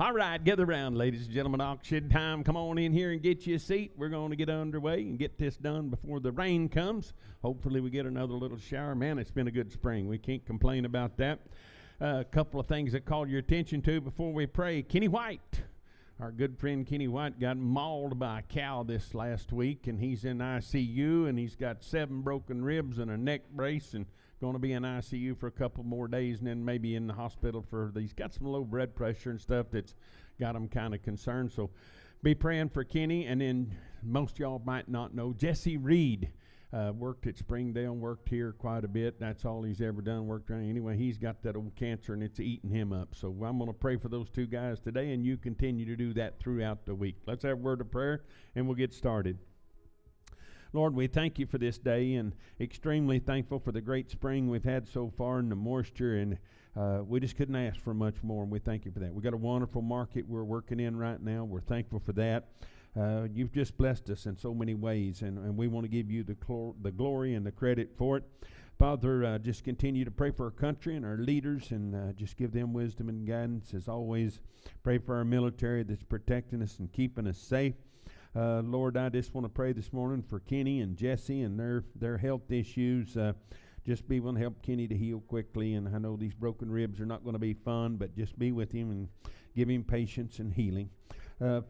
All right, gather around, ladies and gentlemen. Auction time. Come on in here and get you a seat. We're going to get underway and get this done before the rain comes. Hopefully we get another little shower. Man, it's been a good spring. We can't complain about that. A couple of things that call your attention to before we pray. Kenny White. Our good friend Kenny White got mauled by a cow this last week, and he's in ICU, and he's got 7 broken ribs and a neck brace, and going to be in ICU for a couple more days, and then maybe in the hospital he's got some low blood pressure and stuff that's got him kind of concerned. So be praying for Kenny. And then most y'all might not know, Jesse Reed worked at Springdale, worked here quite a bit. That's all he's ever done, worked around. Anyway, he's got that old cancer, and it's eating him up. So I'm going to pray for those 2 guys today, and you continue to do that throughout the week. Let's have a word of prayer, and we'll get started. Lord, we thank you for this day, and extremely thankful for the great spring we've had so far and the moisture, and we just couldn't ask for much more, and we thank you for that. We've got a wonderful market we're working in right now. We're thankful for that. You've just blessed us in so many ways, and we want to give you the glory and the credit for it. Father, just continue to pray for our country and our leaders, and just give them wisdom and guidance. As always, pray for our military that's protecting us and keeping us safe. Lord, I just want to pray this morning for Kenny and Jesse and their health issues. Just be willing to help Kenny to heal quickly. And I know these broken ribs are not going to be fun, but just be with him and give him patience and healing.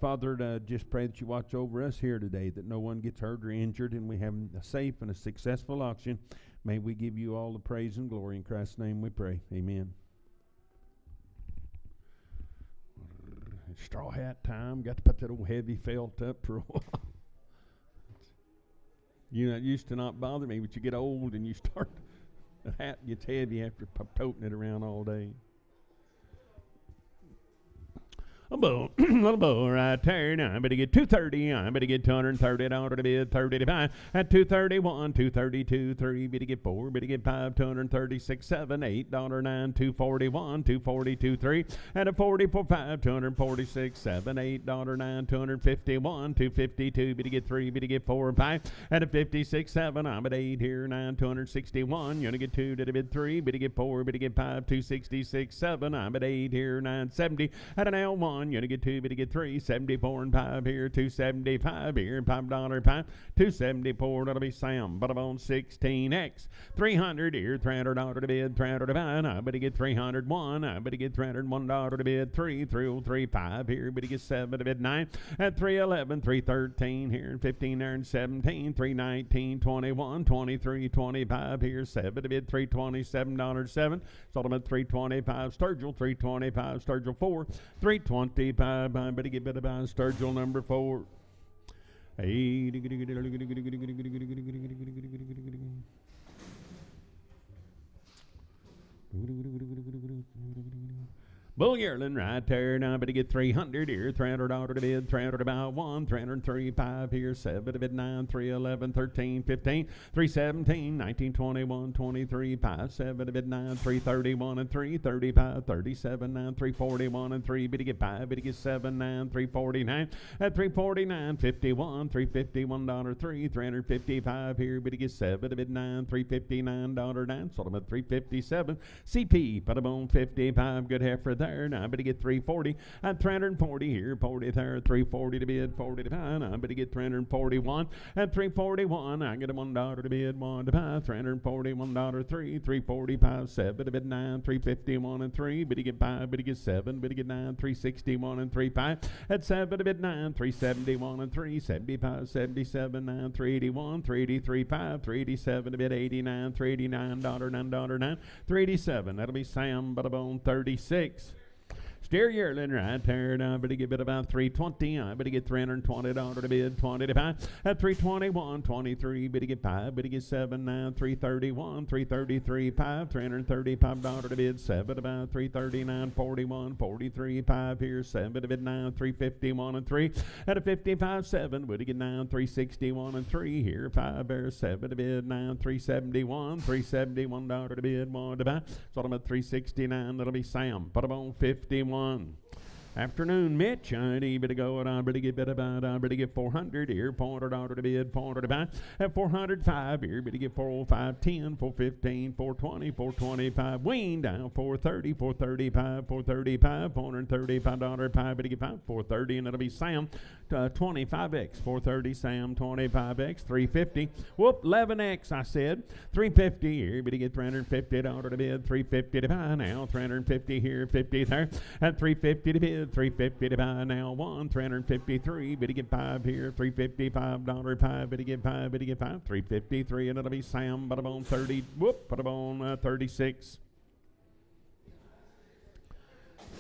Father, just pray that you watch over us here today, that no one gets hurt or injured, and we have a safe and a successful auction. May we give you all the praise and glory. In Christ's name we pray. Amen. Straw hat time. Got to put that old heavy felt up for a while. It used to not bother me, but you get old and you start, the hat gets heavy after toting it around all day. A little bull right there. Now I better get $230. I better get $230 to bid, 35 at $231, $232, 3. Better get 4. Better get 5, $236, 7, $8, $9, $241, $242, 3 at a 44, 5, $246, 7, $8, $9, $251, $252. Better get 3. Better get 4 and 5 at a 56, 7. I'm at 8 here, 9, $261. You're gonna get 2 to the bid, 3. Better get 4. Better get 5, $266, 7. I'm at 8 here, 970 at an L1. You're going to get 2, but you get 3, 74 and 5 here, 275 here, $5, 5, 274, that'll be Sam, but I'm on 16X, 300 here, $300 to bid, 305, I better get 301, I better get $301 to bid, 3, 3035 here, but you get 7 to bid, 9, at 311, 313 here, 15 there and 17, 319, 21, 23, 25 here, 7 to bid, $327, 7, Solomon 325, Sturgill 325, Sturgill 4, 320, I better get better by Sturgill number 4. Hey, Bull yearling right there. Now I better get 300 here, $300 to bid, 300 about 1, 335 here, 7 to bid, 9, 311, 13, 15, 317, 19, 21, 23, 5, 7 to bid, 9, 331 and 3, 35, 37, 9, 341 and 3, better get 5, better get 7, 9, 349, at 349, 51, $351, 3, 355 here, better get 7 to bid, 9, $359, 9, sold them at 357, CP, put them on 55, good half for there. Now I better get 340 at 340 here, 40 there, 340 to bid, 40 to buy. Now I better get 341 at 341. I get a $1 to bid, 1 to buy, $341, 3, 345, 7 to bid, 9, 351 and 3. Better get 5, better get 7, better get 9, 361 and 3, 5 at 7 to bid, 9, 371 and 3, 75, 77, 9, 381, 383, 5, 387 to bid, 89, $389, $9, 9, 387. That'll be Sam Butterbone 36. Steer yearling right there. Now I better get bid about 320. I better get $320 to bid, 20 to buy. At 321, 23. Better get 5. Better get 7 now. 331, 333, 5. $335 to bid, 7 to buy. 339, 41, 43, 5 here. 7 to bid 9. 351 and 3. At a 55, 7. Better get 9. 361 and 3 here. 5 there. 7 to bid 9. 371, $371 to bid, 1 to buy. Sold them at 369. That'll be Sam. Put them on 51. Afternoon, Mitch. I need to go, and I better get better about. I better get 400 here. $400 to bid, 400 to buy. At 405 here, better get 405, 10, 415, 420, 425. Wing down 430, 435, 435, $435 pie. Better get 430, and it'll be Sam. 25x, 430 Sam, 25x, 350. Whoop, 11x. I said 350 here. Better get $350 to bid, 350 to buy now. 350 here, 50 there, at 350 to bid. 350 to buy now. 353. Better get 5 here. $355 pie. Better get 5. Better get 5. 353, and it'll be Sam. Put 'em on 30. Whoop. Put 'em on 36.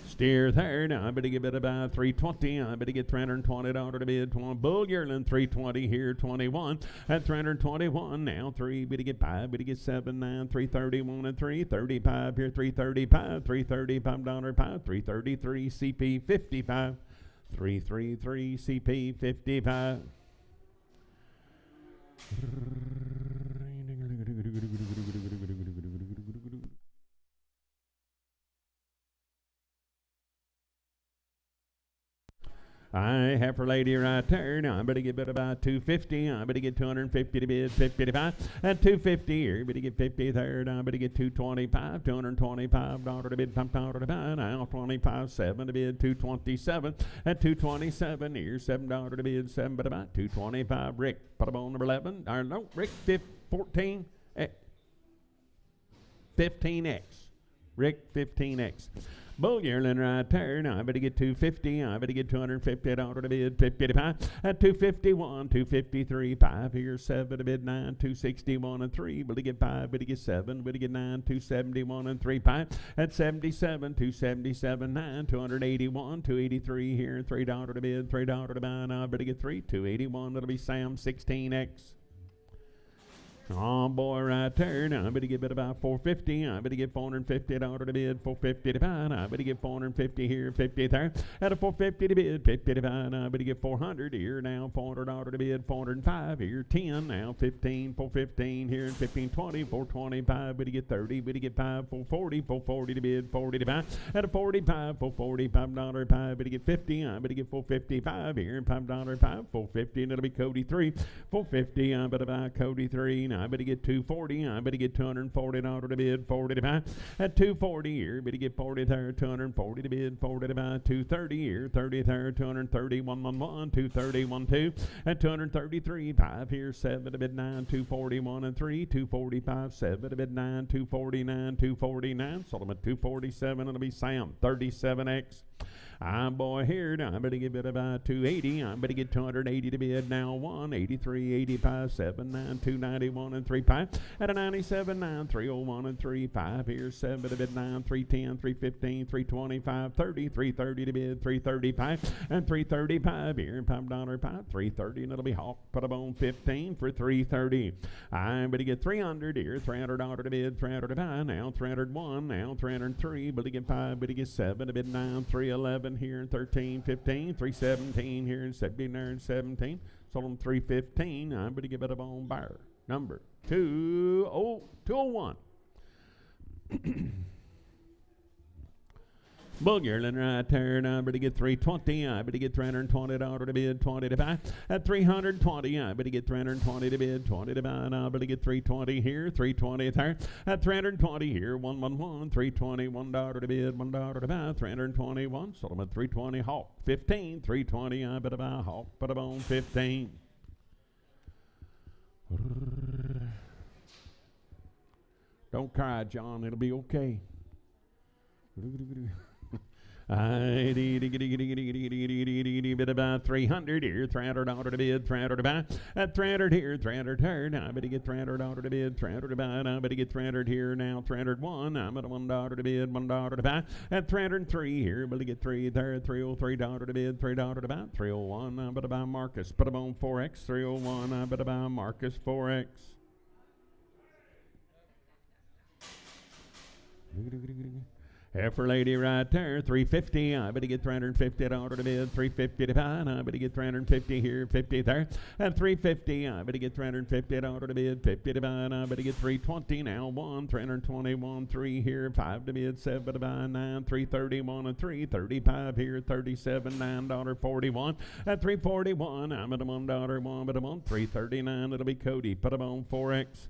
Steer there. Now I better get better by 320. I better get $320 to bid. Bull yearling 320 here. 21 at 321 now. 3. Better get 5. Better get 7. 9. 331 and 335 here. 335. $335 pie. 333 CP 55. 333 CP 55. I have for lady right there. Now I better get better by 250. I better get 250 to bid, 50 to buy. At 250 here, better get 50 there. Now I better get 225, $225 to bid, $5 to buy. Now 25, 7 to bid, 227. At 227 here, $7 to bid, 7 to buy. 225. Rick, put 'em on number 11. Or no, Rick 14, 15x. Rick 15x. Bull yearling right there. Now I better get 250. I better get $250 to bid, 50 to buy. At 251, 253, 5 here, 7 to bid, 9, 261 and 3. Better get 5, better get 7, better get 9, 271 and 3, 5. At 77, 277, 9, 281, 283 here, $3 to bid, $3 to buy. Now I better get 3, 281. That'll be Sam 16x. Oh boy, right there. Now I better get bid about 450. I better get $450 to bid, 450 to buy. Now I better get 450 here, 50 there. At a 450 to bid, 50 to buy. Now I better get 400 here. Now $400 to bid, 405 here, 10. Now 15, 415 here, 1520, 425. Better get 30. Better get 5, 440, 440 to bid, 40 to buy. At a 45, $445 pie. Better get 50. I better get 455 here, $5 pie, 450, and it'll be Cody 3, 450. I better buy Cody 3. Now I better get 240. I better get $240 to bid, 40 to buy. At 240 here, better get 40 there, 240 to bid, 40 to buy. 230 here, 30 there, 230, 111, 230, 12. At 233, 5 here, 7 to bid, 9, 241 and 3, 245, 7 to bid, 9, 249, 249. Sold them at 247. It'll be Sam 37x. I'm boy here. Now I better get bid about 280. I better get 280 to bid now. 183, 85, 7, 9, 291 and 3 5. At a 97, 9, 301 and 3 5 here. 7 to bid 9, 310, 315, 325, 30, 330 to bid, 335 and 335 here. $5 pie, 330, and it'll be Hawk. Put up on 15 for 330. I better get 300 here. $300 to bid, 300 to buy now. 301 now. 303. Better get 5. Better get 7 to bid 9, 311. Here in 13, 15, 317 here in 79, 17. Sold them 315. I'm going to give it a bone buyer. Number 201. Bull yearling right there. Now I better get 320. I better get $320 to bid, 20 to buy. At 320, I better get 320 to bid, 20 to buy. Now I better get 320 here, 320 there. At 320 here, 111, 320, $1 to bid, $1 to buy. 321. Sold them at 320. Hawk 15, 320. I better buy Hawk. Put them on 15. Don't cry, John. It'll be okay. I bid about 300 here, $300 to bid, 300 to buy. At 300 here, 300 here. Now I better get $300 to bid, 300 to buy. Now I better get 300 here. Now 301. I'm at $1 to bid, $1 to buy. At 303 here, better get 3 there, $303 to bid, $3 to buy. 301. I better buy Marcus. Put them on 4x. 301. I better buy Marcus 4x. Heifer lady right there, 350. I better get 350 at order to bid. 350 to buy. I better get 350 here, 50 there. At 350, I better get 350 at order to bid. 50 to buy. I better get 320 now. 321, 3 here, 5 to bid, 7 to buy, 9, 331 and 335 here, 37, $9.41. At 341, I'm at a $1, but I'm on 339. It'll be Cody. Put them on 4X.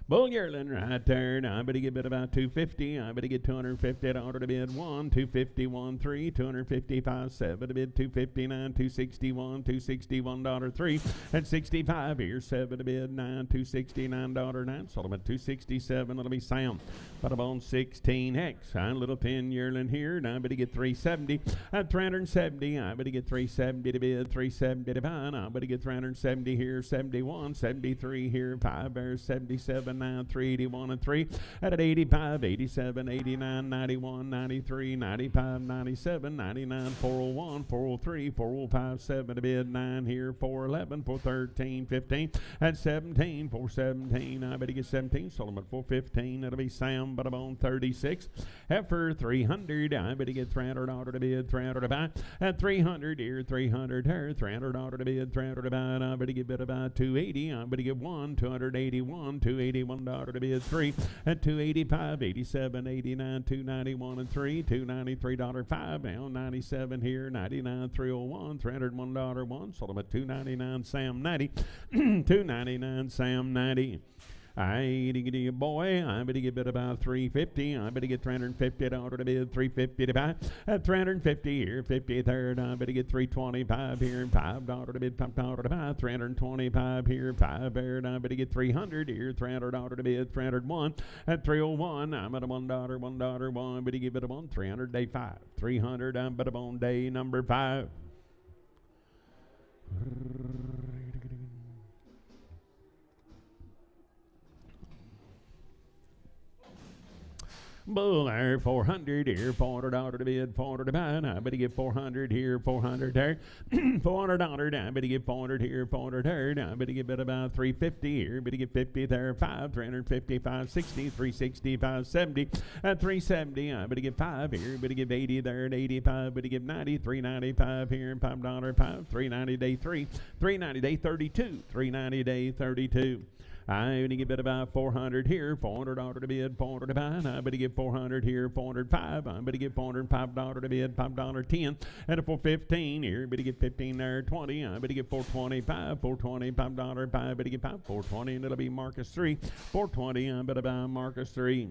Bull yearling right there. Now I better get bid about 250. I better get 250 at order to bid 1, 251, 3, 255, 7 to bid 259, 261, $261.3, and 65 here, 7 to bid 9, $269.9. Sold them at 267. It'll be Sam. Put them on 16X. A little thin yearling here. Now I better get 370 at 370. I better get 370 to bid, 370 to buy. I better get 370 here, 71, 73 here, 5 bears, 77. 381 and 3 at 85, 87, 89, 91, 93, 95, 97, 99, 401, 403, 405, 7 to bid 9 here, 411, 413, 15 at 17, 417. I better get 17. Sold them at 415. That'll be Sam, but I'm on 36. Heifer 300. I better get 300 order to bid, 300 to buy at 300 here, 300 here, 300 order to bid, 300 to buy. I better get bid about 280. I better get 281, 281. $1 to bid 3 at 285, 87, 89, 291 and 3, $293.5. Now 97 here, 99, 301, $301.1. Sold them at 299. Sam 90, 299. Sam 90. I better boy, I better get bid about 350. I better get 350 at order to bid, 350 to buy at 350 here, 53rd. I better get 325 here, $5 to bid, $5 to buy, 325 here, 5 there. I better get 300 here, $300 to bid, 301 at 301. I'm at a $1, $1. Better give it a 300 day 5, 300. I'm better on day number 5. Bull there, 400 here, $400 to bid, 400 to buy. I better get 400 here, 400 there, $400. I better get 400 here, 400 there. I better get bid about 350 here, better get 50 there, 5, 355, 60, 365, 70 at 370. I better get 5 here, better get 80 there at 85, better get 90, 395 here, $5, 5, 390 day 3, 390 day 32, 390 day 32. I better get bid about 400 here, $400 to bid, 400 to buy. I better get 400 here, 405. I better get $405 to bid, $5.10. And a 415 here, better get 15 there, 20. I better get 425, $425, $5. Better get 420, and it'll be Marcus 3, 420. I better buy Marcus 3.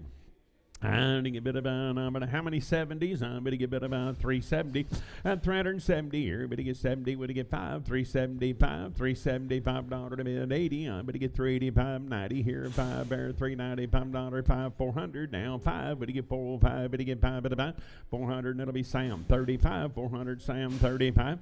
I better get bid about how many 70s? I better get bid about 370 at 370 here. Better get 70. Better get 5, 375, $375 to bid 80. I better get 385, 90 here. 5 there, $395, 5, 400 now 5. Better get 405. Better get 5 at about 400, and it'll be Sam 35, 400 Sam 35.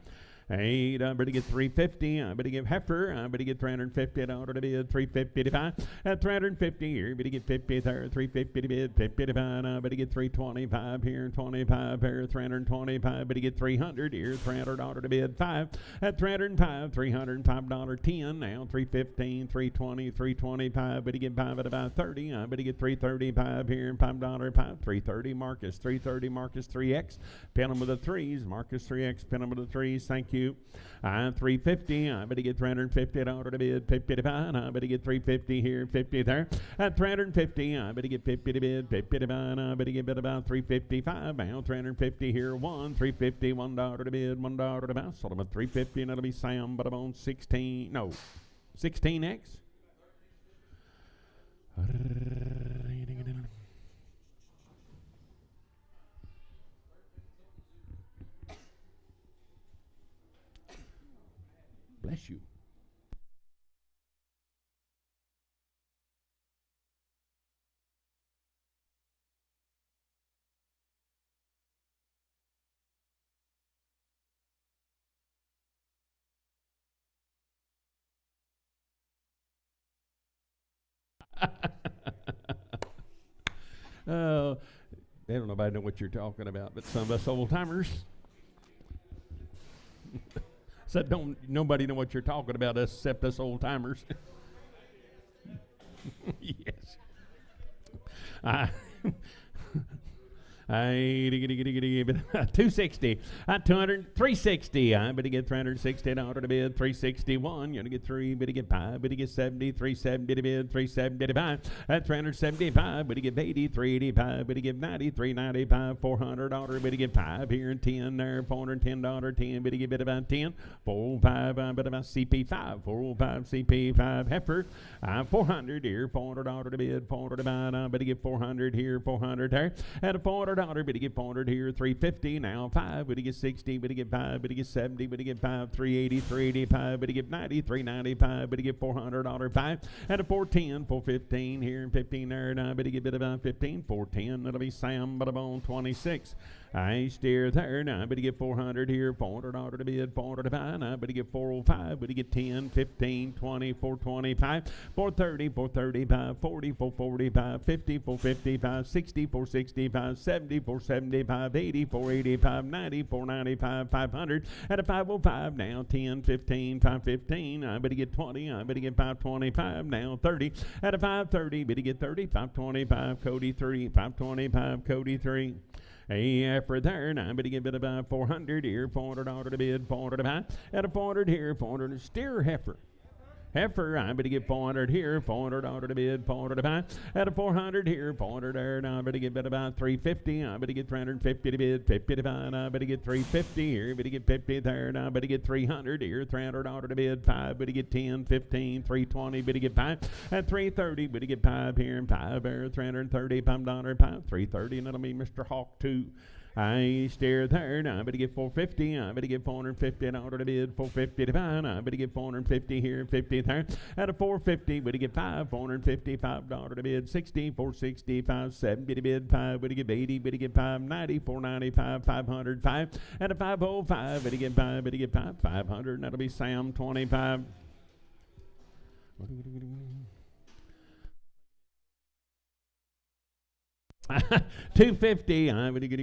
8, I better get 350. I better give heifer. I better get 350 at order to bid, 350 to buy at 350 here. Better get 50 there, 350 to bid, 50 to buy. I better get 325 here, 25 here, 325. Better get 300 here, 300 order to bid, 5 at 305, $305.10 now, 315, 320, 325. Better get 5 at about 30. I better get 335 here, $5, 5, 330 Marcus, 330 Marcus 3X. Pin them with the 3s, Marcus 3X. Pin them with the 3s. Thank you. I'm 350. I better get 350 at order to bid, 50 to buy. I better get 350 here, 50 there. At 350, I better get 50 to bid, 50 to buy. I better get bid about 355. Now 350 here, 1, 350, $1 to bid, $1 to buy. Sold them at 350, and it'll be Sam, but I'm on 16. No, 16X. Bless you. They don't nobody know what you're talking about, but some of us old timers said, "Don't nobody know what you're talking about, us except us old timers." Yes. 260. 360. I better get $360 to bid. 361. You're gonna get 3. Better get 5. Better get 70. 370 to bid. 375. At 375. Better get 80. 385. Better get 90. 395. $400. Better get 5 here and 10 there. $410. 10. Better get about 10. 405. I bet about CP5. 405 CP5 heifer. 400 here. $400 to bid. 400 to buy. I better get 400 here. 400 there. At a $400. Better get 400 here. 350 now. 5. Better get 60. Better get 5. Better get 70. Better get 5. 380. 385. Better get 90. 395. Better get $400. 5. At a 410. 415 here and 15 there. Now better get about 15. 410. That'll be Sam Butterbone 26. I steer there. Now I better get 400 here. $400 to bid. 400 to buy. Now I better get 405. Better get 10, 15, 20, 425, 430, 435, 40, 445, 50, 455, 60, 465, 70, 475, 80, 485, 90, 495, 500. At a 505 now. 10, 15, 515. I better get 20. I better get 525 now. 30. At a 530. Better get 30. 525. Cody 3. 525. Cody 3. Hey, for there, now I better get about 400 here, $400 to bid, 400 to buy. At a 400 here, 400 steer heifer. Heifer, I better get 400 here, $400 to bid, 400 to buy. At a 400 here, 400 there, now I better get about 350. I better get 350 to bid, 50 to buy. Now I better get 350 here, better get 50 there, now I better get 300 here, $300 to bid, 5, better get 10, 15, 320, better get 5. At 330, better get 5 here and 5 there, $330, $5, 5, 330, and that'll be Mr. Hawk 2. I steer there. Now I better get 450. I better get 450 in order to bid. 450 to buy. Now I better get 450 here, 50 there. At a 450, better get 5. 450, $5 to bid. 60, 460, 570 to bid. 5, better get 80, better get 590, 495, 500, 5. At a 505, better get 5, better get 5, 500. And that'll be Sam 25. 250. I better get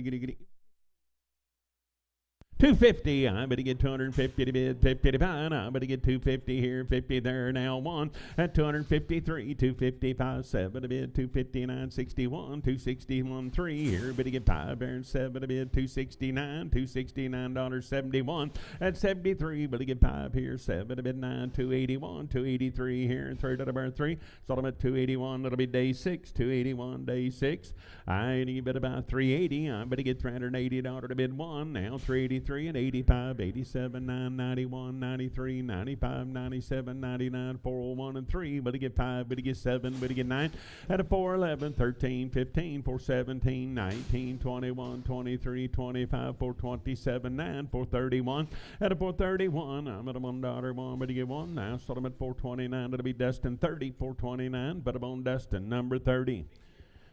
250. I better get 250 to bid, 50 to buy. I better get 250 here, 50 there. Now 1 at 253, 255, 7 to bid, 259, 61, 261, 3 here. Better get 5 there and 7 to bid, 269, $269.71 at 73. Better get 5 here, 7 to bid, 9, 281, 283 here, and 3 to the bar 3. Sold them at 281. That'll be day 6, 281, day 6. I need bid about 380. I better get $380 to bid 1. Now 383 and 85, 87, 9, 91, 93, 95, 97, 99, 401 and 3. Better get 5, better get 7, better get 9. At a 411, 13, 15, 417, 19, 21, 23, 25, 427, 9, 431. At a 431, I'm at a $1, better get 1. Now sold them at 429. It'll be Dustin 30, 429. But I'm on Dustin number 30.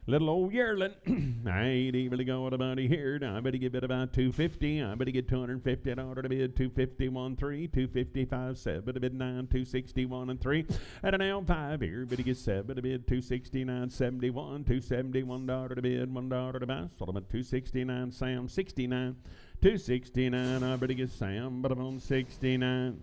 Little old yearling. I ain't even going about here. Now I better get bid about 250. I better get 250 in order to bid 251 3, 255 7 to bid 9, 261 and 3. At an L5 here, better get 7 to bid 269 71, 271 to bid, $1 to buy. Sold them at 269. Sam 69, 269. I better get Sam, but I'm on 69.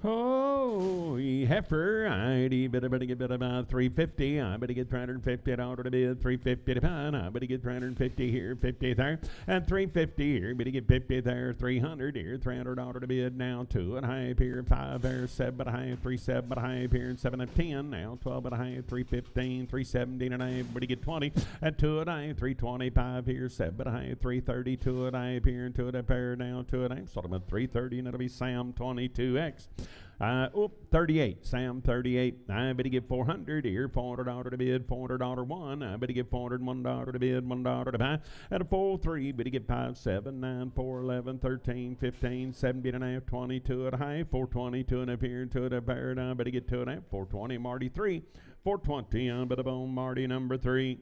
Oh, heifer, I better get about 350. I better get 350 in order to bid, 350 to buy. I better get 350 here, 50 there, and 350 here. Better get 50 there, 300 here, $300 to bid. Now 2 and a half here, 5 there, 7 and a half, 3, 7 and a half here, and 7 and 10. Now 12 and a half, 315, 317 and a half. Better get 20 at 2 and a half, 325 here, 7 and a half, 330, 2 and a half here, and 2 and a pair. Now 2 and a half. Sold them at 330, and it'll be Sam 22X. 38. Sam 38. I better get 400 here. $400 to bid. $400 one. I better get $401 to bid. $1 to buy. At a 403. Better get 5, 7, 9, 4, 11, 13, 15, 17 and a half, 22 and a half, 422 and a half here, 2 and a pair. I better get 2 and a half. 420. Marty 3. 420. I better bone Marty number 3.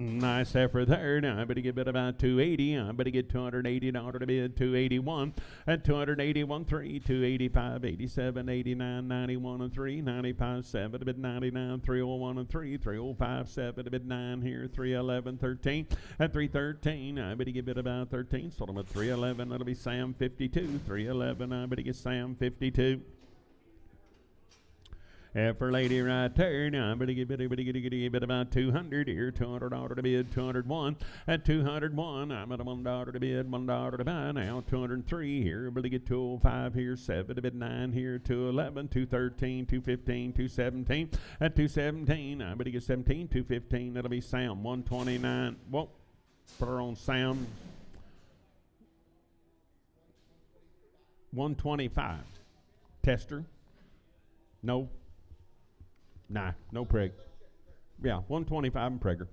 Nice effort there. Now I better get bid about 280. I better get $280 to bid 281 at 281 3 285 87 89 91 and 3 95 7 to bid 99 301 and 3 305 7 to bid 9 here 311 13 at 313. I better get bid about 13. Sold them at 311. That'll be Sam 52 311. I better get Sam 52. For lady right there, now I'm going to get about 200 here, $200 to bid, 201 at 201. I'm at $1 to bid, $1 to buy. Now 203 here, able to get 205 here, 7 to bid, 9 here, 211, 213, 215, 217 at 217. I'm going to get 17, 215. That'll be Sam 129. Whoa, put her on Sam 125. Tester. No. Nah, no prig. Yeah, 125 and Prager.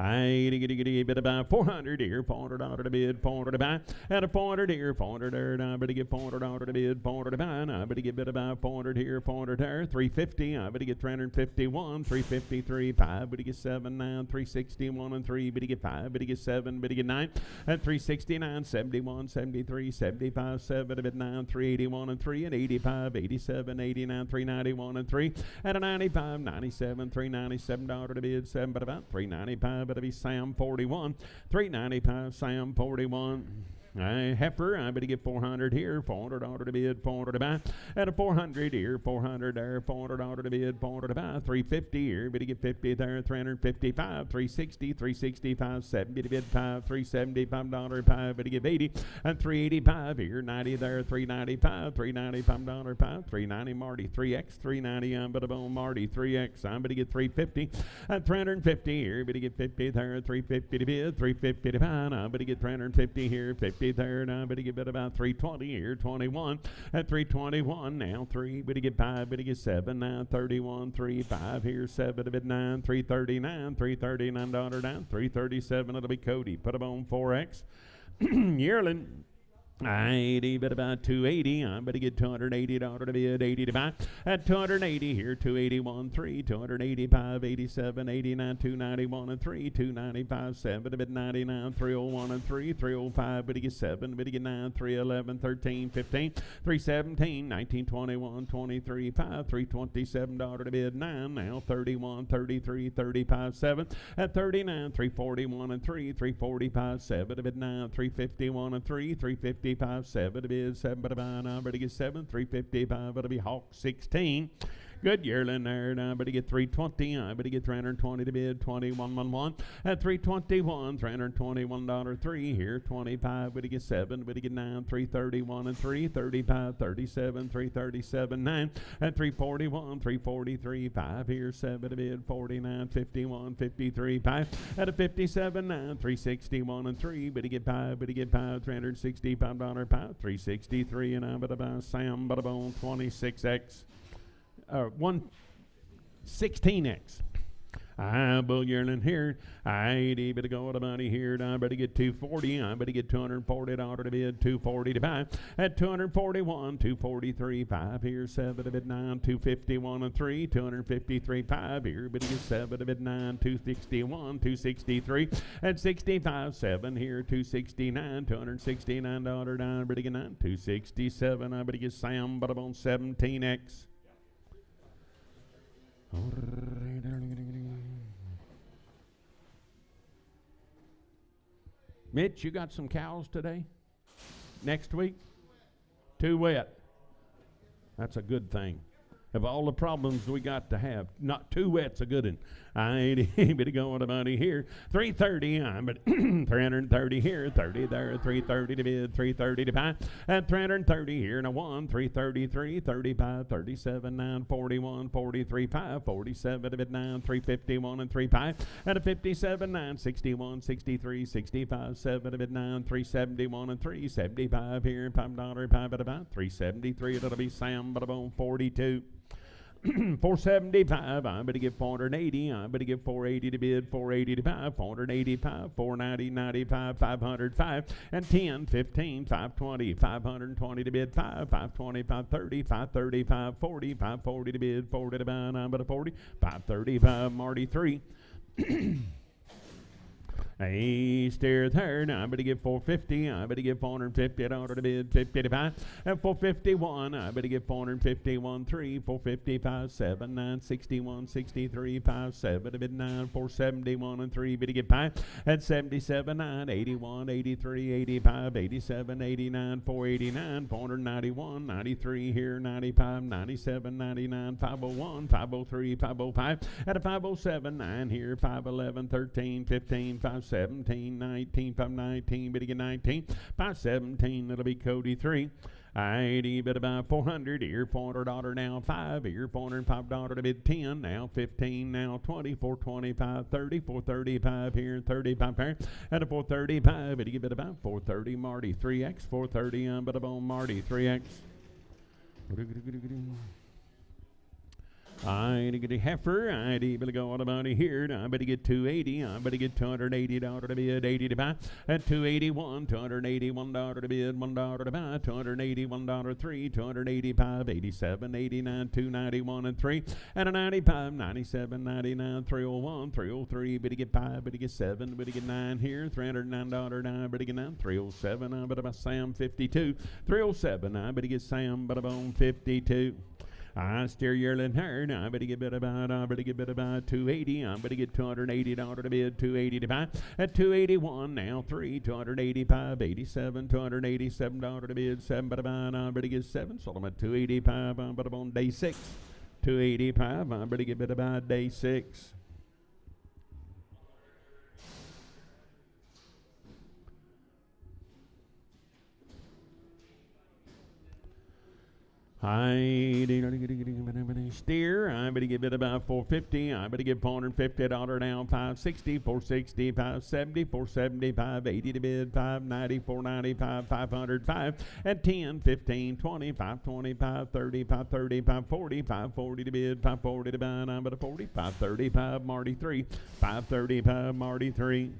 I bid about 400 here, $400 to bid, 400 to buy. At a 400 here, 400 there. Now I better get $400 to bid, 400 to buy. Now I better get bid about 400 here, 400 there, 350. I better get 351, 353, 5. Better get 7, 9, 361 and 3. Better get 5. Better get 7. Better get 9. At 369, 71, 73, 75, 7. To bid 9, 381 and 3. At 85, 87, 89, 391 and 3. At a 95, 97, $397 to bid, 7. But about 395. Better be Sam 41, 395 Sam 41. Heifer, I better get 400 here, $400 to bid, 400 to buy. At a 400 here, 400 there, $400 to bid, 400 to buy. 350 here, better get 50 there, 355, 360, 365, 70 to bid, 5, $375, 5, better get 80, and 385 here, 90 there, 395, $395, 5, 390 Marty, 3X, 390, I'm better bone Marty, 3X, I'm better get 350, and 350 here, better get 50 there, 350 to bid, 350 to buy, I'm better get 350 here, 50 there, now better get about 320 here, 21 at 321. Now 3, better get 5, better get 7, now 31, 3, 5 here, 7 to bid 9, 339, $339 down, 337. It'll be Cody. Put them on 4X. Yearling. 80, but about 280. I'm better get $280 to bid, 80 to buy. At 280 here, 281, 3, 285, 87, 89, 291 and 3, 295, 7 to bid 99, 301 and 3, 305, better get 7, better get 9, 311, 13, 15, 317, 19, 21, 23, 5, $327 to bid 9, now 31, 33, 35, 7, at 39, 341 and 3, 345, 7 to bid 9, 351 and 3, 350. 7 to bid, 7 but about now better get 7, 355, it'll be Hawk 16. Good yearling there. Now I better get 320. I better get 320 to bid, 2111 at 321, $321 3 here, 25. Better get 7. Better get 9, 331 and 3, 35, 37, 337 9 at 341, 343 5 here, 7 to bid, 49, 51, 53 5 at a 57 9, 361 and 3. Better get 5. Better get 5, $365 5, 363 and I'm about Sam but about 26X. 116X. I bull yearling here. I better go to money here. I better get 240. I better get $240 to bid, 240 to buy. At 241, 243 5 here, 7 to bid 9, 251 and 3, 253 5 here. Better get 7 to bid 9, 261, 263 at 65 7 here, 269, $269 down. Better get 9, 267. I better get Sam but I'm on 17X. Mitch, you got some cows today? Next week? Too wet. That's a good thing. Of all the problems we got to have, not too wet's a good one. I ain't better going to money here. 330, I'm at 330 here, 30 there, 330 to bid, 330 to buy. At 330 here and a 1, 333, 35, 37, 9, 41, 43, 5, 47 to bid 9, 351 and 3, 5. At a 57, 9, 61, 63, 65, 7 to bid 9, 371 and 3, 75 here, $5, 5 at about 373. It'll be Sam but about 42. 475, I better get 480, I better get 480 to bid, 480 to buy, 485, 490, 95, 505, and 10, 15, 520, 520 to bid, 5, 520, 530, 530, 540, 540 to bid, 40 to buy, I'm at a 40, 535, Marty 3. A steer third, I better get 450, I better get 450, I order to bid 55, and 451, I better get 451, 3, 455, 7, 9, 61, 63, 5, 7, to bid 9, 471, and 3, better get 5, and 77, 9, 81, 83, 85, 87, 89, 489, 491, 93 here, 95, 97, 99, 501, 503, 505, at a 507, 9 here, 511, 13, 15, 517, 19, 519, better get 19, 517, it'll be Cody 3. 80, bit about 400, here, $400 now, 5, here, $405 to bid 10, now 15, now 20, 425, 30, 435 here, 35 pair, at a 435, it'll get about 430, Marty 3X, 430, but about Marty 3X. I get a heifer, I better go on about here, I better get 280, I better get $280 to bid, 80 to buy, at 281, $281 to bid, $1 to buy, $281, 3, 285, 87, 89, 291 and 3, and a 95, 97, 99, 301, 303, better get 5, better get 7, better get 9 here, $309, 9, better get 9, 307, I better buy Sam 52, 307, I better get Sam, but about 52. I steer yearling herd, I better get bid about 280, I better get $280 to bid, 280 to buy, at 281, now 3, 285, 87, $287 to bid, 7 but about, I better get 7, sold them at 285, I'm but on day 6, 285, I better get bid about day 6. I steer, I better get bid about 450, I better get $450 down, 560, 460, 570, 475, 80 to bid, 590, 495, 500, 5, at 10, 15, 20, 525, 30, 530, 540, 540 to bid, 540 to buy, I'm at a 40, 535, Marty 3, 535, Marty 3.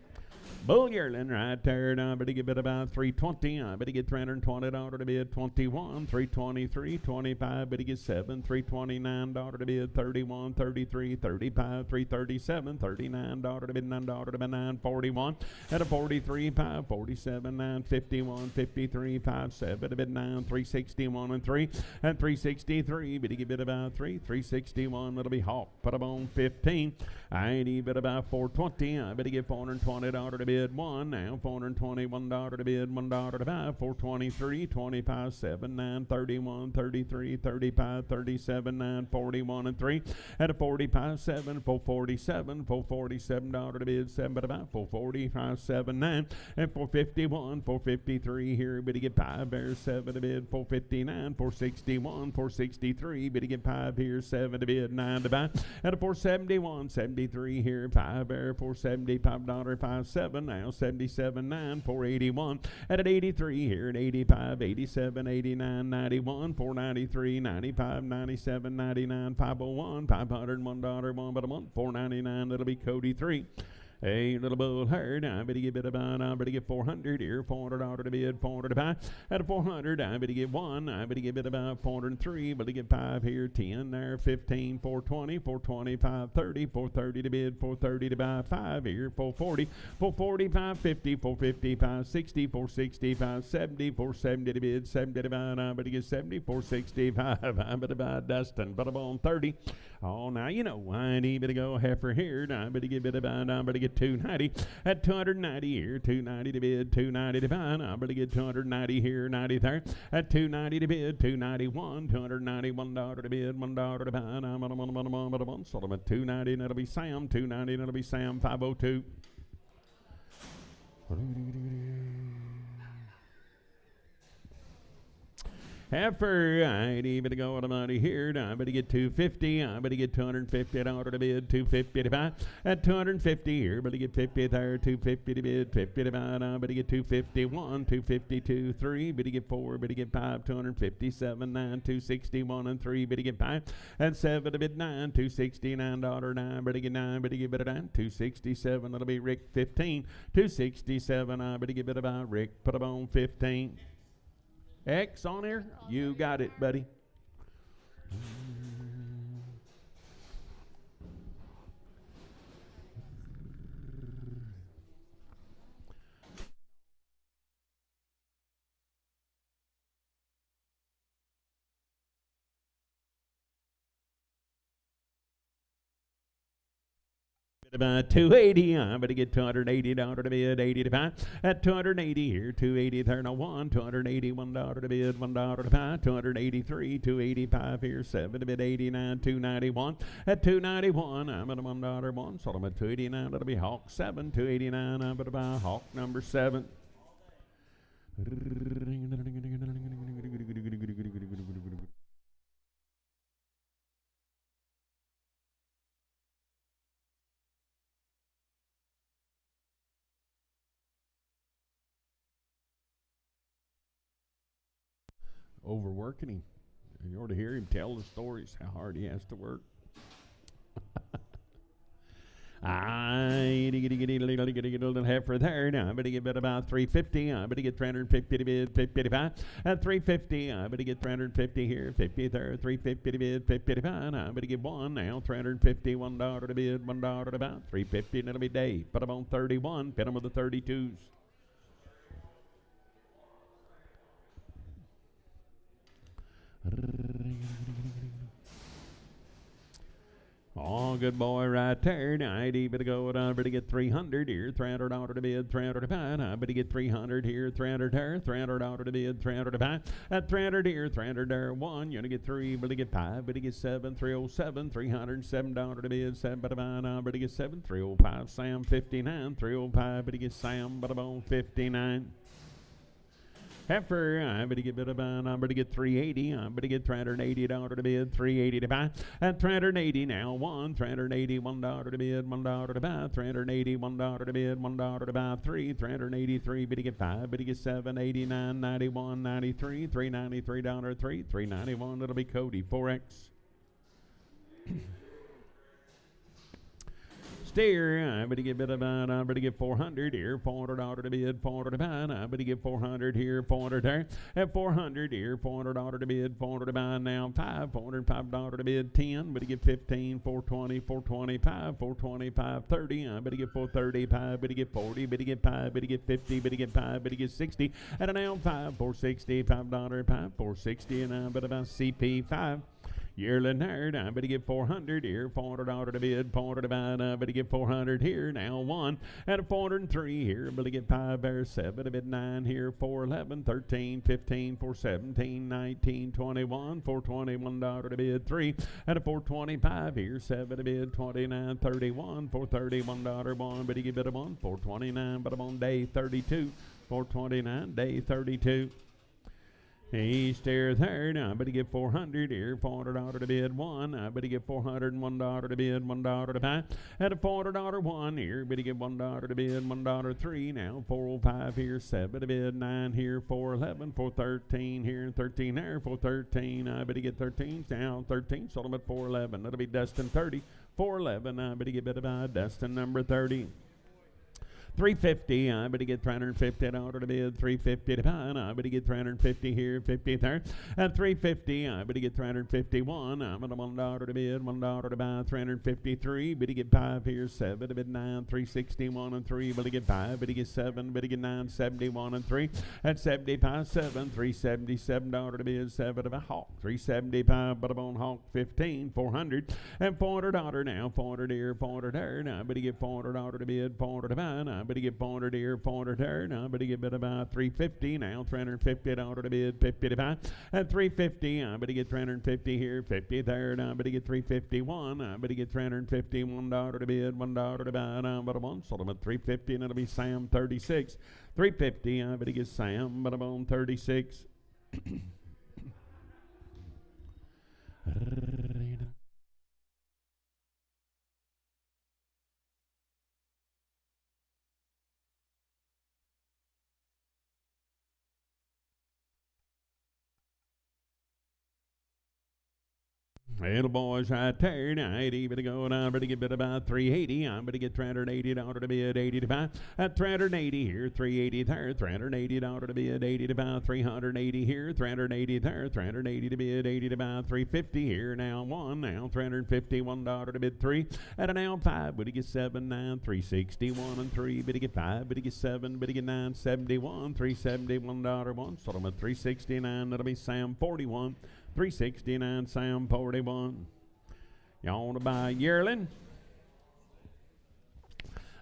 Bull yearling right there, I better get bid about 320, I better get $320 to bid, 21, 323, 25, better get 7, $329 to bid, 31, 33, 35, 337, $39 to bid, $9 to bid, 941, at a 43, 547, 951, 53, 57 to bid, 9, 361 and 3, and 363, better get bid about 3, 361, it'll be Hawk, put up on 15, I ain't bid about 420, I better get $420 to bid 1, now $421 to bid, $1 to buy, 423, 25, 7, 9, 31, 33, 35, 37, 9, 41 and 3, at a 45, 7, 447, $447 to bid, 7 but about 445, 7, 9, and 451, 453 here, better get 5 there, 7 to bid, 459, 461, 463, better get 5 here, 7 to bid, 9 to buy, at a 471, 73 here, 5 there, $475, 5, 7, now 77, 9, 481, at 83 here, at 85, 87, 89, 91, 493, 95, 97, 99, 501, $501, 1 but a month, 499, it'll be Cody 3. A little bull herd, I better get bid about, I better get 400 here, $400 to bid, 400 to buy, at a 400, I better get 1, I better get bid about 403, better get 5 here, 10 there, 15, 420, 425, 30, 430 to bid, 430 to buy, 5 here, 440, 440, 550, 450, 560, 460, 570, 470 to bid, 70 to buy, I better get 70, 465, I better buy Dustin, but I'm on 30. Oh, now you know, I need to go heifer here, I better get bid about, I better get 290 at 290 here, 290 to bid, 290 to buy, I better get 290 here, 90 there, at 290 to bid, 291, $291 to bid, $1 to buy, I'm on a month, sold them at 290, and it'll be Sam, 290, and it'll be Sam, 502. Heifer, I better go on money here, I better get 250, I better get $250 to bid, 250 to buy, at 250 here, better get 50 there, 250 to bid, 50 to buy, I better get 251, 252, 3, better get 4, better get 5, 257, 9, 261 and 3, better get 5, and 7 to bid 9, $269, 9, better get 9, better get better 9, 267, it'll be Rick 15, 267, I better get better by Rick, put them on 15. X on here? You got it, buddy. About 280, I'm going to get $280 to bid, 80 to buy. At 280 here, 280 there, no one, $281 to bid, $1 to buy. 283, 285 here, 7 to bid, 89, 291. At 291, I'm at a $1 one, sold them at 289, that'll be Hawk 7, 289, I'm going to buy Hawk number 7. Overworking him. You ought to hear him tell the stories, how hard he has to work. I get a little heifer there. Now I'm going to get about 350. I'm going to get 350 to bid, 55. At 350, I'm going to get 350 here, 50 there, 350 to bid, 55. I'm going to get one now, 350, $1 to bid, $1 to buy, 350, and it'll be Dave. Put them on 31, pin them with the 32s. Oh, good boy right there. Now, I'd better go down, better get 300 here, $300 to bid, 300 to buy. I better get 300 here, 300 there, $300 to bid, 300 to buy. At 300 here, 300 there, 1, you're going to get 3, better get 5, better get 7, 307, $307 to bid, 7, better buy, now, better get 7, 305, Sam, 59, 305, better get Sam, better bone, 59. Heifer, I'm going to get bit of buying. I'm going to get 380. I'm going to get $380 to bid, 380 to buy. At 380 now, $1, $380, $1 to bid, $1 to buy. 380, $1 to bid, $1 to buy. 3, 383, bid to get 5, bid to get 7, 89, 91, 93, $393, 3, 391. It'll be Cody, 4X. Steer, I'm going to get bit of buying. I'm going to get 400 here, $400 to bid, 400 to buy. I'm going to get 400 here, 400 there. At 400 here, $400 to bid, 400 to buy. Now $405 to bid, 10. But to get 15, 420, 425, 425, 30. I'm going to get 435, but to get 40, but to get 5, but to get 50, but to get 5, but to get 60. And now $460, $5, 460, and I'm going to buy CP5. Yearling nerd, I'm going to get 400 here, $400 to bid, 400 to buy, I'm going to get 400 here, now 1, at a 403 here, I'm going to get 5 there, 7 to bid, 9 here, 411, 13, 15, 417, 19, 21, $421 to bid, 3, at a 425 here, 7 to bid, 29, 31, $431, 1, but you get bid of 1, 429, but I'm on day 32, 429, day 32. He stares there. Now, I better get 400 here, $400 to bid, 1. I better get $401 to bid, $1 to buy. At a $400 1 here, better get $1 to bid, $1 3. Now, 405 here, 7 to bid, 9 here, 411, 413 here, 13 there, 413. I better get 13. Now, 13, sold them at 411. That'll be Dustin 30. 411, I better get bid about Dustin number 30. 350, I better get $350 to bid, 350 to buy. I better get 350 here, 50 there. At 350, I better get 351. I'm at $1 to bid, $1 to buy, 353. Better get 5 here, 7 to bid, 9, 361 and 3. Better get 5, better get 7, better get 9, 71 and 3. At 75, 7, $377 to bid, 7 to buy. Hawk, 375, but I'm on Hawk 15, 400. And $400 now, 400 here, 400 there. Now I better get $400 to bid, 400 to buy. Now I better get 400 here, 400 there. Now I better get bid about 350 now, $350 to bid, 50 to buy. At 350, I better get 350 here, 50 there. Now I better get 351. I better get $351 to bid, $1 to buy. Now but I'm on, sold them at 350, and it'll be Sam 36. 350, I better get Sam, but I'm on 36. Little boys right there. Now, 80, better go down, better get bid about 380. I'm better get $380 to bid, 80 to buy. At 380 here, 380 there, $380 to bid, 80 to buy, 380 here, 380 there, 380 to bid, 80 to buy, 350 here, now 1, now $351 to bid, 3. At a now 5, better get 7, 9, 361 and 3, better get 5, better get 7, better get 9, 71, $371 1, sold them at 369, that'll be Sam 41. 369, Sam 41. You want to buy yearling?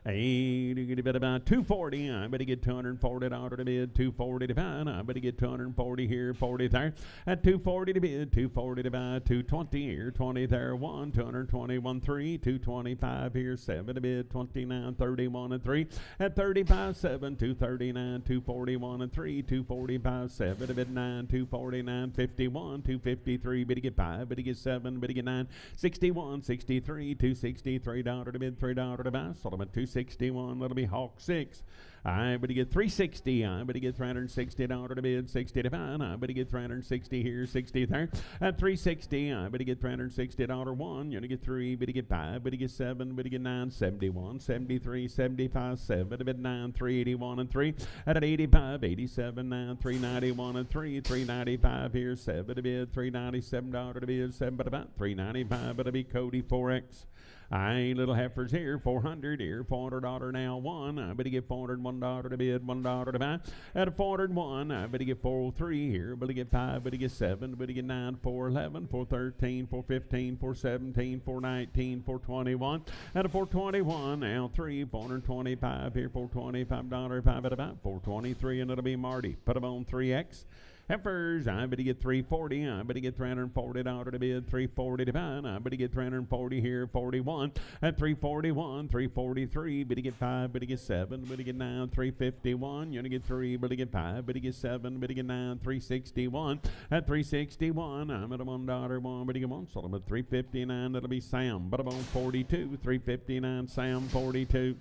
Hey, to get about 240. I better get $240 to bid. 240 to buy. I better get 240 here, 40 there. At 240 to bid, 240 to buy, 220 here, 20 there, 1, 221, 3, 225 here, 7 to bid, 29, 31 and 3. At 35, 7, 239, 241 and 3, 245, 7 to bid, 9, 249, 51, 253. Better get 5, better get 7, better get 9, 61, 63, $263 to bid, $3 to buy. Solomon 261, that'll be Hawk 6. I better get 360. I better get $360 to bid, 60 to buy. I better get 360 here, 60 there. At 360, I better get $360 1. You're gonna get 3, better get 5, better get 7, better get 9, 71, 73, 75, 7, to bid 9, 381 and 3. At 85, 87, 9, 391 and 3, 395 here, 7 to bid, $397 to bid, 7 to buy, 395, but it'll be Cody 4X. Aye, little heifers here, 400 here, $400 now, 1. I better get $401 to bid, $1 to buy. At a 401, I better get 403 here, better get 5, better get 7, better get 9, 411, 413, 415, 417, 419, 421. At a 421, now 3, 425 here, $425, 5 at about 423, and it'll be Marty. Put them on 3X. Heifers, I better get 340. I better get $340 to bid, 340 to buy. I better get 340 here, 41. At 341, 343. Better get 5, better get 7, better get 9, 351. You're gonna get 3, better get 5, better get 7, better get 9, 361. At 361, I'm at a $1, 1, better get 1. So I'm at 359. That'll be Sam. But I'm on 42, 359. Sam 42.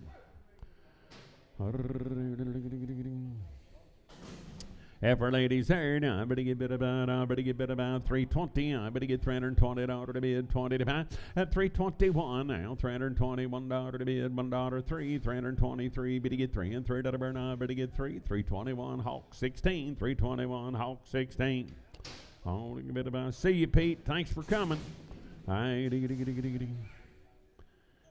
Heifer ladies there, now I better get bid about 320. I better get $320 to bid, 20 to buy. At 321, now $321 to bid, $1 3, 323. Better get 3 and 3 to burn. I better get 3, 321 Hawk 16, 321 Hawk 16. Oh, a bit about. See you, Pete. Thanks for coming.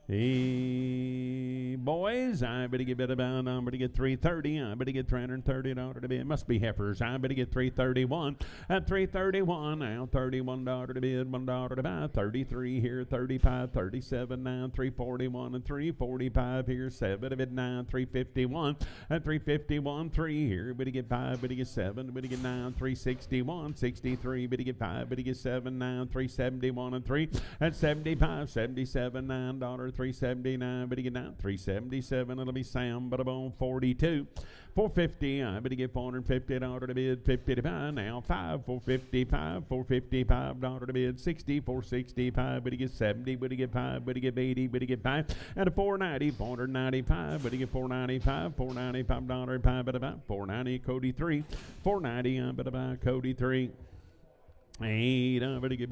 Hey, boys, I better get bid about, I better get 330. I better get $330 to bid. It must be heifers. I better get 331. At 331, now $31 to bid, $1 to buy. 33 here, 35, 37, 9, 341 and 345 here, 7 to bid, 9, 351. At 351, 3 here, better get 5, better get 7, better get 9, 361, 63, better get 5, better get 7, 9, 371 and 3. At 75, 77, $9. 379, better get 9, 377, it'll be Sam, but I'm on 42. 450, I better get $450 to bid, 50 to buy, now 5, 455, $455 to bid, 60, 465, better get 70, better get 5, better get 80, better get 5, and a 490, 495, better get 495, $495, 5, better buy, 490, Cody 3, 490, I better buy, Cody 3. Hey, I better get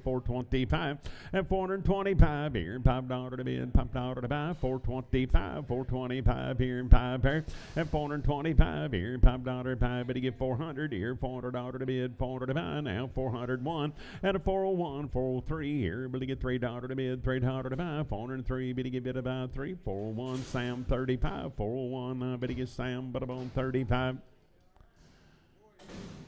425 at 425 here, $5 to bid, $5 to buy, 425, 425 here, and 5 pair at 425 here, $5, 5, better get 400 here, $400 to bid, 400 to buy, now 401 at a 401, 403 here, better get $3 to bid, $3 to buy, 403, better get bid about 3, 401, Sam 35, 401, better get Sam, but I'm on 35.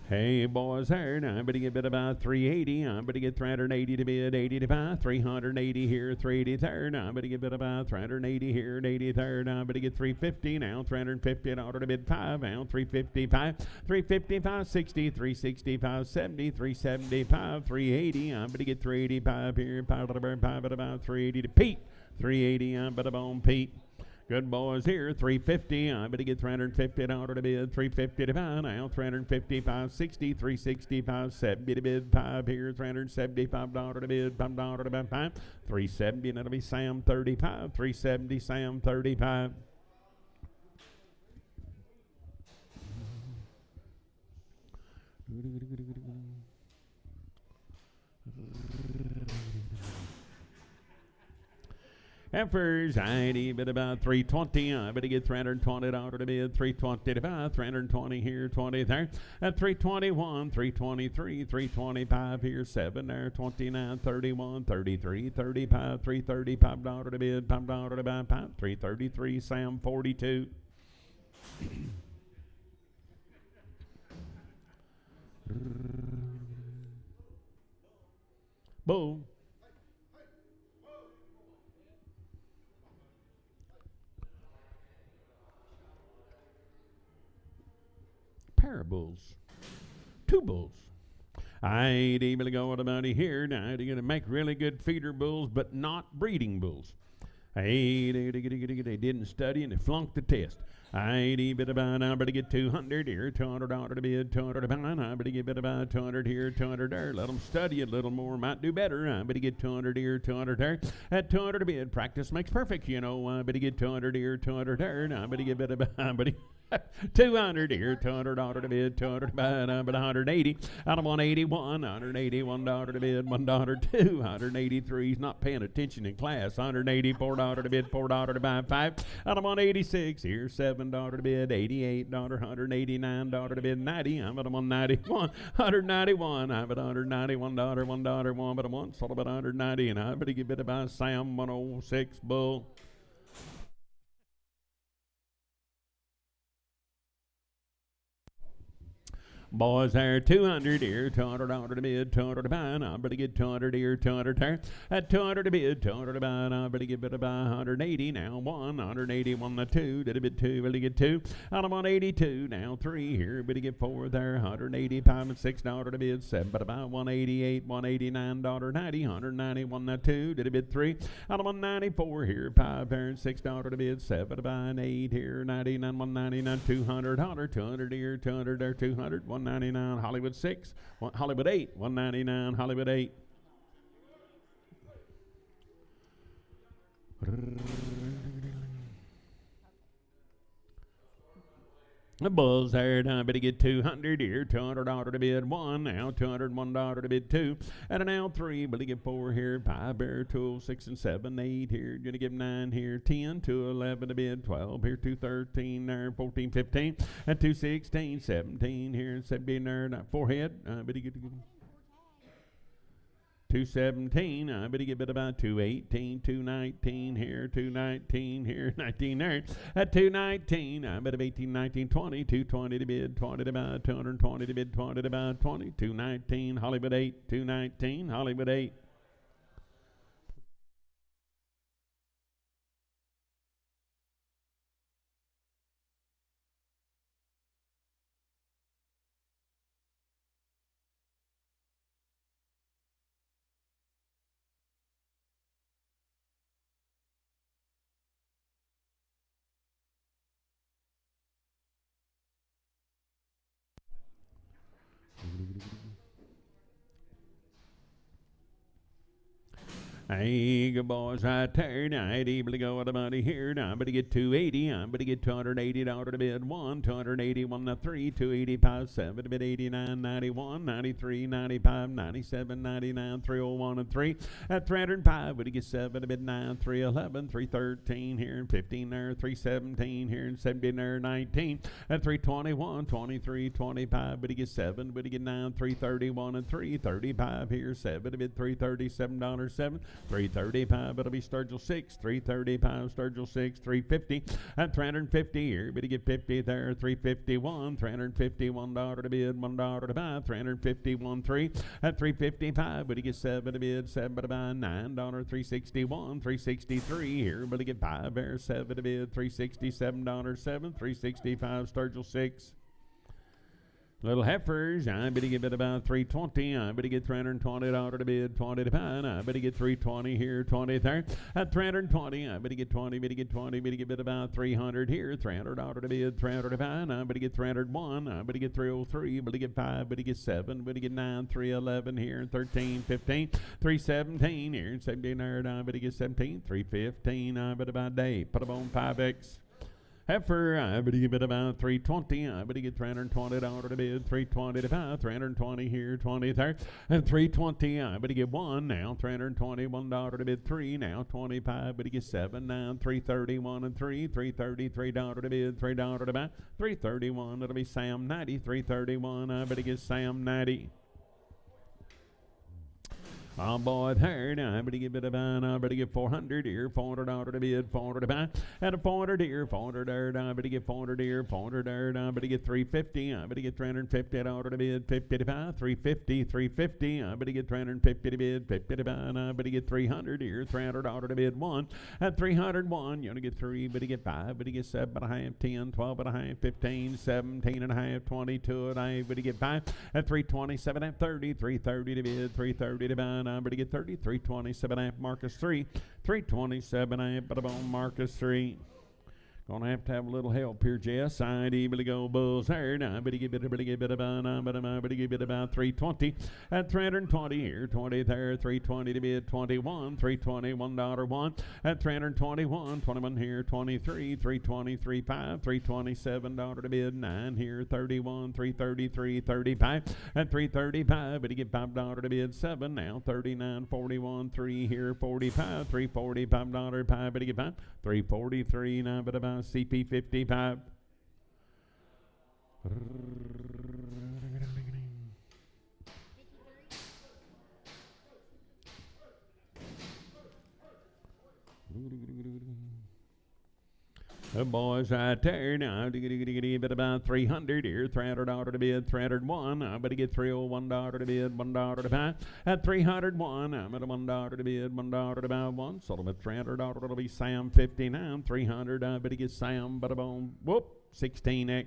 Hey, boys, here, now I better get bid about 380. I better get 380 to bid, 80 to buy, 380 here, 380 there. Now I better get bid about 380 here, 80 there. Now I better get 350 now, $350 to bid, 5 now, 355, 355, 60, 365, 70, 375, 380. I better get 385 here, 5 at about 380 to Pete, 380. I better on Pete. Good boys here, 350. I better get $350 to bid, 350 to buy now, 355, 60, 365, 70 to bid, 5 here, $375 to bid, $5 to buy, 5, 370, and that'll be Sam 35, 370, Sam 35. Heifers, I bid about 320. I better get $320 to bid, 320 to buy, 320 here, 20 there. At 321, 323, 325 here, 7 there, 29, 31, 33, 35, $335 to bid, $5 to buy, 5, 333, Sam 42. Boom. pair of bulls. 2 bulls. I ain't able to go with about here now to make really good feeder bulls, but not breeding bulls. They didn't study and they flunked the test. I ain't even about, I better get 200 here, $200 to bid, 200 to buy. I better get about 200 here, 200 there. Let them study a little more, might do better. I better get 200 here, 200 there. At 200 to bid, practice makes perfect, you know. I better get 200 here, 200 there. And I better get about, 200 here, $200 to bid, 200 to buy, but 180. Out of 181, $181 to bid, $102, 183. He's not paying attention in class. $184 to bid, $4 to buy, 5. Out of 186, here's $7 to bid, $88, $189 to bid, 90. I'm at 191, 191. I'm at $191, $1, 1, but a 1, sold about 190, and I better give it about Sam 106 bull. Boys there, 200 here, $200 to bid, 200 to buy. I better get 200 here, 200 there. At 200 to bid, 200 to buy. I better get it by 180. Now 181 to 2. Did a bid 2, better get 2. Out of 182, now 3 here. Better get 4 there. 185 and $6 to bid, 7. But about 188, $189, 90, 191 to 2. Did a bid 3. Out of 194 here, 5 there and $6 to bid, 7. But about 8 here, 99, 199, 200, 200 here, 200 there, 200. 199, Hollywood 6, Hollywood 8, 199, Hollywood 8. The bulls there, now better get 200 here, $200 to bid 1, now $201 to bid 2, and now 3, better get 4 here, 5 there, 2, 6 and 7, 8 here, gonna give 9 here, 10, 211 to bid 12 here, 213 there, 14, 15, and 216, 17 here, 17 there, 4 head, better get 217, I better get about 218, 219 here, 219 here, 19 there. At 219, I better 18, 19, 20, 220 to bid, 20 to buy, 220 to bid, 20 to buy, 20, 219, Hollywood 8, 219, Hollywood 8. Hey, good boys right there. Now, I'd able to go with the money here. Now, I'm going to get 280. I'm going to get $280 to bid 1, 281 to 3, 285, 7 to bid 89, 91, 93, 95, 97, 99, 301 and 3. At 305, would get 7 to bid 9, 311, 313 here and 15 there, 317 here and 17 there, 19. At 321, 23, 25, would get 7, would get 9, 331 and 335 here, 7 to bid $337, 7. 335, it'll be Sturgill 6, 335, Sturgill 6, 350, and 350 here, but you get 50 there, 351, $351 to bid, $1 to buy, 351, 3, at 355, but you get 7 to bid, 7 to buy, $9, 361, 363 here, but you get 5 there, 7 to bid, $367, 7, 365, Sturgill 6. Little heifers, I better get about 320. I better get $320 to bid, 20 to buy. I better get 320 here, 20 there. At 320, I better get 20, better get 20, better get about 300 here, $300 to bid, 300 to buy. I better get 301. I better get 303, better get 5, better get 7, better get 9, 311 here, 13, 15, 317 here, 17 there. I better get 17, 315. I better buy day. Put them on 5X. Heifer, I better give it about 320. I better get $320 to bid, 320 to buy, 320 here, 20 there, and 320. I better get 1 now, $321 to bid, 3 now, 25. Better get 7 now, 331 and 3, $333 to bid, $3 to buy, 331. It'll be Sam 90, 331. I better get Sam 90. Oh boy, third, I better give it a bun, I better give 400 here, 400 out of the bid, 400 a buy, and a 400 here, 400 there, I better give 400 here, 400 there, I better get 350, I better get 350 out of the bid, 50 to buy, 350, 350, I better get 350 to bid, 50 to buy, and I better get 300 here, 300 out of the bid, 1, at 301, you're gonna get 3, better get 5, better get 7 and a half, 10, 12 and a half, 15, 17 and a half, 22 and a half, better get 5, at 327 at 30, 330 to bid, 330 to buy, I'm going to get 30, 327 amp, Marcus 3, 327 amp, but about Marcus 3. Gonna have to have a little help here, Jess. I'd able to go Bulls there. Now, but give it about 320 at 320 here, 20 there, 320 to bid, 21, 321 $1 at 321, 21 here, 23, 323 5, 327 to bid, 9 here, 31, 333, 35 at 335, but get $5 to bid, 7 now, 39, 41, 3 here, 45, 345 $5, but get 5, 343 now, but about CP 55. The boys right there now, but about 300 here, $300 to bid, 301. I'm going to get $301 to bid, $1 to buy. At 301, I'm at $1 to bid, $1 to buy, 1. Sold them at $300 to be Sam 59, 300. I'm going to get Sam, but about, whoop, 16X.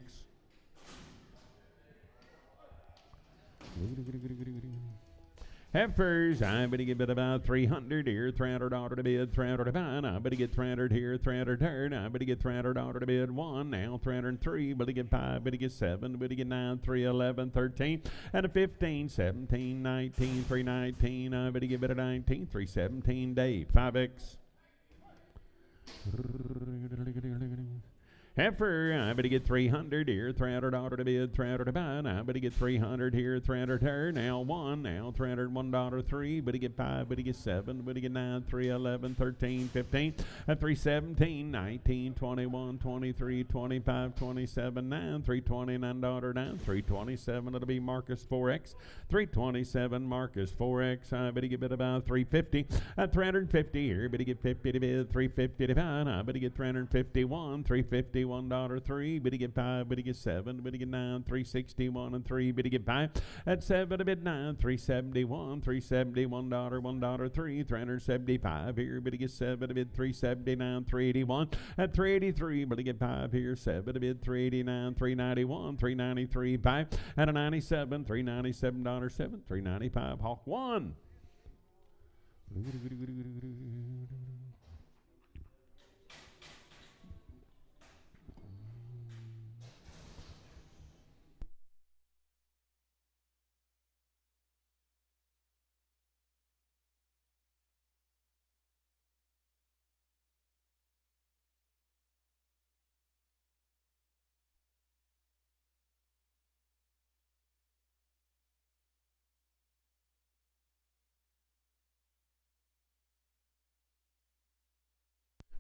Heifers, I better get about 300 here, $300 to bid, 300 to buy. I better get 300 here, 300 there. I better get $300 to bid, 1 now, 303. Better get 5, better get 7, better get 9, 3, 11, 13, and a 15, 17, 19, 319. I better get 19, 317. Dave, 5X. Heifer, I better get 300 here, $300 to bid, 300 to buy. I better get 300 here, 300 there. Now 1, now $301, 3. Better get 5, better get 7, better get 9, 3, 11, 13, 15, 317, 19, 21, 23, 25, 27, 9, $329 down, 327. It'll be Marcus 4X, 327 Marcus 4X. I better get about 350 at 350 here. Better get 50 to bid, 350 to buy. I better get 351, 350. $1, 3, better get 5, better get 7, better get 9, 361 and 3, better get 5 at 7 to bid 9, 371, $1, 3, 375 here, better get 7 to bid 379, 381 at 383, better get 5 here, 7 to bid 389, 391, 393 5 and a 97, $397 7, 395 Hawk 1.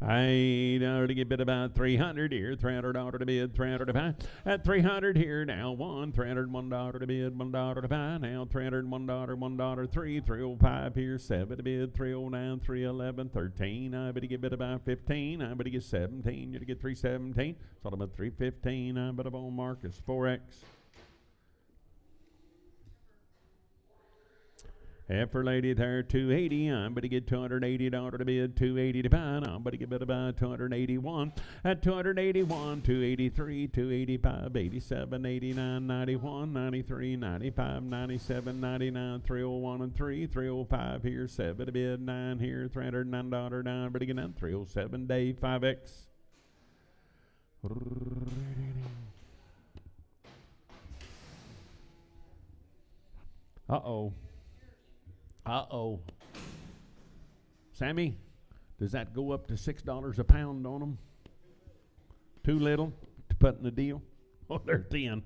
I already get bid about 300 here, $300 to bid, 300 to buy. At 300 here now, $301 to bid, $1 to buy. Now $301, $1, 3, 305 here, 7 to bid, 309, 311, 13. I better get bid about 15. I better get 17. You to get 317. Sold about 315. I better on Marcus 4X. Heifer lady there, 280. I'm going to get $280 to bid, 280 to buy. I'm going to get bid about 281. At 281, 283, 285, 87, 89, 91, 93, 95, 97, 99, 301 and 3, 305 here, 7 to bid, 9 here, $309 down. Better get down, 307 Dave, 5X. Uh-oh. Uh-oh. Sammy, does that go up to $6 a pound on them? Too little to put in the deal? Oh, they're thin.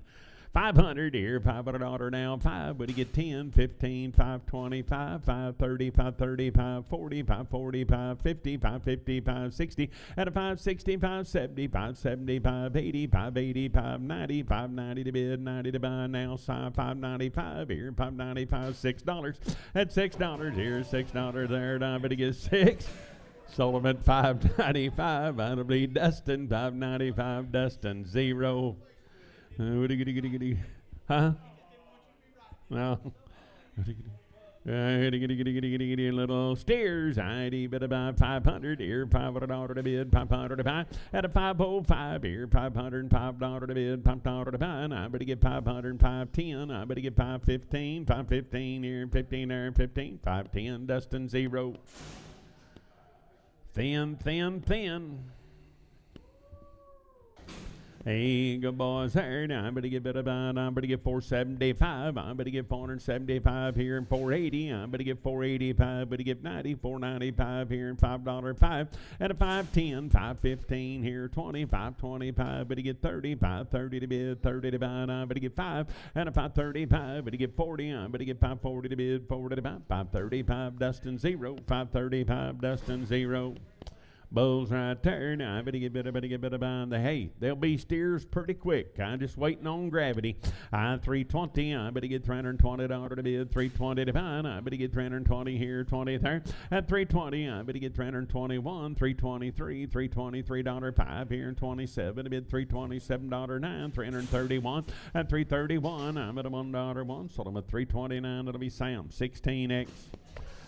500 here, $500 now, 5, but you get 10, 15, 525, 530, 530, 540, 540, 550, 550, 560, at a 560, 570, 570, 580, 580, 590, 590 to bid, 90 to buy now, 595 here, 595, $6, at $6 here, $6 there, now, but you get 6. Sold at 595. That'll be Dustin. 595. Dustin 0. Huh? No. Little steers. ID bit about 500 here. $500 to bid. 500 to buy. At a 505 here. $505 to bid. $5 to buy. I better get 500. 510. I better get 515. 515 here. 15 there. 15. 510. Dustin 0. Thin. Hey, good boys there. Now, I better get better about. I better get 475. I better get 475 here and 480. I better get 485. Better get 90. 495 here and $5 5. At a 510, 515 here, 20, 525. Better get 30. 530 to bid, 30 to buy. I better get 5. At a 535. Better get 40. I better get 540 to bid, 40 to buy. 535. Dustin 0. 535. Dustin 0. Bulls right there. Now I better get better behind the hay. They'll be steers pretty quick. I'm just waiting on gravity. I 320. I better get $320 to bid. 320 to buy. I better get 320 here, 20 there. At 320. I better get 321, 323, $323 5 here and 27 to bid. $327 9, 331. At 331. I'm at a $1 1. Sold them at 329. It'll be Sam 16X.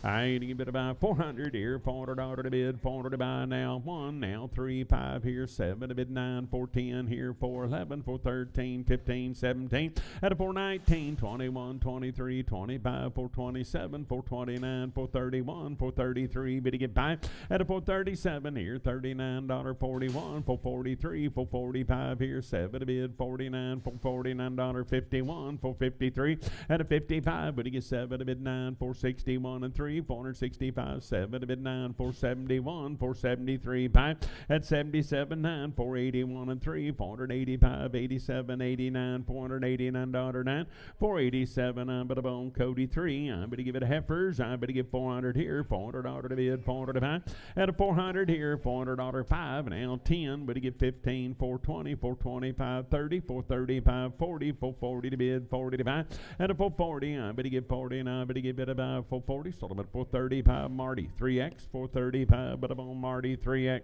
I need to bid about 400 here, $400 to bid, 400 to buy now, 1, now 3, 5 here, 7 to bid, 9, 410 here, 411, 413, 15, 17, at a 419, 21, 23, 25, 427, 429, 431, 433, bid to get by, at a 437 here, $39, 41, 443, 445 here, 7 to bid, 49, $449, 51, 453, at a 55, bid to get 7 to bid, 9, 461 and 3, 465, 7 to bid 9, 471, 473, 5 at 77, 9, 481 and 3, 485, 87, 89, $489, 9, 487. I'm but a bone Cody 3. I'm better give it a heifers. I'm better give 400 here, $400 to bid, 400 to buy. At a 400 here, $400 5, now 10. Better get 15, 420, 425, 30, 435, 40, 440 to bid, 40 to buy. At a 440, I'm better get 40, and I'm better give it about 440. Sold them at 435 Marty 3X, 435, but I'm on Marty 3X.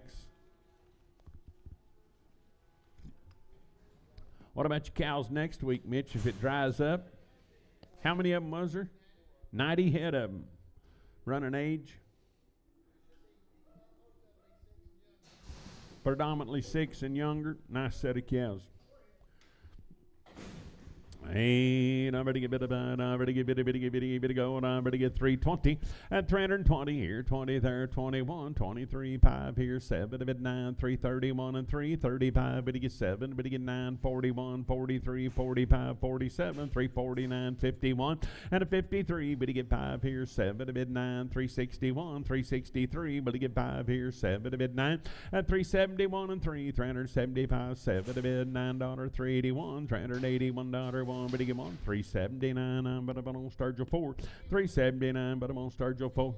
What about your cows next week, Mitch, if it dries up? How many of them was there? 90 head of them. Running age? Predominantly 6 and younger. Nice set of cows. Hey, I'm ready to get I'm ready to get go, and I'm ready to get 320 at 320 here, 20 there, 21, 23, 5 here, 7 to bid 9, 331 and 3, 35, but to get 7, but to get 9, 41, 43, 45, 47, 349, 51, and a 53, but to get 5 here, 7 to bid 9, 361, 363, but to get 5 here, 7 to bid 9, at 371 and 3, 375, 7 to bid $9, 381, $381, 1, but he get on 379, but I'm on Sturgill 4, 379, but I'm on Sturgill 4.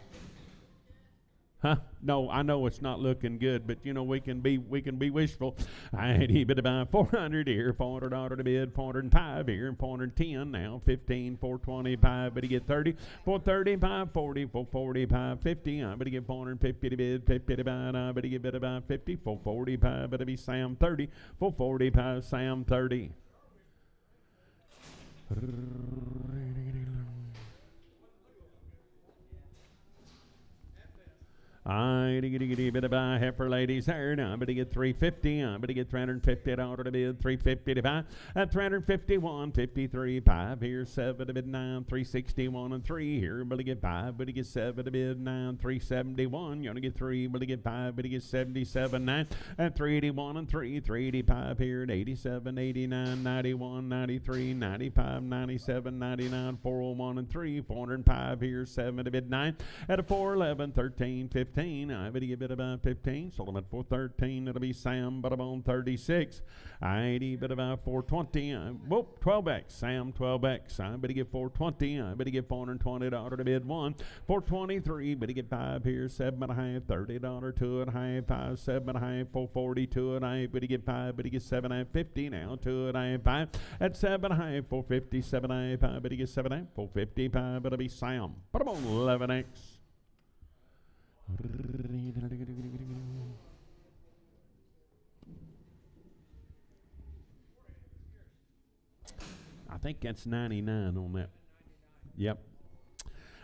Huh? No, I know it's not looking good, but you know we can be wishful. I had a bit about 400 here, $400 to bid, 405 here, 410 now, 15, 425, but he get 30, 435, 40, 445, 50. I better get 450 to bid, 50 to buy. I better get bid about 50, 445, but it be Sam 30, 445, Sam 30. I bit of buy heifer ladies here. Now I better get 350. I better get $350 to bid, 350 to buy. At 351, 53, 5 here, 7 to bid 9, 361 and 3 here. Better get 5, better get 7 to bid 9, 371. You want to get 3, better get 5, better get 77, 9. At 381 and 3, 385 here, at 87, 89, 91, 93, 95, 97, 99, 401 and 3, 405 here, 7 to bid 9. At a 411, 13, 15. I better Biddy get bid about 15. Sold him at 413. It'll be Sam, but I'm on 36. 80, bid about 420. Whoop, 12X. Sam, 12X. I Biddy get 420. I Biddy get $420 to bid 1. 423. Biddy get 5 here. 7.5. $30 2.5. 5. 7.5. 440. 2.5. Biddy get 5. Biddy get 7.5. 50 now. 2.5. 5. At 7.5. 450. 7.5. Biddy get 7.5. 455. It'll be Sam, but I'm on 11X. I think that's 99 on that. Yep.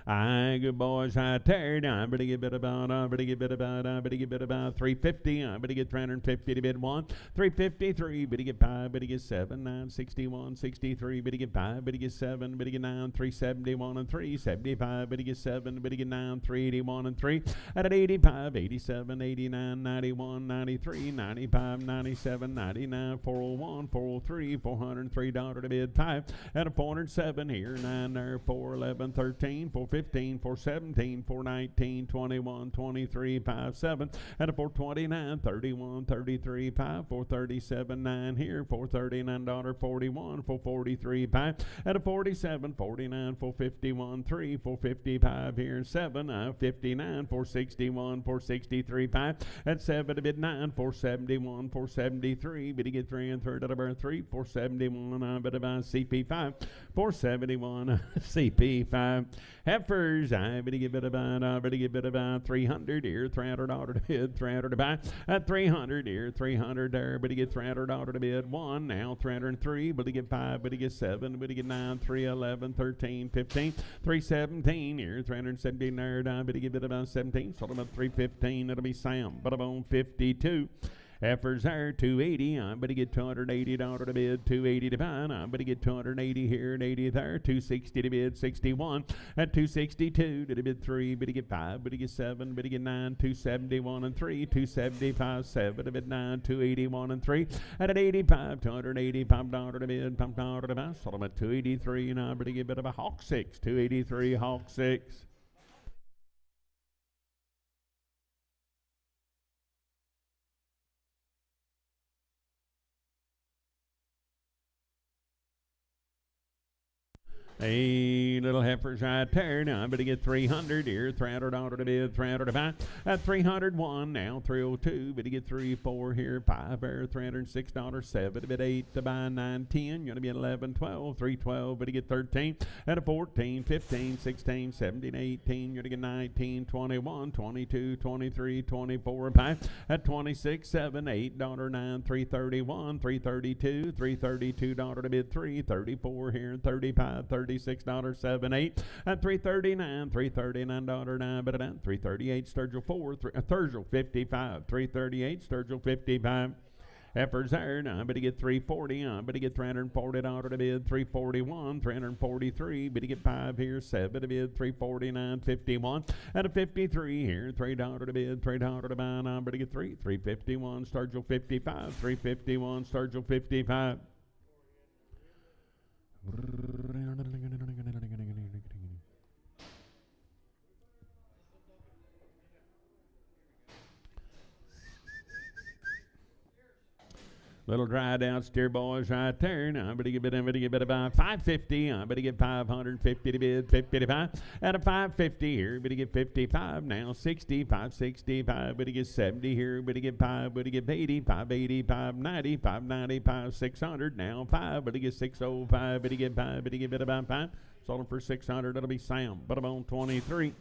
Good boys, I tear. I better get bid about 350. I better get 350 to bid 1. 353, better get 5, better get 7, 9, 61, 63, better get 5, better get 7, better get 9, 371 and 3, 75, better get 7, better get 9, 381 and 3, at 85, 87, 89, 91, 93, 95, 97, 99, 401, 403, $403 to bid 5, at a 407 here, 9 there, 411, 13, 415, 417, 419, 21, 23, 57, and a 429, 31, 33, 5, 437, 9 here, $439, 41, 443, 5, and a 47, 49, 451, 3, 455 here, 7, 59, 461, 463, 5, at 7 to bid 9, 471, 473, bid to get 3 and third out of our 3, 471, bid about CP5, 471, CP5. Heifers, I better get bid about 300 here, $300 to bid, 300 to buy, at 300 here, 300 there, better get $300 to bid 1, now 303, better get 5, better get 7, better get 9, 311, 13, 15, 317 here, 317 there, better get bid about 17, sold them at 315, it'll be Sam, but I'm on 52. Heifers there, 280. I'm better get $280 to bid, 280 to buy. I'm better get 280 here and 80 there, 260 to bid, 61. At 262 to bid 3, better get 5, better get 7, better get 9, 271 and 3, 275, 7 to bid 9, 281 and 3. At 85, $285 to bid, $5 to buy. Sold them at 283, and I better get a bit of a Hawk 6, 283 Hawk 6. Hey, little heifers right there. Now I better get 300 here, $300 to bid, 300 to buy. At 301 now, 302. Better get 3, 4 here, 5 there, $306, 7 to bid, 8 to buy, 9, 10. You're gonna be 11, 12, 312. Better get 13. At a 14, 15, 16, 17, 18. You're gonna get 19, 21, 22, 23, 24, 5. At 26, 7, $8, 9, 331, 332, $332 to bid, 3, 34 here, 35, 36, $7.8 at $339, $339 9, but at $338 Sturgill 4, Sturgill 55, $338 Sturgill 55. Heifers there, now I better get 340, I better get $340 to bid, 341, 343, better get 5 here, 7 to bid, 349, 51, at a 53 here, $3 to bid, $3 to buy, now I better get 3, 351 Sturgill 55, 351 Sturgill 55. Little dried out steer boys right there. Now I better get about 550. I better get 550 to bid, 50 to 5. At a 550 here, better get 55. Now 60, 565. Better get 70 here. Better get 5. Better get 80, 580, 590, 590, 600. Now 5. Better get 605. Better get 5. Better get about 5. Sold them for 600. That'll be Sam. But I'm on 23.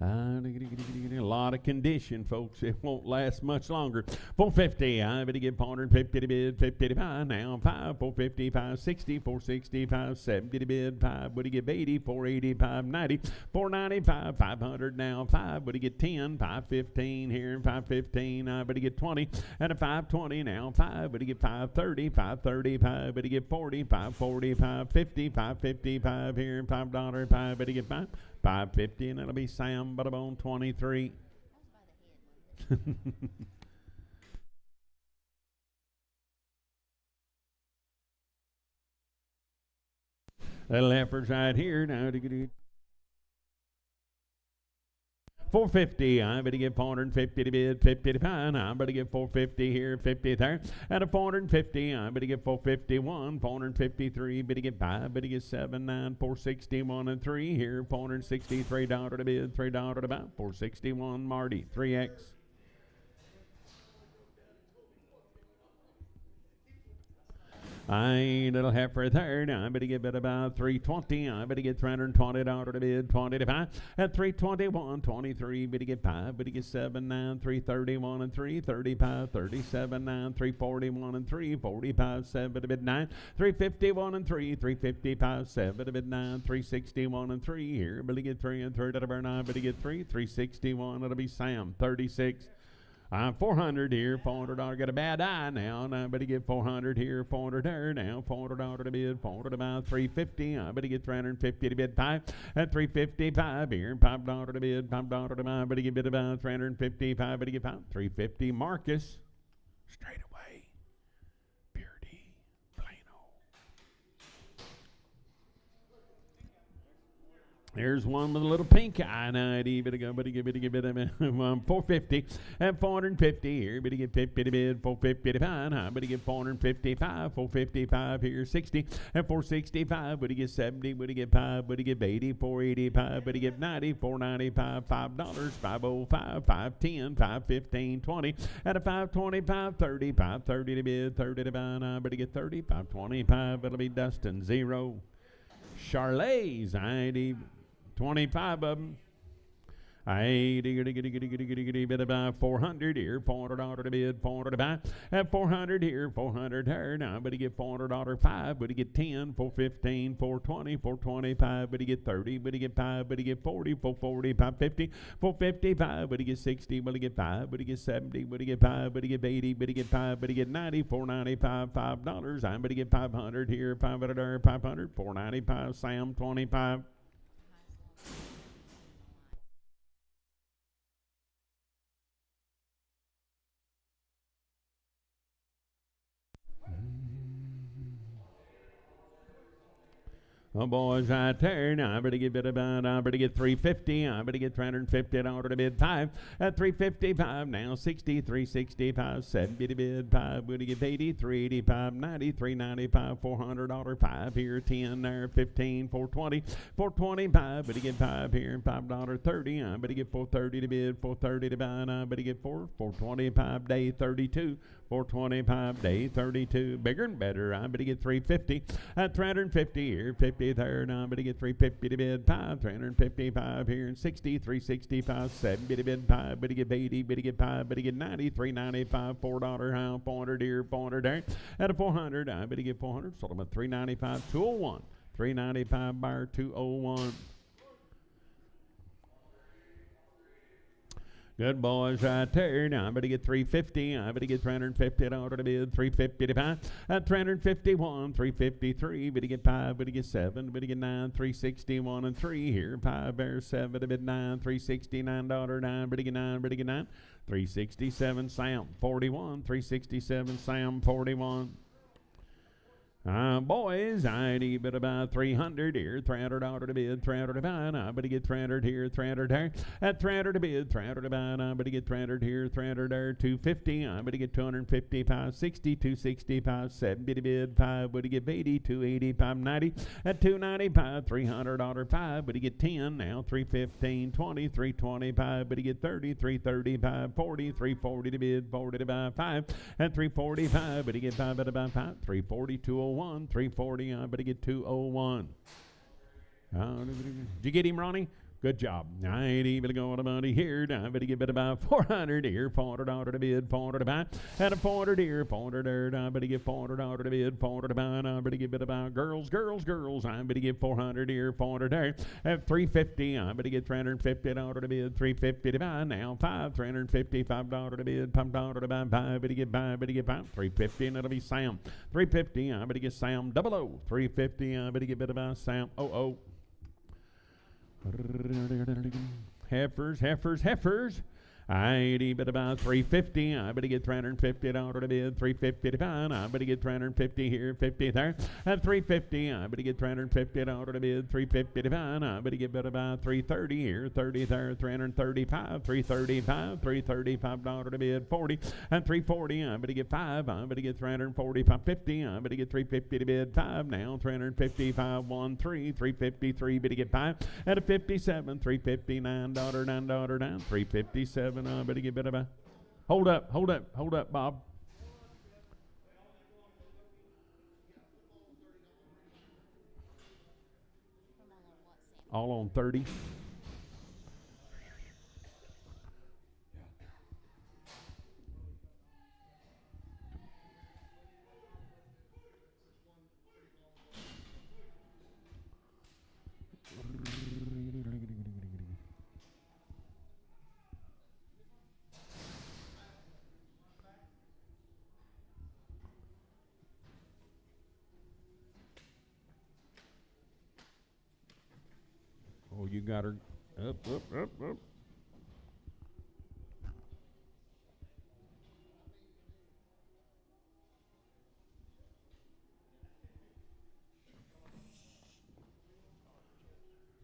A lot of condition, folks. It won't last much longer. 450. I better get 450 to bid, 50 to buy. Now 5, 450, 560, 460, 570 to bid, 5. Better get 80, 480, 590, 495, 500. Now 5. Better get 10, 515 here, 515. I better get 20 and a 520. Now 5. Better get 530, 535. Better get 40, 540, 550, 555 here, $5. 5. Better get 5. 550, and it'll be Sam, but I'm on 23. Little heifers right here. Now, 450, I'm going to get 450 to bid, 50 to pound. I'm going to get 450 here, 50 there. At a 450, I'm going to get 451, 453, but to get 5, but to get 7, 9, 461 and 3 here, $463 to bid, $3 to buy, 461 Marty, 3X. Little heifer there. Now I'm going to give it about 320. I'm going to get $320 to bid, 20 to 5. At 321, 23, but to get 5, but to get 7, 9, 331 and 3, 35, 37, 9, 341 and 3, 45, 7 to bid 9, 351 and 3, 355, 7 to bid 9, 361 and 3 here, but to get 3 and 3 to burn 9, but to get 3, 361, it'll be Sam, 36. 400 here, $400. Got a bad eye now. I better get 400 here, 400 there. Now $400 to bid, 400 about 350. I better get 350 to bid 5 at 355 here, $5 to bid, $5 to buy. Better get bid about 355. Better get 5, 350. Marcus, straight away, Purity, Plano. There's one with a little pink eye. Now, it'd better go, better give it 450 and 450 here. Better get 50 to bid, 450 to pound. I better get 455, 455 here, 60 and 465. Better get 70, better get 5, better get 80, 485, better get 90, 495, $5, 505, 510, 515, 20 at a 525, 30, 530 to bid, 30 to pound. I better get 30, 525. It'll be Dustin, 0. Charlais, I need 25 of them. I bid about 400 here, $400 to bid, 400 to buy. At 400 here, 400 here. Now, but you get $400 5, but you get 10, 415, 420, 425, but you get 30, but you get 5, but you get 40, 440, 550, 455, but you get 60, but you get 5, but you get 70, but you get 5, but you get 80, but you get 5, but you get 90, 495, $5. I'm but you get 500 here, 500 there, 500, 495, Sam, 25. Oh, boys, right there. Now, I better get bid about, I better get 350. I better get $350 to bid 5 at 355. Now, 60, 365, 70 to bid 5. Better get 80, 385, 90, 395, $400 5 here, 10 there, 15, 420, 425. Better get 5 here, $5 30. I better get 430 to bid, 430 to buy. And I better get 425 day 32. 425 day 32, bigger and better. I better get 350 at 350 here, 50 there. Now I better get 350 to bid 5, 355 here, and 60, 365, 70 to bid 5. Better get 80, better get 5, better get 90, 395, $4 how, 400 here, 400 there. At a 400, I better get 400. Sold them at 395, 201, 395 buyer, 201. Good boys right there. Now I better get 350. I better get $350 to bid, 350 to buy. At 351, 353. Better get 5. Better get 7. Better get 9. 361 and 3 here. 5 there, 7 to bid 9. $369 9. Better get 9. Better get 9. 367 Sam 41. 367 Sam 41. Boys, I need bid about 300 here, $300 to bid, 300 to buy. I better get 300 here, 300 there. At 300 to bid, 300 to buy. I better get 300 here, 300 there, 250. I better get 255, 60, 265, 70 to bid, 5. Better get 80, 280, 590. At 295, $300 5. Better get 10 now, 315, 20, 325. Better get 30, 335, 40, 340 to bid, 40 to buy 5. At 345, better get 5 at about 5, 340, 201. 340. I better get 201. Did you get him, Ronnie? Good job. I ain't even going about it here. I better get about 400 here, $400 to bid, 400 to buy. At a 400 here, 400 there. I better get $400 to bid, 400 to buy. I better get about girls. I better get 400 here, 400 there. At 350, I better get $350 to bid, 350 to buy. Now $355 to bid, $5 to buy. 5, better get 5, 350, and it'll be Sam. 350, I better get Sam 00. 350, I better get about Sam 00. Heifers. 80, but about 350. I better get $350 to bid. 350 to pound. I better get 350 here, 50 there. At 350, I better get $350 to bid. 350 to pound. I better get about 330 here, 30 there, 335, 335, $335 to bid. 40 and 340. I better get 5. I better get 345, 50. I better get 350 to bid. 5 now. 355, 1, 3, 353. Better get 5 at a 57. 359 $9 down. 357. I better get better. Hold up, Bob. All on 30. Oh, you got her up.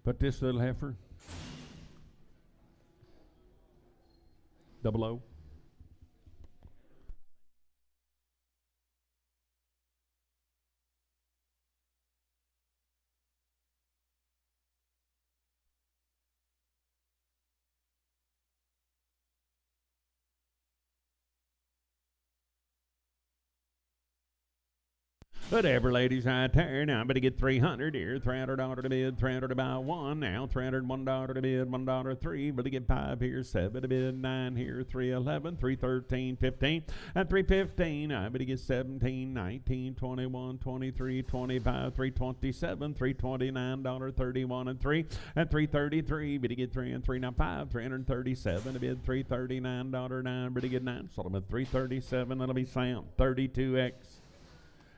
Put this little heifer. Double O. Whatever, ladies, I turn. I better get 300 here. $300 to bid. 300 about 1 now. $301 to bid. $1.03. Better get 5 here. 7 to bid. 9 here. 311. 313. 15 and 315. I better get 17, 19, 21, 23, 25. 327. $329. 31 and 3 and 333. Better get 3 and 3 now 5. 337 to bid. $339. 9. Better get 9. Solomon 337. That'll be Sam. 32X.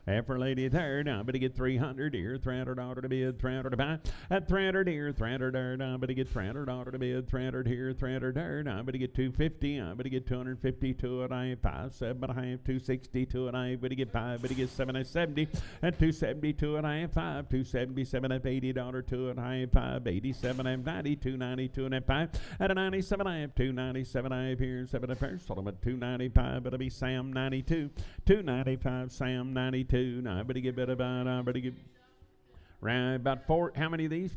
Heifer lady third, I better get 300 here, $300 to bid, 300 to buy. At 300 here, 300 there, I better get $300 to bid, 300 here, 300 there, I better get 250, I better get 250 to it, I have 5, 7, I have 260 to it, I better get 5, better get 7, I have 70, and 270 to it, I have 5, 277, I have $80 to it, I have 5, 87, I have 90, 292, and I have 5, at a 97, I have 297, I have here, 7 at first, Solomon 295, it'll be Sam 92, 295, Sam 92. Now I better get better about. I better get right about 4. How many of these?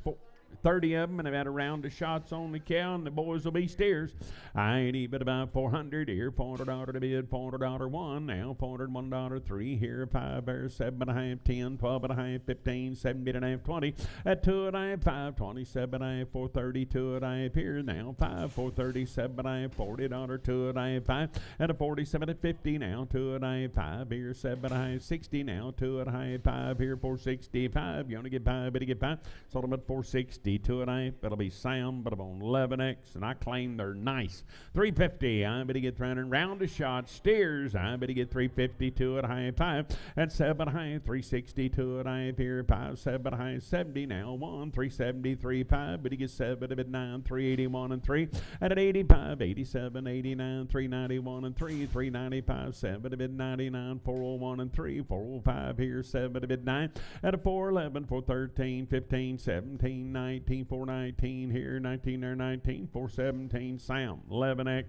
30 of them, and I've had a round of shots on the cow, and the boys will be steers. I ain't even about 400 here, $400 to bid, $400 1 now, $401 3 here, 5 there, 7 and a half, 10, 12 and a half, 15, 17 and a half, 20, at 2 and a half, 5, 27 and a half, 432 and a half here now, 5, 437 and a half, $40 2 and a half, 5, and a 47 at 50 now, 2 and a half, 5 here, 7 and a half, 60 now, 2 and a half, 5 here, 465. You only get 5, better get 5. Sold them at 460. 2 and a half. It'll be Sam, but I'm on 11X, and I claim they're nice. 350. I better get 300. Round of shots. Steers. I better get 350. 2 and a half. 5 and 7 and a half. 360. 2 and a half here. 5, 7 and a half. 70 now. 1. 373. 5. Better get 7 at 9. 381 and 3. And at 85. 87. 89. 391 and 3. 395. 7 at 99. 401 and 3. 405 here. 7 at 9. At a 411. 413. 15. 17. 19. 419 here, 19 there, 19, 417, Sam, 11X.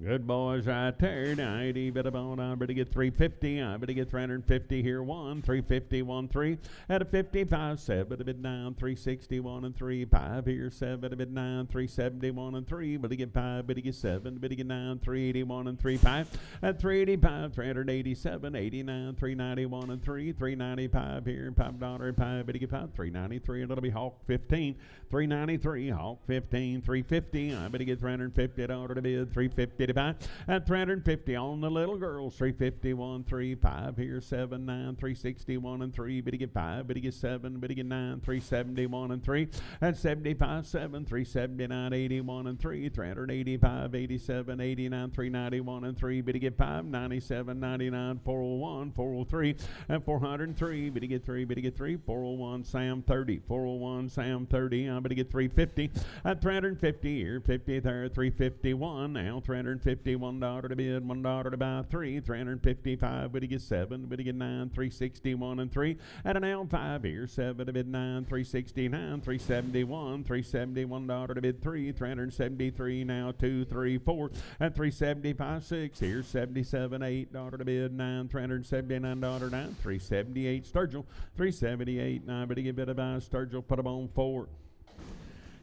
Good boys right there. 90, better bone. I better get 350. I better get 350 here. 1, 350, 1, 3. At a 55, 7 a bit 9, 361 and 3. 5 here, 7 a bit 9, 371 and 3. Better get 5, better get 7, better get 9, 381 and 3. 5 at 385, 387, 89, 391 and 3. 395 here, $5, 5. Better get 5, 393. And it'll be Hawk 15, 393, Hawk 15, 350. I better get $350 to bid, 350. to buy. At 350 on the little girls, 351, 35 here, 79, 361 and 3, biddy get 5, biddy get 7, biddy get 9, 371 and 3. At 75, 7, 379, 81 and 3, 385, 87, 89, 391 and 3, biddy get 5, 97, 99, 401, 403, and 403, biddy get 3, biddy get 3, 401, Sam 30, 401, Sam 30, I'm biddy get 350, at 350 here, 50 there, 351, now $351 to bid, $1 to buy 3, 355, biddy get 7, biddy get 9, 361 and 3, at an L 5 here, 7 to bid 9, 369, 371, $371 to bid 3, 373, now 2, 3, 4, at 375, 6 here, 77, $8 to bid 9, $379, 9, 378 Sturgill, 378, 9, but he get bid about Sturgill, put him on 4.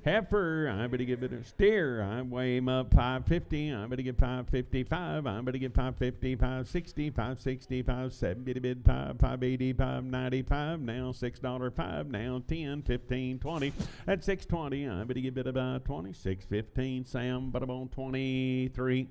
Heifer, I'm going to give it a steer. I weigh him up 550. I'm going to get 555. I'm going to get 550, 560, 560, 570 to bid 580, 595. Now $6.5. Now 10, 15, 20. At 620, I'm going to give it about 26, 15. Sam, but I'm on 23.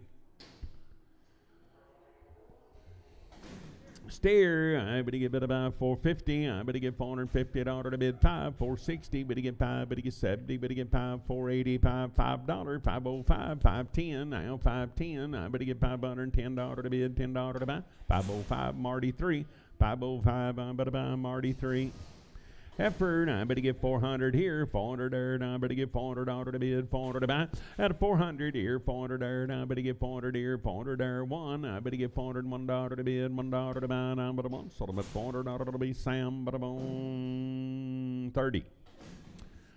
Steer, I'm going to give it about 450. I'm going to get $450 to bid 5, 460, but to get 5, but to get 70, but to get 5, 480, $5, $505, 510, now 510. I'm going to get $510 to bid, $10 to buy, 505, Marty 3, 505, I'm going to buy Marty 3. Heifer, I'm going to get 400 here, 400 there, I'm going to get $400 to bid, 400 to buy. At 400 here, 400 there, I'm going to get 400 here, 400 there, 1. I'm going to get $401 to bid, $1 to buy, I'm going to want. So I'm at $400 to be Sam, but I'm on 30.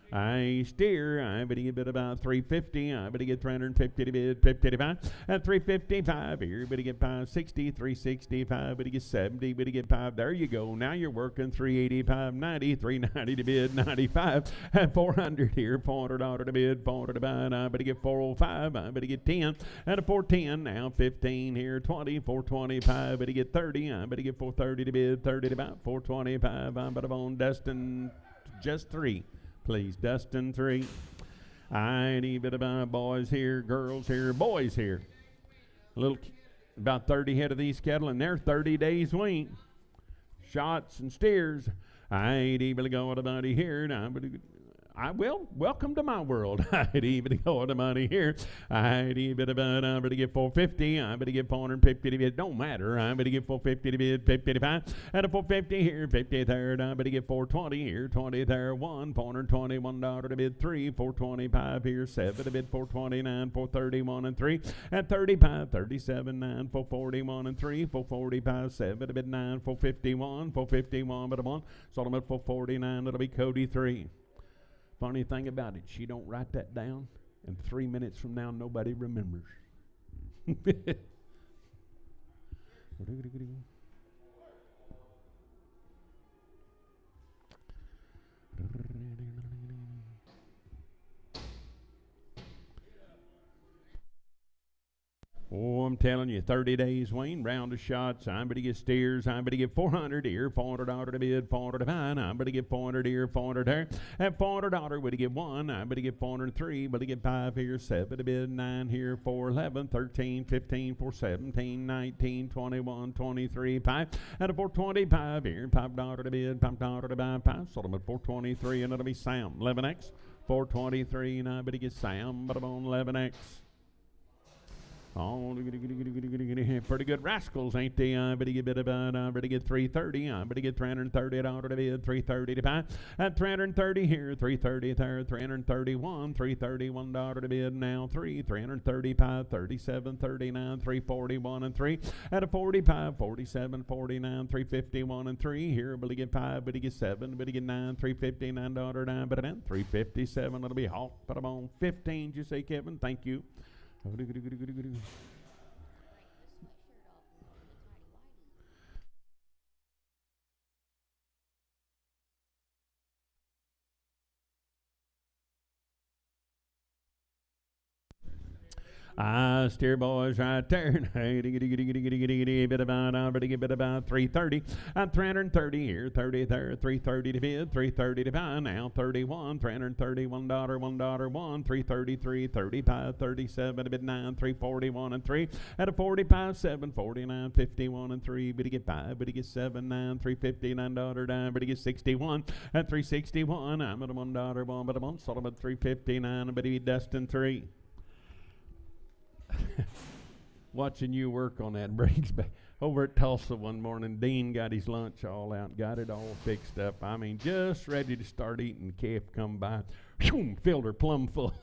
I steer, I'm going to give it about 350. I'm going to get 350 to bid, 50 to buy. At 355 here, but to get 560, 365, but to get 70, but to get 5. There you go. Now you're working 385, 90, 390 to bid, 95. At 400 here, $400 to bid, 400 to buy. I'm going to get 405. I'm going to get 10. At a 410, now 15 here, 20, 425, but to get 30. I'm going to get 430 to bid, 30 to buy, 425. I'm going to on Dustin, just 3. Please, Dustin 3. I need a bit of boys here, girls here, boys here. About 30 head of these cattle, and they're 30 days weaned. Shots and steers. I ain't even going about here. Now, I will welcome to my world. I'd even go to money here. I'd even about I'm going to get 450. I'm going to get 450 to bid. Don't matter. I'm going to get 450 to bid, 50 to buy. At a 450 here, 50 there. I'm going to get 420 here, 20 there, 1. $421 to bid 3. 425 here, 7 to bid 429, 431 and 3. At 35, 37, 9, 441 and 3. 445, 7 to bid 9, 451, 451 but a 1. So I'm at 449. It'll be Cody 3. Funny thing about it, she don't write that down, and 3 minutes from now, nobody remembers. Oh, I'm telling you, 30 days, Wayne, round of shots. I'm going to get steers. I'm going to get 400 here, $400 to bid, 400 to buy. I'm going to get 400 here, 400 there. At $400, we're to get 1. I'm going to get 403, but to get 5 here, 7 to bid, 9 here, 411, 13, 15, 417, 19, 21, 23, 5. At a 425 here, $5 to bid, $5 to buy, 5. So I'm at 423, and it'll be Sam, 11X. 423, and I'm going to get Sam, but I'm on 11X. Oh, pretty good rascals, ain't they? I'm going to get about, I'm going to get 330. I'm going to get $330 to bid, 330 to buy. At 330 here, 330 there, 331, $331 to bid, now 3, 335, 37, 39, 341 and 3. At a 45, 47, 49, 351 and 3. Here, but to get 5, but to get 7, but to get 9, $359, 9, but then 357. It'll be Hawk, but I'm on 15. Did you say, Kevin? Thank you. Steer boys right there. Bit about 330. 330 here, 30 there, 330 to bid, 330 to buy. Now 31, $331, $1, 333, 35, 37 to bid 9, 341 and 3. At a 45, 7, 49, 51 and 3. But he get 5, but he get 7, 9, $359 down, but he get 61 at 361. I'm at a $1, 1, but I'm on sort of at 359, but he Dustin 3. Watching you work on that brings back over at Tulsa one morning. Dean got his lunch all out, got it all fixed up. I mean, just ready to start eating. Calf come by, filled her plumb full.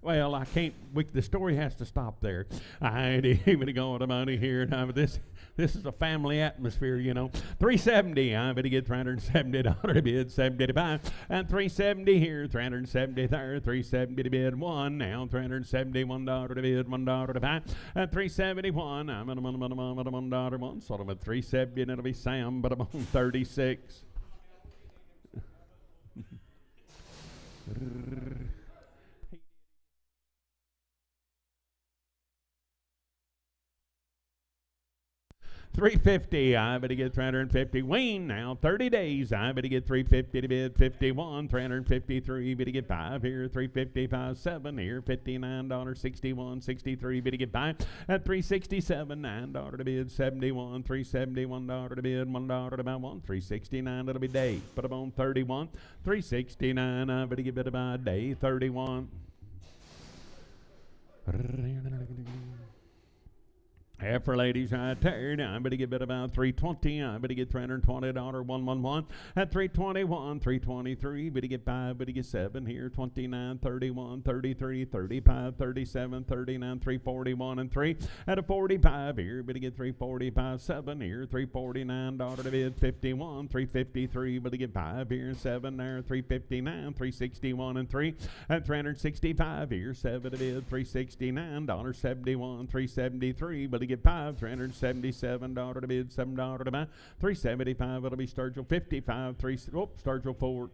Well, I can't. The story has to stop there. I ain't even going to money here. Now, this is a family atmosphere, you know. 370. I better get $370 to bid, 70 to buy, and 370 here, 370 there, 370 to bid 1. Now $371 to bid, $1 to buy, and 371. I'm at a $1, 1. Sort of a 370, and it'll be Sam, but I'm on 36. 350, I better get 350. Wayne now, 30 days, I better get 350 to bid, 51, 353, better get 5 here, 355, 7 here, $59, 61, 63, better get 5 at 367, $9 to bid, 71, $371 to bid, $1 to buy 1, 369, that'll be day, put them on 31, 369, I better get better by day, 31. After ladies right there, I better get bid about 320. I better get $320, 111 at 321, 323. Better get 5, better get 7 here, 29, 31, 33, 35, 37, 39, 341 and 3 at a 45 here. Better get 345, 7 here, $349 to bid, 51, 353. Better get 5 here, 7 there, 359, 361 and 3 at 365 here, 7 to bid, $369, 71, 373. Better get 5, $377 to bid, $7 to buy, 375. It'll be Sturgill 55, Sturgill 4.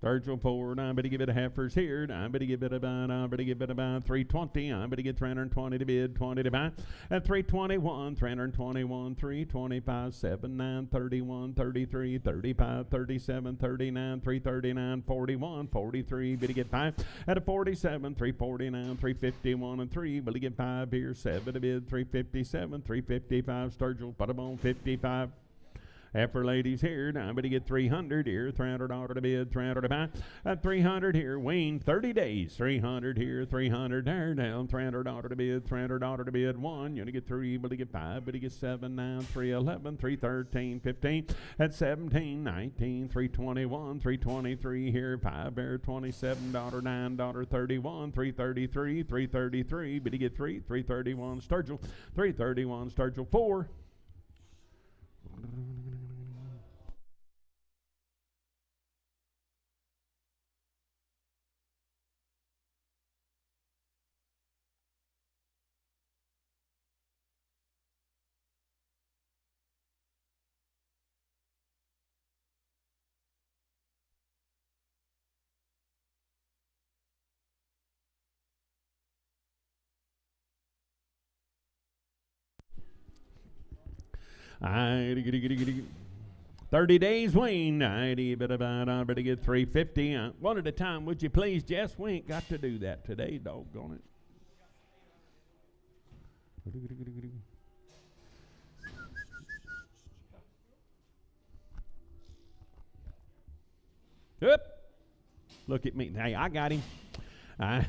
Sturgill 4, I better give it a heifers here. I better give it about 320. I better get 320 to bid, 20 to buy. At 321, 321, 325, 7, 9, 31, 33, 35, 37, 39, 339, 41, 43. Better get 5 at a 47, 349, 351 and 3. Better get 5 here, 7 to bid, 357, 355. Sturgill, put them on 55. After ladies here, I better get 300 here, $300 to bid, 300 to buy. At 300 here, Wayne, 30 days, 300 here, 300 there, down, $300 to bid, $300 to bid, 1. You're going to get 3, but to get 5, but to get 7, 9, 311, 313, 15. At 17, 19, 321, 323 here, 5 there, $27, $9, 31, 333, 333, but to get 3, 331, Sturgill, 331, Sturgill 4. I 30 days, Wayne. I better get 350. One at a time, would you please, Jess? We ain't got to do that today, doggone it. Up. Look at me. Hey, I got him. I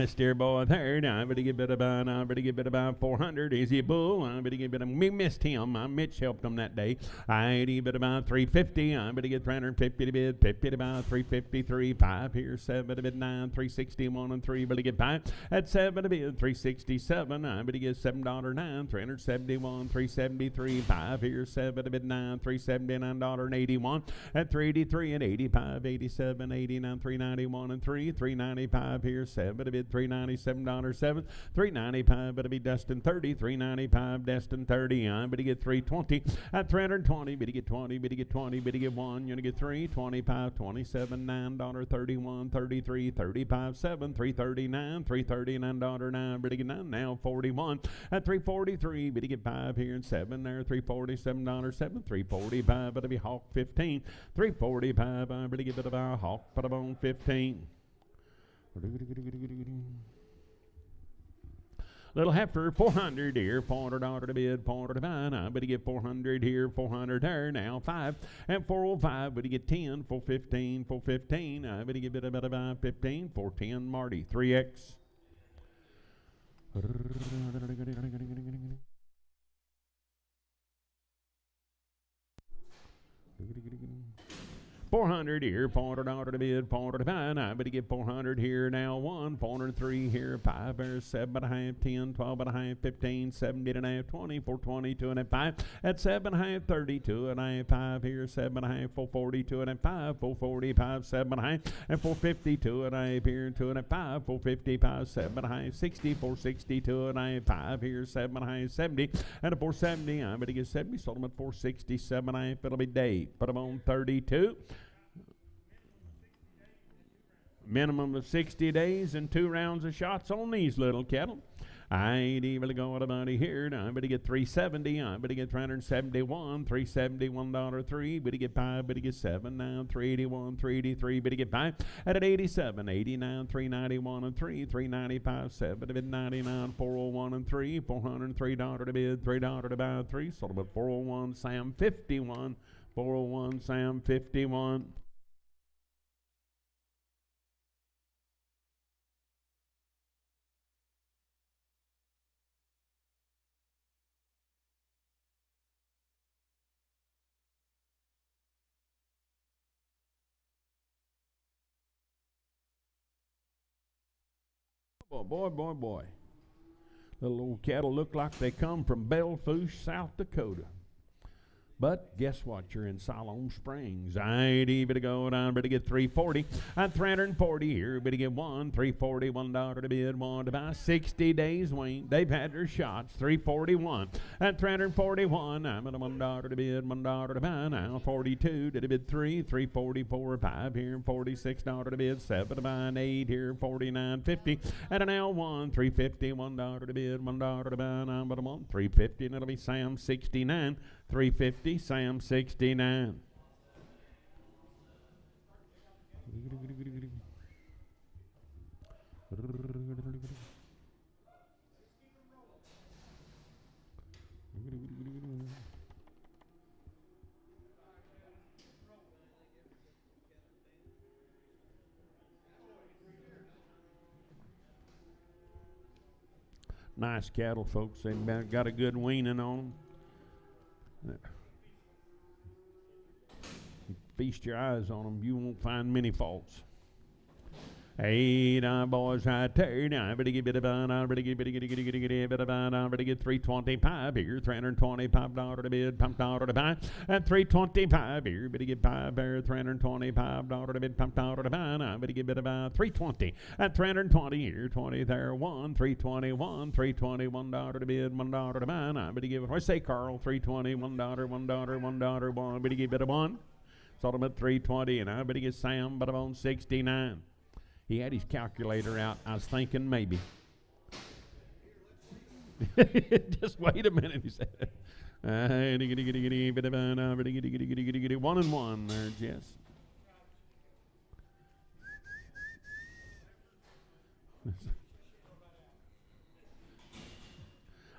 steer boy there. I better get about 400. Is he a bull? I better get bit. We missed him. Mitch helped him that day. I bid about 350. I better get 350 to bid. 50 to about 353. 5 here. 7 to bid 9. 361 and 3. Better get 5 at 7 to bid. 367. I better get $7.09. 371. 373. 5 here. 7 to bid 9. $379 and 81 at 383 and 85. 87. 89. 391 and 3. $3.95 here, 7 but a bid $397.07, $3.95 but a bid Destin 30, $3.95 Destin 30, but to get $3.20 at $320, but to get 20, but to get 20, but to get 1, you're gonna get $3, $25, $27, $9, $31, $33, $35, $7, $339, $339.09, but to get 9 now 41 at $343, but to get 5 here and 7 there, $347.07, $345, but to be Hawk 15, $345, but to get bit of our Hawk, put them on 15. Little heifer, 400 here, $400 to bid, $400 to buy, but you get 400 here, 400 there, now 5, and 405, but you get 10, 415, 415, but you get bit about 15, 410, Marty, 3X. 400 here, $400 to bid, $400 to buy, but you get 400 here, now 1, 403 here, 5 there, 7.5, 10, 12.5, 15, 17.5, 20, 420, 2.5, at 7.5, 32, 2.5, 5 here, 7.5, 440, 2.5, 445, 7.5, and 450, 2.5 here, 2.5, 455, 7.5, 60, 460, 2.5, 5 here, 7.5, 70, and a 470, but you get 70, sold them at 460, 7.5, it'll be Dave, put them on 32. Minimum of 60 days and 2 rounds of shots on these little cattle. I ain't even going about it here. I'm going to get 370. I'm going to get 371. $371.03. But to get 5. But to get 7. Now 381. 383. But to get 5. At an 87. 89. 391 and 3. 395. 7 to bid 99. 401 and 3. $403 to bid. $3 to buy 3. Sold about 401. Sam 51. 401. Sam 51. Boy. Little old cattle look like they come from Belfouche, South Dakota. But guess what? You're in Siloam Springs. I ain't even to go down, but to get 340. At 340 here, but to get 1, $340, $1 to bid, 1 to buy. 60 days, Wayne. They've had their shots. 341. At 341, I'm at a $1 to bid, $1 to buy. Now 42 to the bid 3, 344, 5 here, $46 to bid, 7 to buy, and 8 here, $49.50. At an L1, $350, $1 to bid, $1 to buy. Now I'm at a 1, $350, and it'll be Sam 69. 350, Sam 69. Nice cattle, folks. They've got a good weaning on them. Feast your eyes on them. You won't find many faults. Hey, now boys, right there. Now, better get get 325 here, $325 to bid, $5 to buy. At 325 here, better get 5 there, $325 to bid, $5 to buy. Now, better get about 320. At 320 here, 20 there, 1, $321, $321 to bid, $1 to buy. Now, better give it. What say, Carl? $320, $1, $1, $1. Better give it a 1. Sold him at 320, and I better get Sam, but I'm on 69. He had his calculator out. I was thinking maybe. Just wait a minute, he said. 1 and 1 there, Jess.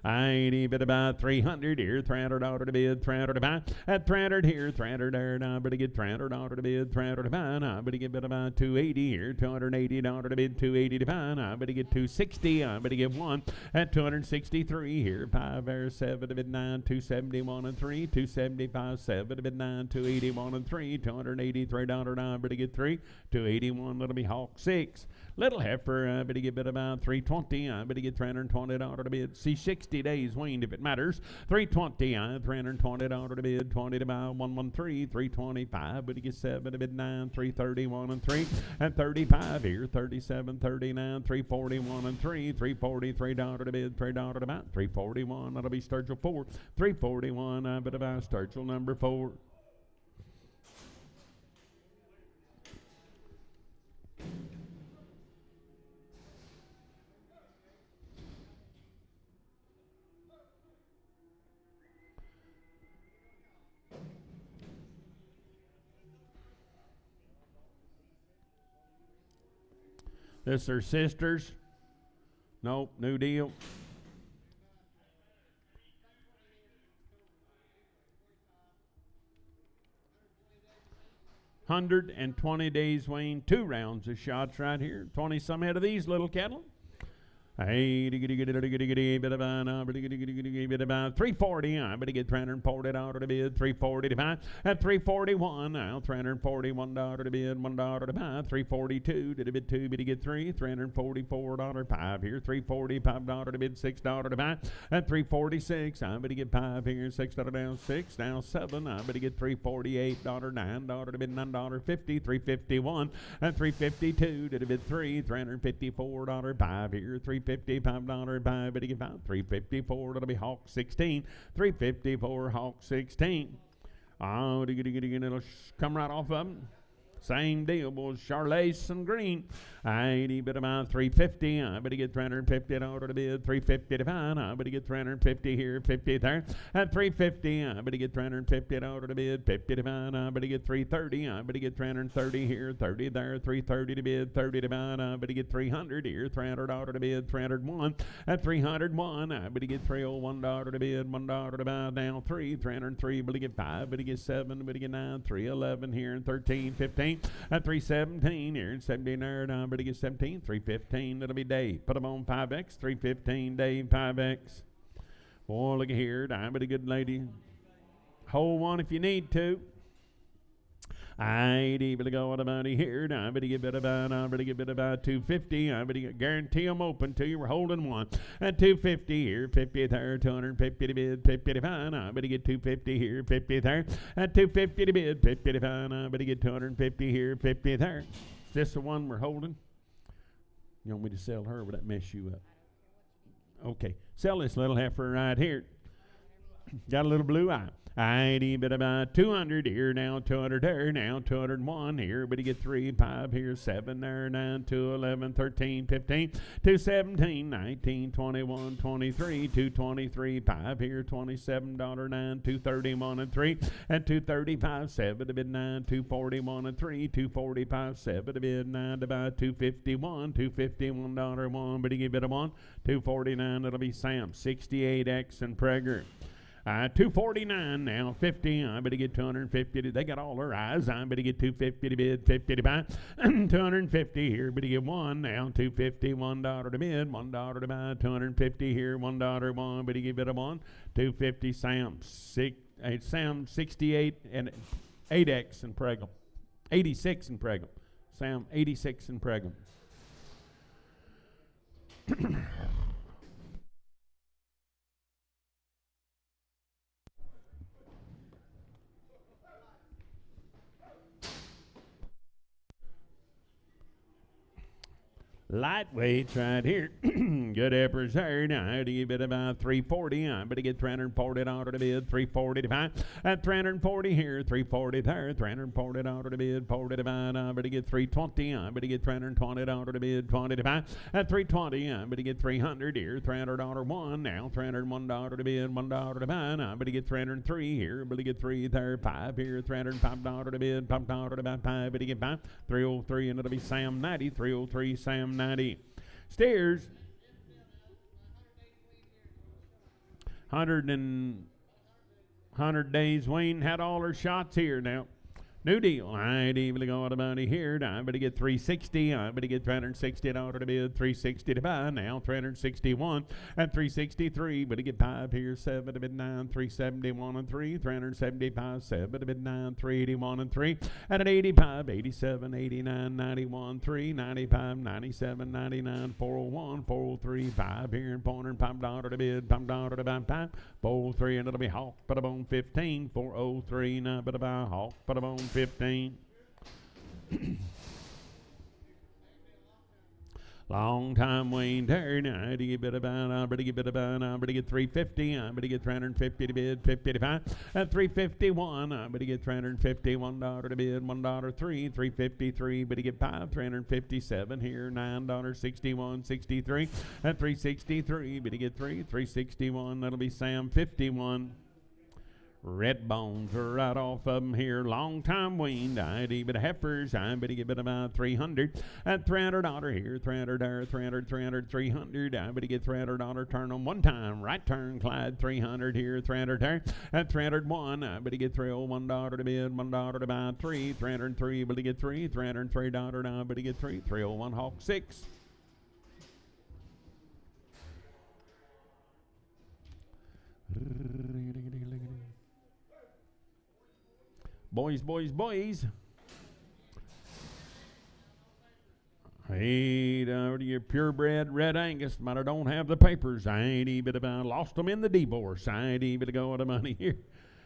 I ain't even about 300 here, $300 to bid, $300 to buy. At 300 here, $300 there, now better get $300 to bid, $300 to buy. Now better get about 280 here, $280 to bid, $280 to buy. Now better get 260, I better get 1 at 263 here, 5 there, 7 to bid 9, 271 and 3, 275, 7 to bid 9, 281 and 3, $283 now better get 3, 281 that'll be Hawk 6. Little heifer, I better get about 320, I better get $320 to bid, C60. 60 days weaned if it matters. 320, $320 to bid, 20 to buy, 113, 325, but he gets 7 to bid 9, 331 and 3, and 35 here, 37, 39, 341 and 3, $343 to bid, $3 to buy, 341, that'll be Sturgill 4, 341, but about Sturgill number 4. This their sisters. Nope, new deal. $120 days wean, 2 rounds of shots right here. 20 some head of these little cattle. Hey, bit about 340. I better get $340 to bid, 340 to buy, at 341. Now $341 to bid, $1 to buy, 342 to bid 2, but you get 3, $344 5 here, $345 to bid, $6 to buy, at 346. I better get 5 here, $6 down, 6 now 7. I better get $348, $9 to bid, $9.50, 351, at 352 to bid 3, $354 5 here, $355 buy, but you get about $354. That'll be Hawk 16. $354 Hawk 16. Oh, it'll come right off of them. Same deal, boys. Charlace and Green. 80, but about $350. I better get $350 to bid. $350 to buy. I better get $350 here, $50 there. At $350, I better get $350 to bid. $50 to buy. I better get $330. I better get $330 here, $30 there. $330 to bid. $30 to buy. I better get $300 here, $300 to bid. $301 at $301. I better get $301 to bid. $1 to buy. Down 3. $303. Better get 5. Better get 7. Better get 9. $311 here and 13. 15 at $317 here and 17 there. I better get 17. $315. That'll be Dave. Put them on 5X. $315 Dave 5X. Boy, look at here. I better good lady. Hold one if you need to. I better go on about here. I better get bit about. I better get bit about 250. I better guarantee them open to you. We're holding one at 250 here, 50 there, 250 to bid, 50 to buy. I better get 250 here, 50 there, at 250 to bid, 50 to buy. I better get 250 here, 50 there. Is this the one we're holding? You want me to sell her? Would that mess you up? Okay, sell this little heifer right here. Got a little blue eye. I bit about 200 here, now 200 there, now 201 here, but you get 3, 5 here, 7 there, 9, 2, 11, 13, 15, 217, 19, 21, 23, 223, 5 here, $27, 9, 231 and 3, and 235, 7 to bid 9, 241 and 3, 245, 7 to bid 9 to buy, 251, $251 1, but you give it a 1, 249, that'll be Sam, 68X and Prager. 249 now, 50. I better get 250. They got all their eyes. I better get 250 to bid, 50 to buy. 250 here. Better get 1 now, 250, $1 to bid, $1 to buy. 250 here, $1 1. Better give it a 1. 250 Sam, Sam 68 and 8X and Pregum. 86 and Pregum. Sam 86 and Pregum. Lightweights right here. Good heifers there. Now, to give it about 340. I better get $340 to bid, 340 to buy. At 340 here, 340 there, $340 to bid, 40 to buy. I better get 320. I better get $320 to bid, 20 to buy. At 320, I better get 300 here, $300 1. Now, $301 to bid, $1 to buy. I better get 303 here. I better get 3 there, 5 here, $305 to bid, $5 to buy. 5. Better get 5. 303, and it'll be Sam 90. 303 Sam 90. Steers 100 days wean, had all her shots here now. New deal. I'd even go to money here. I better get 360. I better get $360 to bid. 360 to buy. Now 361 and 363. Better get 5 here. 7 to bid 9. 371 and 3. 375. 7 to bid 9. 381 and 3. And at 85, 87, 89, 91, 3, 95, 97, 99, 401, 403, 5 here and $5 to bid. $5 to buy. 5. 403 and it'll be hawk. Put a bone 15. 403. Now better buy hawk. Put a bone 15. Long time Wayne turn. I better get about. I better get 350. I better get 350 to bid. 50 to buy. At 351. I better get $351 to bid. $1 3. 353. Better get 5. 357 here. $9.61. 63. At 363. Better get 3. 361. That'll be Sam 51. Red bones are right off of them here. Long time weaned. I'd even heifers. I better get about 300. At $300 here. 300 there. 300, 300, 300. I better get $300. Turn them one time. Right turn, Clyde. 300 here. 300 there. At 301. I better get $301 to bid. $1 to buy. 3. 303. Better get 3. $303. Now I better get 3. 301 Hawk 6. Boys, boys, boys. Hey, your purebred red Angus, but I don't have the papers. I ain't even about lost them in the divorce. I ain't even go to money here.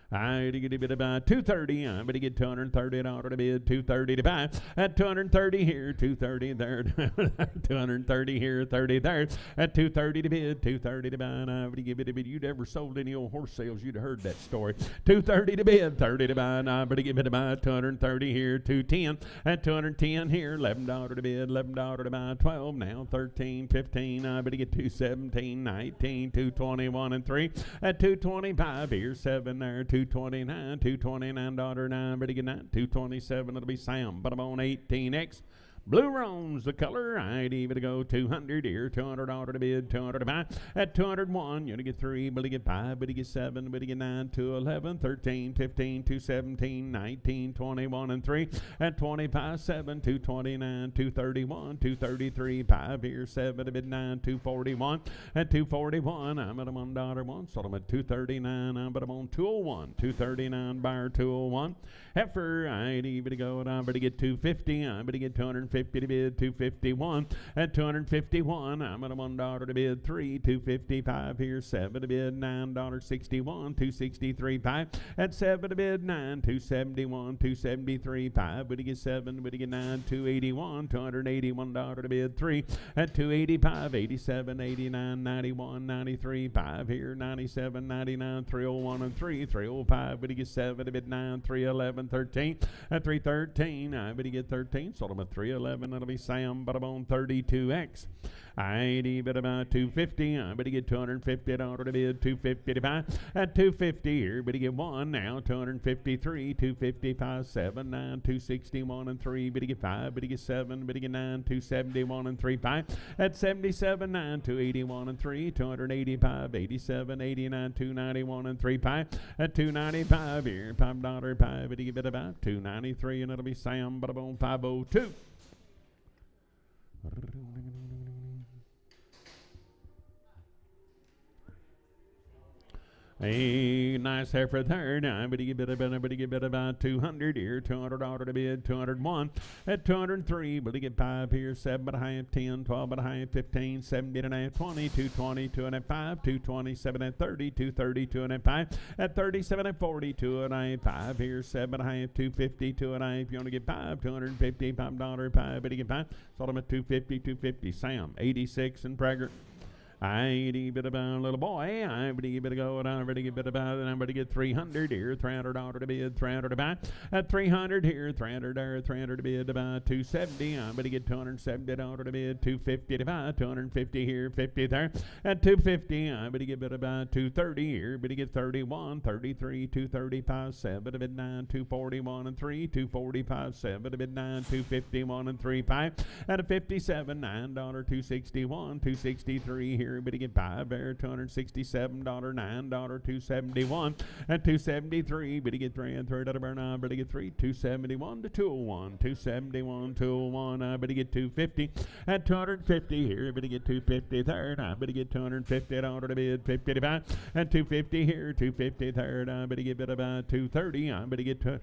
I get a bit about 230. I'm going to get $230 to bid. 230 to buy. At 230 here, 230 there. 230 here, 30 there. At 230 to bid, 230 to buy. And I'm going to give it a bid. You'd ever sold any old horse sales, you'd have heard that story. 230 to bid, 30 to buy. And I'm going to give it about 230 here, 210. At 210 here, $11 to bid, $11 to buy. 12 now, 13, 15. I'm going to get 217, 19, 221 and 3. At 225 here, 7 there. 229, $229 better get that. 227, it'll be Sam. But I'm on 18X. Blue Roan's the color. I'd even go 200 here, $200 to bid, 200 to buy. At 201, you're going to get 3, but you get 5, but you get 7, but you get 9, 211, 13, 15, 217, 19, 21, and 3. At 25, 7, 229, 231, 233, 5 here, 7 to bid 9, 241. At 241, I'm at a $1 one, so I'm at 239, I'm at a on 201, 239, buyer 201. Heifer, I'd even go, and I'm going to get 250, I'm going to get 250 to bid, 251. At 251, I'm at a $1 to bid, 3, 255 here, 7 to bid, $9.61, 263, 5. At 7 to bid, 9, 271, 273, 5. Would you get 7? Would you get 9? 281, $281 to bid, 3. At 285, 87, 89, 91, 93, 5 here, 97, 99, 301 and 3, 305. Would you get 7 to bid, 9, 311, 13. At 313, I would you get 13. Sold them at 311. That'll be Sam, but I'm on 32X. I'd even about 250. I better get $250 to bid, 250 to buy. At 250 here, better get 1 now, 253, 255, 7, 9, 261 and 3. Better get 5, better get 7, better get 9, 271 and 3, 5. At 77, 9, 281 and 3, 285, 87, 89, 291 and 3, 5. At 295 here, $5, 5, better get about 293, and it'll be Sam, but I'm on 502. A nice heifer there. Now, I'm going to get about 200 here. $200 to bid, 201. At 203, but to get 5 here. 7 and a half, 10, 12 and a half, 15, 17 and a half, 20, 220, 2 and a half, 5, 227 and 30, 230, 2 and a half, 5. At 37 and 40, 2 and a half, 5 here. 7 and a half, 250, 2 and a half. You want to get 5, $250, $5, 5, but to get 5. Sold them at 250, 250. Sam, 86 and Prager. I ain't even about a little boy. I'm going to go and I'm going to get about it. I'm going to get 300 here, $300 to bid, 300 to buy. At 300 here, 300 there, 300 to bid, about 270. I'm going to get $270 to bid, 250 to buy, 250 here, 50 there. At 250, I'm going to get about 230 here. I'm going to get 31, 33, 235, 7 to bid 9, 241 and 3, 245, 7 to bid 9, 251 and 3, 5. At a 57, $9, 261, 263 here. here, but to get 5 there, $267, $9, $271, and $273, but to get 3 and third out of burn, but to get 3, $271 to $201, $271, $201, but to get $250, and $250 here, but to get $250 third, but to get $250 to bid, $55, and $250 here, $250 third, but to get bid about $230, but to get to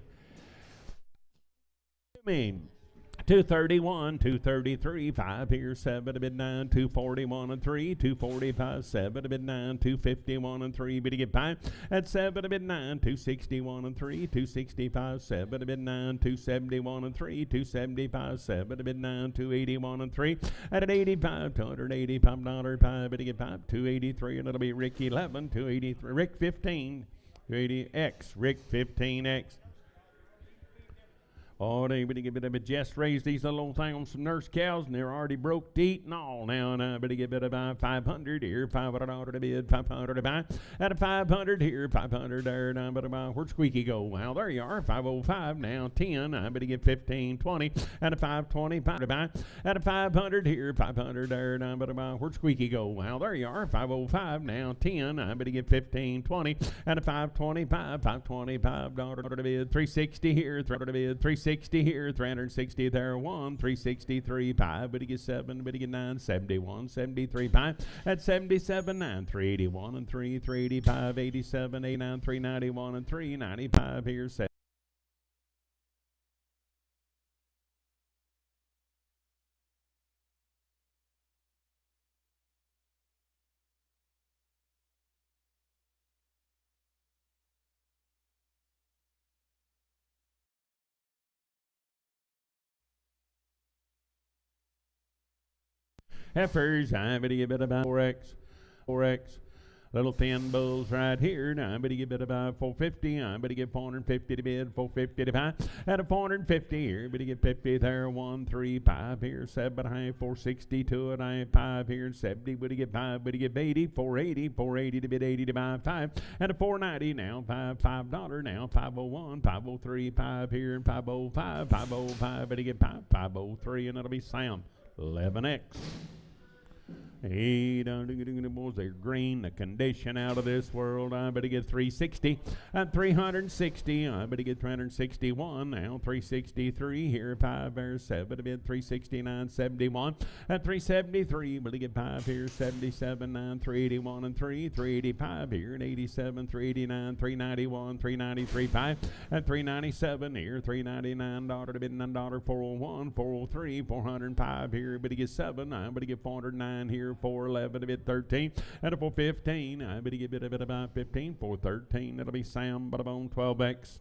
$231, $233, 5 here, 7 to bid 9, $241 and 3, $245, 7 to bid 9, $251 and 3, but to get 5 at 7 to bid 9, $261 and 3, $265, 7 to bid 9, $271 and 3, $275, 7 to bid 9, $281 and 3, at $85, $285, 5, but to get 5, $283, and it'll be Rick 11, $283, Rick 15, $280X, Rick 15X. Oh, they better give it a just raise these little old things on some nurse cows, and they're already broke to eat and all now. And I better give it about 500 here, $500 to bid, 500 to buy. At a 500 here, 500 there, and I better buy. Where'd Squeaky go? Well, there you are, 505 now, 10. I better get 15, 20, at a 525 to buy. At a 500 here, 500 there, and I better buy. Where'd Squeaky go? Well, there you are, 505 now, 10. I better get 15, 20, at a 525, $525 to bid, 360 here, 300 to bid, 360 here, 360 there, 1, 363, 5, but he gets 7, but he get 9, 71, 73, 5, at 77, 9, 381 and 3, 385, 87, 89, 391 and 3, 95 here, 7. Heifers, I better give it about 4X. Little thin bulls right here. Now I better give it about 450. I better get 450 to bid, 450 to buy. At a 450 here, better get 50 there, 1, 3, 5 here, 7 high, 462 and I 5 here, 70. Better get 5, better get 80, 480, 480 to bid, 80 to buy 5. At a 490 now, $5 now, 501, 503, 5 here, and 505, 505. Better get 503, and it'll be Sam 11X. Hey, boys, they're green, the condition out of this world. I better get 360 and 360. I better get 361 now, 363 here, 5 there, 7 to bid, 369, 71 and 373. Better get 5 here, 77, 9, 381 and 3, 385 here, and 87, 389, 391, 393, 5 and 397 here, $399 to bid, $9, 401, 403, 405 here. Better get 7. I better get 409 here. 411 to bid 13, and a 415. I better get a bit about 15, 413. That'll be Sam Butterbone 12X.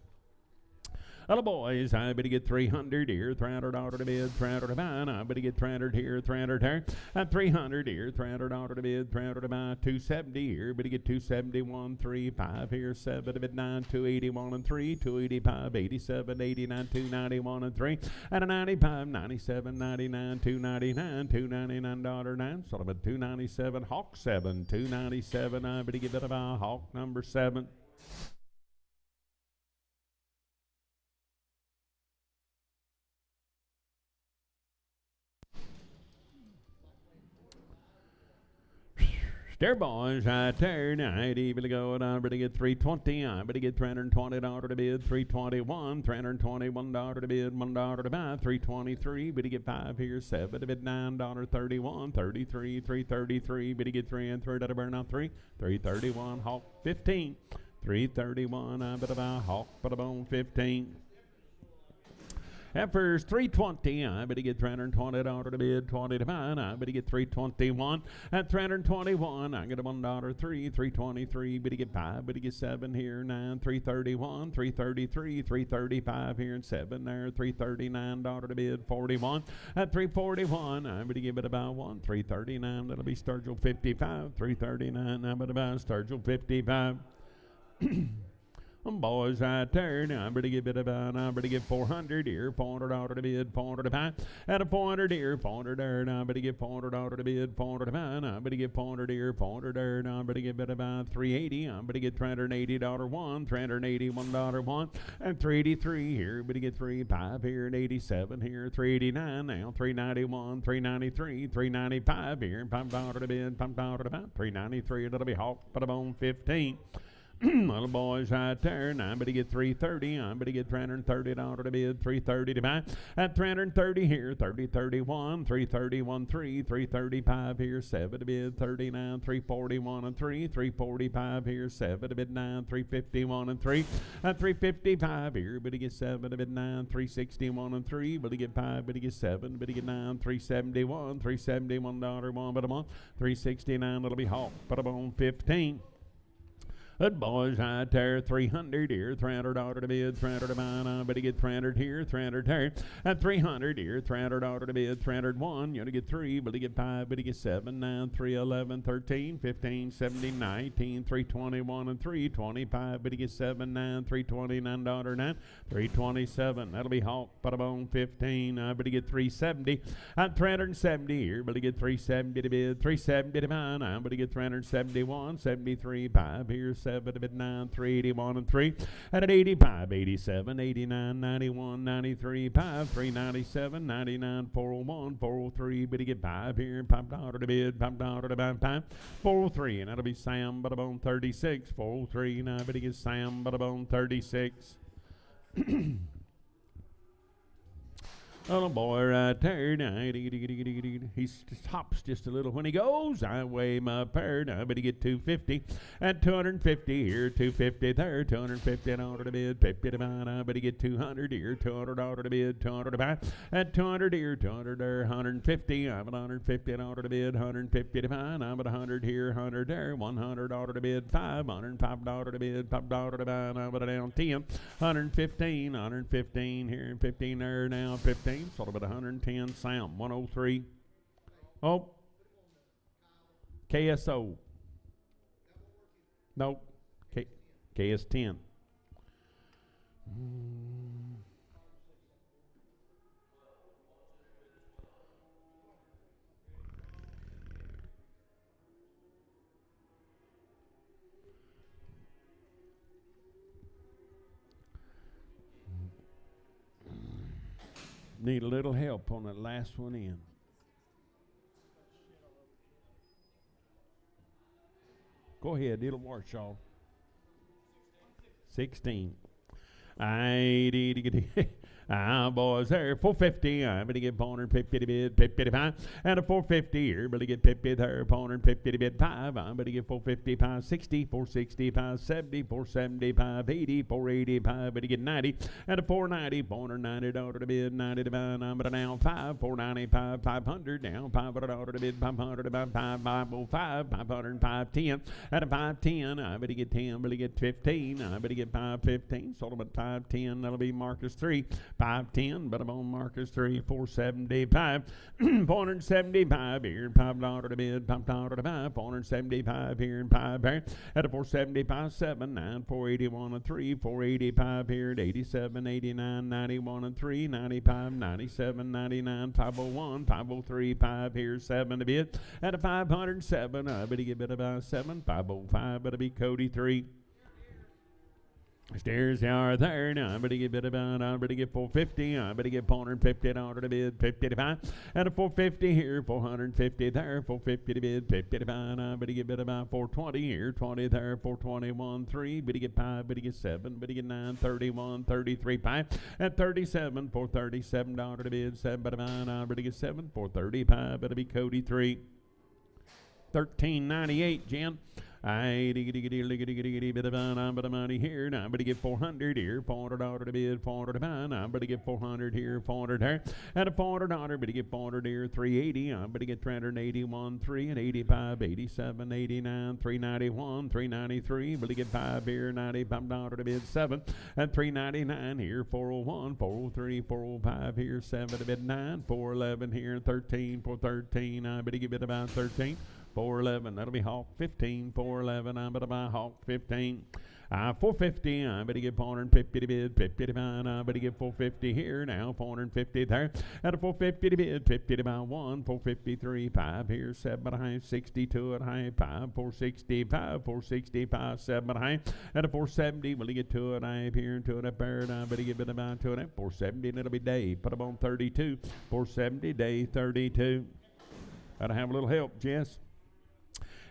Hello, boys. I better get 300 here, $300 to bid, $300 to buy. I better get 300 here, 300 there, and 300 here, $300 to bid, $300 to buy. 270 here, better get 271, 3, 5 here, 7 to bid, 9, 281 and 3, 285, 87, 89, 291 and 3, and a 95, 97, 99, 299, $299, 9, Sullivan 297, Hawk 7, 297. I better get that about Hawk number 7. There, boys, right there. Now, I'd even go down, better get 320. I better get $320 to bid, 321, $321 to bid, $1 to buy, 323. Better get 5 here, 7 to bid, $9, 31, 33, 333. Better get 3 and 3 to burn out 3, 331. Hawk 15, 331. I better buy Hawk, but bone 15. Heifers 320. I better get $320 to bid, 20 to buy. I better get 321 at 321. I get a $1 3, 323. Better get 5. Better get 7 here, 9, 331, 333, 335 here, and 7 there, $339 to bid, 41 at 341. I better give it about 1, 339. That'll be Sturgill 55, 339. I better buy Sturgill 55. Boys right there. Now I'm ready to get I'm ready to get 400 here. 400 out to bid. 400 to buy. At a 400 here. 400 there. Now I'm ready to get 400 out to bid. 400 to buy. Now I'm ready to get 400 here. 400 there. Now I'm ready to get about 380. I'm ready to get $380 one. $381 one. And 383 here. Ready to get 35 here. And 87 here. 389 now. 391. 393. 395 here. $5 to bid. $5 to buy. 393. That'll be hawk. Put a bone 15. Little boys right there. Now I'm going to get 330. I'm going to get $330 to bid. 330 to buy. At 330 here. 30, 31. 331, 3. 335 here. 7 to bid. 39. 341 and 3. 345 here. 7 to bid 9. 351 and 3. At 355 here. But to get 7 to bid 9. 361 and 3. But to get 5. But to get 7. But to get 9. 371. $371 one. But a month. 369. That'll be hawk. Put them on 15. Good boys right there, 300 here, $300 to bid, 300 to buy. I'm going to get 300 here, 300 there. At 300 here, $300 to bid, 301. You're going to get 3, but to get 5, but to get 7, 9, 3, 11, 13, 15, 17, 19, 321 and 3, 25, but to get 7, 9, $329, 9, 327. That'll be hawk, put a bone 15. But to get 370. At 370 here, but to get 370 to bid, 370 to buy. I'm going to get 371, 73, 5 here. 7 to bid 9, 381 and 3. And at 85, 87, 89, 91, 93, 5, 397, 99, 401, 403. But to get 5 here, $5 to bid, $5 to buy, 5, 403. And that'll be Sam Butterbone 36, 403. Now but to get Sam Butterbone 36. Little boy right there, he hops just a little when he goes. I weigh my pair, now but he get 250 and 250 here, 250 there, 250 and order to bid, 50 to buy, now but he get 200 here, $200 to bid, 200 to buy, and 200 here, 200 there, 150. I'm at 150 and order to bid, 150 to buy, and I'm at 100 here, 100 there, 100 order to bid, $505 to bid, $5 to buy, and I'm at down 10, 115, 115 here, 15 there, now 15. Sort of at 110. Sam 103. Oh, KSO. Nope. KS10. Need a little help on that last one in. Go ahead, it'll wash off. 16. Boys there, 450. I'm going to get 450 to bid, 50 to 5. And a 450 here, but to get 50 there, 450 to bid 5. I'm going to get 450, 560, 460, 570, 470, 580, 485, but to get 90. And a 490, $490 to bid, 90 to buy. I'm going to now 5, 495, 500 now, $500 to bid, 500 to buy, 505, 505, 10. And a 510, I'm going to get 10, but to get 15. I'm going to get 515, sold them at 510. That'll be Marcus 3. 510, but I'm on Marcus 3, 475, 475 here, $5 to bid, $5 to buy, 475 here, and 5 there, at a 475, 7, 9, 481 and 3, 485 here, at 87, 89, 91 and 3, 95, 97, 99, 501, 503, 5 here, 7 to bid, at a 507, I better get bid about 7, 505, but it'll be Cody 3. Stairs are there. Now I'm going to get bid about, I'm going to get 450. I'm going to get $450 to bid, 50 to buy. And a 450 here, 450 there, 450 to bid, 50 to buy. And I'm going to get bid about 420 here, 20 there, 421, 3. But to get 5, but to get 7, but to get 9, 31, 33, 5. And 37, $437 to bid, 7 but to buy. And I'm going to get 7, 435. But it'll be Cody 3. 1398, Jen. Bit of money here. Now I'm going to get 400 here. $400 to bid, 400 to buy. Now I'm going to get 400 here, 400 there. And a $400, but to get 400 here, 380. I'm going to get 381, 3 and 85, 87, 89, 391, 393. But to get 5 here, $95 to bid, 7 and 399 here, 401, 403, 405 here, 7 to bid, 9, 411 here, 13, 413. I'm going to get about 13. 411, that'll be Hawk 15, 411, I'm going to buy Hawk 15. 450, I better get 450 to bid, 50 to buy, I better get 450 here now, 450 there, at a 450 to bid, 50 to buy 1, 453, 5 here, 7 high, 62 at high, 5, 465, 465, 7 high, at a 470, will he get 2 at high here, 2 at a bird, I better get about 2 at 470, and it'll be Dave, put him on 32, 470, Dave 32. Gotta have a little help, Jess.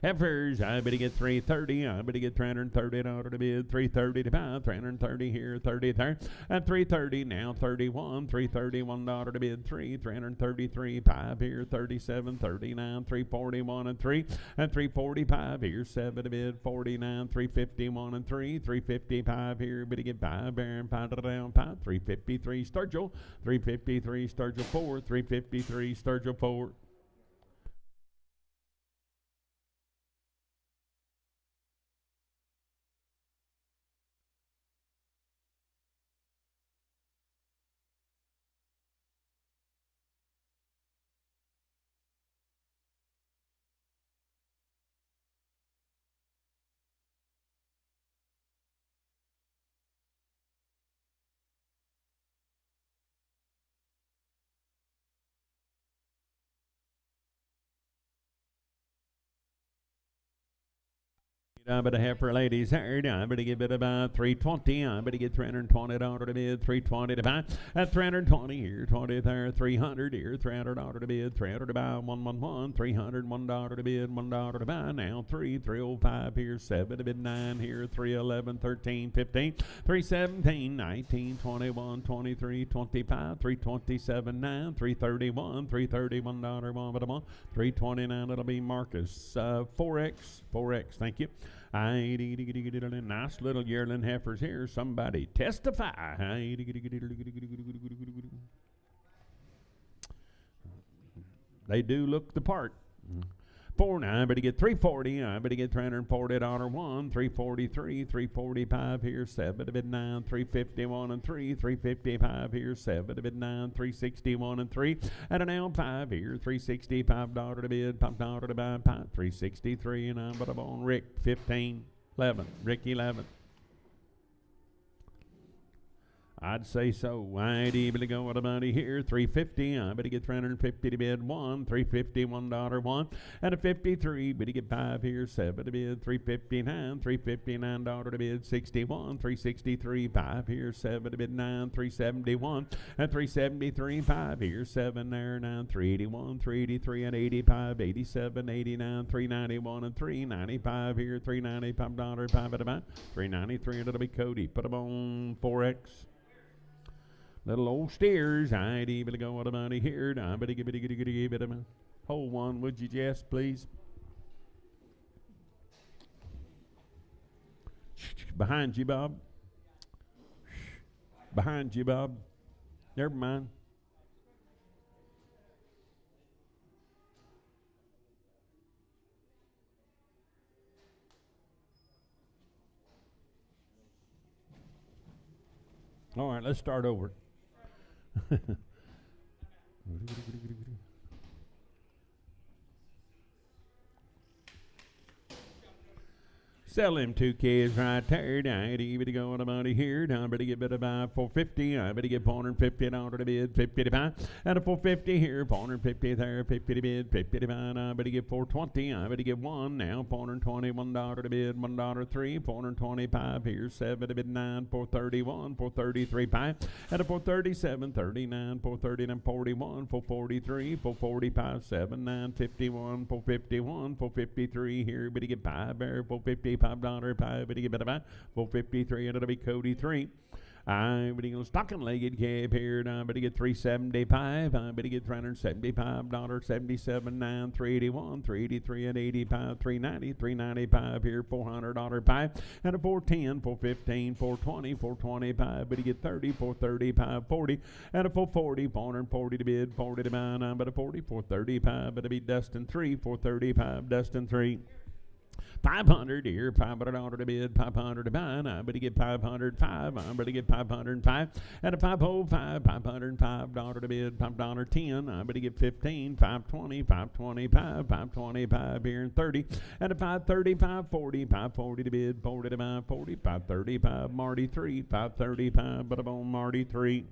Heifers, I better get 330. I better get 330 in order to bid. 330 to buy. 330 here, 30 there. And 330 now, 31. 331 in order to bid. 333. 5 here, 37. 39. 341 and 3. And 345 here, 7 to bid. 49. 351 and 3. 355 here, better get 5. Baron, 5 to down, 5. 353 Sturgill. 353 Sturgill 4. 353 Sturgill 4. I better have for ladies herd. I better give it about 320. I better get 320 order to bid. 320 to buy. At 320 here, 20 there, 300 here, 300 order to bid. 300 to buy. 111. 300 $1 to bid. $1 to buy. Now 305 here, 7 to bid. 9 here, 311, 13, 15, 317, 19, 21, 23, 25, 327, 9, 331, $331 one but a month. 329. It'll be Marcus. 4X. Thank you. Nice little yearling heifers here. Somebody testify. They do look the part. 4 now, I better get 340. I better get $340 1, 343, 345 here, 7 to bid 9, 351 and 3, 355 here, 7 to bid 9, 361 and 3, and an L 5 here, $365 to bid, $5 to buy, 363, and I'm but I'm on Rick 15, 11, Rick 11. I'd say so. I'd able to go with a money here. 350. I better get 350 to bid 1. 350 $1 1. And a 53. Better get 5 here. 7 to bid. 359. $359 to bid 61. 363. 5 here. 7 to bid 9. 371. And 373. 5 here. 7 there. 9. 381. 383 and 85. 87. 89. 391 and 395 here. $395. 5 at a buy. 393. And it'll be Cody. Put them on 4X. Little old steers. I'd able to go with the money here. I better give it a hold one, would you, Jess, please? Behind you, Bob. Behind you, Bob. Never mind. All right, let's start over. Sell them 2 kids right there. I better go on the money here. I better get better by 450. I better get $450 to bid, 50 to buy. And a 450 here, 450 there, 50 to bid, 50 to buy. I better get 420. I better get 1 now, $421 to bid, $1 3, 425 here, 7 to bid 9, 431, 433 5. And a 437, 39, 439, 41, 443, 445, 7, 9, 51, 451, 453 here. Better get 5 there, 450. $5 5, but you get about 453, and it'll be Cody 3. I better get a stocking legged cab here. I better get 375. I better get $375, 77, 9, 381, 383 and 85, 390, 395 here, $400 5, and a 410, 415, 420, 425. Better get 30, 435, 40, and a 440, 440 to bid, 40 to buy. I better 40, 435. Better be Dustin 3, 435, Dustin 3. 500 here, $500 to bid, 500 to buy. I'm going to get 505. I'm going to get 505 at a 505, $505 to bid, $5.10. I'm going to get 15, 520, 525, 525 here and 30 at a 530, 540, 540 to bid, 40 to buy, 40, 535, Marty 3, 535, but I'm on Marty 3.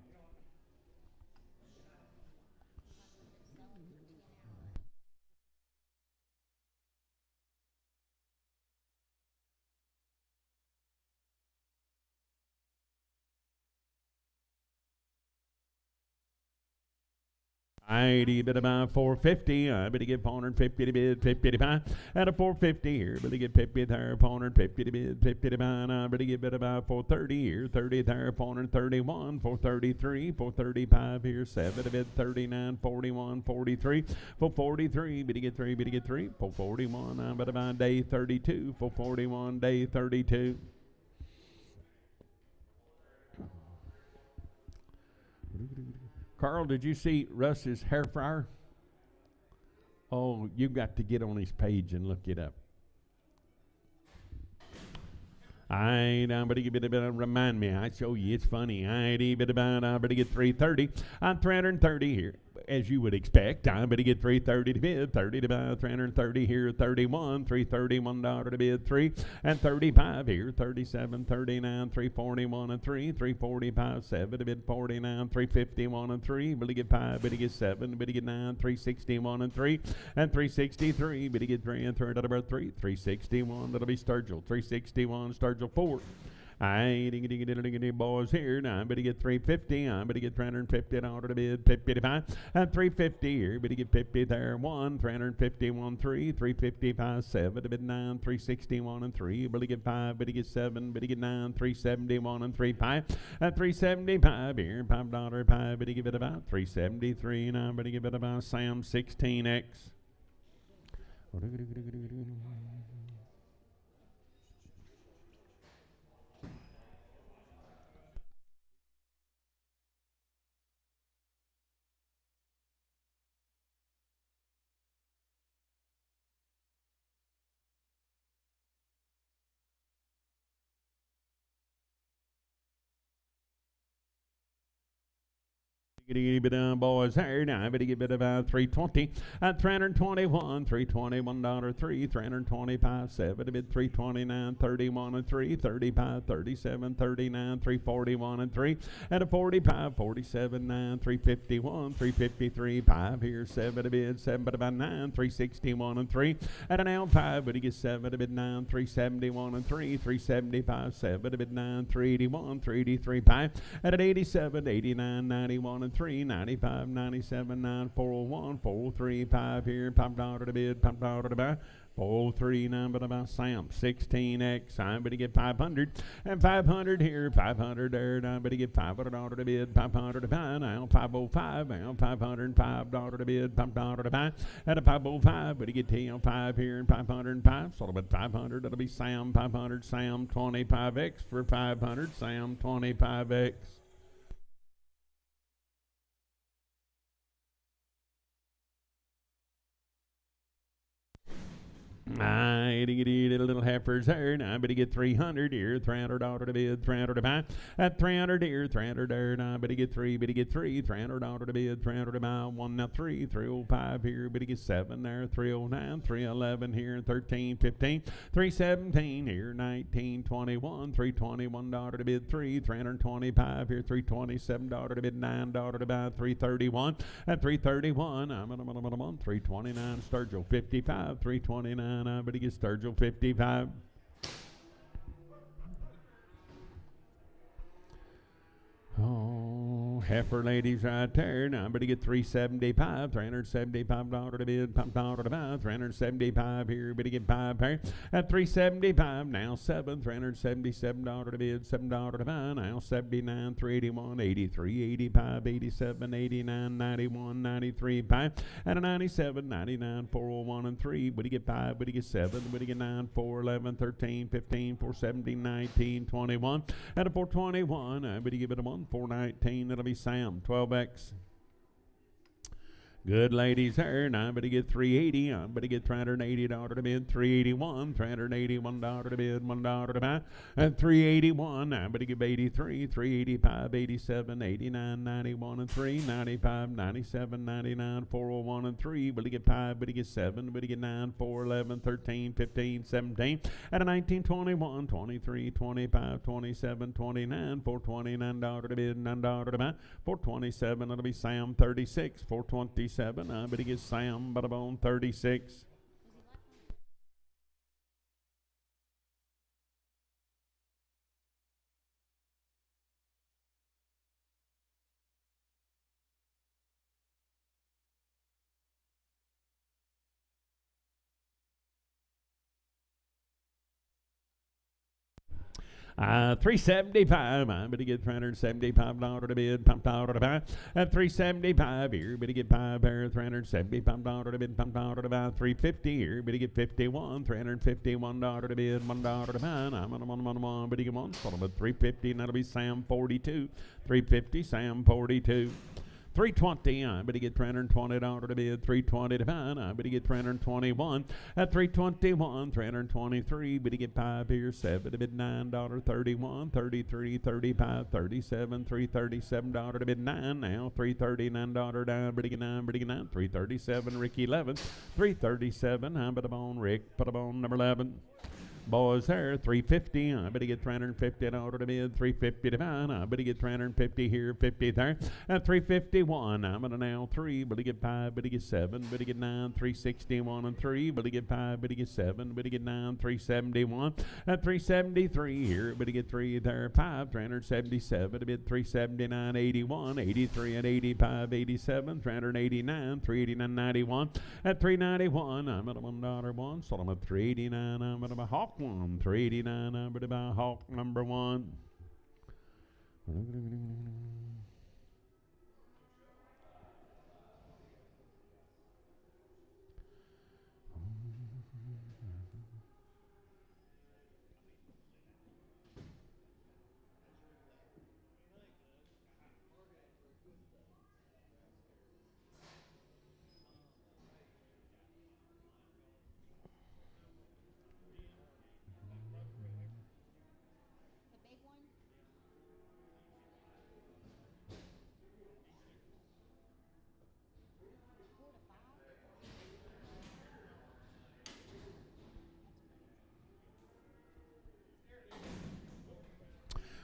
I'd bid about 450. I better get 450 to bid, 50 to buy. At a 450 here, better get 50 there, 450 to bid, 50 to buy. And I better get bid about 430 here, 30 there, 431, 433, 435 here, 7 to bid, 39, 41, 43, 443, better get 3, better get 3, 441. I better buy day 32, 441, day 32. Carl, did you see Russ's hair fryer? Oh, you've got to get on his page and look it up. Remind me. I show you. It's funny. I better get 330. I'm 330 here. As you would expect, I better get 330 to bid, 30 to buy, 330 here, 31, $331 to bid, 3, and 35 here, 37, 39, 341 and 3, 345, 7 to bid, 49, 351 and 3, better get 5, better get 7, better get 9, 361 and 3, and 363, better get 3 and 3 about 3, 361, that'll be Sturgill, 361, Sturgill 4. I boys here. Now I'm going to get 350. I'm going to get $350 to bid, 55. And 350 here. Better get 50 there. 1, 351, 3, 355, 7 to bid 9, 361 and 3. Better get 5. Better get 7. Better get 9, 371 and 3, 5. And 375 here. $5, 5. Better give it about 373. Now I'm going to give it about Sam 16X. Boys here now, I better get bid about 320 at 321, $321, 3, 325, 7 to bid 329, 31 and 3, 35, 37, 39, 341 and 3, at a 45, 47, 9, 351, 353, 5 here, 7 to bid, 7 but about 9, 361 and 3, at an L5, but he gets 7 to bid 9, 371 and 3, 375, 7 to bid 9, 381, 383, 5, at an 87, 89, 91 and 3, 95, 97, 9, 401, 403, 5 here, $5 to bid, $5 to buy, 403, 9, but about Sam, 16X, I'm going to get 500, and 500 here, 500 there, and I'm going to get $500 to bid, 500 to buy, now 505, now $505 to bid, $5 to buy, at a 505, but you get 5 here, and 505, so about 500, that'll be Sam, 500, Sam, 25X for 500, Sam, 25X. I get a little heifers there. Now I'm going to get 300 here, $300 to bid, 300 to buy. At 300 here, 300 there. Now I'm going to get 3, $300 to bid, 300 to buy. 1 now 3, 305 here, but to get 7 there, 309, 311 here, 13, 15, 317 here, 19, 21, $321 to bid, 3, 325 here, $327 to bid, $9 to buy, 331 at 331. I'm on 329, Sturgill 55, 329. But he gets Sturgill 55. Oh, heifer ladies right there. Now I'm going to get $375, $375 to bid, $5 to buy, 375 here, but to get 5 pair at $375. Now 7, $377 to bid, $7 to buy. Now 79, $381, 83, 85, 87, 89, 91, 93, 5 and a 97, 99, 401 and 3. But to get 5, but to get 7, but to get 9, 4, 11, 13, 15, 417, 19, 21 and a 421. But to give it a 1, 419. That'll be Sam 12X. Good ladies there, now but to get 380, but to get $380 to bid, 381, $381 to bid, $1 to buy, and 381, now but to give 83, 385, 87, 89, 91, and 3, 95, 97, 99, 401, and 3, but to get 5, but to get 7, but to get 9, 4, 11, 13, 15, 17, and a 19, 21, 23, 25, 27, 29, $429 to bid, $9 to buy, 427, it'll be Sam 36, 427, but he gets Sam Butterbone 36. $375, but he get $375 to bid, pumped out to buy. At $375 here, but he get 5 pair, $375 to bid, pumped out to buy. $350 here, but he get 51, $351 to bid, $1 to buy. I'm on one, but he get one. Sort of a $350, and that'll be Sam 42. $350, Sam 42. $320, but he get $320 to bid, $320 to buy, but he get $321. At $321, $323, but he get 5 here, 7 to bid, $9, 31, 33, 35, 37, $337 to bid, 9 now, $339 down, but he get 9, but he get 9, $337, Ricky 11, $337, but I'm on Rick, put him on number 11. Boys there, $350, but he get $350 to bid, $350 to buy, but he get $350 here, $50 there, at $351, I'm at now 3, but he get 5, but he get 7, but he get 9, $361 and 3, but he get 5, but he get 7, but he get 9, $371, at $373 here, but he get 3 there, 5, $377, a bid, $379, 81, $83 and 85, $87, $389, $389, 91, at $391, I'm at a $1 so I'm at $389, I'm at a Hawk 1, $389, I'm at a Hawk number 1.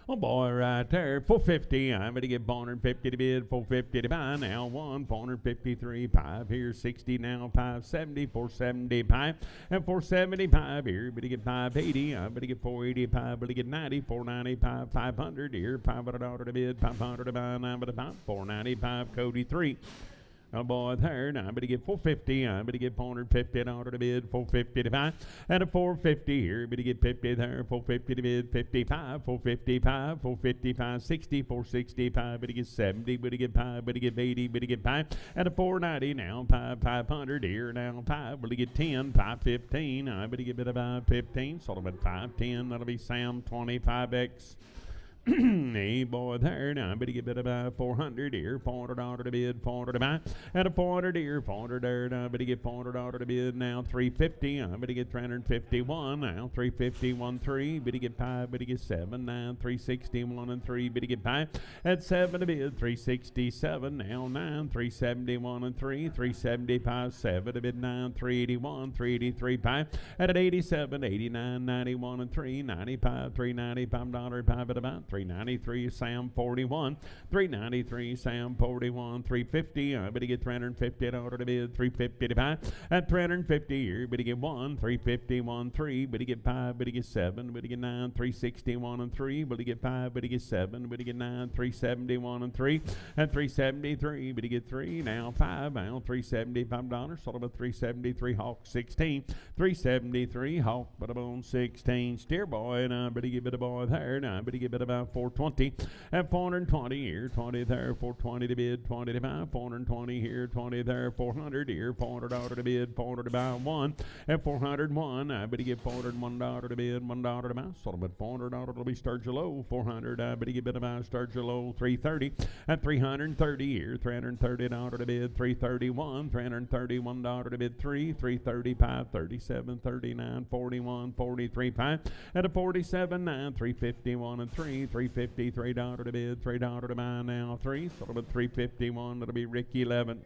Oh boy, right there, $450. I'm going to get $450 to bid, $450 to buy. Now 1, $453, 5 here, 60 now, 570, $475, and $475 here. But to get $580, I'm going to get $485, but to get $90, $495, $500 here, $500 to bid, $500 to buy. I'm going to buy $495, Cody 3. Oh boy, there now, but he get $450, but he get $450 to bid, $450 to buy, and a $450 here, but he get $50 there, $450 to bid, $55, $455, $455, $60, $465, but he get $70, but he get $5, but he get $80, but he get $5, and a $490 now, $500 here now, $5, but he get $10, $515, but he get about $15, sort of at $510, that'll be Sam 25X. Hey boy there now, but he get bid about $400 here, $400 to bid, $400 to buy, and a $400 here, $400 there now, but he get $400 to bid now, $350, but he get $351 now, $351 3, but he get 5, but he get 7 now, $361 and 3, but he get 5 at 7 to bid, $367 now, 9, $371 and 3, $375 7 to bid 9, $381, $383 5, at an $87, $89, $91 and 3, $95, $395 5 at about $393, Sam 41, $393, Sam 41, $350, but he get $350 to bid, $350 to buy, at $350 here, but he get 1, $351 3, but he get 5, but he get 7, but he get 9, $361 and 3, but he get 5, but he get 7, but he get 9, $371 and 3, at $373, but he get 3, now 5, now $375, sort of a $373 Hawk 16, $373 Hawk, but I'm on 16, steer boy, and but he give it a boy there, now, but he give it about about 420. At 420 here, 20 there, 420 to bid, 20 to buy, 420 here, 20 there, 400 here, $400 to bid, 400 to buy, 1. At 401, I better get $401 to bid, $1 to buy. Sold about $400 will be start you low, 400. I better get bid about start you low, 330. At 330 here, $330 to bid, 331, $331 to bid, 335, 37, 39, 41, 43, 5. At a 47, 9, 351 and 3, $353 to bid, $3 to buy now, 3. Sold about 351. That'll be Rick 11.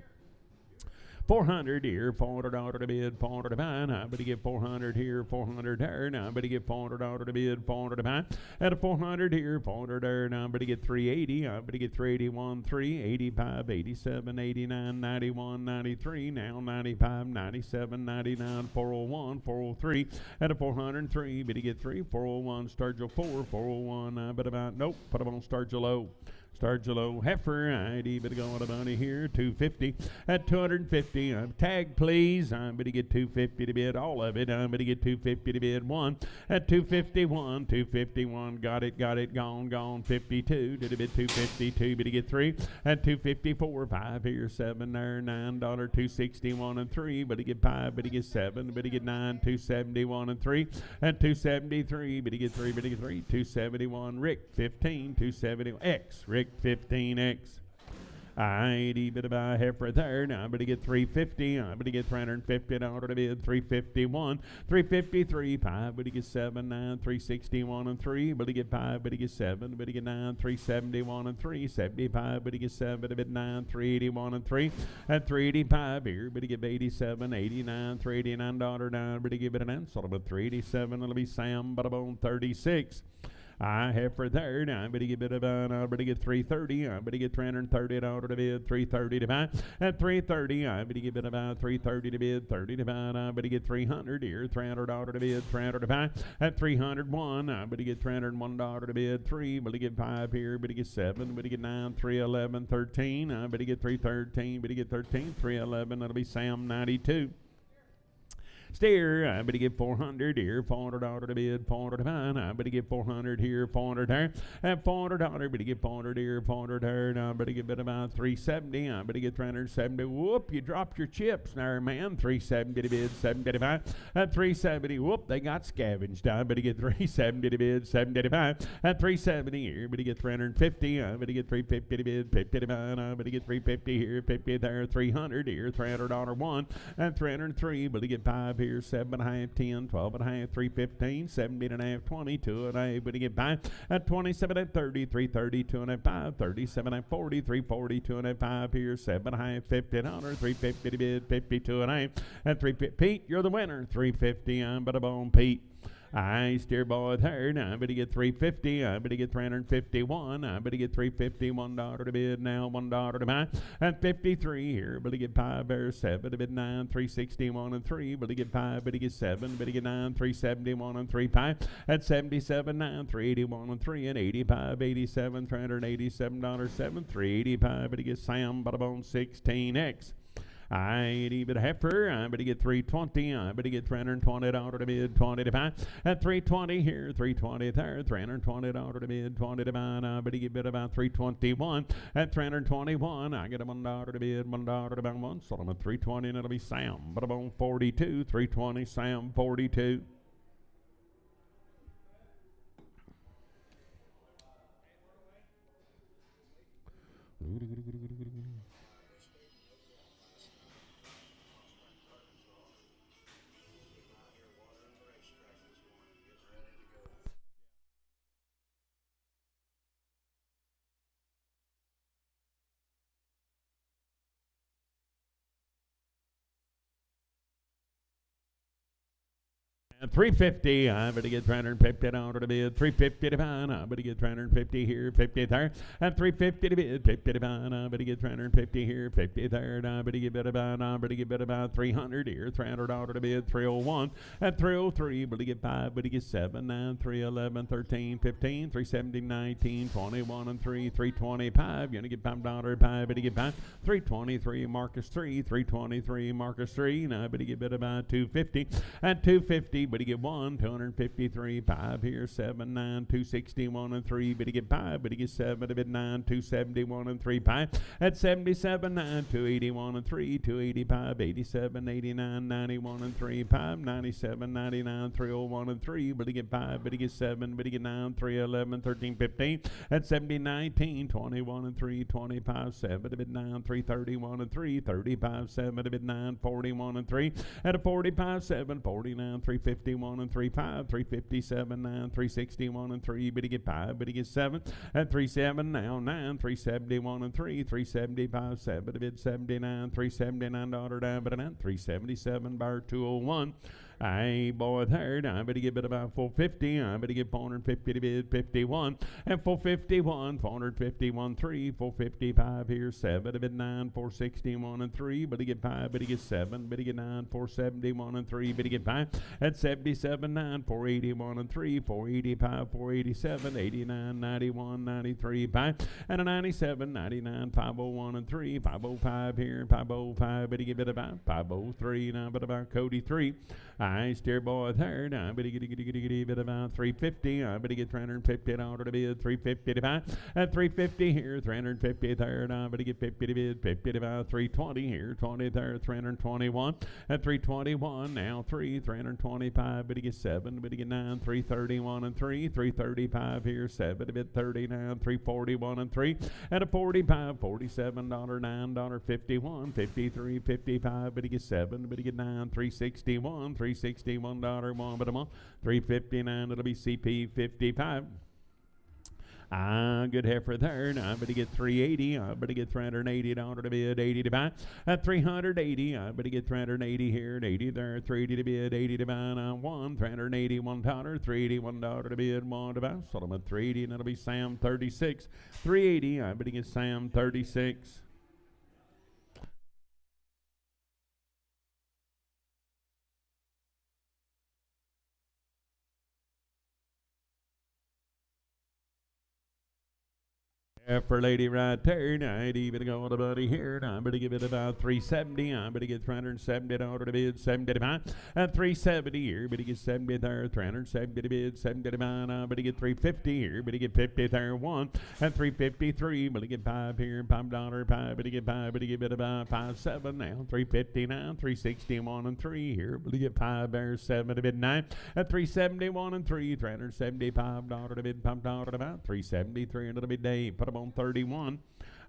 400 here, $400 to bid, $400 to buy. Now I better get 400 here, 400 there. Now I better get $400 to bid, $400 to buy. At a 400 here, 400 there. Now I better get 380. I better get 381, 3, 85, 87, 89, 91, 93. Now 95, 97, 99, 401, 403. At a 403, better get 3, 401, start your 4, 401. I better buy. Nope, put them on start your low. Start your low heifer, I'd even go on a money here, 250. At 250, tag please. I'm going to get 250 to bid, all of it. I'm going to get 250 to bid, 1. At 251, 251, got it, gone, 52. Did a bid 252, but to get 3. At 254, 5 here, 7 there, $9, 261 and 3. But to get 5, but to get 7, but to get 9, 271 and 3. At 273, but to get 3, but to get 3, 271. Rick 15, 271 X. Rick 15X. I ain't even buy heifer there. Now I'm going to get 350. I'm going to get $350 to bid, 351, 353, 5, but to get 7, 9, 361 and 3, but to get 5, but to get 7, but to get 9, 371 and 3, 75, but to get 7, to bid 9, 381 and 3, at 385 here, but to get 87, 89, $389 down, but to give it an answer, but 387, it'll be Sam, but about 36. I have for there. Now I'm going to get a bit of I'm going to get 330. I'm going to get $330 to bid, 330 to buy. At 330, I'm going to get a bit about 330 to bid, 30 to buy. I'm going to get 300 here, $300 to bid, 300 to buy. At 301, I'm going to get $301 to bid, 3. I'm going to get 5 here, but to get 7, I'm going to get 9, 311, 13. I'm going to get 313, but to get 13, 311. That'll be Sam 92. Steer, I'm going to get 400 here, $400 to bid, 400 to buy. I'm going to get 400 here, 400 there. At $400, I'm going to get 400 here, 400 there. Now I'm going to get about 370. I'm going to get 370. Whoop, you dropped your chips there, man. 370 to bid, 70 to buy. At 370, whoop, they got scavenged. I'm going to get 370 to bid, 70 to buy. At 370 here, I'm going to get 350. I'm going to get 350 to bid, 50 to buy. I'm going to get 350 here, 50 there, 300 here, $300 one. At 303, I'm going to get 5 here, 7.5, 10, 12.5, 315, 17.5, 22, and I would get by at 27 and 30, 330, 2.5, 37 and 40, 340, 2.5 here, 7.5, $50, 350 to bid, 52 and 8, at 350. Pete, you're the winner, 350. I'm but a bone, Pete. I steer boy there. Now I'm going to get 350. I'm going to get 351. I'm going to get $351 to bid now, $1 to buy. At 53 here, but to get 5 there, 7 to bid 9, 361 and 3. But to get 5, but to get 7, but to get 9, 371 and 3, 5. At 77, 9, 381 and 3, and 85, 87, $387, 7, 385. But to get Sam, but about 16X. I ain't even heifer. I'm going to get 320. I'm going to get $320 to bid, 20 to buy. At 320 here, 320 there, $320 to bid, 20 to buy. I'm going to get bid about 321. At 321, I get a $1 to bid, $1 to buy, 1. So I'm at 320, and it'll be Sam. But I'm on 42, 320, Sam 42. At 350, I'm going to get $350 to bid, 350 to buy. I'm going to get 350 here, 50 there. At 350 to bid, 50 to buy. I'm going to get 350 here, 50 there. And I'm going to get bid about, about 300 here, $300 to bid, 301. At 303, but to get 5, but to get 7, 9, 311, 13, 15, 370, 19, 21 and 3, 325. You're going to get $5, 5, but to get 5, 323, Marcus 3, 323, Marcus 3. Now I'm going to get bid about 250. At 250, but he get 1, 253, 5 here, 7, 9, 261 and 3, but he get 5, but he get 7, a bit 9, 271 and 3, 5, at 77, 9, 281 and 3, 285, 87, 89, 91 and 3, 5, 97, 99, 301 and 3, but he get 5, but he get 7, but he get 9, 311, 13, 15, at 70, 19, 21 and 3, 25, 7, a bit 9, 331 and 3, 35, 7, a bit 9, 41 and 3, at a 45, 7, 49, 351 and 3, 5, 357, 9, 361 and 3, but he get 5, but he get 7, at 37, now 9, 371 and 3, 375, 7, a bit 79, 379, daughter down, but 9, 377, bar 201. Aye, boy, third. I better get about 450. I better get 450 to bid 51. And 451, 451, 3, 455 here, 7, a bid 9, 461 and 3. Better get 5, better get 7, better get 9, 471 and 3, better get 5. At 77, 9, 481 and 3, 485, 487, 89, 91, 93, 5. And a 97, 99, 501 and 3, 505 here, 505, better get about 503. Now, but about Cody 3. I steer boy third. I better get bit about 350. I better get 350 in order to bid 350 to 5. At 350 here, 350 third. I better get 50 to bid 50 to about 320 here, 20 third, 321. At 321 now 3, 325. Better get 7. Better get 9, 331 and 3, 335 here, 7 to bid 39, 341 and 3. At a 45, $47, $9, 51, 53, 55. Better get 7. Better get 9, 361, 361 $1 but a month, 359. It'll be CP 55. Good heifer third. I better get 380. I better get $380 to bid 80 to buy. At 380, I better get 380 here and 80 there. 380 to bid 80 to buy on 1. $381, $381 to bid 1 to buy. Solomon 380, and it'll be Sam 36. 380. I better get Sam 36. For lady right there, I'd even go with a buddy here. I'm going to give it about 370. I'm going to get $370 to bid 75. At 370 here, but to get 70 there, 370 to bid 75. I'm going to get 350 here, but to get 50 there 1. At 353, but to get 5 here, $5, 5, but to get 5, but to give it about 57 now. 359, 361 and 3 here, but to get 5 there, 7 to bid 9. At 371 and 3, $375 to bid $5 about 373 and it'll be Dave. Put them on 31.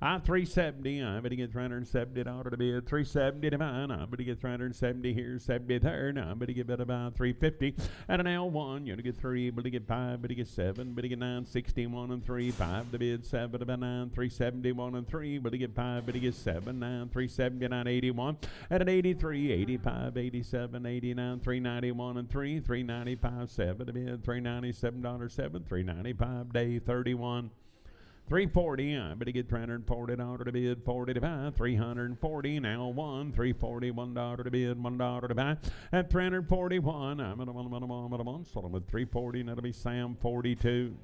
370. I'm going to get $370 to bid 370 to mine. I'm going to get 370 here, 73rd. I'm going to get about 350. At an L1, you're going to get 3, but to get 5, but to get 7, but to get 9, 61 and 3, 5 to bid 7 to 9, 371 and 3, but to get 5, but to get 7, 9, 379, 81. At an 83, 85, 87, 89, 391 and 3, 395, 7 to bid $397, 7, 395, day 31. 340, I better get $340 to bid 40 to buy. 340 now 1, $341 to bid $1 to buy. At 341, I'm at a month, so I'm at 340, and that'll be Sam 42.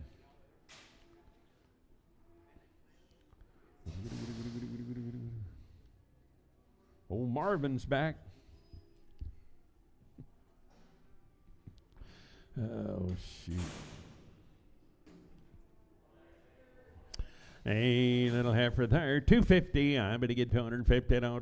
Old Marvin's back. Oh shoot. A little heifer there, 250. I'm going to get $250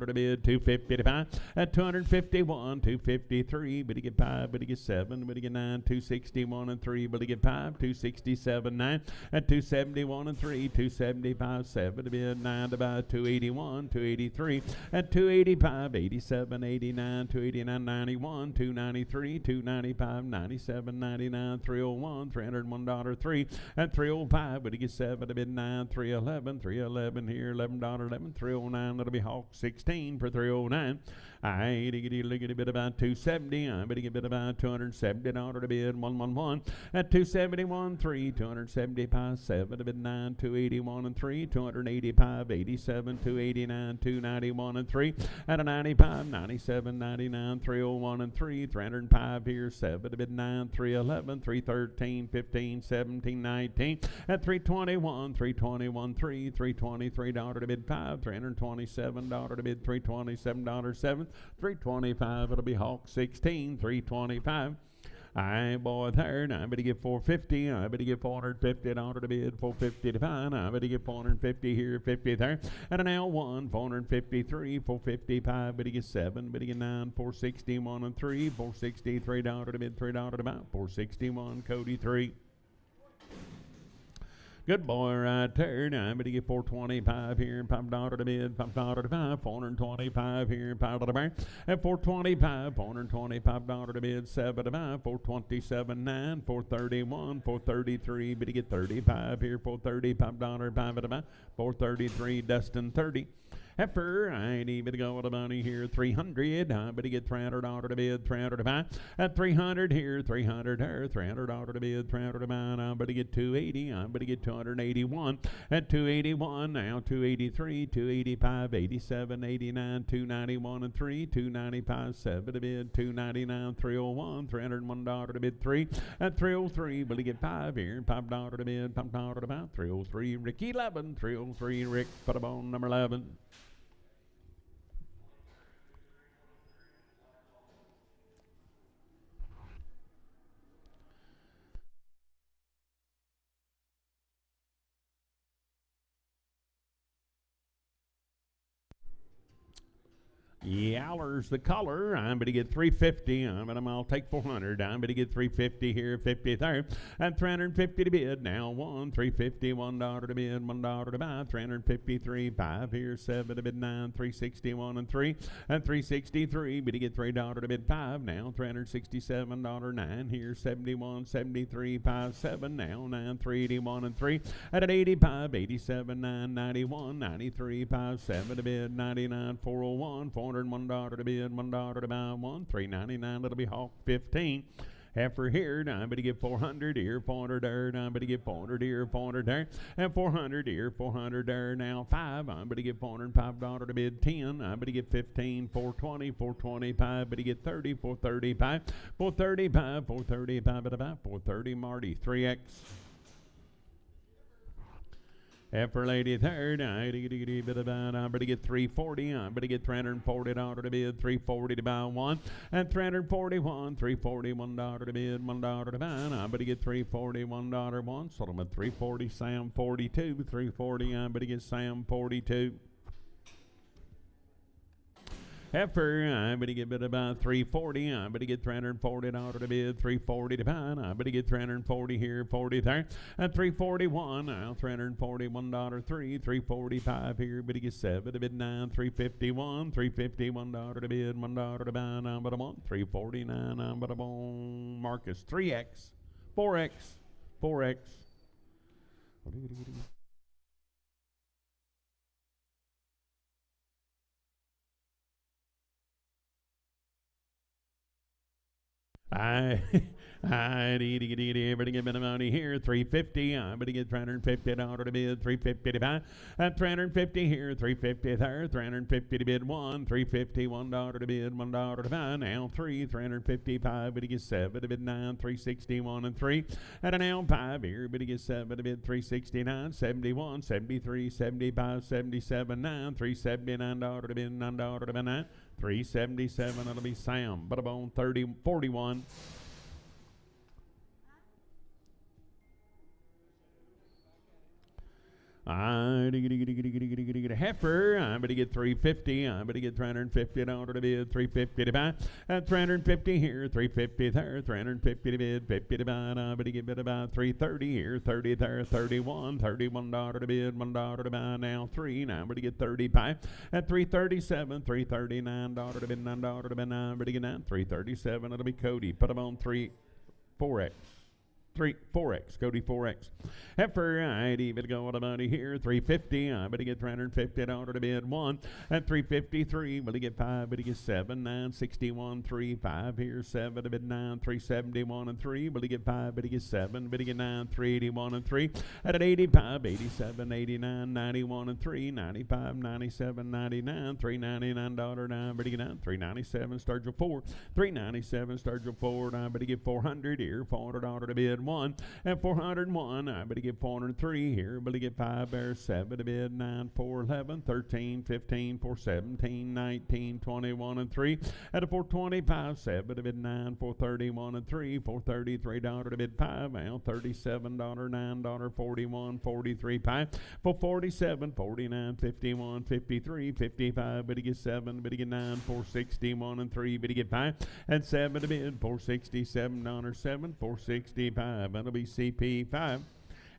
to bid, 250 to buy. At 251, 253. But to get 5, but to get 7, but to get 9, 261 and 3. But to get 5, 267, 9. At 271 and 3, 275, 7 to bid, 9 to buy, 281, 283. At 285, 87, 89, 289, 91, 293, 295, 97, 99, 301, $301, 3. At 305, but to get 7 to bid 9, 311 here, $11.11, 309. That'll be Hawk 16 for 309. I look at a bit about 270. I better get a bit about $270 to bid 111. At 271, 3, 275, 7 to bid 9, 281 and 3, 285, 87, 289, 291 and 3. At a 95, 97, 99, 301 and 3, 305 here, 7 to bid 9, 311, 313, 15, 17, 19. At 321, 321, 3, $323 to bid 5, $327 to bid $327, 7. 325, it'll be Hawk 16, 325. I boy third, I better get 450, I better get 450 dollars to bid, 450 to find, I better get 450 here, 50 there, and an L1, 453, 455, better get 7, better get 9, 461 and 3, 463 dollars to bid, $3 to buy, 461, Cody 3. Good boy right there. Now I'm going to get 425 here, $5 to bid, $5 to buy, 425 here, $5 to buy, at 425, $425 to bid, 7 to buy, 427, 9, 431, 433, but to get 35 here, $435, 5 to buy, 433, Dustin 30. Heifer, I ain't even to go with the money here, 300. I'm going to get $300 to bid, 300 to buy. At 300 here, 300 there, $300 to bid, 300 to buy. I'm going to get 280. I'm going to get 281. At 281, now 283, 285, 87, 89, 291 and 3, 295, 7 to bid, 299, 301, $301 to bid, 3. At 303, will he get 5 here, $5 to bid, $5 to buy, 303, Rick 11, 303, Rick, put a bone number 11. Yowler's the color. I'm going to get 350. I'll take 400. I'm going to get 350 here, 50 there. At 350 to bid. Now 350, $1 to bid, $1 to buy. 353, 5 here, 7 to bid, 9, 361 and 3. At 363, but to get $3 to bid, 5. Now $367, 9 here, 71, 73, 5, 7. Now 9, 381 and 3. At 85, 87, 9, 91, 93, 5, 7 to bid, 99, 401, $401 to bid, $1 to buy, 399. That'll be Hawk 15. Heifer here, now I'm going to get 400 here, 400 there, now I'm going to get 400 here, 400 there, and 400 here, 400 there, now 5, I'm going to get $405 to bid, 10, I'm going to get 15, 420, 425, but to get 30, 435, 435, 435, but about 430, Marty, 3X. Heifer lady third, I'm going to get 340, I'm going to get $340 to bid, 340 to buy 1, and 341, $341 to bid, $1 to buy, I'm going to get $341 1, settlement 340, Sam 42, 340, I'm going to get Sam 42. Heifer, I'm going to get bid about 340. I'm going to get $340 to bid, 340 to buy. I'm going to get 340 here, 40 there, and 341. Now $341, 3, 345 here. But to get 7 to bid 9, 351, $351 to bid, $1 to buy. Now but I'm on 349. I'm but I'm on Marcus 3X, 4X, 4X. I need to get money here, 350. I'm going to get $350 to bid, 350 to buy. At 350 here, 350 there, 350 to bid 1, 350, $1 to bid, $1 to buy. Now 3, 355, but he gets 7 to bid 9, 361 and 3. At an L5 here, but he gets 7 to bid, 369, 71, 73, 75, 77, 9, $379 to bid, $9 to buy 9. 377, that'll be Sam. But on 30, 41. Heifer, I'm going to get 350. I'm going to get $350 to bid, 350 to buy. At 350 here, 350 there, 350 to bid, 50 to buy. I'm going to get bid about 330 here, 30 there, 31, $31 to bid, $1 to buy. Now 3. Now I'm going to get 35. At 337, $339 to bid, $9 to buy. Now I'm going to get 9, 337. It'll be Cody. Put them on 3, 4X. 4X, Cody 4X. Heifer, I'd even go with the money here, 350. I'm going to get $350 to bid 1. At 353, will he get 5? Will he get 7? 9, 61, 3, 5 here, 7 to bid 9, 371 and 3. Will he get 5? Will he get 7? Will he get 9, 381 and 3. At an 85, 87, 89, 91 and 3, 95, 97, 99, $399 now. Will he get 9, 397, Sturgill 4, 397, Sturgill 4. I'm going to get 400 here, $400 to bid 401. At 401, I better get 403 here. Better get 5 there, 7 to bid, 9, 4, 11, 13, 15, 4, 17, 19, 21, and 3. At a 425, 7 to bid, 9, 431, and 3, $433 to bid 5. Now $37, $9, 41, 43 5. For 47, 49, 51, 53, 55. Better get 7, better get 9, 461, and 3. Better get 5. And 7 to bid, $467, 7, 465. That'll be CP5.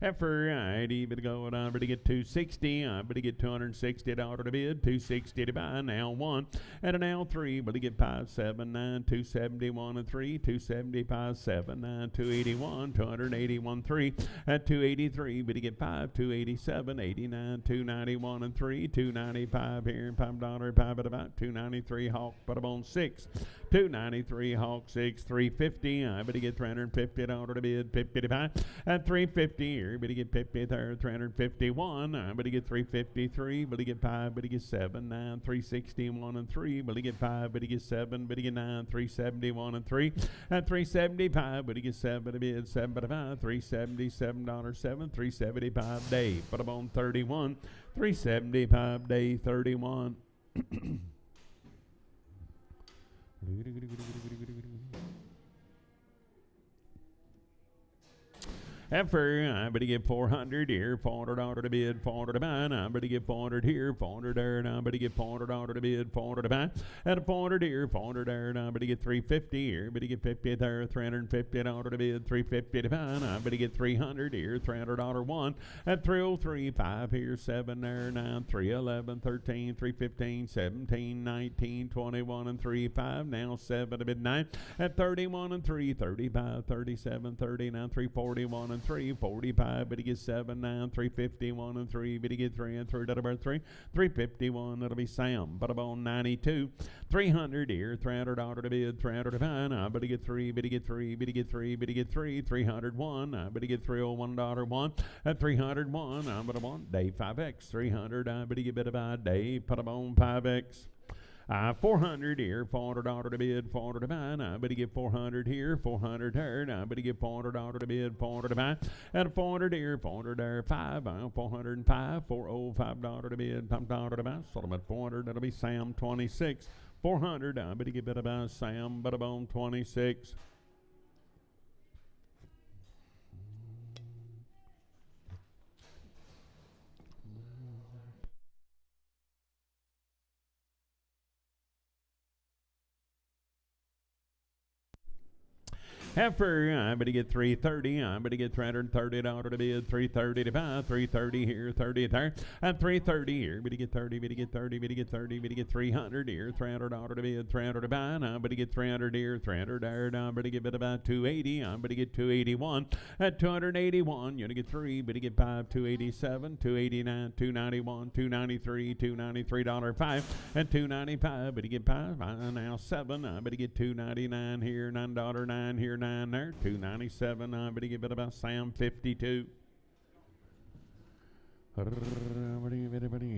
And for ID, better go down, better get 260. I better get $260 to bid, 260 to buy. Now 1 and a now 3. Better get 579, 271 and 3, 275, 79, 281, 281 3. At 283, better get 5, 287, 89, 291 and 3, 295 here, $5, 5 at about 293 Hawk, put them on 6. 293 Hawk 6, 350. I better get $350 to bid, 50 to buy. At 350 here. Better get 50 there, 351. I better get 353. Better get 5. Better get 7, 9, 361 and 3. Better get 5. Better get 7. Better get 9, 371 and 3. At 375. Better get 7 to bid, 7 to buy. $377, 7, 375 day. Put them on 31. 375 day 31. And for I better get 400 here, $400 to bid, 400 to buy. I better get 400 here, 400 there, and I better get $400 to bid, 400 to buy. And 400 here, 400 there, and I better get 350 here, better get 50 there, $350 to bid, 350 to buy. And I better get 300 here, $300 1. At 303, 5 here, 7 there, 9, 311, 13, 315, 17, 19, 21 and 3, 5. Now 7 to bid 9. At 31 and 3, 35, 37, 39, 341 and 3, 45, but he gets 7, 9, 351 and 3, but he get 3 and 3, that'll be 3, 351, that'll be Sam, but about 92, 300 here, $300 to bid, 300 to buy, but he get 3, but he get 3, but he get 3, but he get 3, 301, but he get $301 1, at 301, but I want day 5X, 300, but he get better by day, put him on 5X. 400 here, $400 to bid, 400 to buy. Now, but he get 400 here, 400 there. Now, but he get $400 to bid, 400 to buy. And 400 here, 400 there, 5. 405, $405 to bid, $5 to buy. Sold him at 400. That'll be Sam 26. 400. But he get better by Sam, but about 26. Heifer, I better get 330. I better get $330 to bid, 330 to buy, 330 here, 30 there, and 330 here. Better get 30, better get 30, better get 30, better get 300 here, $300 to bid, 300 to buy. Now better get 300 here, 300 there. Now better get about 280. I better get 281. At 281, you're gonna get 3. Better get 5, 287, 289, 291, 293, $293 5, and 295. Better get 5. Now 7. I better get 299 here, $9 here. 9 there, 297. I better give it about Sam 52.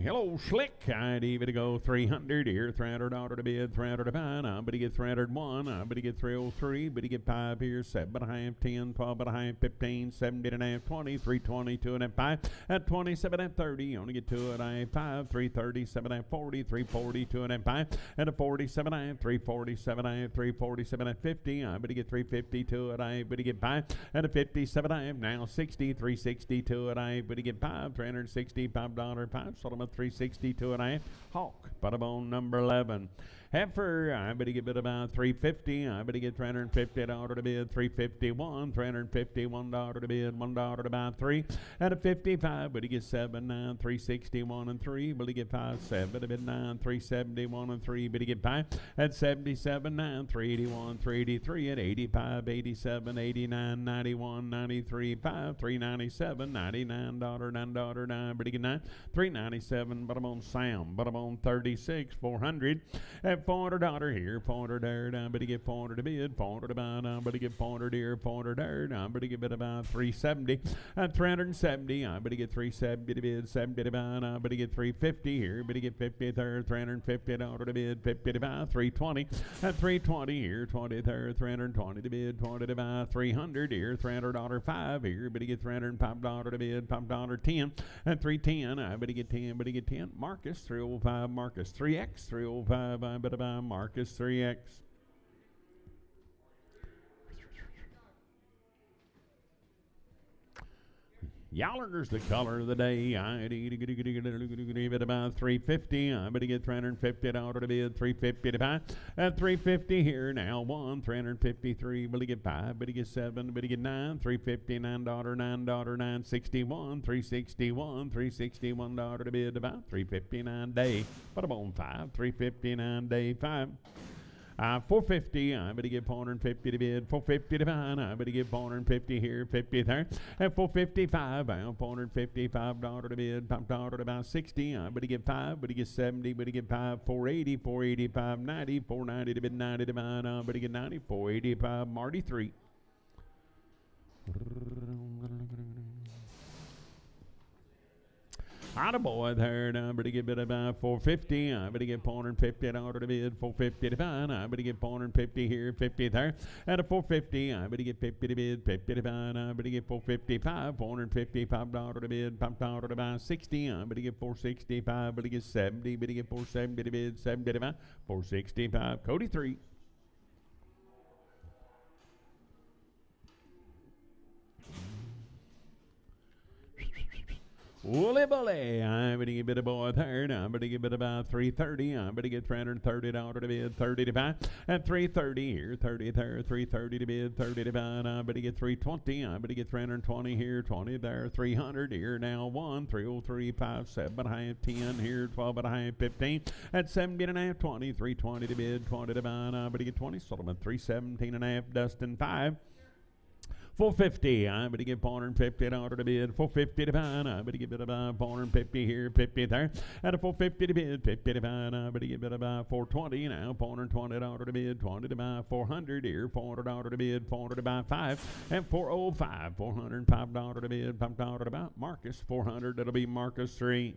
Hello, Slick. I'd even go 300 here, $300 to bid, 300 to buy. I better get 301. I better get 303. Better get 5 here, 7.5, 10, 12.5, 15, 17.5, 20, 320, 2.5. At 27 at 30, you only get 2.5, 5, 330, 7.5, 40, 340, 2.5. At a 47 at 347 at 347 at 50. I better get 352 at I better get 5. At a 57 I am now 60, 362 at I better get 5, $365 5. Sold them at 362 and a half. Hawk, bottom on number 11. Heifer, I better get bid about 350. I better get $350 to bid, 351, $351 to bid, $1 to buy 3. At a 55, better get 7, 9, 361 and 3. Better get 5, 7 to bid 9, 371 and 3. Better get 5. At 77, 9, 381, 383. At 85, 87, 89, 91, 93, 5, 397, $99, $9, but he get 9, 397, but I'm on Sam, but I'm on 36, 400, at $400 here, 400 there, but he get 400 to bid, 400 about, but he get 400 here, 400 there, but he get bid about 370, at 370, but he get 370 to bid, 70 to buy, but he get 350 here, but he get 50 there, $350 to bid, 50 to buy, 320, at 320 here, 20 there, 320 to bid, 20 to buy, 300 here, $300 5 here, but he get $305 to bid, $5 10, at 310, but he get 10, but he get 10, Marcus 305, Marcus 3X 305, but about Marcus 3X. Yaller's the color of the day. I bid about 350. I bet he get $350 to bid, 350 to buy. At 350 here now, 353. But he get 5. But he get 7. But he get 9. $359, $9, $961, $361 to bid about 359 day. But I'm on 5. 359 day 5. 450, but he give 450 to bid, 450 to buy, but he give 450 here, 50 there, and 455, $455 to bid, $5 to buy, 60, but he give 5, but he give 70, but he give 5, 480, 485, 90, 490 to bid, 90 to buy, but he get 90, 485, Marty 3. Attaboy there, but he get bid about 450, but he get $450 to bid, 450 to buy, but he get 450 here, 50 there, at a 450, but he get 50 to bid, 50 to buy, but he get 455, $455 to bid, $5 to buy, 60, but he get 465, but he get 70, but he get 470 to bid, 70 to buy, 465, Cody 3. Woolly bully, I'm going to give it a boy third, I'm going to give it about 330, I'm going to get $330 to bid, 30 to buy, at 330 here, 30 there, 330 to bid, 30 to buy, I'm going to get 320, I'm going to get 320 here, 20 there, 300 here, now 1, 303, 5, 7 and a half, 10 here, 12 and a half, 15, at 17 and a half, 20, 320 to bid, 20 to buy, I'm going to get 20, Solomon 317 and a half, Dustin 5. 450, I'm going to give $450 to bid, 450 to buy, I'm going to give it about 450 here, 50 there, at a 450 to bid, 50 to buy, I'm going to give it about 420 now, $420 to bid, 20 to buy, 400 here, $400 to bid, 400 to buy, 5, and 405, $405 to bid, $5 to buy, Marcus 400, that'll be Marcus 3.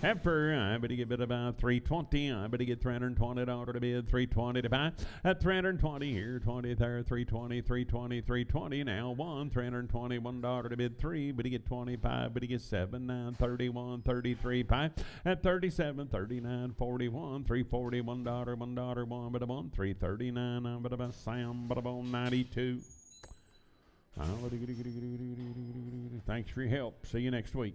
Heifer, I bet he get bid about 320. I bet he get $320 to bid, 320 to buy. At 320 here, 20 there, 320, 320, 320. Now $321 to bid, 3. But he get 25. But he get 7, 9, 31, 33, 5. At 37, 39, 41, $341, $1, 1, but I'm on 339. But about Sam, but I'm on 92. Thanks for your help. See you next week.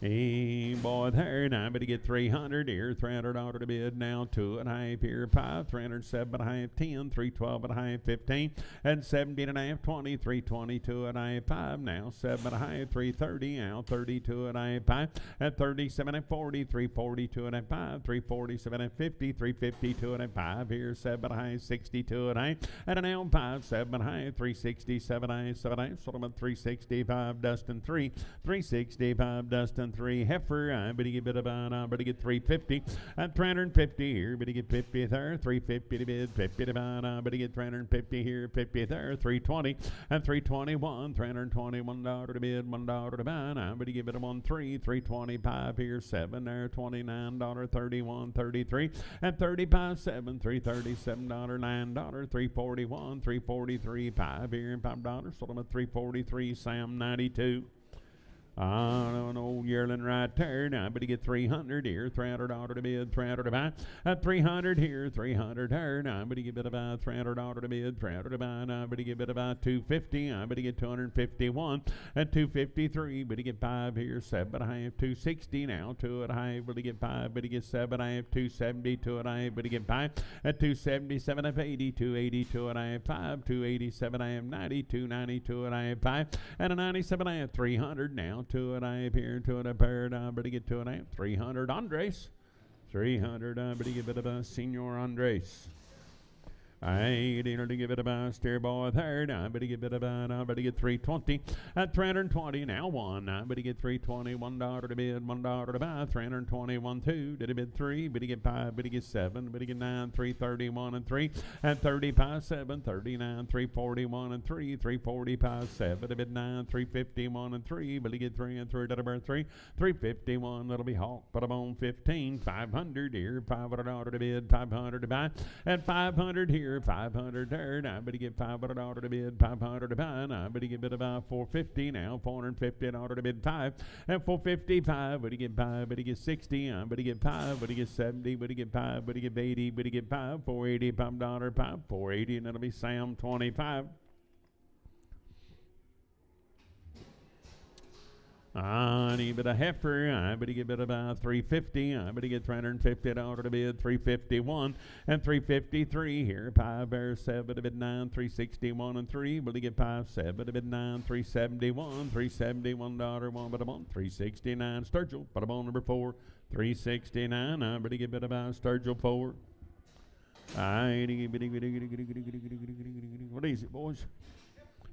Hey, boy, there, now, but he get 300 here, $300 to bid, now 2.5 here, 5, 307.5, 10, 312.5, 15, and 17.5, 20, 322.5, 5, now 7.5, 330, now 32.5, 5, at 37.5, 40, 342.5, 5, 347.5, 50, 352.5 here, 7.5, 62.5, and an L 5, 7.5, 367.5, 7.5, Solomon 365, Dustin 3, 365, Dustin 3, Heifer, but he get bid about, but he get 350, at 350 here, but he get 50 there, 350 to bid, 50 to buy, but he get 350 here, 50 there, 320, and 321, $321 to bid, $1 to buy, but he give it a 1.3, 325 here, 7 there, $29, 31, 33, and 35, 7, $337, $9, 341, 343, 5 here, and $5, sold him at 343, Sam 92. An old yearling right there. Now, but he get 300 here, $300 to bid, 300 to buy. At 300 here, 300 there. Now, but he get about $300 to bid, 300 to buy. Now, but he get about 250. Now, but he get 251. At 253, but he get 5 here, 7.5, 260 now, 2.5. But he get 5, but he get 7.5, 270, 2.5. But he get 5 at 277, 80, 280, 2.5, 5, 287, 90, 290, 2.5, 5, and a 97, 300 now. 2.5 here, 2.5 pair, but he get 2.5, 300, Andres, 300, but he get a bit of a Senor Andres. I need to give it about steer boy third. I better give it about, I better get 320 at 320. Now one. I better get 320. $1 to bid, $1 to buy. 320, 1, 2. Did it bid 3? Better get 5, better get 7, better get 9, 331 and 3 at 35, 7, 39, 341 and 3, 345, 7. Did bid 9, 351 and 3. Better get 3 and 3. Did it bird 3, 351. That'll be Hawk. Put 'em on 15, 500 here, $500 to bid, 500 to buy at 500 here. 500 there. I better get $500 to bid, 500 to buy. I better get bid about 450 now. $450 to bid 5 and 455. Better get 5. Better get 60. I better get 5. Better get 70. Better get 5. Better get 80. Better get 5. $485 5. 480 and that'll be Sam 25. I need a heifer. I better get bid about 350. I better get $350 to bid, 351 and 353 here. 5 bears 7 to bid 9, 361 and 3. Better get 5 7 to bid 9, 371, $371 1. But I'm on 369. Sturgill. But I'm on number 4, 369. I better get bid about Sturgill 4. What is it, boys?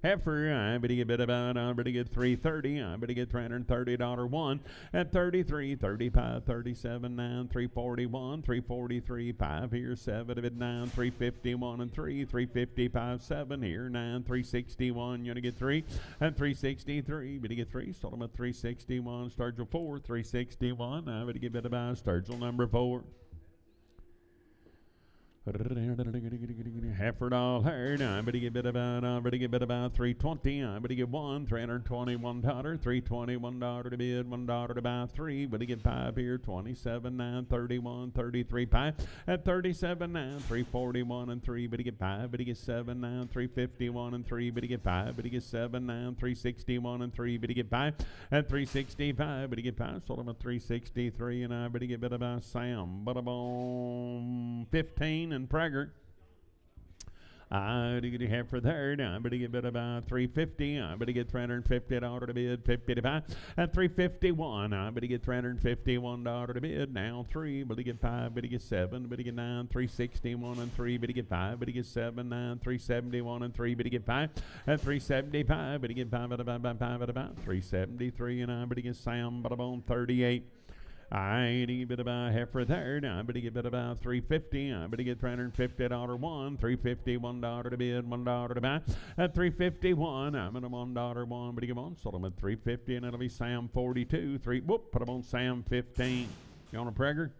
Heifer, I better get bid about, I better get 330, I better get $330 1 at 33, 35, 37, 9, 341, 343, 5 here, 7 to bid 9, 351 and 3, 355, 7 here, 9, 361, you want to get 3 and 363, better get 3, sold them at 361, Sturgill 4, 361, I better get bid about Sturgill number 4. Heifer all herd. I better get bid about, 320. I better get $321, $321 to bid, $1 to buy 3. Better get 5 here, 27, 9, 31, 33, 5 at 37, 9, 341 and 3. Better get 5. Better get 7, 9, 351 and 3. Better get 5. Better get 7, 9, 361 and 3. Better get 5 at 365. Better get 5. Sold them at 363, and I better get bid about Sam. But I'm 15 and Prager. I better get heifer third. I better get bid about 350. I better get $350 to bid, 50 to buy at 351. I better get $351 to bid. Now 3. Better get 5. Better get 7. Better get 9. 361 and 3. Better get 5. Better get 7. 9. 371 and 3. Better get 5 at 375. Better get 5 at about 373. And I better get Sam but about 38. I need bid about heifer third. I better get bid about 350. I better get $350 1, $351 to bid, $1 to buy at 351. I'm at a $1 1. Better get on. Sold them at 350, and that'll be Sam 42. 3. Whoop. Put them on Sam 15. You want a Prager?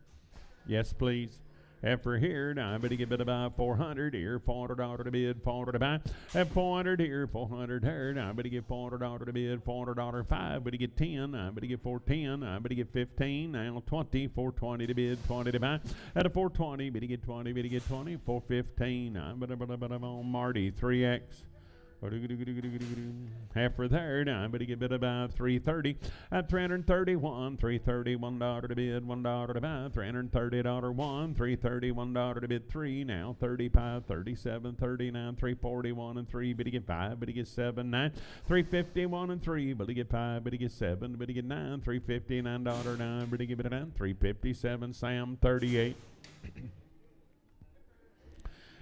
Yes, please. Heifer here, now I better get bid about 400 here, $400 to bid, $400 to buy. At 400 here, 400 here, now I better get $400 to bid, $400 5. Better get 10, I better get 410, I better get 15, now 20, 420 to bid, 20 to buy. At a 420, better get 20, better get 20, 415. I'm on Marty 3X. Heifer third, I better get bid about 330 at 331, $331 to bid, $1 to buy, $330 1, $331 to bid 3, now 35, 37, 39, 341 and 3, better get 5, better get 7, 9, 351 and 3, better get 5, better get 7, better get 9, $359 9, better get it 9, 357, Sam 38.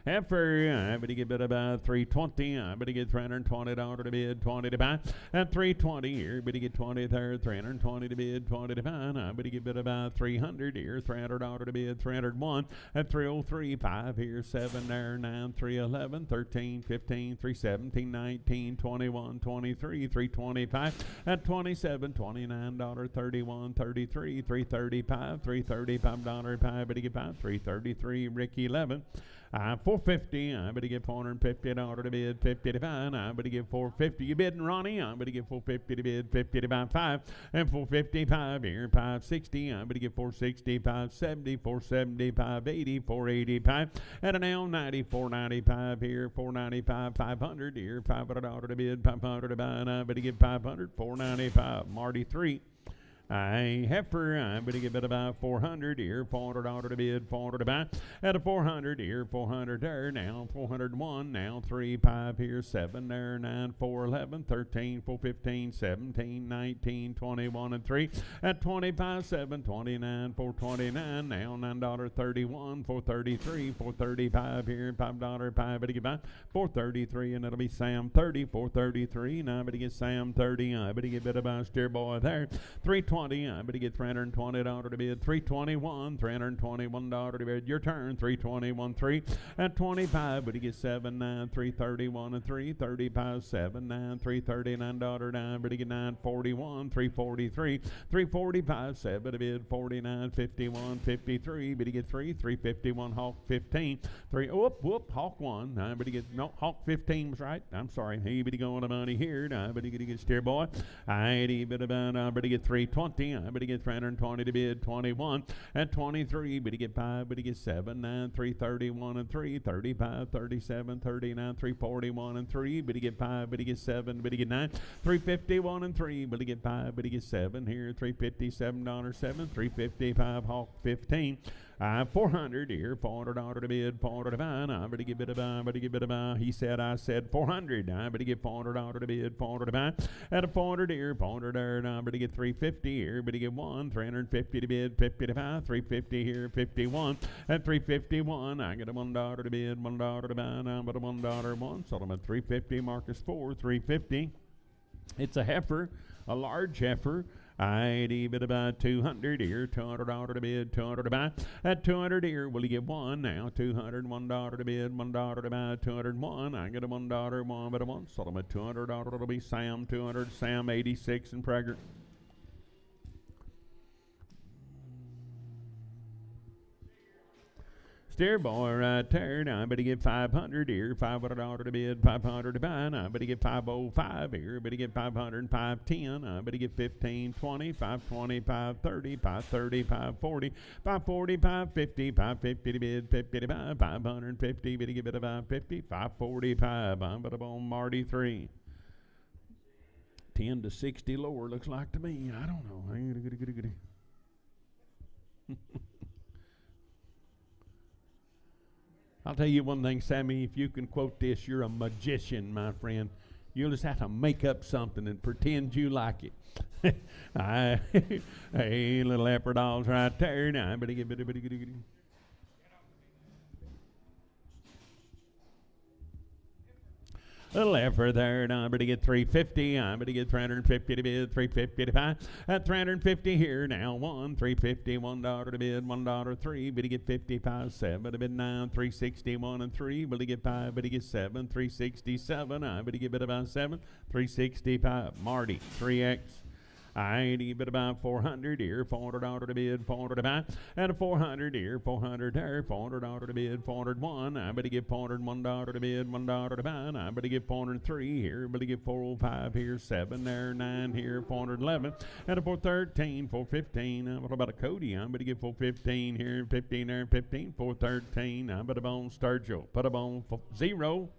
Heifer, I better get bid about 320. I better get $320 to bid, 20 to buy. At 320 here, better get 20 there, 320 to bid, 20 to buy. I better get bid about 300 here, $300 to bid, 301. At 303, 5 here, 7 there, 9, 311, 13, 15, 317, 19, 21, 23, 325. At 27, $29, 31, 33, 335, $335 5. Better get 5, 333, Ricky 11. 450. I better get $450 to bid, 50 to buy. I better get 450. You bidding, Ronnie? I better get 450 to bid, 50 to buy 5. And 455 here, 560. I better get 460, 570, 470, 580, 485. And a now 90, 495 here, 495, 500 here, $500 to bid, 500 to buy. And I better get 500, 495. Marty 3. I heifer, I better get bid about 400 here, $400 to bid, 400 to buy. At a 400 here, 400 there, now 401, now 3, 5 here, 7 there, 9, 4, 11, 13, 4, 15, 17, 19, 21, and 3. At 25, 7, 29, 429, now $9.31, 433, 435 here, $5, 5, better get by, 433, and it'll be Sam 30, 433, now I better get Sam 30, I better get bid about steer boy there, 320. I better get $320 to bid. 321, $321 to bid. Your turn. 321, 3 at 25. But you get 79, 331 and 3. 35, 79, $339 9. But you get 941, 343, 345, 7 to bid. 49, 51, 53. But you get 351 Hawk 15. 3 whoop Hawk 1. I better get no Hawk 15 was right. I'm sorry. He better go on the money here. I better get steer boy. I better get 320. I better get 320 to bid. 21 at 23. Better get 5. Better get 7, 9, 331 and 3. 35, 37, 39, 341 and 3. Better get 5. Better get 7. Better get 9. 351 and 3. Better get 5. Better get 7 here. $357 7. 355 Hawk 15. 400 here, $400 to bid, $400 to buy. I better get bid about, better get bid about. He said, I said 400. I better get $400 to bid, $400 to buy. At a 400 here, 400 there. I better get 350 here, better get 1, 350 to bid, 50 to buy, 350 here, 51. At 351, I get a $1 to bid, $1 to buy. Now, but a $1 one. So I'm at 350. Marcus 4, 350. It's a heifer, a large heifer. I'd bid about 200 here, $200 to bid, $200 to buy. At 200 here, will you get 1 now? $201 to bid, $1 to buy, 201. I get a $1, 1 but a 1. So I'm at $200. It'll be Sam 200, Sam 86 and Prager. Steer boy right there. Now I better get 500 here, $500 to bid, 500 to buy. Now I better get 505 here, better get 500, 510. I better get 15, 20, 520, 530, 530, 540, 540, 550, 550 to bid, 50 to buy, 550. Better get bid of 550, 545. I'm but on Marty 3. 10 to 60 lower looks like to me. I don't know. I'll tell you one thing, Sammy, if you can quote this, you're a magician, my friend. You'll just have to make up something and pretend you like it. Hey, little leopard dogs right there. Now, little effort there. Now I better get 350. I better get 350 to bid, 350 to buy. At 350 here now. 1, 350, $1 to bid, $1, 3. Better get 55, 7 to bid 9, 361 and 3. Better get 5, better get 7, 367. I better get bid about 7, 365. Marty, 3X. I bid about 400 here, $400 to bid, $400 to buy. At a 400 here, 400 there, $400 to bid, 401. I better get $401 to bid, $1 to buy. I better get 403 here, better get 405 here, 7 there, 9 here, 411. At a 413, 415. What about a Cody? I better get 415 here, 15 there, 15, 413. I better bone Sturgill, put a bone 0.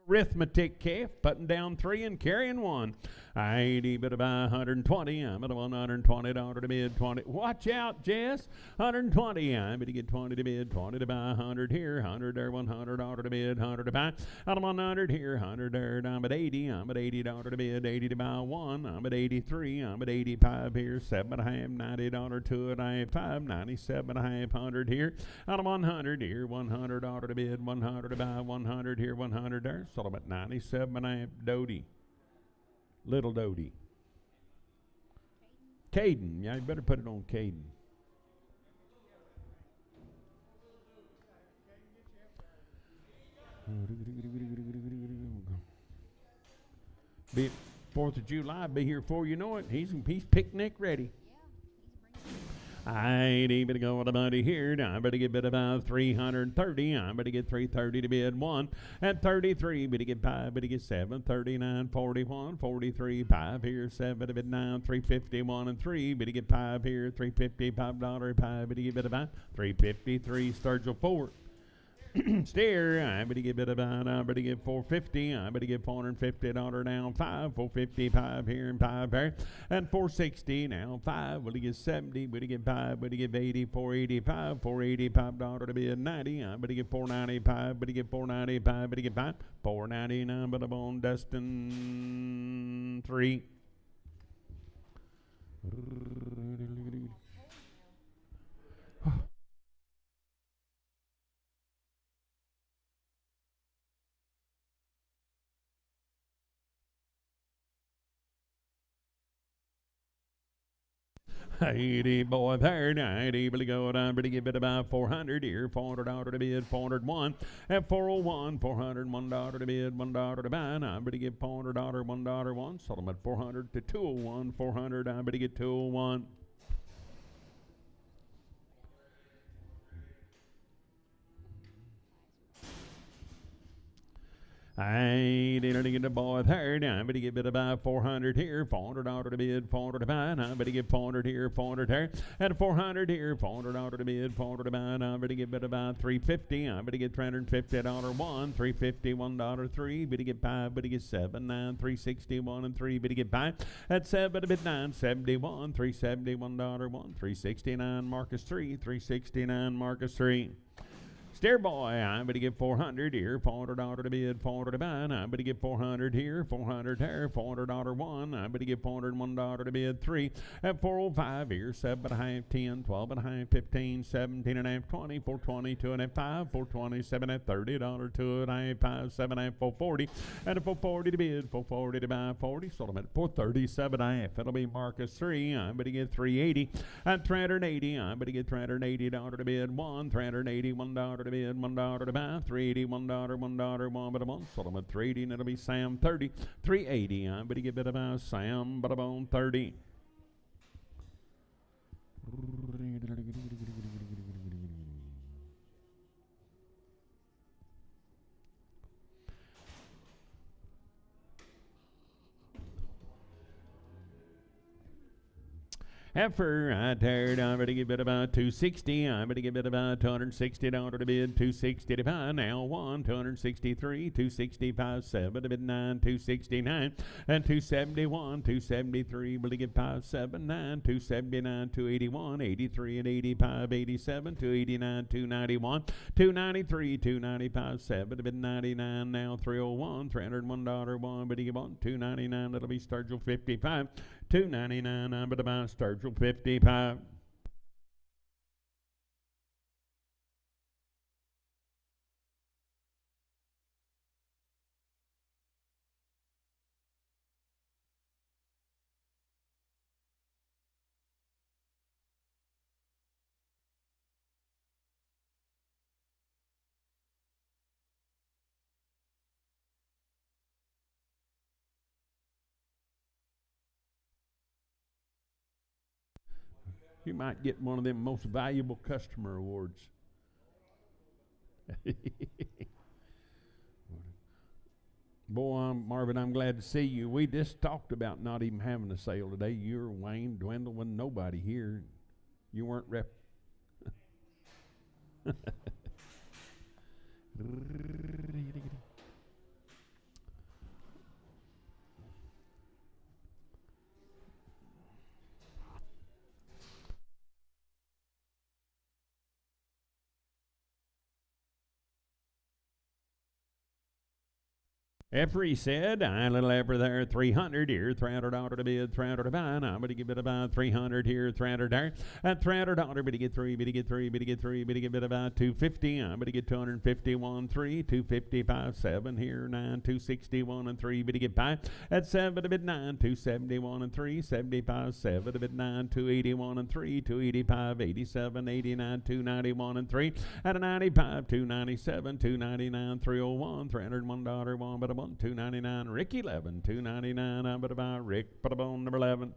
Arithmetic calf, putting down 3 and carrying 1. I bid about 120. I'm at $120 to bid, 20. Watch out, Jess. 120. I better get 20 to bid, 20 to buy, 100 here, 100 there, $100 to bid, 100 to buy. Out of 100 here, 100 there. I'm at 80. I'm at $80 to bid, 80 to buy 1. I'm at 83. I'm at 85 here, 7.5, $90 to it. I have 5, 97.5, 100 here. Out of 100 here, $100 to bid, 100 to buy, 100 here, 100 there. So I'm at 97.5. Doty. Little Doty. Caden. Yeah, you better put it on Caden. Be 4th of July, be here before you know it. He's picnic ready. I better go with a buddy here. I better get bid about 330. I better get 330 to bid 1. At 33, better get 5, better get 7, 39, 41, 43, 5 here, 7 to bid 9, 351 and 3. Better get 5 here, $355, 5, better get bid about 353, Sturgill 4. Steer, I better get about, I better get 450, I better get $450 now, 455 here and 5 there, and 460 now, 5, will he get 70, will he get 5, will he get 80, 485, $485 to bid 90, I better get 495, better get 495, better get 5, 499, but I'm on Dustin 3. $80 boy there, 90, but go down, but give it about 400 here, $400 to bid, 401, at 401, $401 to bid, $1 to buy, now but give $400, $1, 1, sold them at 400 to 201, 400, I better get 201. I didn't get the boy third. I better get about 400 here, $400 to bid, 400 to buy. I better get 400 here, 400 there, and 400 here, $400 to bid, 400 to buy. I better get about 350. I better get $350 one, 350 $1 3. Better get 5. Better get 7 9 361 and 3. Better get 5 at 7 bid 971 $371 1 369 Marcus 3 369 Marcus 3. Steer boy, I better get 400 here, $400 to bid, 400 to buy. I better get 400 here, 400 there, $400 one. I better get $401 to bid 3 at 405 here, 7.5, 10, 12.5, 15, 17.5, 20, 420, 2.5, 5, 427 at $30, 2.5, 5, 7.5, 440, and at 440 to bid, 440 to buy, 40. Sold them at 437.5. It'll be Marcus 3. I better get 380 at 380. I better get $380 to bid 1, $381 to bid, $1 to buy, $380, $1, $1, but a month. Sold them at 380, and it'll be Sam 30, 380. I better get about Sam, but about 30. Heifer, I tired, I better give it about 260. I better give it about $260 to bid, 260 to buy. Now 1, 263, 265, 7 to bid 9, 269, and 271, 273. Better get 579, 279, 281, 83 and 85, 87, 289, 291, 293, 295, 7 to bid 99. Now 301, $301 1. Better get 1, 299. That'll be Sturgill 55. $2.99, I'm about Sturgill 55. You might get one of them most valuable customer awards. Boy, Marvin, I'm glad to see you. We just talked about not even having a sale today. You're Wayne, Dwindle, wasn't nobody here. You weren't rep. Effery said, I little Effery there, 300 here, $300 to bid, $300 to buy. I'm going to give it about 300 here, 300 there, and $300, but to get 3, but to get 3, but to get 3, but to give it about 250. I'm going to get 251, 3, 255, 7 here, 9, 261 and 3, but to get 5 at 7 to bid 9, 271 and 3, 75, 7 to bid 9, 281 and 3, 285, 87, 89, 291 and 3, at a 95, 297, 299, 301, $301 1, but a $299, Rick 11, $299. I'm about Rick, put a bone number 11.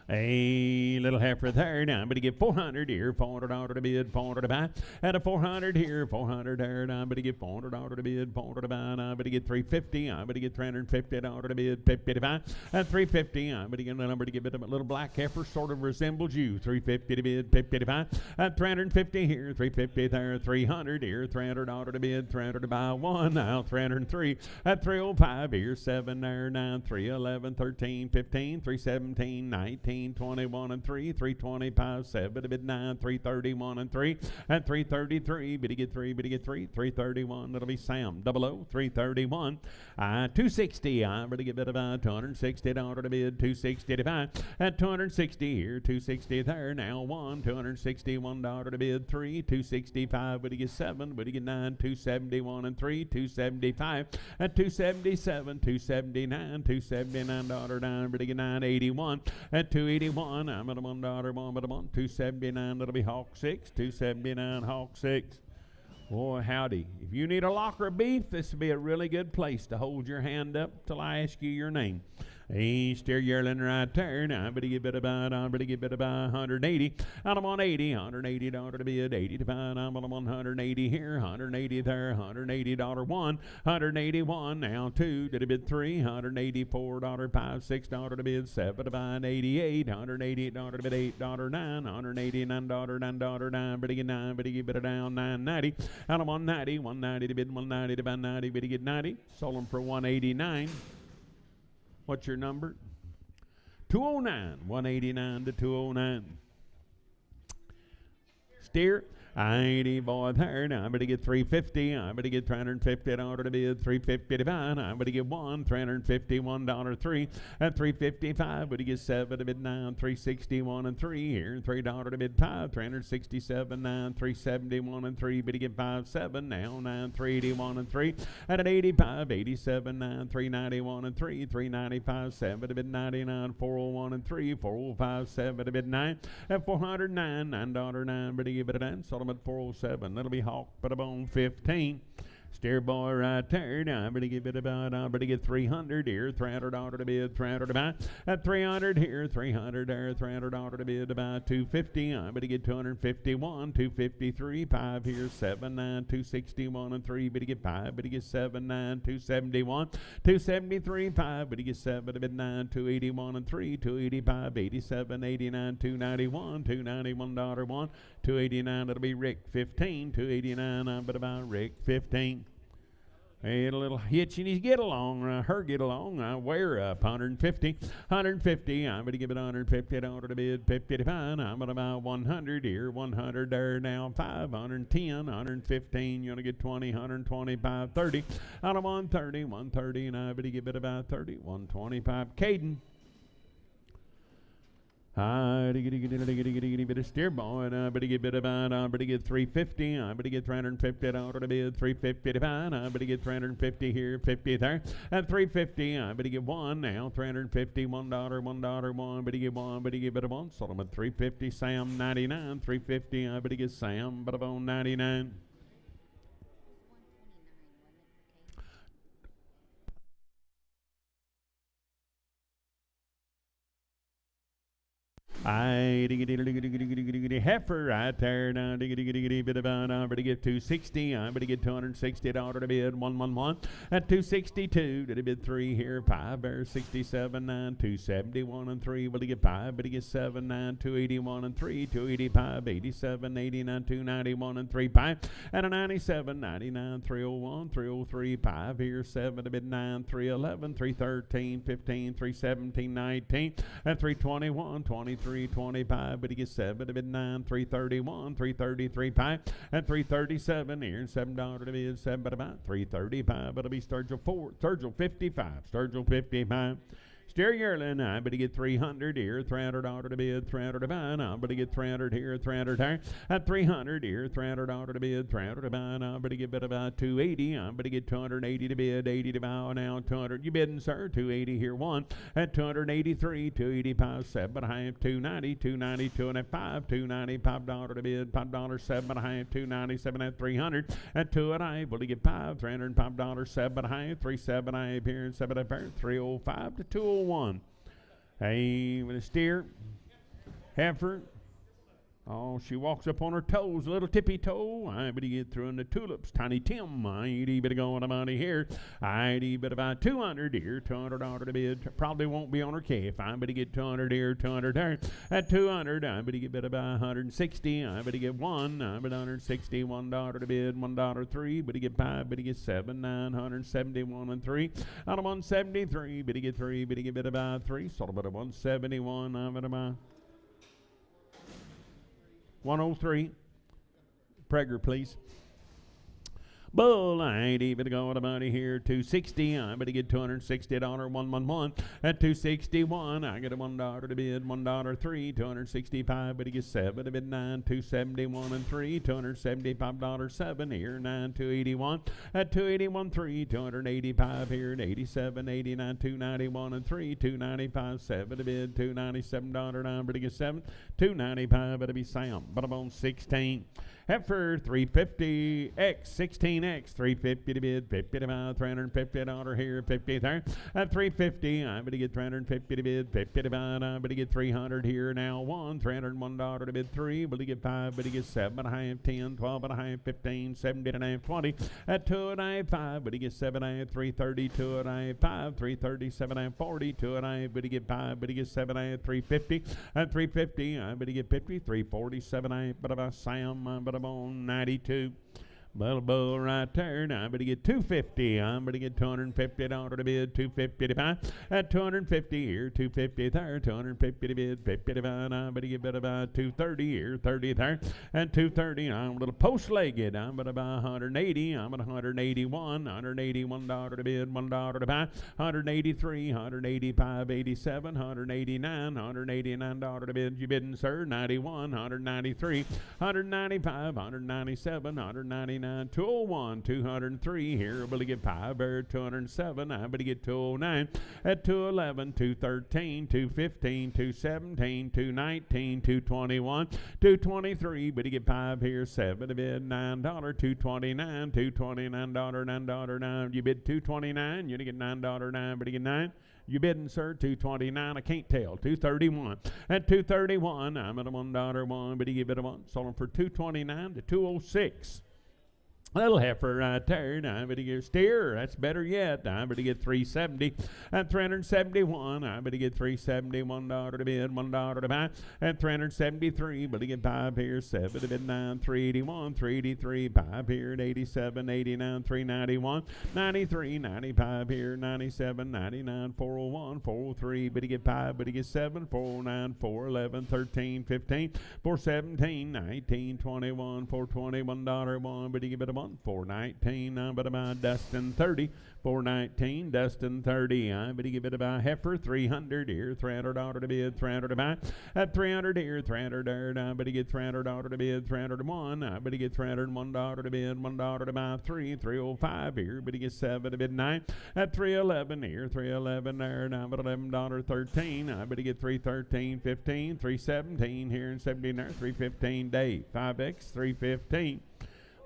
A little heifer there now, but he get 400 here, $400 to bid, 400 to buy. At a 400 here, 400 there now, but he get $400 to bid, 400 to buy now, but he get 350, but he get $350 to bid, 50 to buy. At 350, but he get a number to give it a little black heifer, sort of resembles you, 350 to bid, 50 to buy. At 350 here, 350 there, 300 here, $300 to bid, 300 to buy. One now, 303. At 305 here, 7 there, 9, 311, 13, 15, 317, 19. 21 and 3, 325, 7 to bid 9, 331 and 3, and 333, but he get 3, 331, that'll be Sam, 00, 331, 260, but he get bid about $260 to bid, 260 to buy, at 260 here, 260 there, now 1, $261 to bid, 3, 265, but he get 7, but he get 9, 271 and 3, 275, at 277, 279, $279 down, but he get 981, at 281, I'm at a $1, 279, that'll be Hawk 6, 279, Hawk 6. Boy, howdy. If you need a locker of beef, this would be a really good place to hold your hand up till I ask you your name. Hey, steer yearling right there. Now, but he get bid about 180. Out of 180, $180 to bid, 80 to buy. I'm on 180 here, 180 there, $180 one, 181 now 2. Did he bid 3? $184, 5, $6 to bid, 7 to buy, 88, $188 to bid, $8, 9, $189, $9, but he get 9, but he get bid down 990. Out of 190, 190 to bid, 190 to buy 90, but he get 90. Sold him for 189. What's your number? 209, 189 to 209. Steer. 80 boy there. Now I'm going to get 350. I'm going to get $350 to bid, 350 to buy. I'm going to get $351 3 at 355. But he gets 7 to bid 9, 361 and 3 here, $3 to bid 5, 367 9, 371 and 3. But he get 5 7 now 9, 381 and 3 at an 85, 87 9, 391 and 3, 395 7 to bid 99, 401 and 3, 405 7 to bid 9 at 409, $9 9. But he give it a 9. Sold him at 407. That'll be Hawk, but a bone 15. Steer boy right there. Now I'm going to give it about, I'm going to get 300 here, $300 to bid, 300 to buy. At 300 here, 300 there, $300 to bid, about 250. I'm going to get 251, 253, 5 here, 7, 9, 261 and 3. But he get 5, but he get 7, 9, 271, 273, 5. But he get 7 to bid 9, 281 and 3, 285, 87, 89, 291, $291 1, 289. That'll be Rick 15, 289. I'm but about Rick 15. Hey, a little hitch in his get along, her get along. Wear up 150, 150. I'm going to give it $150 to bid, 50 to buy. I'm at about 100 here, 100 there now, 5, 110, 115. You're going to get 20, 125, 30. Out of 130, 130, and I'm going to give it about 30, 125. Caden. Bit of steer boy, and I better get bit about, I better get 350, I better get $350 to bid, 350 to buy, I better get 350 here, 50 there, at 350, I better get 1 now, $350, $1, $1, better get 1, better get bit of 1, sold him at 350, Sam 99, 350, I better get Sam, but of on 99. Heifer right there now, bit about, I'm going to get 260, I'm going to get $260 to bid, 111 at 262, did he bid 3 here, 5 there, 67 9, 271 and 3, will he get 5, but he gets 7 9, 281 and 3, 285, 87, 89, 291 and 3, 5 at a 97, 99, 301, 303, 5 here, 7 to bid 9, 311, 313, 15, 317, 19 at 321, 23. 25, but he gets 7 to bid 9, 331, 333, 5, and 337 here, $7 to bid, 7 but about 335. It'll be Sturgill 4, Sturgill 55, Sturgill 55. Steer yearling, I'm going to get 300 here, $300 to bid, 300 to buy. I'm going to get 300 here, 300 there. At 300 here, $300 to bid, 300 to buy. I'm going to get bid about 280. I'm going to get 280 to bid, 80 to buy. Now 200. You bidding, sir? 280 here, 1. At 283, 285, 7 and a half, 290, 290, 2 and a 5, 290, $5 to bid, $5, 7 and a half, 297 at 300. At 2 and a half, will he get 5, $305, 7 and a half, 3 7 and a half here, 7 and a half, 305 to 201. Hey, with a steer, heifer. Oh, she walks up on her toes, a little tippy toe. I better get through in the tulips, Tiny Tim. I better go on the money here. I better buy 200 here, $200 to bid. Probably won't be on her calf. I better get 200 here, 200 there. At 200, I better buy 160. I better get one. I better $160, $1 to bid, $1.03. Better get 5, better get 7, 971 and 3. Out of 173, better get 3, better buy 3. Sold about 171. I better buy 103. Prager, please. Bull, I better go with the money here. 260. I better get $260. 111. At 261, I get a $1 to bid. $1.03. 265. Better get 7 to bid 9. 271 and 3. $275. 7 here. 9. 281. At 281 3. 285 here. And 87. 89. 291 and 3. 295. 7 to bid. $297. 9. Better get 7. 295. Better be Sam. But I'm on 16. Heifer 350X 16X 350 to bid, 50 to buy, $350 here, 50 there. At 350, I better get 350 to bid, 50 to buy. I better get 300 here now. $301 to bid, 3. Better get 5, better get 7 and a half, 10, 12 and a half, 15, 17 and a half, 20. At 2 and a half, 5, better get 7 and a half, 330, 2 and a half, 5, 330, 7 and a half, 40, 2 and a half, better get 5, better get 7 and a half, 350. At 350, I better get 50, 347 and a half, but about Sam, but I'm on 92. Little bull right there. Now I better get 250. I'm better get $250 to bid, 250 to buy. At 250 here, 250 there, 250 to bid, 50 to buy. I better get better buy 230 here, 30 there. At 230, I'm a little post-legged. I'm better buy 180. I'm at 181, $181 to bid, $1 to buy. 183, 185, 87, 189, $189 to bid. You bidding, sir? 91, 193, 195, 197, 199. 201, 203 here. I better get 5 there, 207. I better get 209. At 211, 213, 215, 217, 219, 221, 223. Better get 5 here, 7 to bid, $9, $229, $229, $9, 9. You bid 229, you get $9, 9. Better get 9. You bidding, sir? 229. I can't tell. 231. At 231, I'm at a $1 1. But you give it a 1. Sold them for 229 to 206. Little heifer right there. I better get steer. That's better yet. I better get 370. At 371, I better get 370. $1 to bid, $1 to buy. At 373, better get 5 here, 7 to bid, 9, 381, 383, 5 here at 87, 89, 391, 93, 95 here, 97, 99, 401, 403, better get 5, better get 7, 409, 411, 13, 15, 417, 19, 21, $421, 1, better get a 1. 419, I better buy Dustin 30. 419, Dustin 30. I better give it about heifer 300 here, $300 to bid, 300 to buy. At 300 here, 300 there. I better get $300 to bid, 301. I better get $301 to bid, $1 to buy. 305 here. Better get 7 to bid 9. At 311 here, 311 there. Now but $11.13. I better get 313, 15, 317 here and 17 there. 315 Dave 5X 315.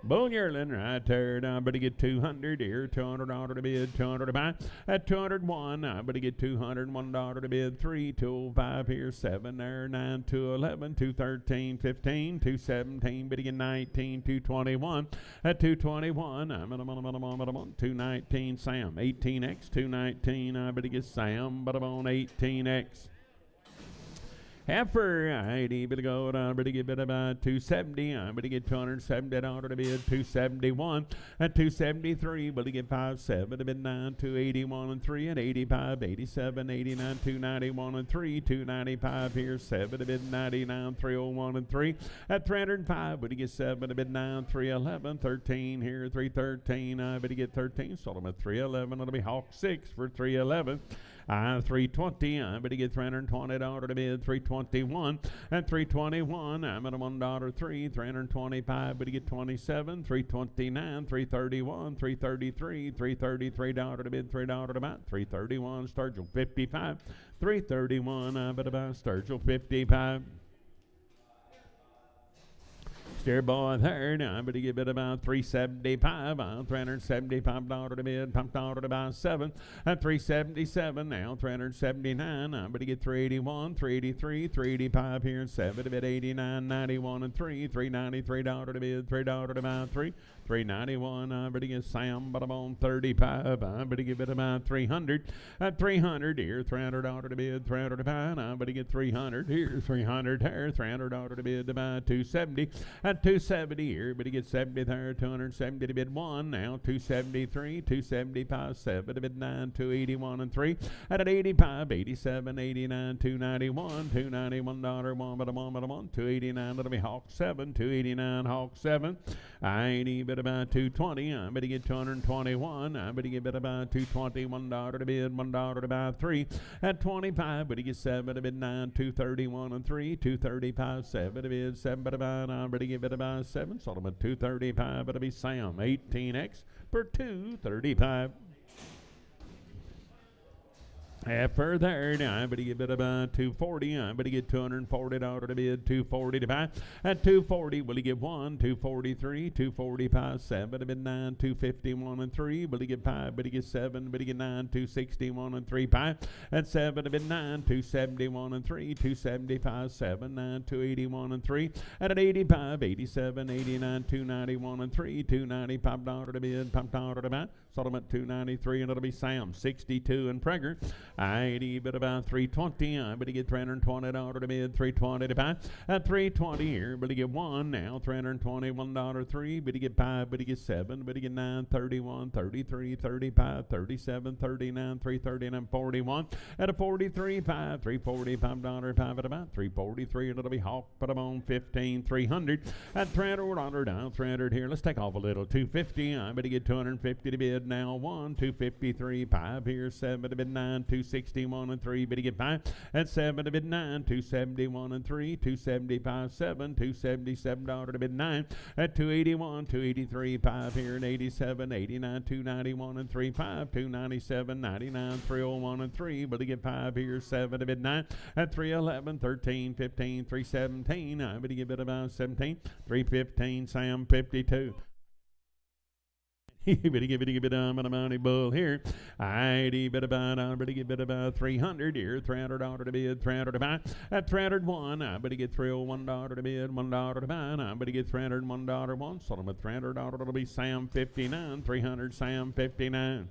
Bull yearling right there. Now I better get 200 here, $200 to bid, 200 to buy. At 201, I better get $201 to bid, 3, 205 here, 7 there, 9, 211, 213, 15, 217, better get 19, 221. At 221, I'm at 219 Sam, 18X, 219. I better get Sam, but I'm on 18X. Heifer, I better go down, better get better about 270. I better get $270 to bid, 271. At 273, better get 5, 7 to bid 9, 281 and 3. At 85, 87, 89, 291 and 3, 295 here, 7 to bid 99, 301 and 3. At 305, better get 7 to bid 9, 311, 13 here, 313. I better get 13. Sold them at 311. It'll be Hawk 6 for 311. 320, I better get $320 to bid, 321. At 321, I'm at a $1 3, 325, better get 27, 329, 331, 333, $333 to bid, $3 to buy, 331, Sturgill 55, 331, I better buy Sturgill 55. Steer boy there. Now, but he give it about $375. $375 to bid. Pumped out about 7. At $377 now. $379. But he get $381, $383, $385 here. 7 to bid. $89, $91 and $3. $393 to bid. $3 to about 3. $391. But he gets Sam, but I'm on 35. But he give it about $300. At $300 here. $300 to bid. $300 to buy. But he get $300 here. $300 here. $300 to bid. About $270. At $270 here. But he gets $70 there. $270 to bid 1. Now $273. $275. 7 to bid 9. $281 and 3. At $85. $87. $89. $291. $291 1. But a 1. But a 1. $289. That'll be Hawk 7. $289 Hawk 7. 80 bid about $220. I bet he get $221. I bet he get about $221 to bid. $1 to buy 3. At $25. But he gets 7 to bid 9. $231 and 3. $235. 7 to bid. 7 to buy. I bet he get bid about 7. Sold him at $235. But it'll be Sam 18X for $235. After there, now, but he get bid about $240. But he get $240 to bid, $240 to buy. At $240, will he get 1, $243, $245, 7 to bid 9, $251 and 3. Will he get 5? But he get 7. But he get 9, $261 and 3. 5 at 7 to bid 9, $271 and 3, $275, 7, 9, $281 and 3. At $85, $87, $89, $291 and 3, $295 to bid, $5 to buy. Sold him at $293, and it'll be Sam 62 and Prager. 80 bid about $320. But he get $320 to bid, $320 to buy. At $320 here, but he get 1 now, $321 3. But he get 5, but he get 7, but he get 9, $31, $33, $35, $37, $39, $339, $41. At a $43, $5, $345, 5 at about $343, and it'll be Hawk, put him on 15, $300. At $300 down, $300 here. Let's take off a little, $250. But he get $250 to bid now, 1, $253, 5 here, 7 to bid 9, $261 and 3. But he get 5 at 7 to bid 9, $271 and 3, $275, 7, $277 to bid 9 at $281, $283, 5 here, and $87, $89, $291 and 3, 5, $297, $99, $301 and 3. But he get 5 here, 7 to bid 9 at $311, $13, $15, $317. But he get bid about 17, $315, Sam 52. But he give it on a money bull here. I'd bid about, but he get about $300 here. $300 to bid, $300 to buy. At $301, but he get $301 to bid, $1 to buy. But he get $301 1. Sold him at $300. It'll be Sam 59, $300 Sam 59.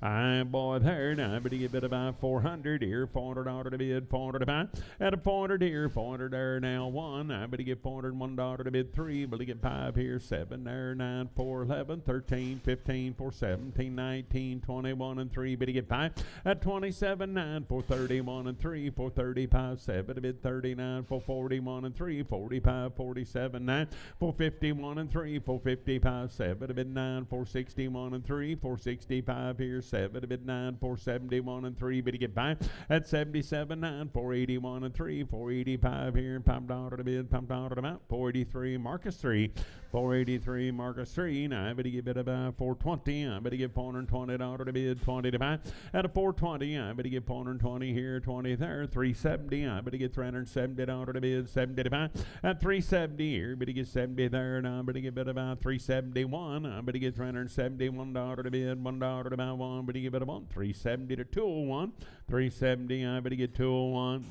Boy there now, but he get bid about $400 here, $400 to bid, $400 to buy. At a $400 here, $400 there now 1. But he get $401 to bid 3. But he get 5 here, 7 there, 9, 4, 11, 13, 15, 4, 17, 19, 21 and 3. But he get 5 at 27, 9, 4, 31 and 3, 4, 35, 7 to bid 39, 4, 41 and 3, 45, 47, 9, 4, 51 and 3, 4, 55, 7 to bid 9, 4, 61 and 3, 4, 65 here. 7 to bid 9, 471 and 3. But he get 5 at 77, 9, 481 and 3, 485 here. $5 to bid, $5 to buy. 483 Marcus 3, 483 Marcus 3. Now, but he get bid about $420. But he get $420 to bid, 20 to buy. At a $420, but he get $420 here, 20 there, $370. But he get $370 to bid, 70 to buy. At $370 here, but he get 70 there. Now, but he get bid about $371. But he get $371 to bid, $1 to buy 1. But he give it a 1, $370 to $201. $370, but he get $201.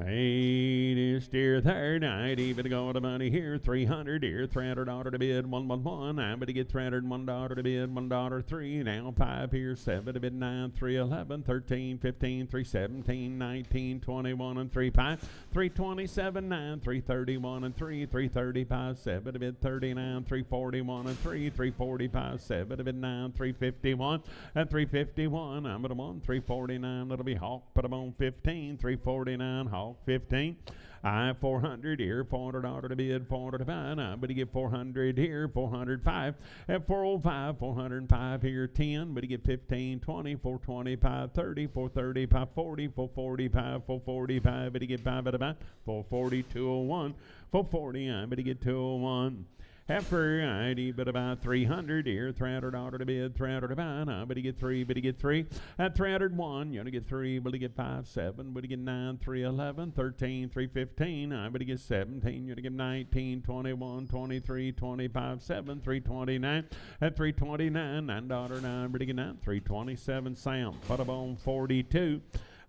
Hey, this steer there, 90, but go to money here, $300 here, $300 to bid, 111, but he get $301 to bid, $1 3, now 5 here, 7 to bid 9, 311, 13, 15, 317, 19, 21 and 3, 5, 327, 9, 331 and 3, 335, 7 to bid 39, 341 and 3, 345, 7 to bid 9, 351 and 351, I'm at a 1, 349, that'll be Hawk, put him on 15, 349, Hawk 15. $400 here, $400 to bid, $400 to buy. But he get $400 here, $405. At $405, $405 here, 10. But he get 15, 20, $425, 30, $435, 40, $445, $445. But he get 5 at about $440, $201, $440. But he get $201. Heifer, ID, but about 300 here. 300 order to bid, 300 to buy. But you get three, but you get three. At 301, you're going to get three, but you get 5, 7, but you get 9, 3, 11, 13, 3, 15. But you get 17, you're going to get 19, 21, 23, 25, 7, 329. At 329, $9, but you get 9, 327. Sam, put up on 42.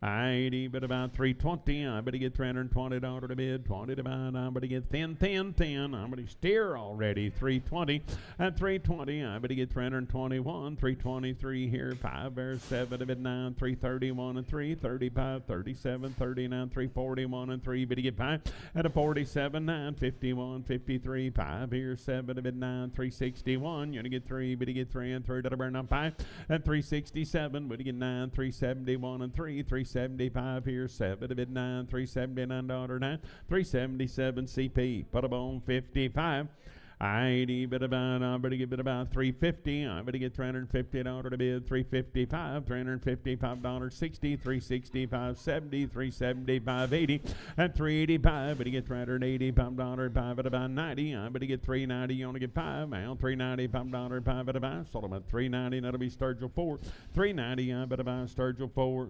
80, but about 320. I bet he get $320 to bid, 20 to buy. I bet he get 10. I bet he steer already, 320. At 320, I bet he get 321, 323 here, 5 bears, 7 to bid, 9, 331 and 3, 35, 37, 39, 341 and 3, but he get 5. At a 47, 9, 51, 53, 5 here, 7 to bid, 9, 361. You're gonna get 3, but he get 3 and 3 to burn up 5. At 367, but he get 9, 371 and 3, 375 here, 7 to bid, 9, $379 9, 377 CP. Put up on 55. 80, but about, I better get about 350. I better get $350 to bid, 355, $355 60, 365 70, 375 80, and 385. But you get $385 5 at about 90. I better get 390. You only get 5. Now $395 5 at about. Sold them at 390. That'll be Sturgill 4. 390. I better buy Sturgill 4.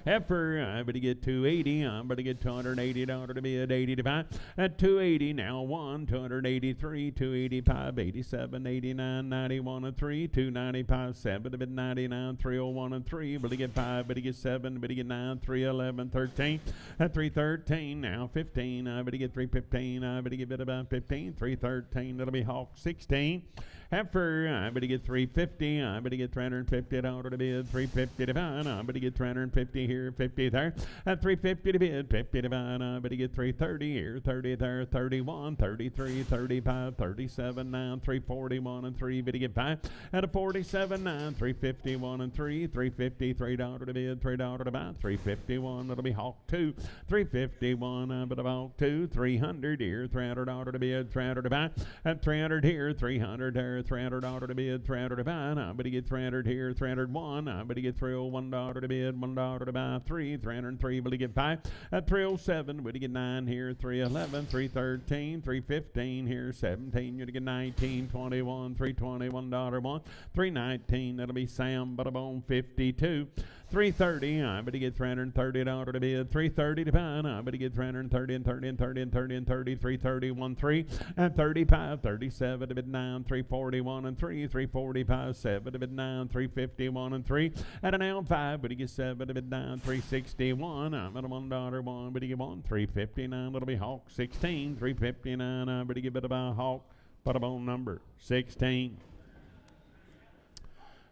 Heifer, I better get 280. I better get $280 to bid, 80 to buy. At 280, now 1, 283, 285, 87, 89, 91 and 3, 295, 7 to bid, 99, 301 and 3. But he get 5, but he get 7, but he get 9, 311, 13. At 313, now 15. I better get 315. I better get bid about 15, 313. That'll be Hawk 16. Heifer, I better get 350. I better get $350 to bid, 350 to buy. I better get 350 here, 50 there. At 350 to bid, 50 to buy. I better get 330 here, 30 there, 31, 33, 35, 37, 9, 341 and 3. Better get 5. At a 47, 9, 351 and 3, $353 to bid, $3 to buy. 351. That'll be Hawk 2. 351. I better Hawk 2. 300 here, $300 to bid, 300 to buy. At 300 here, 300 there. $300 to bid, 300 to buy. I bet he get 300 here, 301. I bet he get $301 to bid, $1 to buy. 303. But he get 5 at 307. But he get 9 here, 311, 313, 315 here, 17. You're to get 19, 21, $321 1, 319. That'll be Sam Butterbone 52. 330. I bet he get $330 to bid, 330 to buy. I bet he get 330 and 30 and 30 and 30 and 30, 331 3 and 35, 37 to bid 9, 341 and 3, 345 7 to bid 9, 351 and 3 at an L 5. But he gets 7 to bid 9, 361. I'm at a $1 1, but he get 1, 359. That'll be Hawk 16, 359. I bet he get about Hawk, but a bone number 16.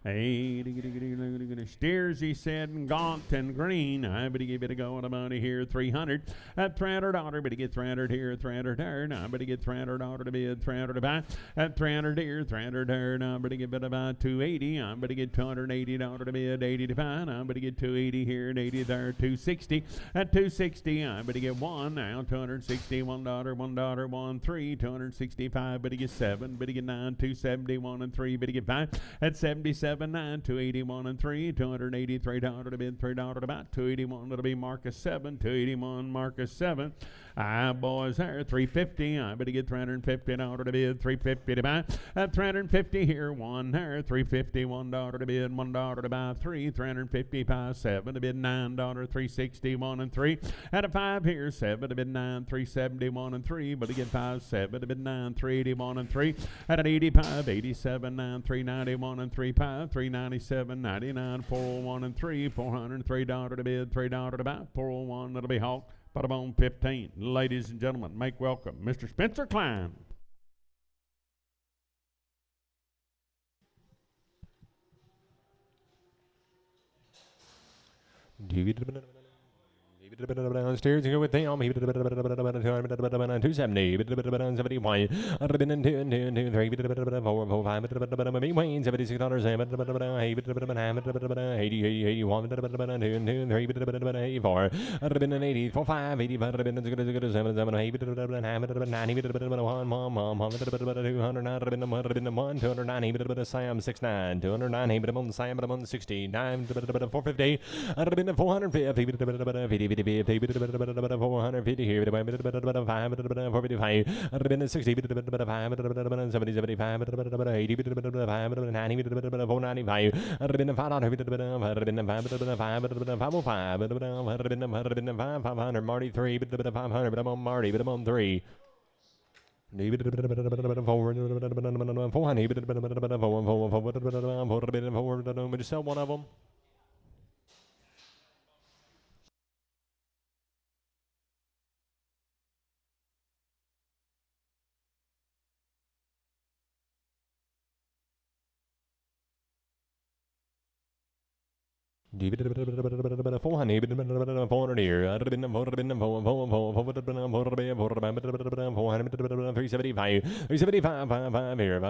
Hey, steers, he said, and gaunt and green. I bet he give it a go on the money here, 300. At $300, but he get 300 here, 300 there. Now, but he get $300 to bid, 300 to buy. At 300 here, 300 there. Now, but he get it about 280. I bet he get $280 to bid, 80 to buy. Now, but he get 280 here and 80 there, 260. At 260, I bet he get 1. Now, $261, $1, 1, 3, 265. But he get 7. But he get 9, 271 and 3. But he get 5. At 77. 9, 281 and 3, $283 to bid, $3 to buy, 281. That'll be Marcus 7, 281 Marcus 7. Boys there, 350. I bet he get $350 to bid, 350 to buy. At 350 here, 1 there, 350, $1 to bid, $1 to buy, 3, 355, 7 to bid, $9, 361 and 3. At a 5 here, 7 to bid, 9, 371 and 3. But he get 5, 7 to bid, 9, 381 and 3. At an 85, 87, 9, 391 and 3, 5, 397, 99, 401 and 3, $403 to bid, $3 to buy, 401. That'll be Hawk. Butterbone 15. Ladies and gentlemen, make welcome Mr. Spencer Klein. Steers go with them. 270, 71. I've been in 2 and 2 and 2, 3, 4, 4, 5, $76, $7, 80, 81, 2 and 2, 3, 84. I've been in 80, 4, 5, 85, 7, 7, 8, 90, 200, I've been 1, 290, Sam 69, 290, Sam 69, 450. I've been 450, 450 here, 455, 60, 70, 75, 80, 90, 495, 505, Marty 3, 500, I'm on Marty, but I'm on 3. 400, just sell one of them. Keep it 400 here. 375, 375 here.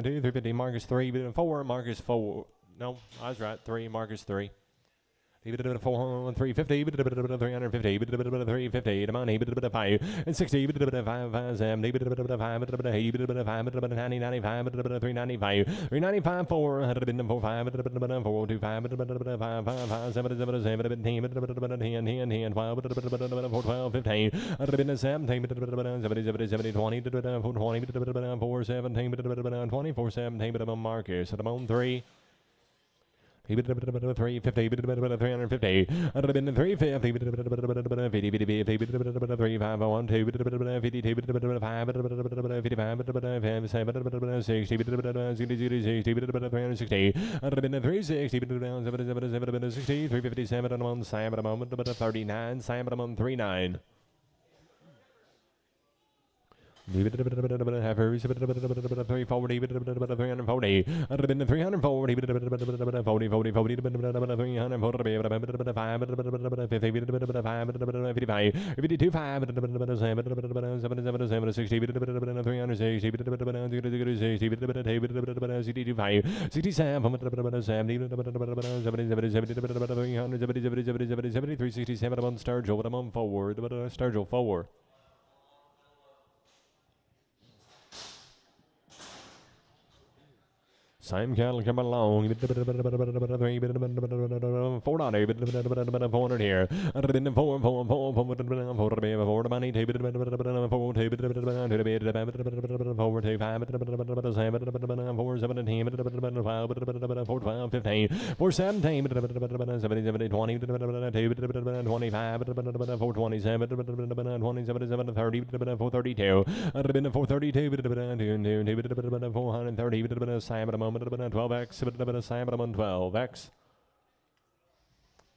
350 Marcus 3, 4 Marcus 4. No, I was right. 3 Marcus 3. 350, 350, 350, money, 5, and 60, 5, 70, 80, 95, 395, 395, 400, 4, 5, 425, 5, 7, 7, 7, 10, 12, 15, 17, 70, 20, 4, 17, 24, 17, Marcus, I'm on 3. 350, 350, 350, 39. Leave it 340, 340, 40, 40, 367 on Sturgill, but I'm on forward, Sturgill forward. Same cattle coming along. 400 here. 4 money. 12x, Sam, I'm on 12x.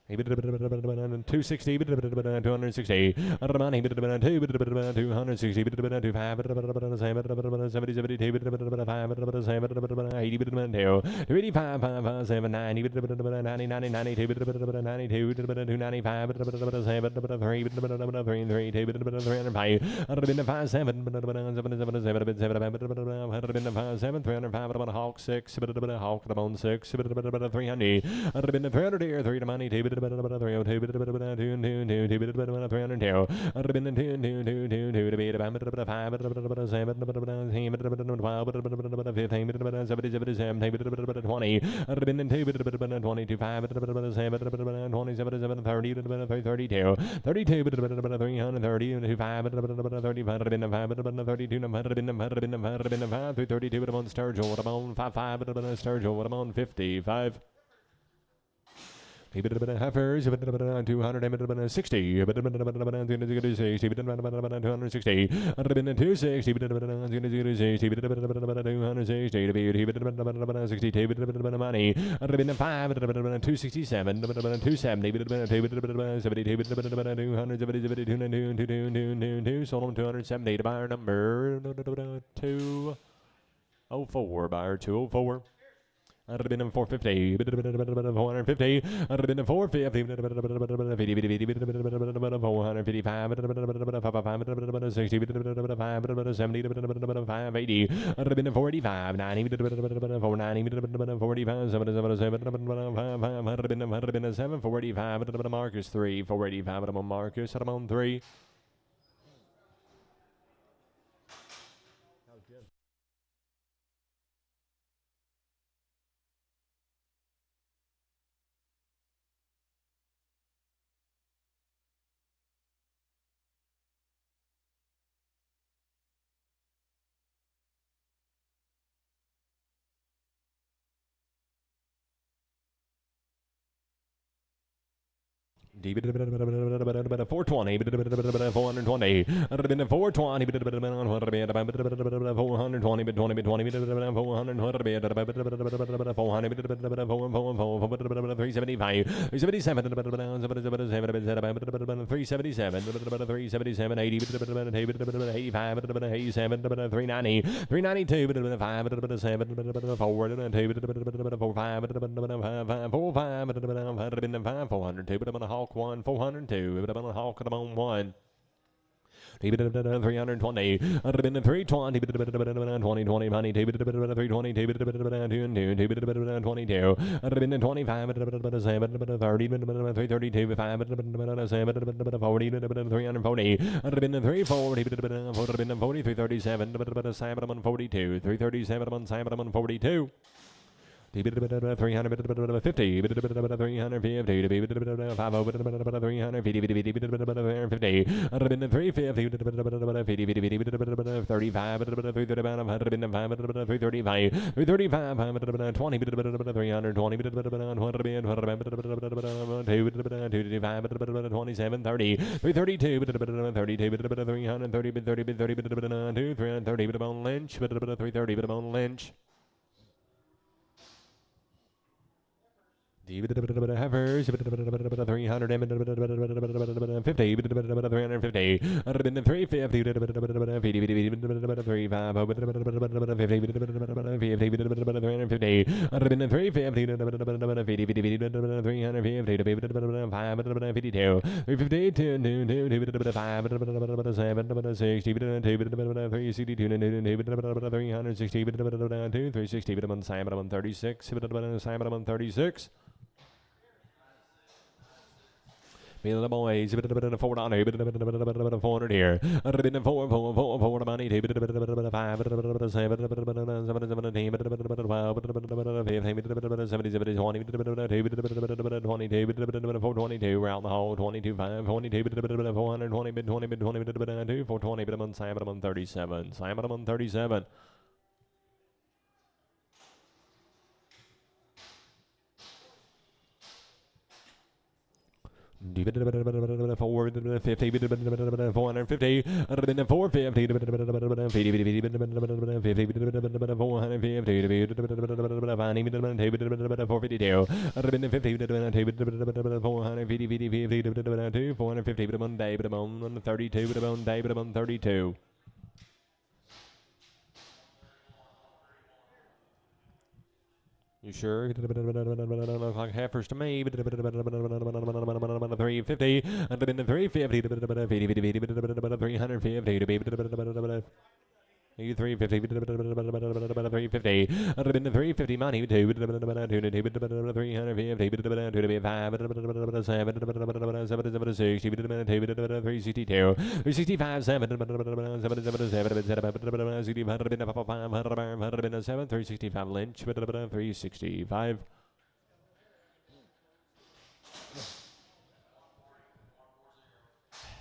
260, 260, 260, Hawk 6, Hawk 6, 300 here, 3 to money, 302, 55. Heifers, 260, 260, money, 267, 270, sold them 270 to buyer number 204, buyer 204. I'd have been in 450, 450, I'd have been in 450, 455, 60, 70, 580, I'd have been in 485, 90, 490, 45, 777, 745, Marcus 3, 485, I'm on Marcus, I'm on 3. 420, 420, 420, 420, Hawk 1, 402, but I'm on Hawk at the bone 1. 320, 320, 2020 money, 320, 22, 25, 30, 332, 5, 40, 340, 340, 337, 42, 337, 42. 350, 350, 550, 330 Heifers, 300, 350, 36. Feel the boys, a bit of 400 here. A bit of 4 money, 5, 7, 422, we're out the hole, 22, 5, 22, 420, 420, 37, Simon 37. Forward 50, 450, 450, 450, 450, 32. You sure? Like heifers to me. 350. 350. You 350, 350, 350 money, 2, 350, 362, 365, 7, 365 Lynch, 365.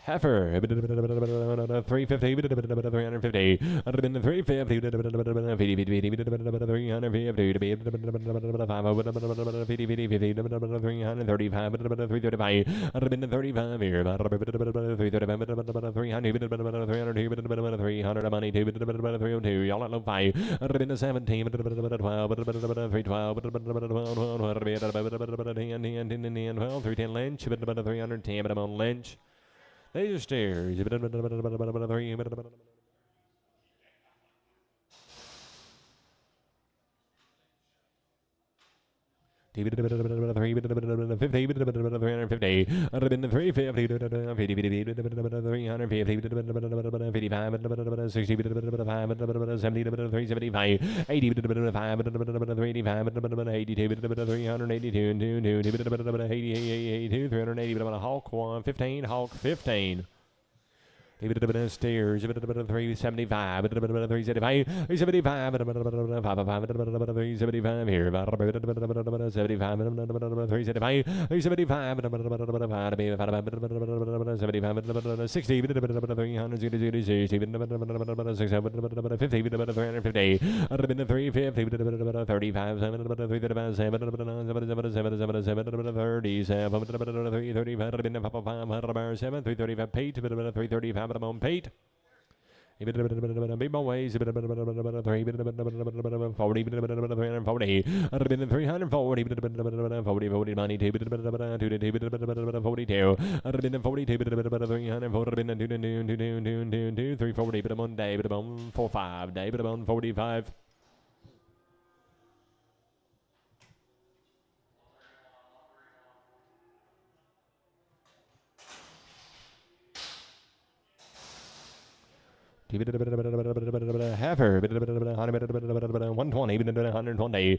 Heifer, 350, 350, 350, 310 Lynch. Laser stairs. 350, 350, 380, Hawk 1, 15, Hawk 15. Stairs, 375, 375, 375, 375 here, 75, 375, 375, 60, 300, 350, 335 Pate. Beat my ways, 40, 340, 40 money, 42, 340, but I'm on day, but I'm on 45, day, but I'm on 45. Heifer, 120, 120,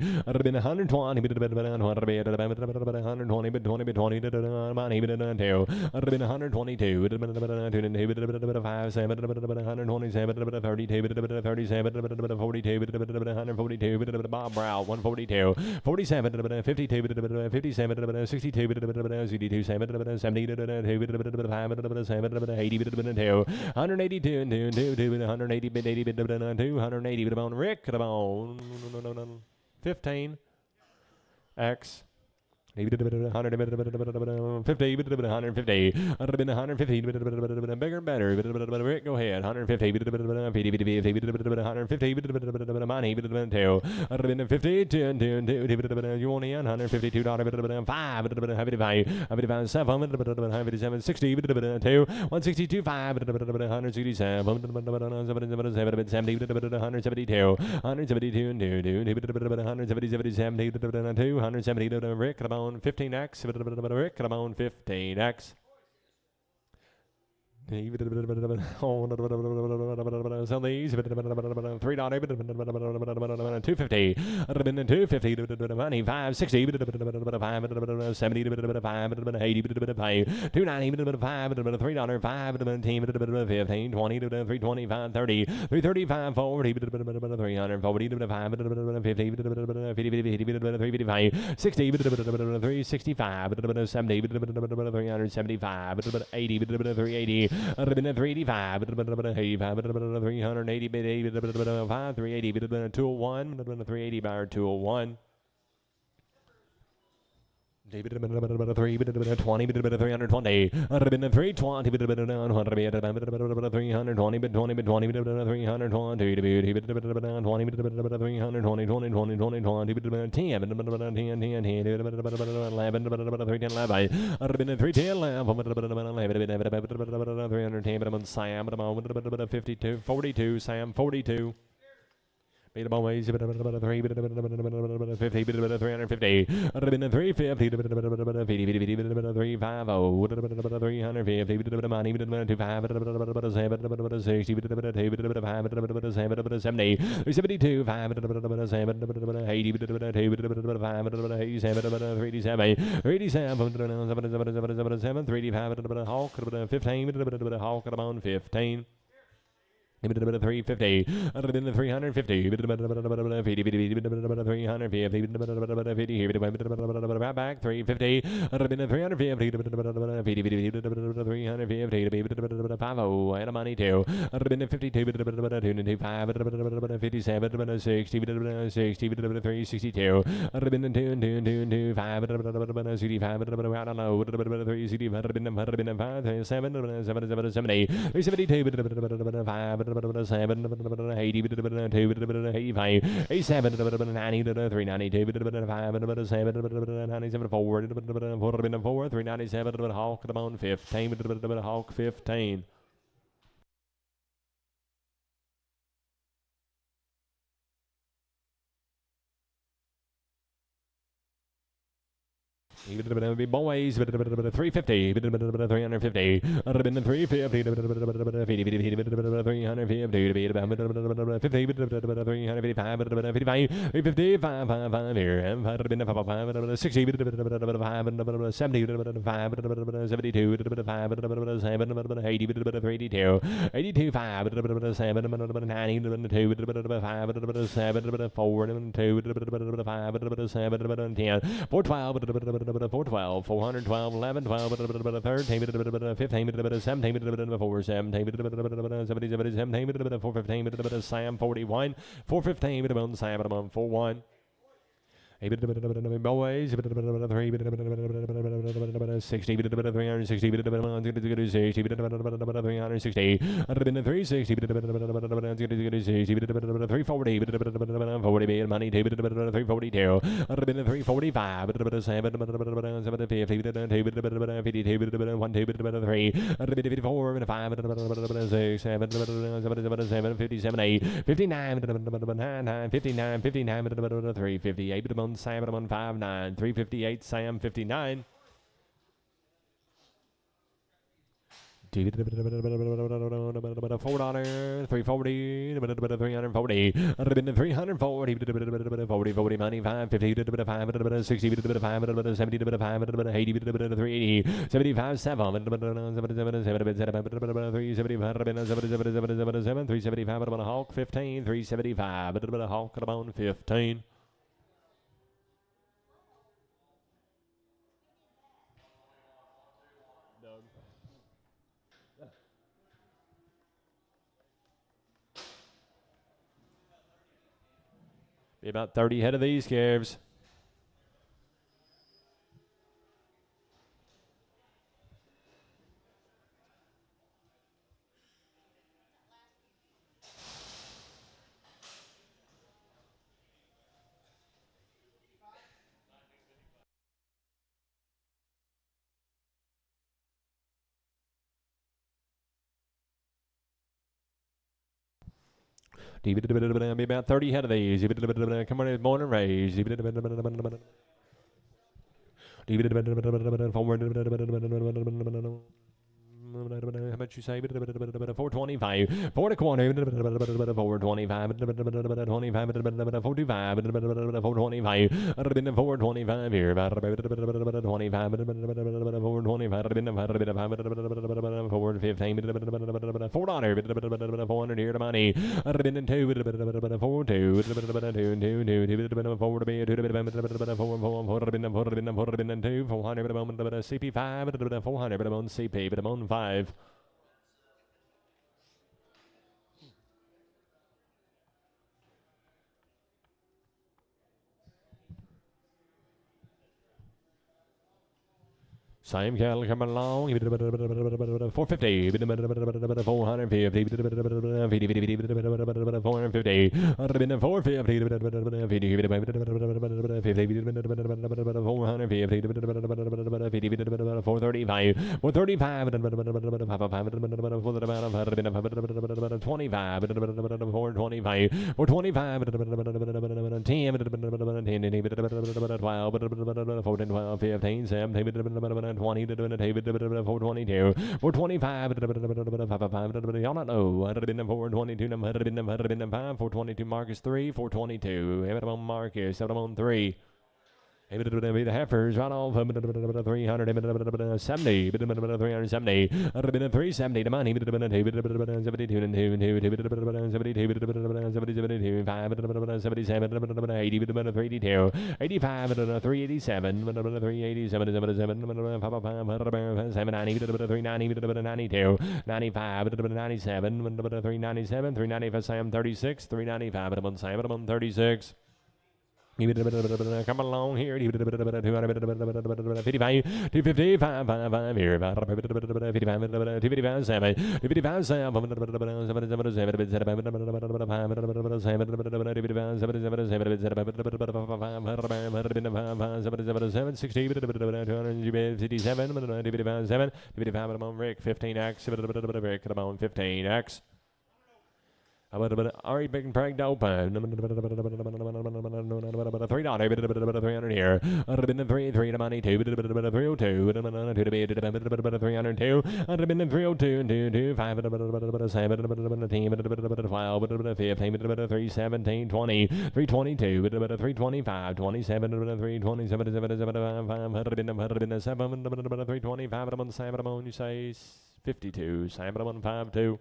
Bob Brow, 142, 47, 52, 57, 62, 62, 70, 182, 180, 280, bit on Rick, bit on 15, X. 150, 150, bigger, better. Rick, go ahead. 150, 150, money, 2. 150, 2, you want in? $152, 5, 7, 60, 2, 162, 5, 167, 172, 170, Rick, come on, 15X, Rick, come on, 15X. Sell these, $3, 250, 250, money, 560, 570, 580, 290, 5, $3, 5, 10, 15, 20, 325, 30, 335, 40, 340, 5, 50, 355, 60, 365, 70, 375, 80, 380, 385, 85, 380, 380, 201, 380 bar 201. 3, 20, 320, 320, 320, 52, 42, Sam 42. Beat them always, 3, 50, 350, 350, 350, 350, 70, 72, 5, 85, Hawk, 15, Hawk, about 15. 350, 350, 350, right back, 350, 350, 50, and a money too, 52, 25, 57, 60, 60, 362, 2, 5, 65, I don't know, 365, 7, 70, 372, 5, 7, 80, 2, 85, 87, 90, 392, 5, 7, 97, 4, 397, Hawk, about 15, Hawk 15. Boys, 350, 350, 412, 412, 11, 12, 13, 15, 17, 4, 17, 17, 415, Sam 41, 415, Sam 41. Boys, 360, 360, 360, 340, 40 money, 342, 345, 54, 5, 7, 57, 8, 59, 59, 59, 358, Sam 59, 358, Sam 59. 4 $340, 340, 340, 40 money, 550, 5, 60, 5, 70, 5, 80, 380, 75, 7, 375, a Hawk 15, 375, a Hawk about 15. Be about 30 head of these calves. Be about 30 head of these. Come on, born and raised. How much you say? 425, 4 to corner, 425, 425, 425 here, 425, 415, 400 here to money, 400 CP5, 400 CP, but I'm on 5. Same cattle coming along. 450, 450, 450, 450, 435, 435, 25, 425, 12, 15, 7, 20 to 422, 425, y'all not know, 422, 422 Marcus 3, 422, Marcus, 3. The heifers right off 370, 370, 370 the money, 72, 77, 382, 85, 387, 387, 390, 95, 97, 397, 395, Sam 36, 395, Sam 36. Come along here. 255, 255, 5 here. 255, 7, 255, 7, 15x, Rick, 15x. Already big pranked open. $3 here. 3 to money 2 302 to the bid 302 302 5 7 team 12 317 20 322 325 27 327 325 7 you say 52 7 52.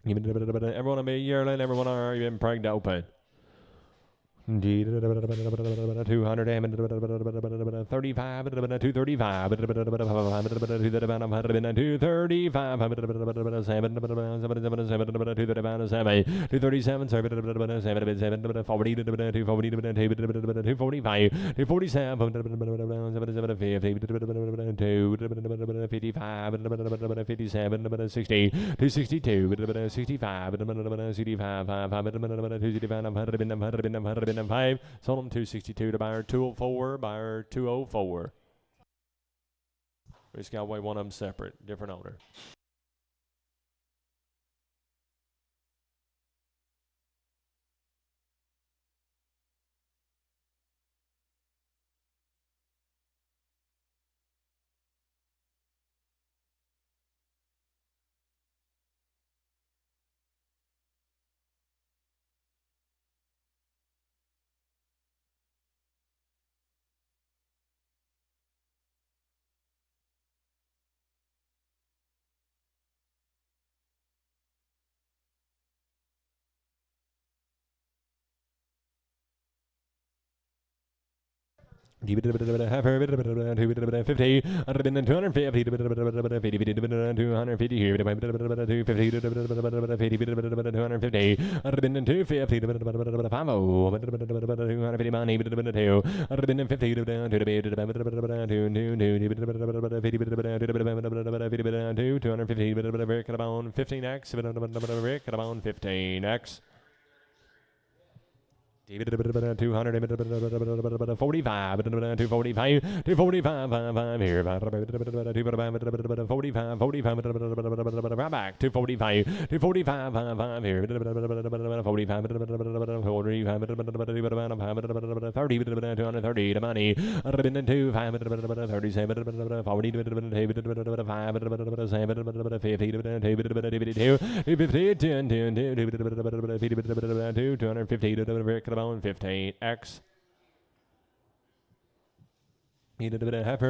Everyone will be yearling, everyone are been pranked open. 200 235 235 Sold them 262 to buyer 204, buyer 204. We just got to weigh one of them separate, different owner. Half 50, 250, 250 here, 250, 250, 250 money, 250, 15x, 15x. 200 245 245 here 45 back 245 245 here 45 230 the money 2 5 37 40 250 15x. Half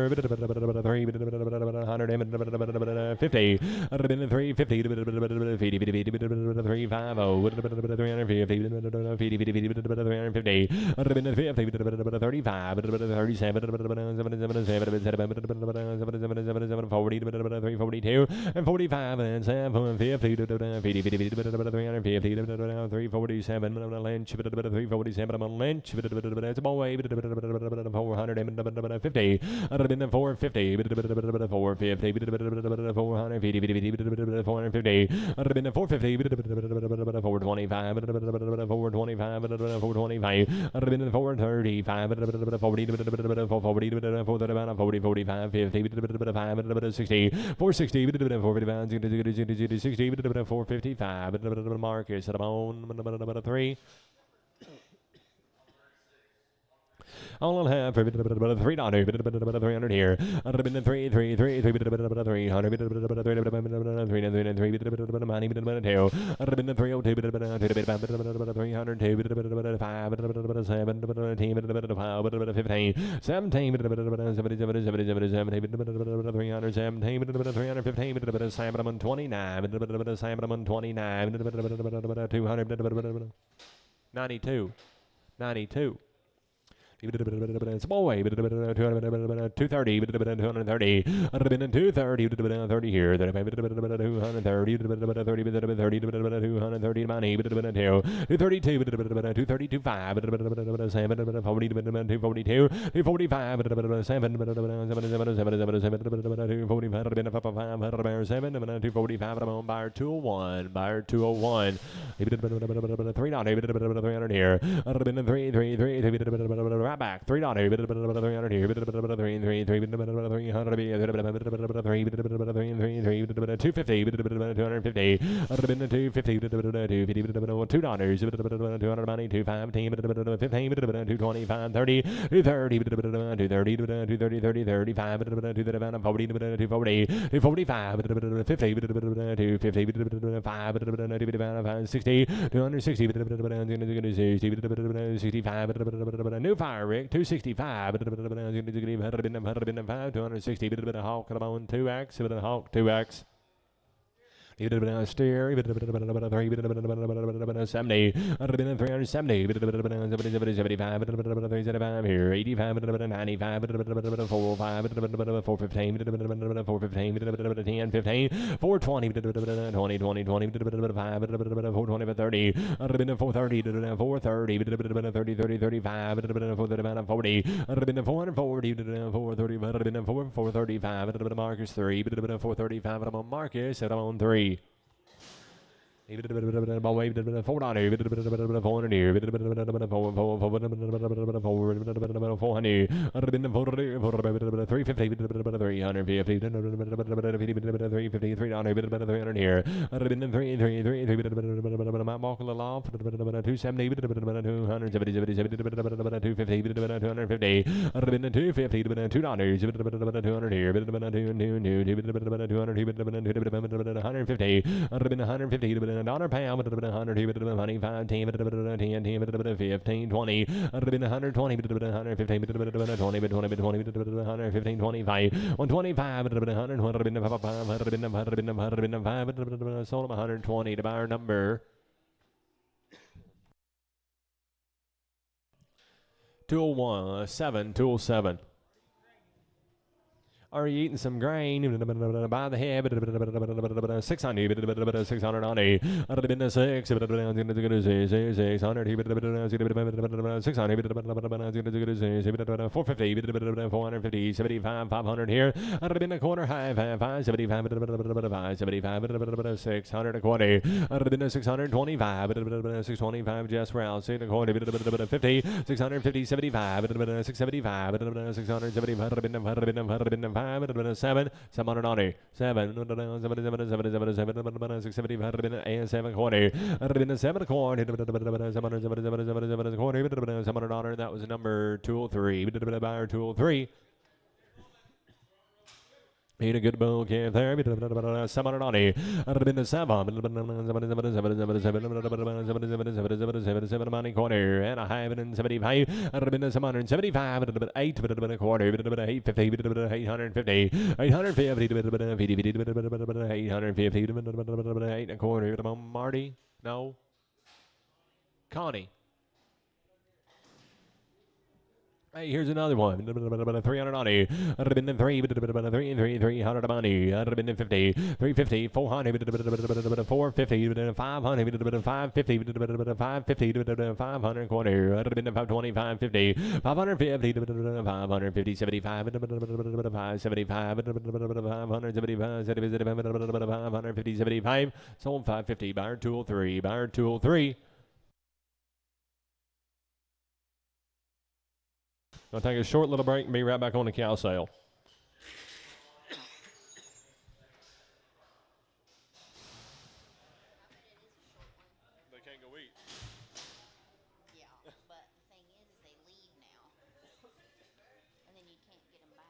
350 450 450 Marcus at a bone 3. All in half, $300 here. 300 92. It's a boy. 230. 230. 230. 230 here. 230. 230 money. 232. 232. 5. 242. 245. 7. 245. Buyer 201. Buyer 201. 300 here. 3 right back. 300 here. 300 250 250 $2 money 215 225 30 230 230 35 240 245 50 255 60 260 65 new fire rig 265 260 hawk on 2x hawk 2x steer 70 370 75 here 85 95 405 415 415 10 15 420 20 20 20 5 420 30 430 430 30 30 35 40 440 430 435 Marcus 3 435 I'm on Marcus and I'm on 3 400 $100 pound, $100, money, 5, 10, 10, 15, 20, 120, 115, 20, 115, 25, 125, 100, sold him 120 to buyer number 207, 207. Are you eating some grain by the head? 600, 600 on a 600, 600, 450, 450, 75, 500 here. I'd have been a quarter high, 5, 75, 75, 600 a quarter. I'd have been a 625, 625 just round, 6 a quarter, 50, 650, 75, 675, 675, 7, 790, 7, 670, 7 quarter, 7 quarter, $700, that was number 203, buyer 203. Eat a good bowl, can't there? 790. I'd have been the 7 money corner, and I have it in 75. I'd have been the 775, 8, a quarter, 850, 850, 850, 8 a quarter. Marty? No. Connie. Hey, here's another one. 390. I'd have been in 300 money. I'd have been in 50. 350, 400, 450, 500, 550, 550, 500 quarter. I'd have been in 520, 550, 550, 550, 75, 575, 550, 75. Sold 550. Buyer 203. Buyer 203. I'll take a short little break and be right back on the cow sale. They can't go eat. Yeah, but the thing is they leave now. And then you can't get them back.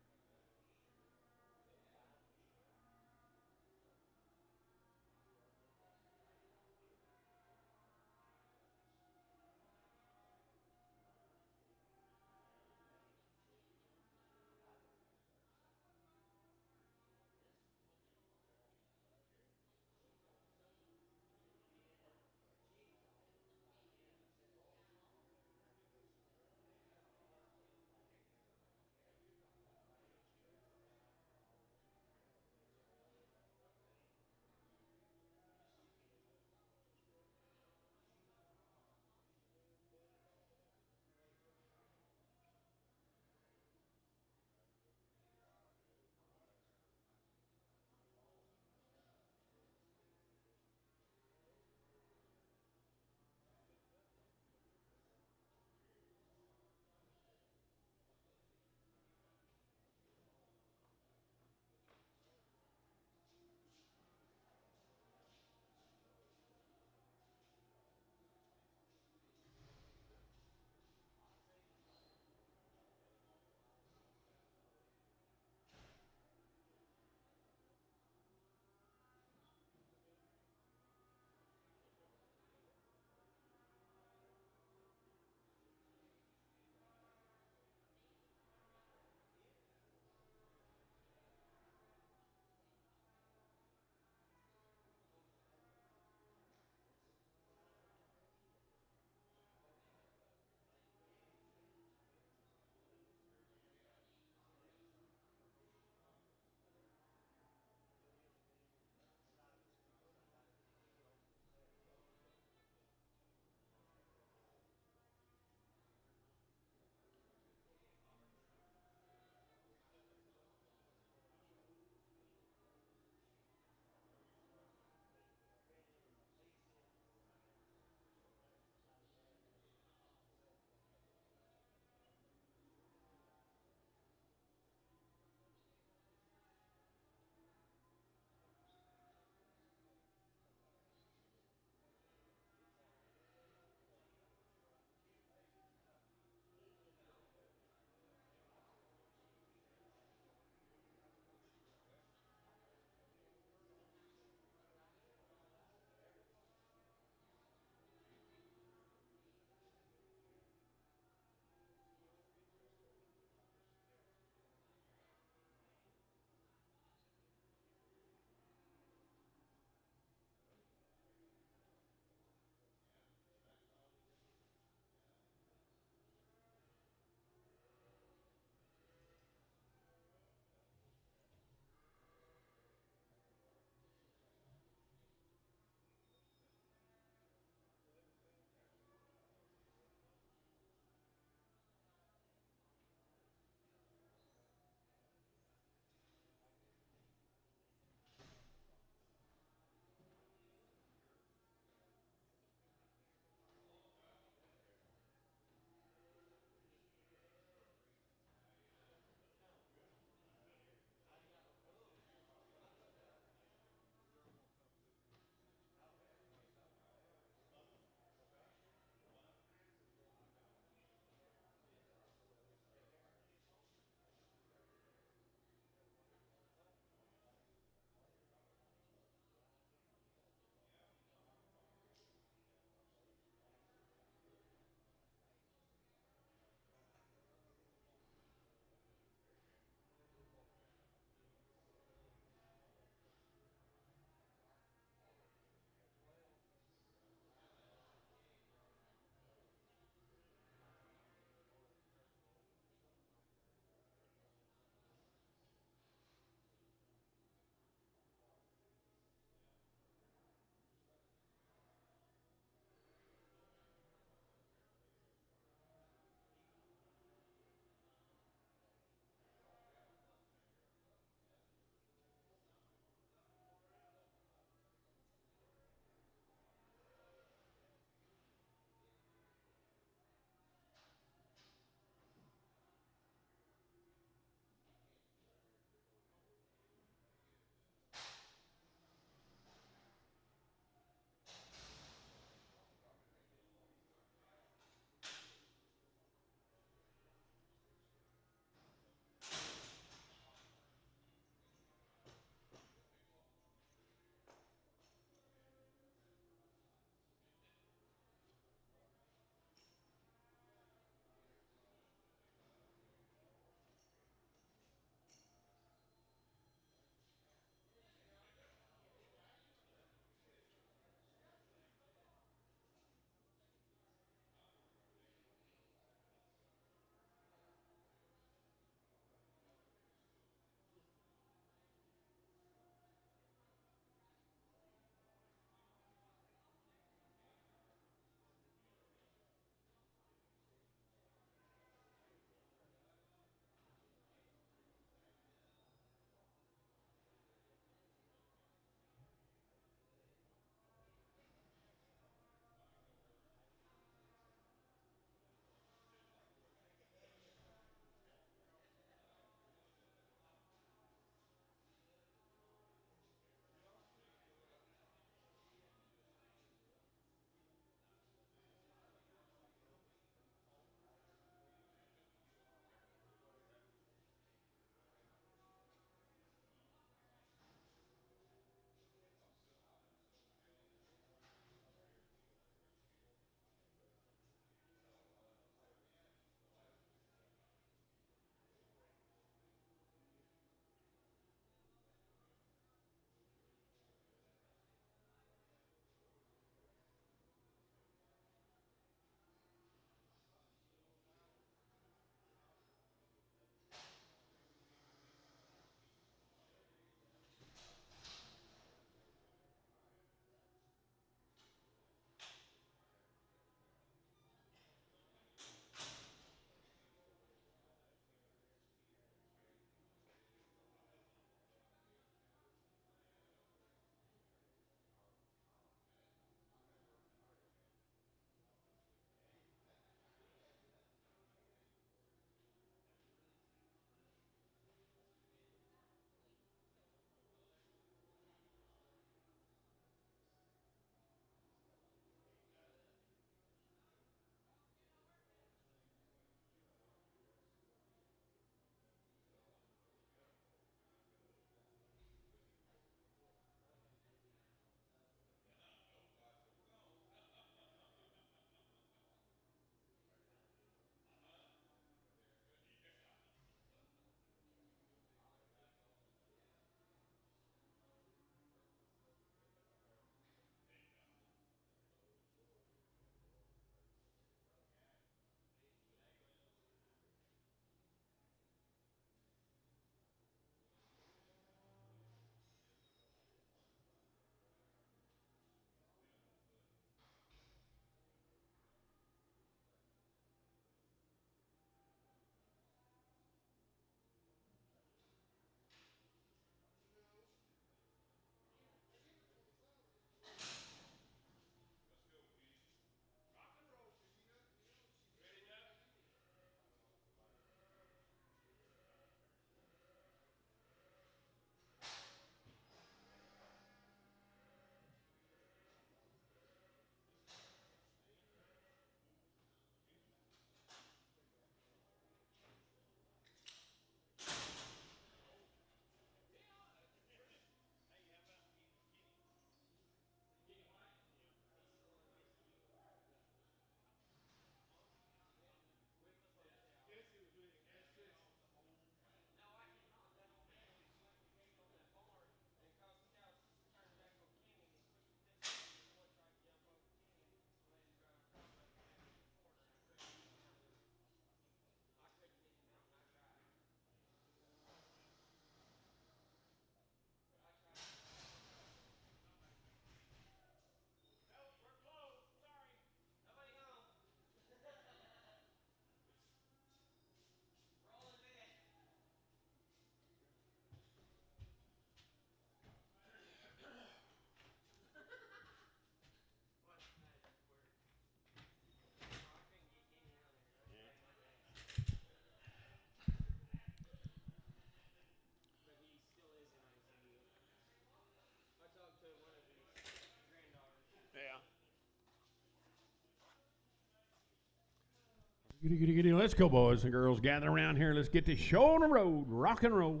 Let's go, boys and girls. Gather around here. Let's get this show on the road. Rock and roll.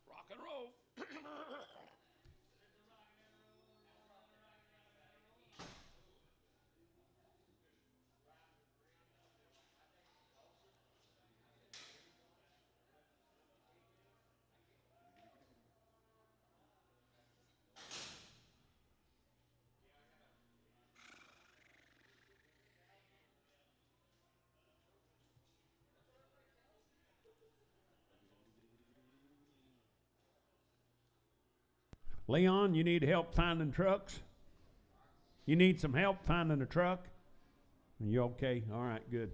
Rock and roll. Leon, you need help finding trucks? You need some help finding a truck? You okay? All right, good.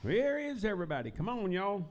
Where is everybody? Come on, y'all.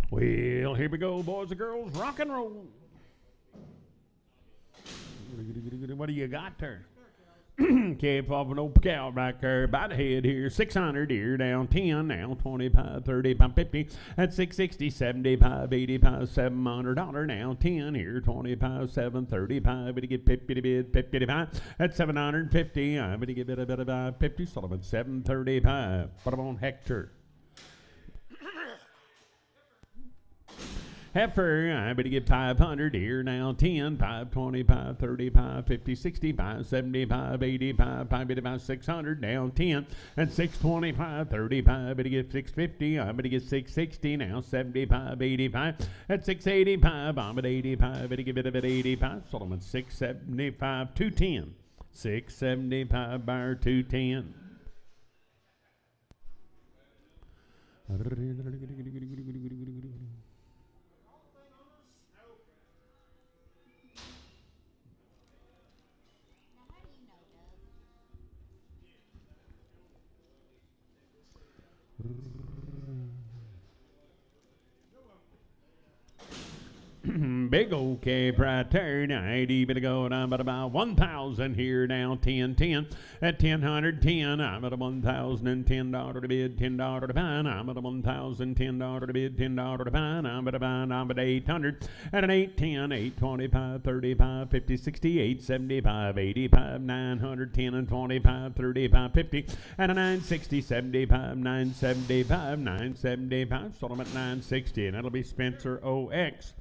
Well, here we go, boys and girls. Rock and roll. What do you got there? Cap off an old cow back there by the head here. 600 here, down 10 now. 25, 35, 50. At 660, 75, 85, $700 now. 10 here, 25, 7, 35. But you get 50 to bid, 50 to buy. At 750, but you get a bit of 50. Sullivan, 735. Put them on Hector. Heifer, I better get 500 here now. 10, 5, 25, 35, 50, 65, 75, 85, 585, 600 down 10. And 625, 35, better get 650. I better get 660 now. 75, 85. At 685, I'm at 85. Better give it a bit 85. Solomon, 675, 210. 675 bar 210. Big old cap right there. Now, 80 bit go down but about 1,000 here now. 10, 10. At 10, I'm at a $1,010 to bid, $10 to buy. I'm at a $1,010 to bid, $10 to buy. I'm at a buy, I'm at 800. At an 810, 825, 35, 50, 60, 875, 85, 910 and 25, 35, 50. At a 960, 75, 975, 975. Sold them at 960, and that'll be Spencer OX.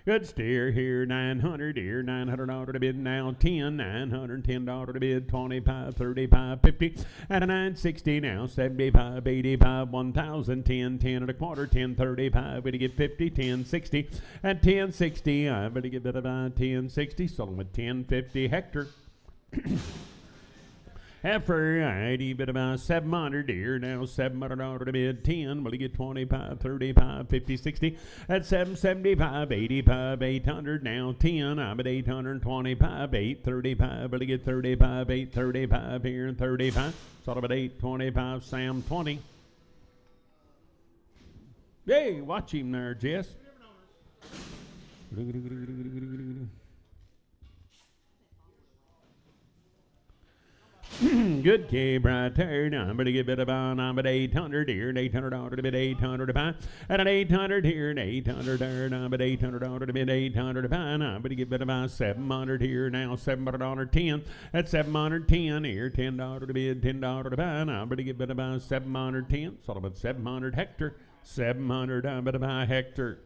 Good steer here, 900 here, $900 to bid now, 10, $910 to bid, 25, 35, 50, at a 960 now, 75, 85, 1,000, 10, 10 and a quarter, 1035, better get 50, 1060, at 1060, I better get better by 1060, sold them at 1050, Hector. Heifer, I'd bit about 700 here, now $700 to bid, 10, will you get 25, 35, 50, 60, at 775, 85, 800, now 10, I'm at 825, 835, will you get 35, 835 here, and 35, sort of at 825, Sam 20. Hey, watch him there, Jess. Good cab right there. Now I'm going to give it about, I'm at 800 here, and $800 to bid, 800 to buy. At an 800 here, and 800 there, and I'm at $800 to bid, 800 to buy. And I'm going to give it about 700 here, now $700, 10. At 710 here, $10 to bid, $10 to buy. And I'm going to give it about 710. Sort of about 700 Hector. 700, I'm going to buy Hector.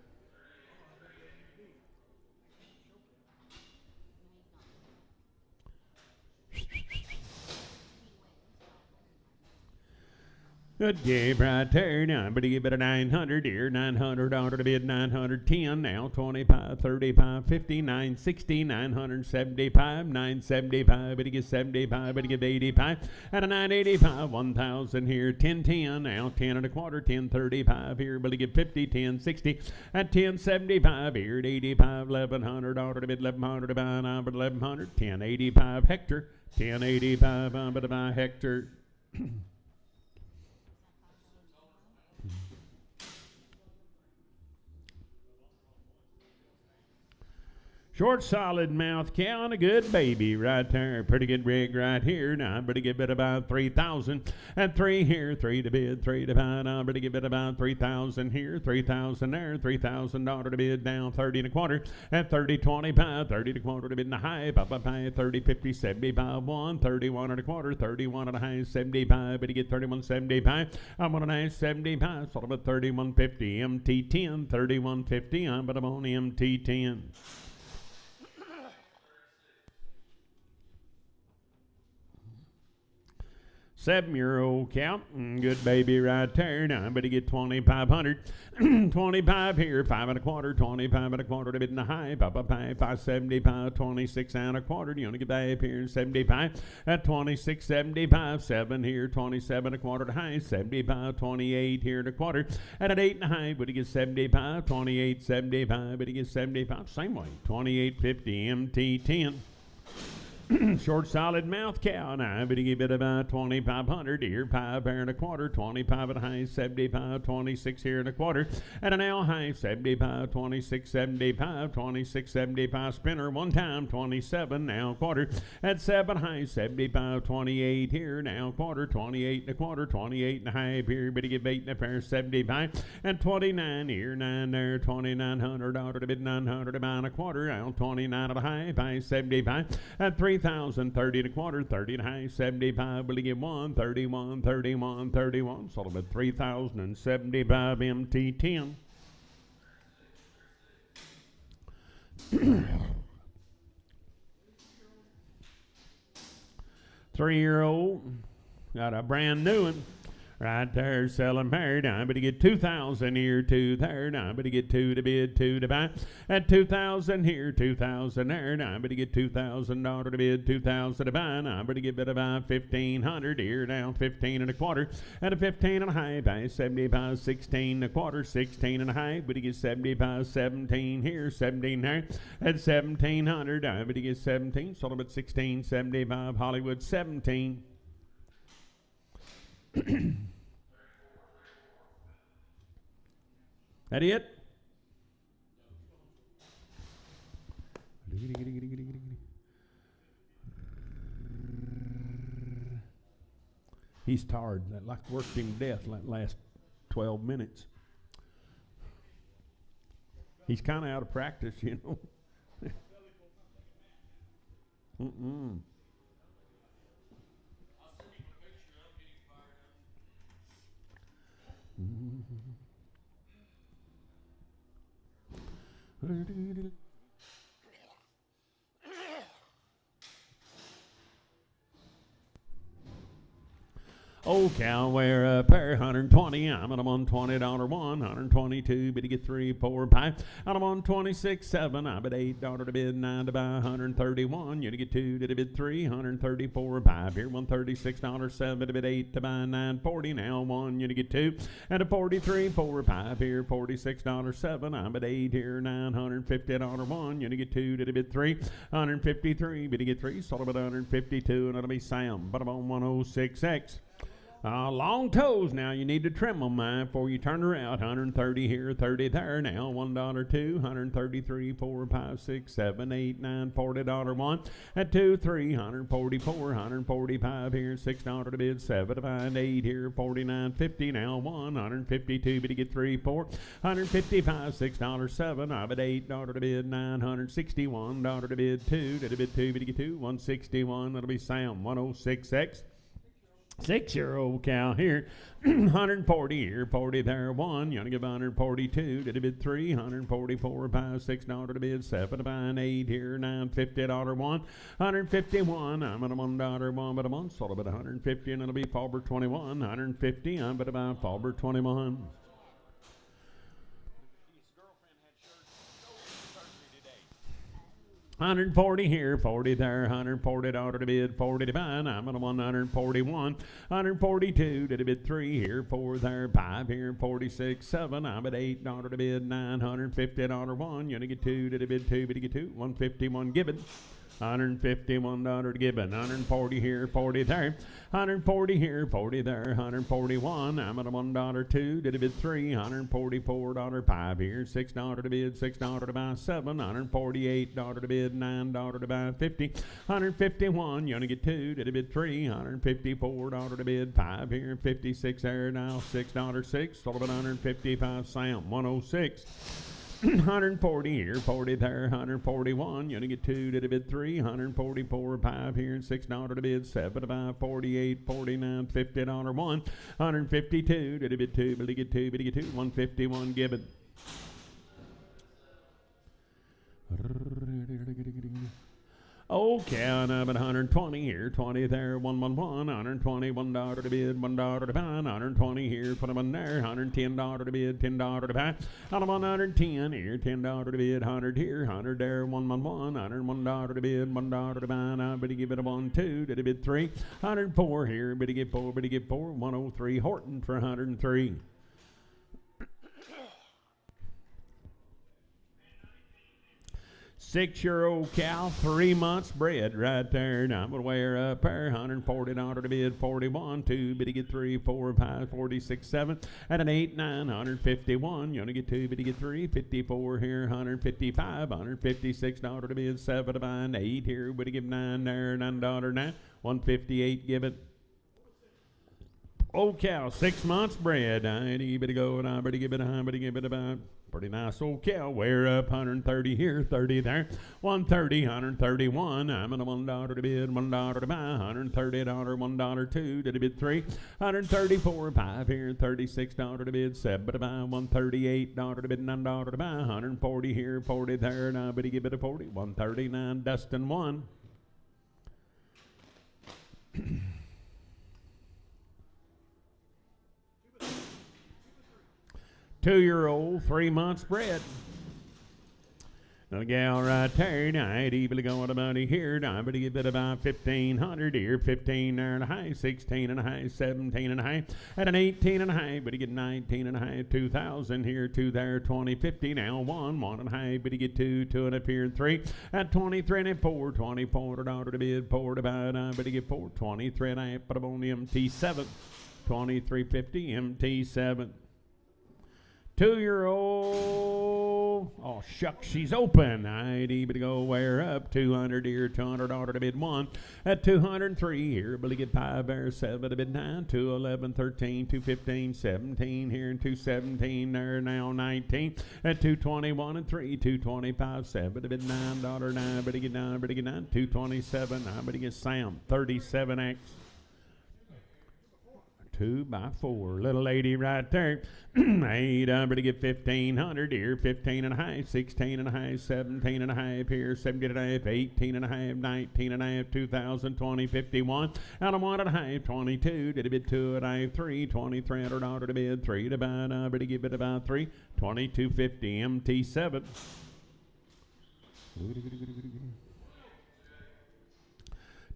Good game right there. Now I'm going to give it a 900 here. $900 to bid, 910 now. 25, 35, 50, 960, 975, 975. But he gets 75, but he gets 85. At a 985, 1,000 here. 1010 now. 10 and a quarter, 1035 here. But he get 50, 1060. At 1075 here. At 85, $1,100 to bid, 1,100 to buy. Now but 1,100. 1085 Hector. 1085 I'm going to buy Hector. Short, solid mouth cow and a good baby right there. Pretty good rig right here. Now I'm going to give it about 3,000. And 3 here, 3 to bid, 3 to buy. Now I'm going to give it about 3,000 here, 3,000 there, $3,000 to bid, down 30 and a quarter. At 30, 25, 30 and a quarter to bid in the high. 30, 50, 75, 1, 31 and a quarter, 31 and a high, 75. But you get 31.75. I'm on a nice 75. Sort of a 31.50. MT10, 31.50. I'm but I'm on MT10. 7-year-old cow, good baby right there. Now I'm going to get 2,500. 25 here, 5 and a quarter, 25 and a quarter to bid in the high. 575, 26 and a quarter. You want to get that up here, 75 at 26.75. 7 here, 27 and a quarter to high. 75, 28 here and a quarter. At an 8 and a high, but he gets 75, 28.75, but he gets 75. Same way, 28.50 MT10. Short solid mouth cow now, but give it about 2,500 here, 5 here and a quarter, 25 and a half, 75, 26 here and a quarter, and an L high, 75, 26, 75, 26, 75 spinner one time, 27 now quarter, at 7 high, 75, 28 here now quarter, 28 and a quarter, 28 and a half here, but give 8 and a pair, 75, and 29 here, 9 there, 2,900 out of the bid, 900 about and a quarter, out 29 and a half, by 75, at 3,000, 30 and a quarter, 30 and a half, 75, will he give 1, 31, 31, 31, sold him at 3,075 MT10. 3-year-old, got a brand new one. Right there, selling married. I'm going to get 2,000 here, 2 there. I'm going to get 2 to bid, 2 to buy. At 2,000 here, 2,000 there. I'm going to get $2,000 to bid, 2,000 to buy. I'm going to give it about 1,500 here now, 15 and a quarter. At a 15 and a half, by 75, 16 and a quarter, 16 and a half. But he gets 75, 17 here, 17 there. At 1,700, I'm going to get 17. Sold him at 16, 75, Hollywood 17. That it? He's tired. That like worked him to death that last 12 minutes. He's kind of out of practice, you know. Mm-mm. Old cow wear a pair, 120. I'm at on $20 one, 122. But you get 3, 4, 5. I'm on 26, 7. I'm at $8 to bid, 9 to buy, 131. You get 2 to bid 3, 134, 5. Here, $136, 7 to bid 8 to buy, 940. Now 1, you get 2 and a 43, 4, 5. Here, $46, 7. I'm at 8 here, $950 1. You get 2 to bid 3, 153. But you get 3, sold about 152, and it'll be Sam. But I'm on 106X. Long toes now, you need to trim them, man, before you turn around. 130 here, 30 there. Now $1, 2, 133, 4, 5, 6, 7, 8, 9, $40 one. At 2, 3, 144, 145 here, $6 to bid, 7 to find, 8 here, 49.50. Now 1, 152, but you get 3, 4, 155, $6, 7. I'm at $8 to bid, $961 to bid, 2 to bid 2, but you get 2, 161. That'll be Sam, 106X. 6-year-old cow here, 140 here, 40 there, 1. You want to give 142 to the bid 3, 144, 5, $6 to bid, 7 to buy, 8 here, $950 1, 151. I'm at a $1 1, but a month, sold about 150, and it'll be Fauber 21, 150. I'm at about Fauber 21. 140 here, 40 there, $140 to bid, 40 to buy. I'm at a 141, 142 to the bid 3 here, 4 there, 5 here, 46, 7. I'm at $8 to bid, $950 1. You only get 2 to the bid 2, but you get 2, 151 given. $151 to Gibbon, 140 here, 40 there, 140 here, 40 there, 141. I'm at a $1 2 to the bid 3, $144 5 here, $6 to bid, $6 to buy 7, $148 to bid, $9 to buy 50, 151. You only get 2 to the bid 3, $154 to bid 5 here, 56 there now, $6 6, sold about 155. Sam 106. 140 here, 40 there, 141. You only get 2 to the bid 3, 144, 5 here, $6 to bid, 7 to buy, 48, 49, $50 1, 152 to the bid 2, but you get 2, 151 given. Okay, and I'm at 120 here, 20 there, 111, $121 to bid, $1 to buy, 120 here, put them in there, $110 to bid, $10 to buy, I'm 110 here, $10 to bid, 100 here, 100 there, 111, $101 to bid, $1 to buy, now but you give it a 1, 2 to the bid 3, 104 here, but you get 4, 103, Horton for 103. 6-year-old cow, 3 months bred right there. Now I'm going to weigh her up there. $140 to bid, 41, 2, biddy get 3, 4, 5, 46, 7, and an 8, 9, 151. You want to get 2, biddy get 3, 54 here, 155, $156 to bid, 7 to bind, 8 here, biddy give 9 there, $9 now, 158 give it. Old cow, 6 months bred. I better go and I better give it about. Pretty nice old cow. Wear up 130 here, 30 there. 130, 131. I'm at a $1 to bid, $1 to buy. $130, $1, 2 to bid 3. 134, 5 here, $36 to bid, 7 to buy. $138 to bid, $9 to buy. 140 here, 40 there. And I better give it a 40. 139, Dustin 1. 2-year-old, 3 months bred. The gal right there, now I'd even going about here. Now I'm going to give it about 1,500 here, 15 there and a high, 16 and a high, 17 and a high, at an 18 and a high, but you get 19 and a high, 2,000 here, 2 there, 20, 50 now, 1 and a high, but you get 2, 2 and up here, 3, at 23 and 4, $24 to bid, 4 to buy, but you get 4, 23 and a half, put them on the MT7, 2350 MT7. 2-year-old, oh shucks, she's open. I'd even go wear up 200 here, $200 to bid 1 at 203 here. But you get 5 there, 7 to bid 9, 211, 13, 215, 17 here, and 217 there now 19 at 221 and 3, 225, 7 to bid $9, 9, but you get 9, 227. I bet you get Sam 37X. 2x4, little lady right there. 8, I'm going to get 1,500 here, 15 and a half, 16 and a half, 17 and a half here, 17 and a half, 18 and a half, 19 and a half, 2,000, 20, 51, out of 1 and a half, 22, did a bid 2 and a half, 3, $2,300 to bid, 3 to buy, I'm going to give it about 3, 2250 MT7.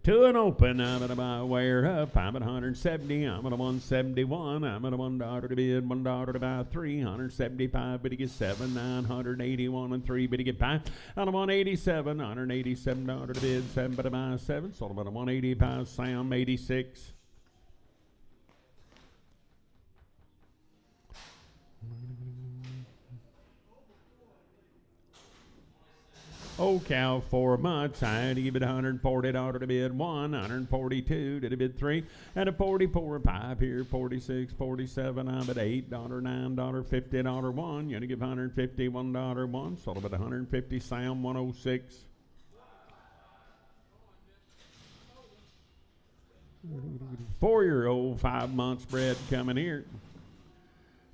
2 and open, I'm at about wear up, I'm at 170, I'm at a 171, I'm at a $1 to bid, $1 to buy, 3, 175, but he gets 7, 981 and 3, but he get 5, out of 187, $187 to bid, 7 but to buy, 7, sold about a 185, Sam 86. Old cow, 4 months. I had to give it $140 to bid 1, 142 to bid 3, and a 44, 5 here, 46, 47. I'm at $8, $9, $50 1. You had to give $151 1. Sold about 150. Sam 106. Four-year-old, 5 months bred coming here.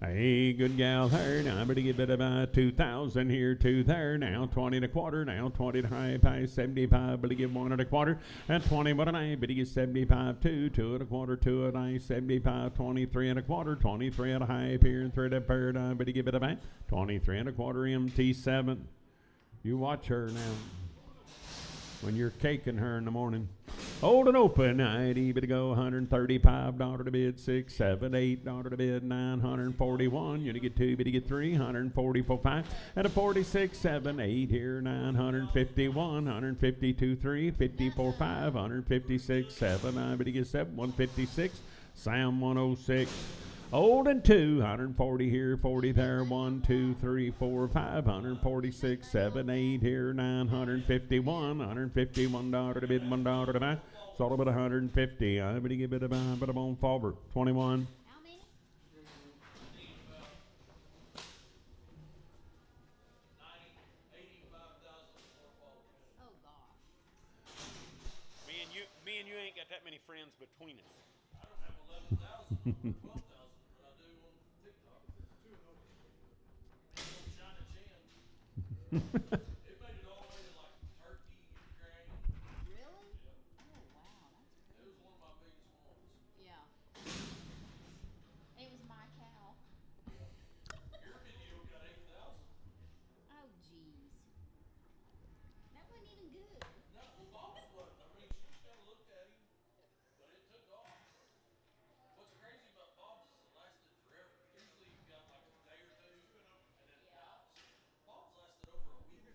Hey, good gal there. Now I'm going to give it about 2,000 here, 2 there. Now 20 and a quarter. Now 20 and a half, high 75. But he give 1 and a quarter. And 21 and a half. But he gives 75, 2, 2 and a quarter, 2 and a half, 75, 23 and a quarter, 23 and a half here and 3 and a paradigm. But he give it about 23 and a quarter MT7. You watch her now when you're caking her in the morning. Hold and open, I'd even go $135 to bid, 6, 7, $8 to bid, 941. You get 2, but you get 3, 144, 5, and a 46, 7, 8 here, 951, 152, 3, 54, 5, 156, 7, I but you get 7, 156, Sam 106. Old and 2, 140 here, 40 there, 1, 2, 3, 4, 5, 146, 7, 8 here, 951, $151 to bid, $1 to buy. Sold about 150. I'm going to give it a buy, but I'm on forward. 21. How many? Oh gosh. Me and you ain't got that many friends between us. I don't have 11,000, 12,000, but I do on TikTok. China Chan. It made it all the way to like Turkey, Ukraine. Really? Yeah. Oh wow, that's It crazy. was one of my biggest ones. Yeah. It was my cow. Your video got 8,000. Oh jeez. That wasn't even good. No, Bob's wasn't. I mean, she just kind of looked at him, but it took off. What's crazy about Bob's is it lasted forever. Usually you've got like a day or two, and then it dies. Bob's lasted over a week.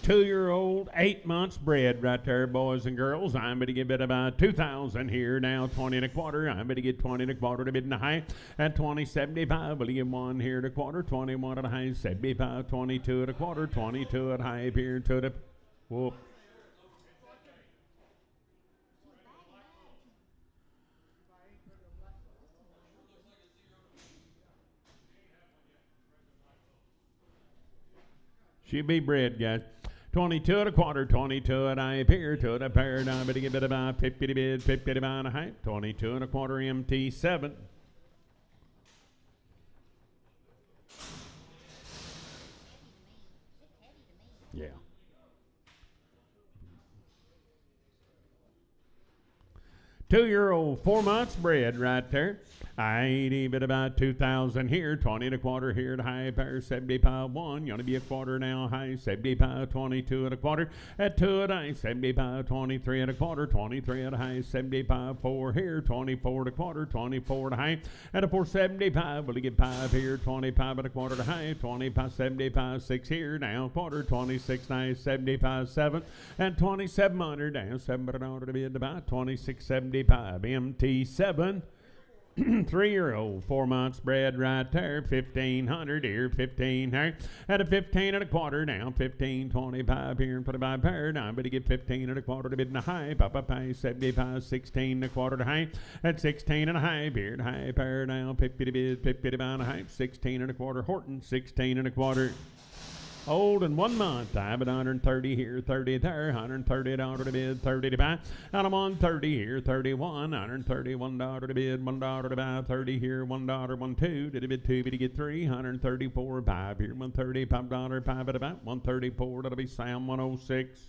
2-year-old, 8 months bred right there, boys and girls. I'm going to give it about 2,000 here now, 20 and a quarter. I'm going to get 20 and a quarter to bid in the high at 20.75. We'll give 1 here to quarter, 21 at a high, 75, 22 at a quarter, 22 at high here to the whoop. She'll be bred, guys. 22 at a quarter, 22 at I appear to the paradigm, but to give it about 50 to bid, 50 to buy a height, 22 and a quarter MT7. Yeah. 2-year-old, 4 months bred right there. I ain't even about 2,000 here, 20 and a quarter here at high pair, 75 1. You want to be a quarter now, high 75, 22 and a quarter at 2 at high, 75, 23 and a quarter, 23 at a high, 75 4 here, 24 and a quarter, 24 at a high, at a 475. Will you get 5 here, 25 and a quarter to high, 25, 75 6 here, now quarter, 26 9, 75 7, and 2700 down, $700 to be at about 26.75 MT7. 3-year-old, 4 months bred right there, 1,500 here, 15 here, at a 15 and a quarter now, 15.25 here and 25 pair. Now I'm going to get 15 and a quarter to bid in the high, Papa Pay 75, 16 and a quarter to high, at 16 and a high here at high pair now, 50 to bid, 50 to buy and a high, 16 and a quarter Horton, 16 and a quarter. Old and 1 month, I'm at 130 here, 30 there, $130 to bid, 30 to buy. And I'm on 30 here, 31, $131 to bid, $1 to buy, 30 here, $1, 1 2, did a bid 2, bid to get 3, 134, 5 here, $130, $5, 5 at about 134, that'll be Sam 106.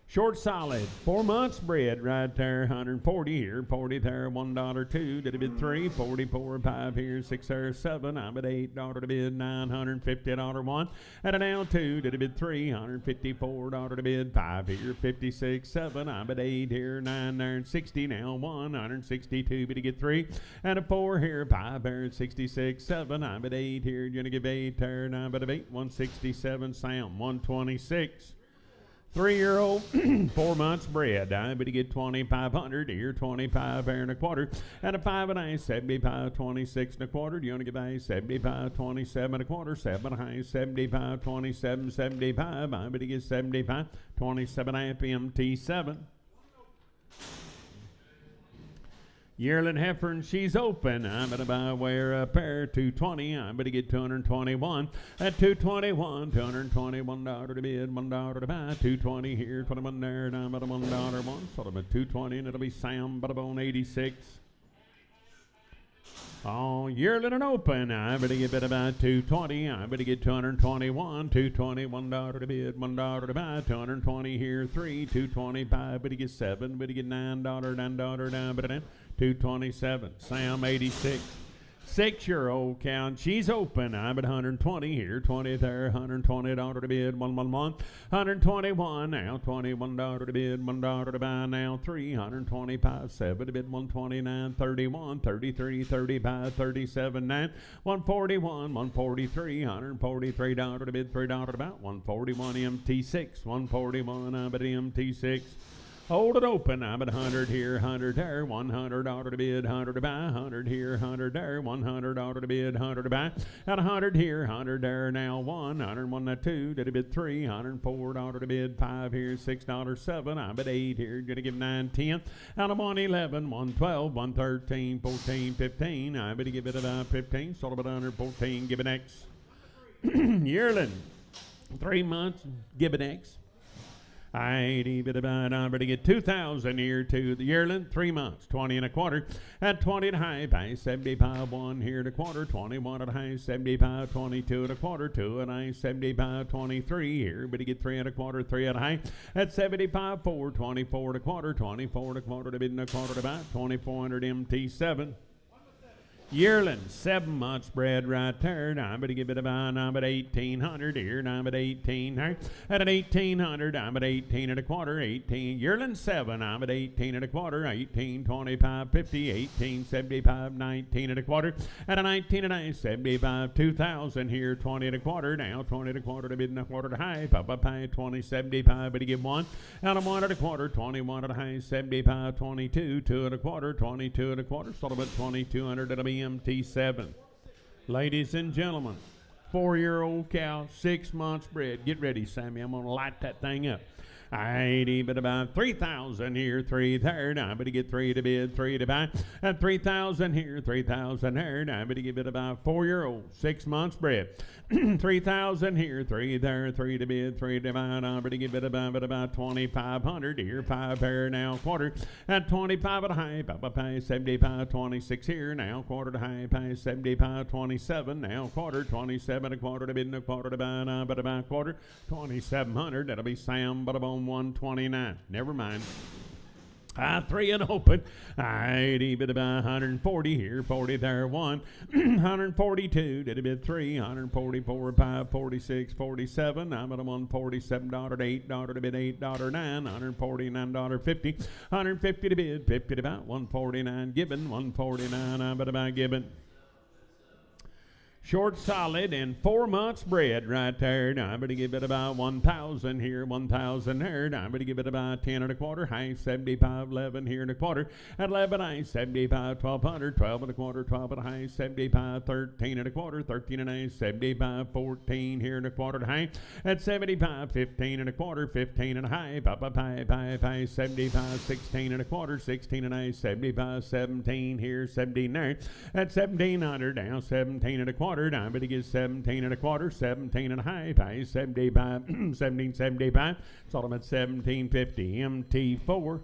Short solid, 4 months bred right there, 140 here, 40 there, $1 2, did a bid 3, 44, 5 here, 6 there, 7, I'm at $8 to bid, $950 1, at a now 2, did a bid 3, $154 to bid, 5 here, 56, 7, I'm at 8 here, 9 there, 60 now, 162, bid to get 3, and a 4 here, 5 there, 66, 7, I'm at 8 here, you're gonna give 8 there, 9 but a 8, 167, Sam, 126. 3-year-old, 4 months bred. I'm going to get 2,500 here, 25 here and a quarter, and a 5 and a half, 75, 26 and a quarter. Do you want to give a 75, 27 and a quarter, 7 and a half, 75, 27, 75. I'm going to get 75, 27 and a half MT7. Yearling heifer, and she's open. I'm going to buy wear a pair, 220. I'm going to get 221 at 221, $221 to bid, $1 to buy, 220 here, 21 there, and I'm at a $1 one. Sort of a 220, and it'll be Sam Butterbone 86. Oh, yearling and open. I'm going to give it about 220. I'm going to get 221, $221 to bid, $1 to buy, 220 here, 3, 225, but he gets 7, but he get $9, $9 down, but then 227. Sam 86. 6-year-old cow, and she's open. I'm at 120 here, 20 there, $120 to bid, 111, 121 now, $21 to bid, $1 to buy now, 325, 7 to bid, 129, 31, 33, 35, 37, 9, 141, 143, $143 to bid, $3 to buy, 141 MT6, 141 I'm at MT6. Hold it open. I'm at 100 here, 100 there, $100 to bid, 100 to buy, 100 here, 100 there, $100 to bid, 100 to buy, at 100 here, 100 there, now 101 to 2, did a bid 3, $104 to bid, 5 here, $6, 7, I'm at 8 here, gonna give 9, 10, and I'm on 11, 112, 113, 14, 15, I'm gonna give it about 15, sold about 114, give it X. Yearling, 3 months, give it X. I ain't even about, I'm going to get 2,000 here to the yearling, 3 months, 20 and a quarter, at 20 and a high, pay 75, 1 here and a quarter, 21 and a high, 75, 22 and a quarter, 2 and a high, 75, 23 here, but you get 3 and a quarter, 3 and a high, at 75, 4, 24 and a quarter, 24 and a quarter to bid and a quarter to buy, 2400 MT7. Yearling, 7 months bred right there. I'm going to give it about 1,800 here. I'm at 1,800. At an 1,800, I'm at 18 and a quarter. 18. Yearling 7. I'm at 18 and a quarter. 18, 25, 50, 18, 75, 19 and a quarter. At a 19 and a 75, 2,000 here. 20 and a quarter. Now 20 and a quarter to mid and a quarter to high. Papa pie 20, 75. But to give 1. Out of 1 and a quarter. 21 and a high. 75, 22. 2 and a quarter. 22 and a quarter. Settlement 2,200. It'll be MT7. Ladies and gentlemen, 4-year-old cow, 6 months bred. Get ready, Sammy. I'm going to light that thing up. I'd but about 3,000 here, 3 there. I'm going to get 3 to bid, 3 to buy. At 3,000 here, 3,000 there. I'm going to give it about 4-year-old, 6 months bred. 3,000 here, 3 there, 3 to bid, 3 to buy. I'm going to give it about 2,500 here, 5 there now, quarter. At 25 at a high, Papa pay 75, 26 here now, quarter to high, pay 75, 27 now, quarter, 27 a quarter to bid and a quarter to buy, but about quarter, 2,700. That'll be Sam, but about 129. Never mind. 3 and open. I'd even about 140 here, 40 there, 1, 142. Did a bit 3, 144, 5, 46, 47. I'm at a $147, $8 to bid, $8, $9, $149, 50, 150 to bid, 50 to about 149. Gibbon, 149. I'm at about Gibbon. Short solid and 4 months bred right there. Now I'm going to give it about 1,000 here, 1,000 there. Now I'm going to give it about 10 and a quarter. High 75, 11 here and a quarter. At 11 high 75, 1,200, 12 and a quarter, 12 and a high 75, 13 and a quarter, 13 and a high 75, 14 here and a quarter to high. At 75, 15 and a quarter, 15 and a high. Papa pie 75, 16 and a quarter, 16 and a high 75, 17 here, 17 there. At 1,700 down 17 and a quarter. I'm going to get 17 and a quarter, 17 and a high, pay 75, 1775. Sold them at 1750. MT4.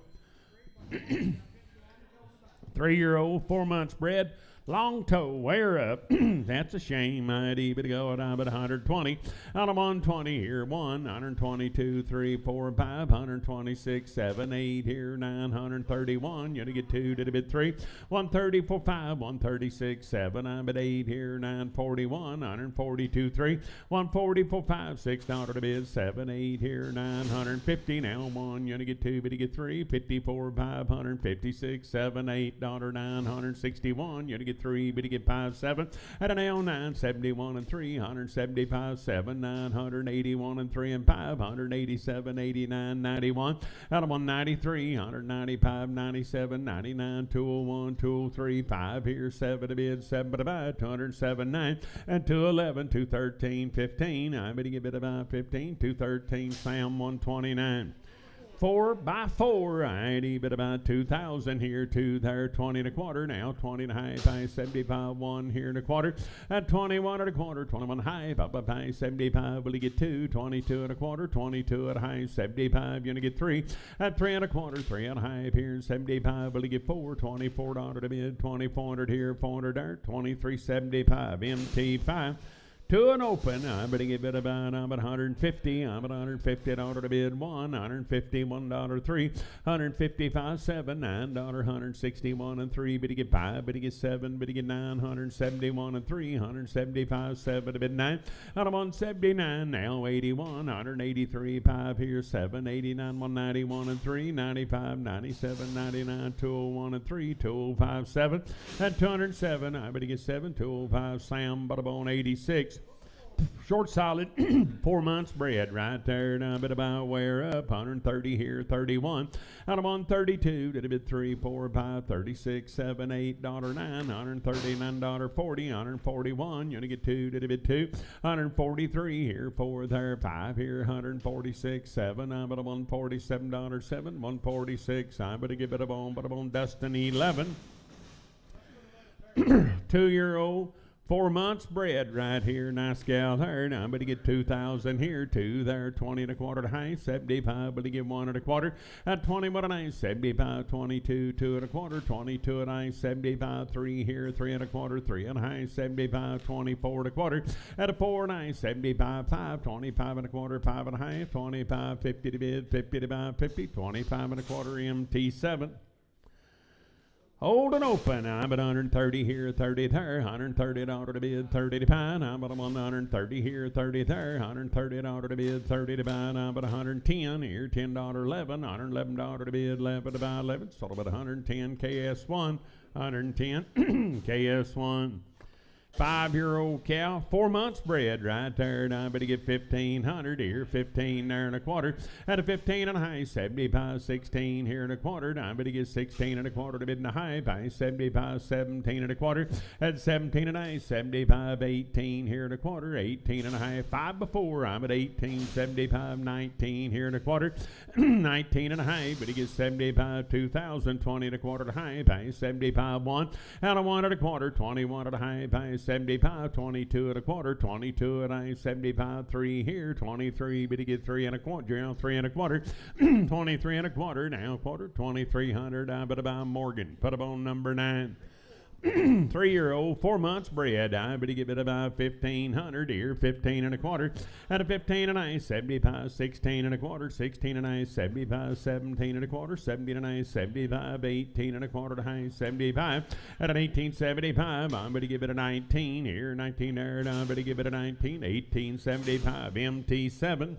3-year-old, 4 months bred. Long toe, wear up. That's a shame. I'd even go at 120. Out of 120 here, 1, 122, 3, 4, 5, 126, 7, 8 here, 931. You're going to get 2 to the bid 3. 134, 5, 136, 7. I'm at 8 here, 941, 142, 3. 144, 5, $6 to bid 7, 8 here, 950. Now 1, you're going to get 2, but you get 3. 54, 556, 7, $8, 961. You're going to get 3, but you get 5, 7. At an L 971 and 3, 175, 7, 981 and 3 and 5, 187, 89, 91. Out of 193, 195, 97, 99, 201, 203, 5 here, 7 to bid, 7 to buy, 207, 9, and 211, 213, 15. I'm going to give it about 15, 213, Sam 129. 4 by 4, I'd even about 2,000 here, 2 there, 20 and a quarter, now 20 and a high, pay 75, 1 here and a quarter, at 21 and a quarter, 21 high, papa pay 75, will you get 2, 22 and a quarter, 22 at a high, 75, you're gonna get 3, at 3 and a quarter, 3 and a high here, 75, will you get 4, $24 to bid, 2,400 here, 400 there, 23.75, MT5. 2 and open. I'm going to give it about 150. I'm at $150 to bid 1, $151 3, $155 7, $9, $161 and 3. But you get 5, but you get 7, but you get 9, $171 and 3, $175 7 to bid 9. Out of 179 now 81, $183 5 here 7, $89 $191 and 3, $95 $97 $99 $201 and 3, $205 7. At $207, I'm going to get 7, $205 Sam Butterbone 86. Short solid, 4 months bred right there. Now bit about wear up, 130 here, 31. Out of 132, did a bit 3, 4, 5, 36, 7, $8, $9, $139, 40, 141. You're gonna get 2, did a bit 2, 143 here, 4 there, 5 here, 146, 7. I'm at a $147, 7, 146. I'm gonna give it a bone, Dustin 11. 2-year-old. 4 months bred right here, nice gal there. Now I'm going to get 2,000 here, 2 there, 20 and a quarter to high, 75, but to get 1 and a quarter. At 21 and a high, 75, 22, 2 and a quarter, 22 and a high, 75, 3 here, 3 and a quarter, 3 and a high, 75, 24 and a quarter. At a 4 and a high, 75, 5, 25 and a quarter, 5 and a high, 25, 50 to bid, 50 to buy, 50, 25 and a quarter, MT7. Holding open, I'm at 130 here, 30 there, 130 $1 to bid, 30 to buy. I'm at 130 here, 30 there, 130 $1 to bid, 30 to buy. I'm at 110 here, $10 11, $111 to bid, 11 to buy, 11. Sold about 110 KS1, 110 KS1. 5-year-old cow, 4 months bred, right there. And I better get 1,500 here, 15 there and a quarter. At a 15 and a high, 75, 16 here and a quarter. I better get 16 and a quarter to bid and a high, by 75, 17 and a quarter. At 17 and a high, 75, 18 here and a quarter, 18 and a high, 5 before. I'm at 18, 75, 19 here and a quarter, 19 and a high. Better get 75, 2,000, 20 and a quarter to high, by 75, 1. And a 1 and a quarter, 21 and a high, by 75, 22 and a quarter, 22 and a 75, 3 here, 23, but you get 3 and a quarter, 3 and a quarter, 23 and a quarter, now quarter, 2,300, I bet about Morgan, put up on number 9. 3-year-old, 4 months bred. I better give it about 1,500 here, 15 and a quarter. At a 15 and a 75, 16 and a quarter, 16 and a 75, 17 and a quarter, 17 and a 75, 18 and a quarter to high, 75. At an 1875, I'm going to give it a 19 here, 19 there, and I'm going to give it a 19, 1875, MT7.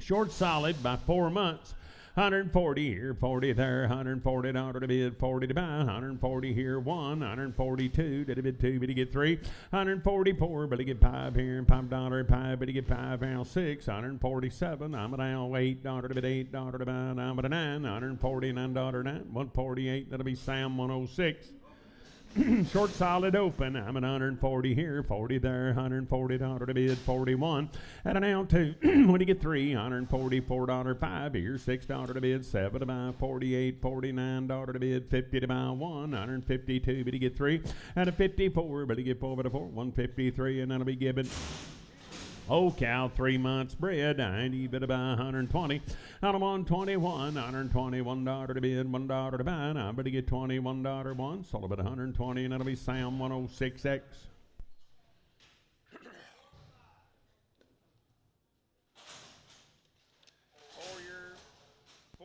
Short solid by 4 months. 140 here, 40 there, $140 to bid, 40 to buy, 140 here, 1, 142, did a bid 2, but he get 3, 144, but he get 5 here, $5, 5, but he get 5, now 6, 147, I'm at now $8 to bid, $8 to buy, I'm at a 9, $149, 9, 148, that'll be Sam 106. Short solid open, I'm at 140 here, 40 there, $140 to bid, 41. At an L2, when you get 3, $144, 5 here, $6 to bid, 7 to buy, 48, $49 to bid, 50 to buy, 1, 152, but you get 3. At a 54, but you get 4 to 4, 153, and that'll be given. Old cow, 3 months bred, I need bid about 120. Out of 121, $121 to bid, $1 to buy. I'm going to get $21 one, sold about 120, and that'll be Sam 106X.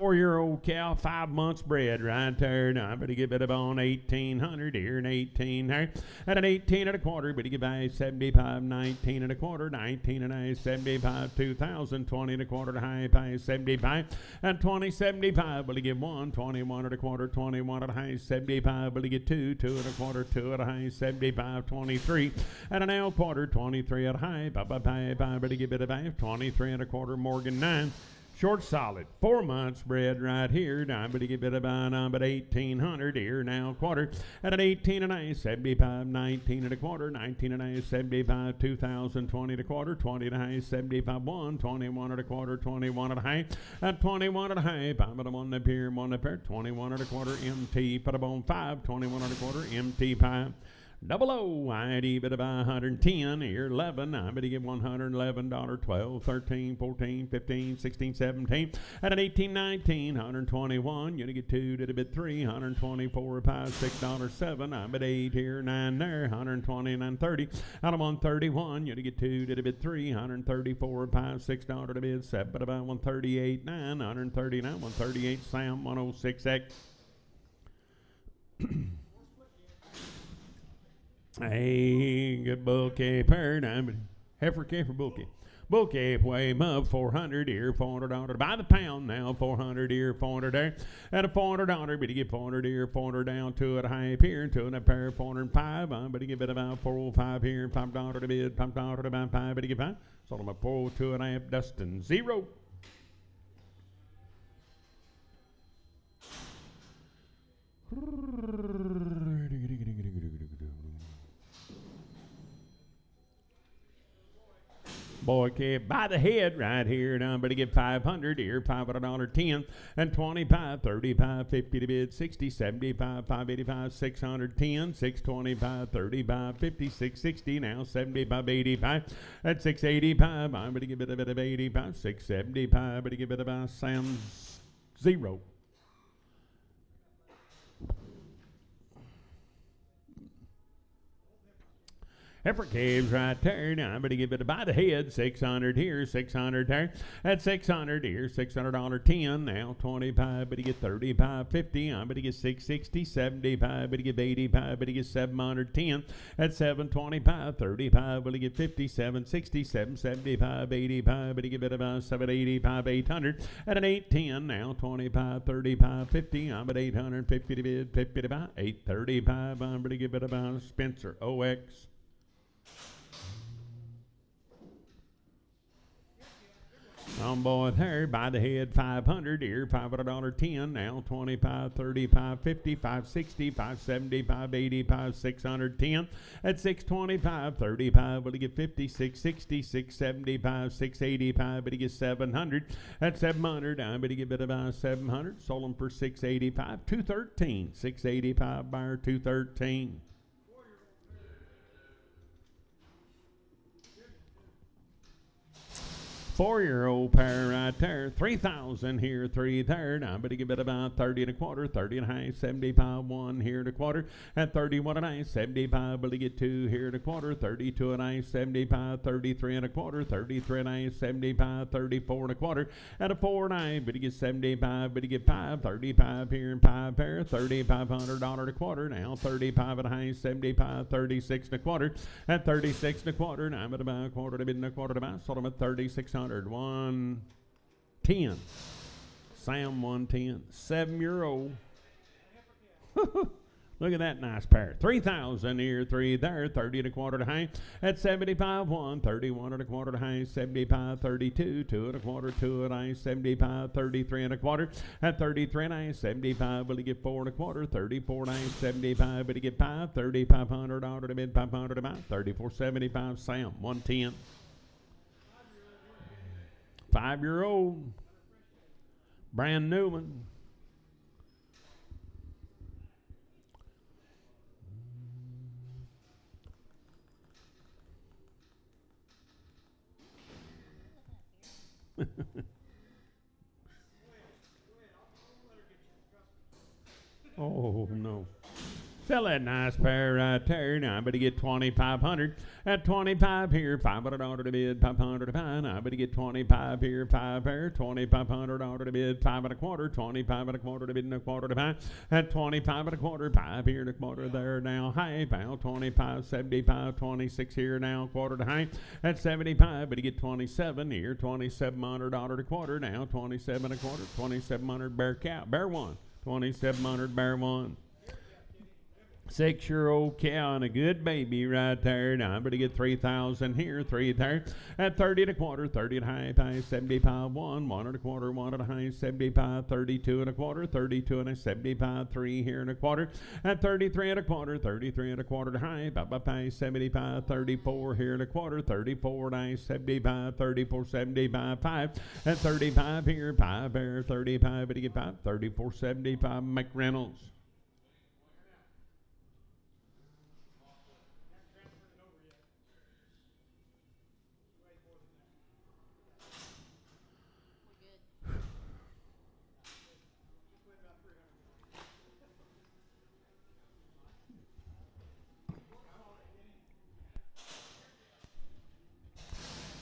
4-year-old cow, 5 months bred, right there. Now, I better give it about 1,800 here and 18 there. At an 18 and a quarter, better give by 75, 19 and a quarter, 19 and a 75, 2,000, 20 and a quarter to high, by 75. At 20, 75, better give 1, 21 and a quarter, 21 at a high, 75, better get 2, 2 and a quarter, 2 at a high, 75, 23. At an L quarter, 23 at a high, better give it a 5, 23 and a quarter, Morgan 9. Short solid, 4 months bred right here. Now I'm going to give it about 1,800 here now quarter. At an 18 and a 75, 19 and a quarter, 19 and a 75, 2,000, 20 and a quarter, 20 and a high, 75, 1, 21 and a quarter, 21 and a high. At 21 and a high, I'm going to one up here, 1 up here, 21 and a quarter, MT, put up on 5, 21 and a quarter, MT 5. Double O, I'd even about 110 here, 11. I'm going to give $111, 12, 13, 14, 15, 16, 17. At an 18, 19, 121. You're going to get 2, did a bit 3, 124, 5, $6, 7. I'm at 8 here, 9 there, 129, 30. Out of 131, you're going to get 2, did a bit 3, 134, 5, $6 to bid, 7. But about 138, 9, 139, 138, Sam 106X. Hey, good bull calf herd. I'm heifer calf or bull calf? Bull calf weigh him up 400 here, $400 by the pound now, 400 here, 400 there. At a $400, but you get 400 here, 400 down, 2 at a high up here, 2 and a pair, 405. But you give it about 405 here, $5 to bid, $5 to buy 5, but you get 5. Sold him a 402 and a half, Dustin 0. Boy calf by the head right here. Now I'm going to get 500 here, $500, 10, and 25, 35, 50 to bid, 60, 75, 585, 610, 625, 35, 50, 660, now 75, 85. At 685, I'm going to give it a bit of 85, 675, but to give it about Sam 0. Heifer calves right there. Now I'm going to give it by the head. 600 here, 600 there. At 600 here, $600 10. Now 25, but you get 35, 50. I'm going to get 660, 75, but you get 85, but you get 710. At 725, 35, will you get 57, 67, 75, 85, but you get about 785, 800. At an 810, now 25, 35, 50. I'm at 850 to bid, 50 to buy. 835, I'm going to give it about Spencer OX. On board there, by the head, 500 here, $500 10, now 25, 35, 50, 560, 570, 580, 610. At 625, 35, will he get 50, 660, 675, 685, but he gets 700. At 700, I'm going to give it about 700, sold him for 685, 213, 685 buyer, 213. 4-year-old pair right there, 3,000 here, 3 there. Now, but you give it about 30 and a quarter, 30 and a half, 75, 1 here and a quarter. At 31 and a half, 75, but you get 2 here and a quarter, 32 and a half, 75, 33 and a quarter, 33 and a half, 75, 34 and a quarter. At a 4 and a half, but you get 75, but you get 5, 35 here and 5 pair, $3,500 a quarter. Now, 35 and a half, 75, 36 and a quarter. At 36 and a quarter, now I'm at about a quarter to bid and a quarter to buy. Sold them at 3,600. 110. Sam 110. 7-year-old. Look at that nice pair. 3,000 here, 3 there, 30 and a quarter to high. At 75, 1, 31 and a quarter to high, 75, 32, 2 and a quarter, 2 and a half, 75, 33 and a quarter. At 33 and a half, 75, will he get 4 and a quarter, 34 and a half, 75, will he get 5, $3,500 to bid, 500 to buy, 34.75, Sam, 110. 5-year-old, brand new one. Oh, no. Sell that nice pair right there. Now I'm going to get 2,500. At 25 here, $500 to bid, 500 to buy. Now I'm going to get 25 here, 5 pair, $2,500 to bid, 5 and a quarter, 25 and a quarter to bid and a quarter to buy. At 25 and a quarter, 5 here and a quarter there now. High, about 25, 75, 26 here now, quarter to high. At 75, but you get 27 here, $2,700 a quarter now, 27 and a quarter, 2,700 bear cow, bear one, 2,700 bear one. 6-year-old cow and a good baby right there. Now I'm going to get 3,000 here, 3 there. At 30 and a quarter, 30 and a half, 75, 1, 1 and a quarter, 1 and a half, 75, 32 and a quarter, 32 and a 75, 3 here and a quarter. At 33 and a quarter, 33 and a quarter to high, 75, 34 here and a quarter, 34 and a 75, 34, 75, 5. At 35 here, 5 there, 35, but you get 5, 34, 75, McReynolds.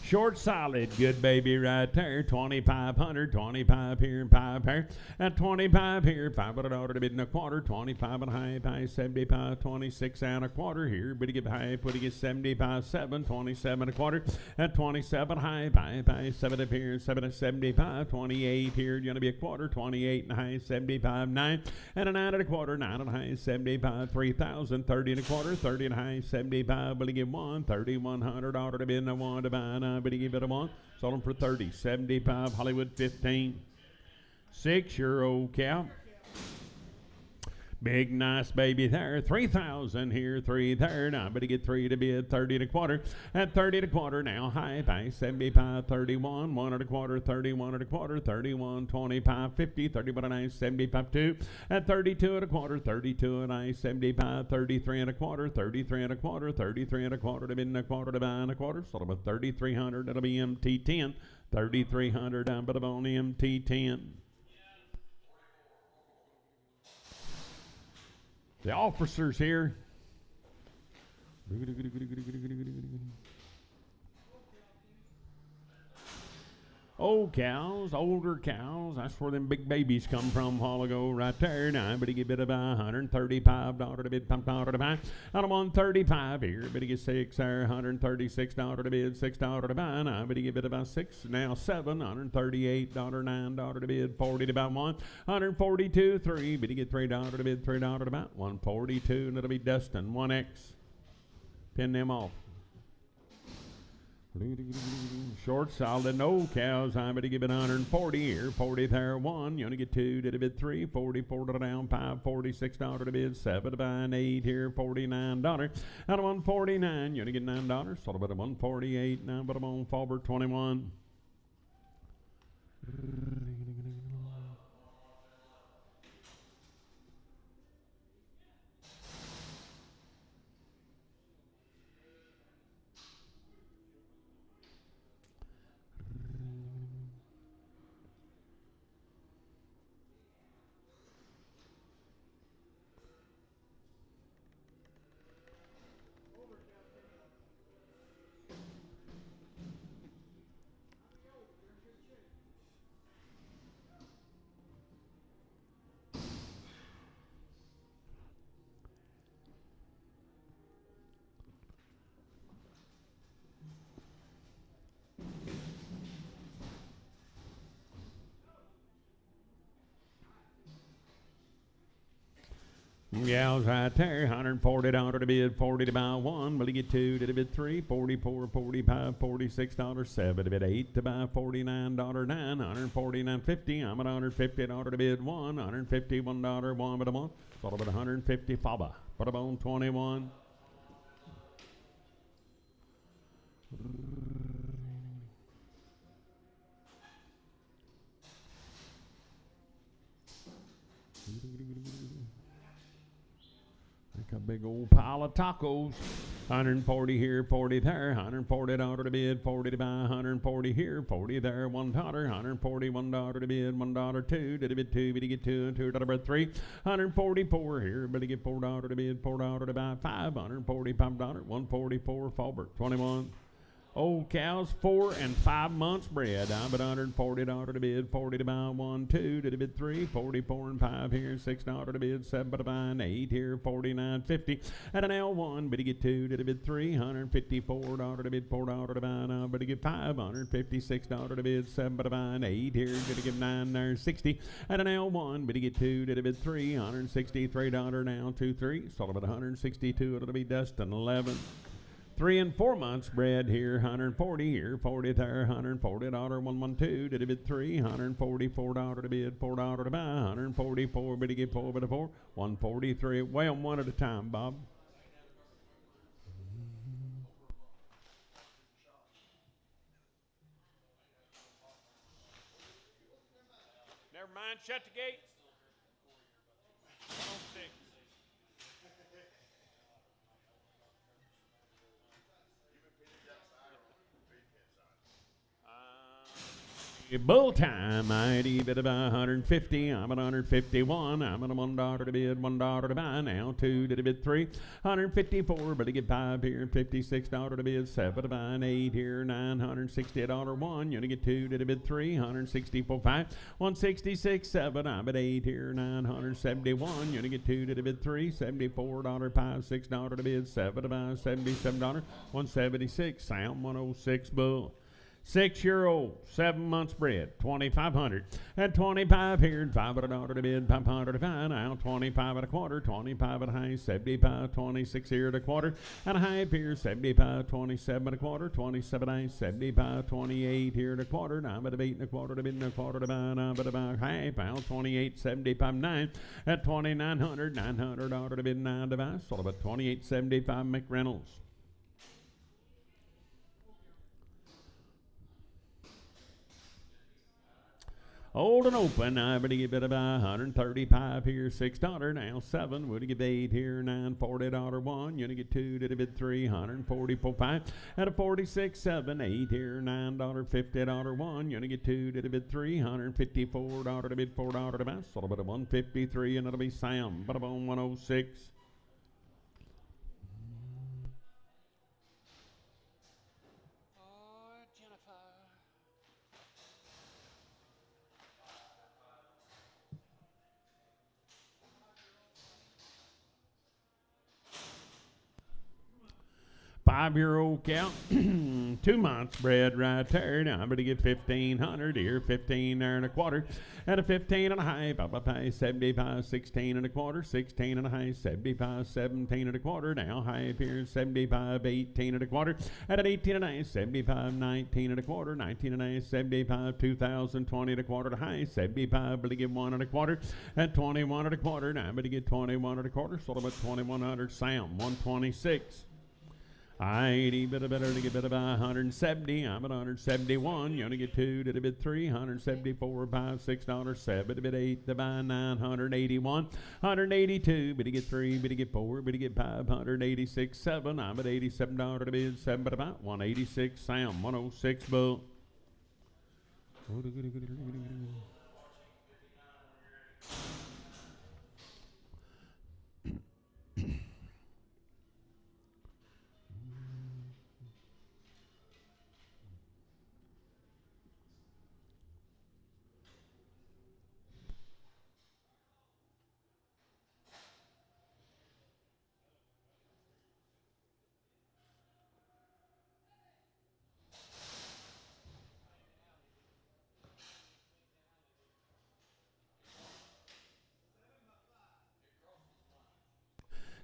Short solid, good baby right there. 2,500, 25 here and 5 here. At 25 here, $500 to bid and a quarter, 25 and a half, 75, 26 and a quarter here. But you get high, but you get 75, 7, 27 and a quarter. At 27 high, 7 up here, 7 and 75, 28 here. You're gonna be a quarter, 28 and a half, 75, 9 and a 9 and a quarter, 9 and a half, 75, 3,000, 30 and a quarter, 30 and a half, 75. But you get one, $3,100 to bid and a 1 to buy. But he give it a 1. Sold him for 30. 75. Hollywood 15. 6-year-old cow. Big nice baby there. 3,000 here, 3 there. Now I'm going to get 3 to bid, 30 and a quarter. At 30 and a quarter now, high, 75, 31, 1 and a quarter, 31 and a quarter, 31, 25, 50, 31 and a half, 75, 2. At 32 and a quarter, 32 and a half, 75, 33 and a quarter, 33 and a quarter, 33 and a quarter to bid and a quarter to buy and a quarter. Sold him at 3,300. That'll be MT10. 3,300 down, but I'm on MT10. The officers here. Old cows, older cows, that's where them big babies come from a while ago, right there. Now, but he get bid about $135 to bid, pump dollar to buy. Out of 135 here, but he get six there, $136 to bid, $6 to buy. Now, but he get bid about six, now seven, $138, $9 to bid, 40 to buy one, 142, three, but he get $3 to bid, $3 to buy, 142, and it'll be Dustin, 1X. Pin them off. Short, solid, no cows. I'm going to give it 140 here. 40 there, one. You only get two. Did a bid three. 44 to down, five. $46 to bid. Seven to buy an eight here. $49. Out of 149, you only get $9. Sort of about a 148. Now, but I'm on forward 21. Gals right there, $140 to bid, 40 to buy one. Will he get two to bid three? 44, 45, $46, seven to bid eight to buy, $49, nine, $149.50. I'm at $150 to bid one, $151 one, but I'm on. Thought about $150 faba. Put them on 21. A big old pile of tacos. 140 here, 40 there, $140 to bid, 40 to buy, 140 here, 40 there, $1, $141 to bid, $1 two, did he bid two, but he get two, and $2 three, 144 here, but he get $4 to bid, $4 to buy, $545, $144, Faulbert, 21. Old cows, 4 and 5 months bred. I'm at $140 to bid, 40 to buy, 1, 2 to bid 3, 44 and 5 here, $6 to bid, 7 to buy, 8 here, $49.50 at an L1, but he get 2 to bid 3, $154 to bid, $4 to buy now, but he get $556 to bid, 7 to buy, 8 here, gonna give 9 there, 60 at an L1, but he get 2 to bid 3, $163 now, 2, 3, sold about 162, it'll be Dustin, 11. 3 and 4 months bred here, 140 here, 40 there, $140, 112, did a bid 3, $144 to bid, $4 to buy, 144, but he get 4 by the 4, 143. Well, one at a time, Bob. Never mind, shut the gate. 106. Bull time, I'd bid about 150. I'm at 151. I'm at $1 to bid, $1 to buy now. 2 to bid 3, 154. But he get 5 here, $56 to bid, 7 to buy, and 8 here, $960 one. You only get 2 to bid 3, 164 5, 166 7. I'm at 8 here, $971. You only get 2 to bid 3, $74 5, $6 to bid, 7 to buy, $77, 176. Sound 106 bull. 6-year-old, 7 months bred, 2,500. At 25 here, $500 to bid, 500 to buy. Now 25 and a quarter, 25 and a high, 75, 26 here at a quarter, and a high here, 75, 27 and a quarter, 27 high, 75, 28 here at a quarter. Now but 8 and a quarter to bid, and a quarter to buy. Now but about high, pound 28, 75, 9 at 2,900, $900 to bid, 9 to buy. Sold about 28.75 McReynolds. Old and open, I would give it about 135 here, $6 now, 7, would give 8 here, $940 one, you get 2 to the bid 3, 144 5, at a 46 7, 8 here, $950 one, you get 2 to the bid 3, $154 to bid, $4 to buy, sold about a 153, and it'll be Sam, but about 106. 5-year-old cow, 2 months bred right there. Now I'm going to get 1,500 here, 15 there and a quarter, and a 15 and a half. I'll pay 75, 16 and a quarter, 16 and a half, 75, 17 and a quarter. Now half here, 75, 18 and a quarter, and an 18 and a half, 75, 19 and a quarter, 19 and a half, 75, 2020 and a quarter to high, 75, but to get 1 and a quarter, and 21 and a quarter. Now I'm going to get 21 and a quarter, sort of about 2,100 sound, 126. 80, better to get better by 170. I'm at 171. You only get 2 to the bid 3, 174, $5, $6, 7 to bid 8 to buy 981, 182. Bid to get 3, bid to get 4, bid to get 5, 186, 7. I'm at $87 to bid 7 to buy 186. Sound 106 bull.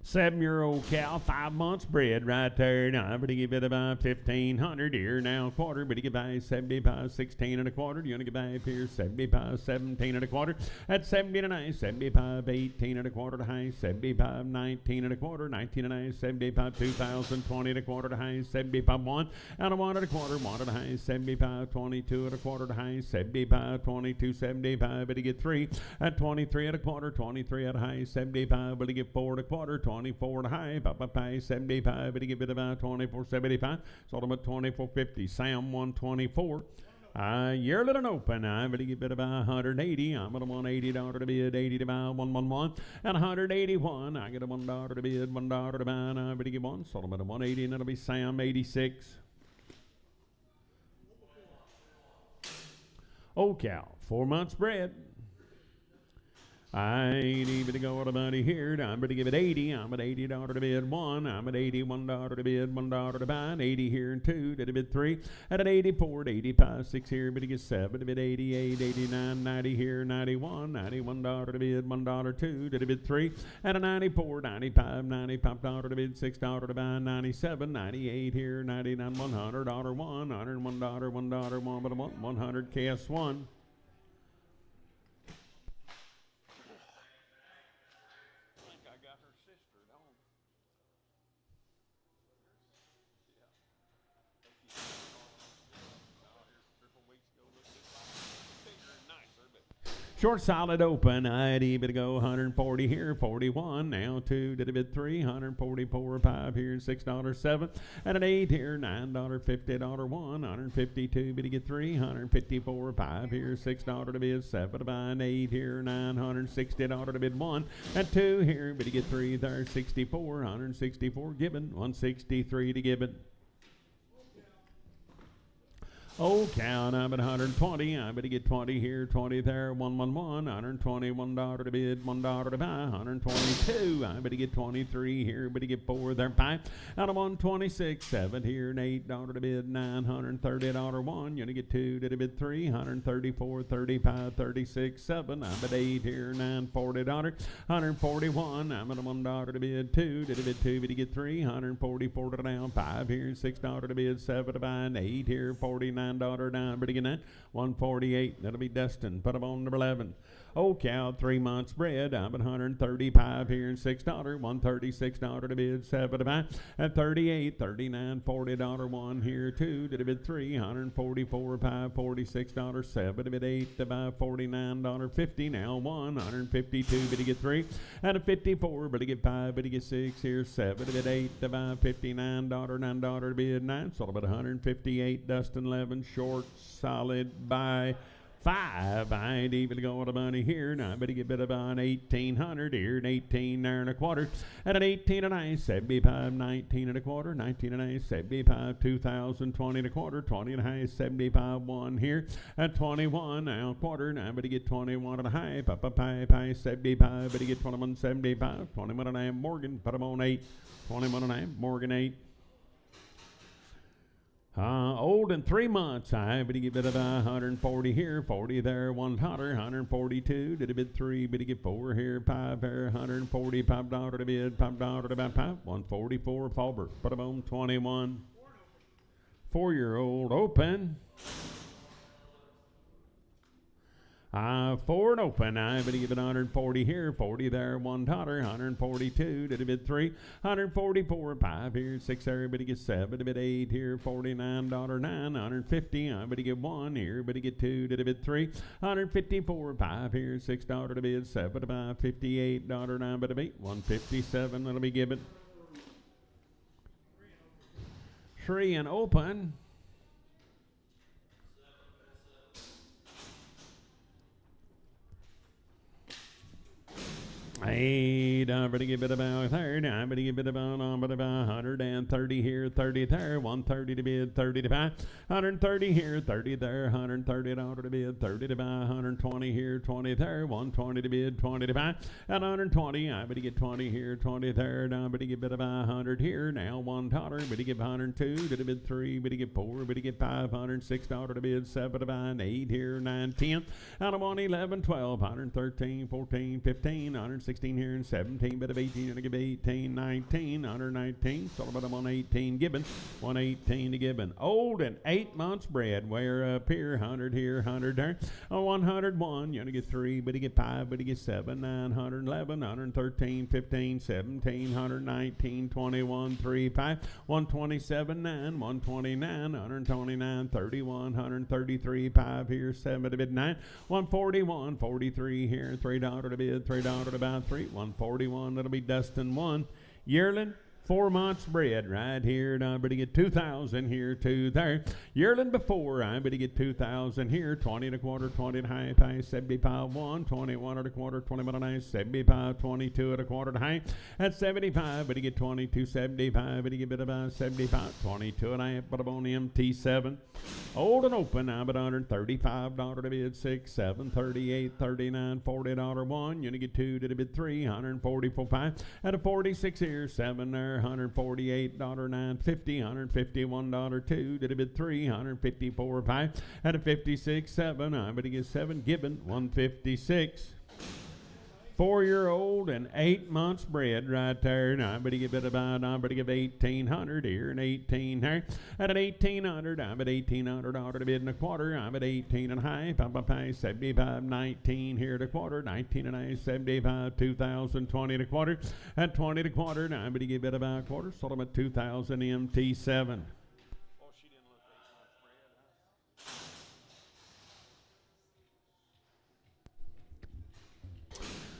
Seven-year-old cow, 5 months bred right there. Now I'm going to give it about 1,500 here. Now quarter, but you get by 75, 16 and a quarter. You're going to get by up here 75, 17 and a quarter. At 70 and a half, 75, 18 and a quarter to high, 75, 19 and a quarter, 19 and a half, 75, 2020 and a quarter to high, 75, 1 and a 1 and a quarter, 1 and a half, 75, 22 and a quarter to high, 75, 22, 75, but you get 3 at 23 and a quarter, 23 at a high, 75, but you get 4 and a quarter, 24 and a half, up pay 75, but you give it about 24.75, sold them at 24.50, Sam 124. You're little open. I'm going to give it about 180. I'm at $180 to bid, 80 to buy, 111, and 181. I get a $1 to bid, $1 to buy, and I'm going to give one. Sold them at 180, and it'll be Sam 86. Old cow, 4 months bred. I ain't even to go with a money here. I'm going to give it 80. I'm at $80 to bid 1. I'm at $81 to bid, $1 to buy, and 80 here and 2 to bid 3. At an 84 to 85, 6 here, but to get 7 to bid 88, 89, 90 here, 91, $91 to bid, $1, 2 to bid 3. At a 94, 95, $95 to bid, $6 to buy, 97, 98 here, 99, $100, 1, $101, $1, 1, but 100 cast 1. Short solid open. I'd even go 140 here, 41. Now 2 to the bid 3, 144, 5 here, $6, 7. And an 8 here, $9, $50, 1, 152 bid to get 3, 154, 5 here, $6 to bid 7 to buy, an 8 here, $960 to bid 1. And 2 here, bid to get 3, there, 64, 164 given, 163 to give it. Old cow, I'm at 120. I'm going to get 20 here, 20 there, 111, $121 to bid, $1 to buy, 122. I'm going to get 23 here, but to get 4 there, 5. Out of 126, 7 here, and $8 to bid, $930, 1. You're going to get 2 to the bid 3, 134, 35, 36, 7. I'm at 8 here, $940, 141. I'm at $1 to bid 2 to the bid 2, but to get 3, 144 to down, 5 here, $6 to bid, 7 to buy, and 8 here, 49. Down, but again, that 148. That'll be Dustin. Put them on number 11. Old cow, 3 months bred. I'm at 135 here and $6, $136 to bid, 7 to buy, at 38, 39, $40, 1 here, 2 to bid 3, 144, 5, $46, 7 to bid 8 to buy, $49.50. Now 1, 152 bid to get 3, and a 54 bid to get 5, bid to get 6 here, 7 to bid 8 to buy, $59, $9 to bid 9. Sold about 158. Dustin 11, short, solid, buy 5. I ain't even going to money here. Now I better get bid about 1,800 here, and 18 there and a quarter, and an 18 and a half, 75, 19 and a quarter, 19 and a half, 75, 2020 and a quarter, 20 and a half, 75, 1 here, and 21 now quarter. Now I better get 21 and a half, up a pie, 75, better get 21, 75, 21 and a half, Morgan, put them on 8, 21 and a half, Morgan 8. Old in 3 months, I bitty get bit of 140 here, 40 there, $1, 142, did a bid 3, bitty get 4 here, 5 there, 140, $5 to bid, $5 to about 5, 144, Faulber, put a bone 21. 4-year-old open. 4 and open. I bitty give it 140 here, 40 there, $1, 142, did a bid 3, 144, 5 here, 6 there, bitty get 7, a bid 8 here, $49, 9, 150, I bitty get 1 here, bitty get 2, did a bid 3, 154, 5 here, $6 to bid, 7 to buy, $58, 9, but a bid 157, that'll be given. 3 and open. 8, I'm gonna give it about 30, I'm gonna give it about 130 here, 30 there, 130 to bid, 30 to buy, 130 here, 30 there, $130 to bid, 30 to buy, 120 here, 20 there, 120 to bid, 20 to buy, at 120, I'm gonna get 20 here, 20 there, now I'm gonna give it about 100 here, now $1, but give 102, to the bid 3, but get 4, but get 5, $106 to bid, 7 to buy, 8 here, 9, 10, out of 1, 11, 12, 113, 14, 15, 116 here and 17, but of 18, and I give 18, 19, 119, so about 118 given, 118 to given. Old and 8 months bred, where up here, 100 here, 100 there, 101, you only get 3, but you get 5, but you get 7, 911, 113, 15, 17, 119, 21, 3, 5, 127, 9, 129, 129, 31, 133, 5 here, 7 to bid 9, 141, 43 here, $3 to bid, $3 to buy 3, 141, that'll be Dustin 1. Yearling, 4 months bred right here. Now I better get 2,000 here, 2 there. Yearling before, I better get 2,000 here. 20 and a quarter, 20 and a half, high, 75, 1, 21 and a quarter, 21 and a half, 75, 22 and a quarter to high. At 75, better get 22, 75, better get about 75, 22 and a half, but I'm on MT7. Old and open, I'm at $135 to bid 6, 7, 38, 39, $40 1. You get 2 to the bid 3, 144, 5. At a 46 here, 7 there. $148, $9.50, $151, 2, did a bid 3, $154, 5, at a 56, 7, I'm going to get 7, given, $156. 4-year-old and 8 months bred right there. Now I'm going to give it about, I'm going to give 1,800 here and 18 here. At an 1,800, I'm at $1,800 to bid and a quarter. I'm at 18 and a half, 75, 19 here to quarter, 19 and a half, 75, 2,000, 20 to quarter. At 20 to quarter, now I'm going to give it about a quarter. Sold them at 2,000 MT7.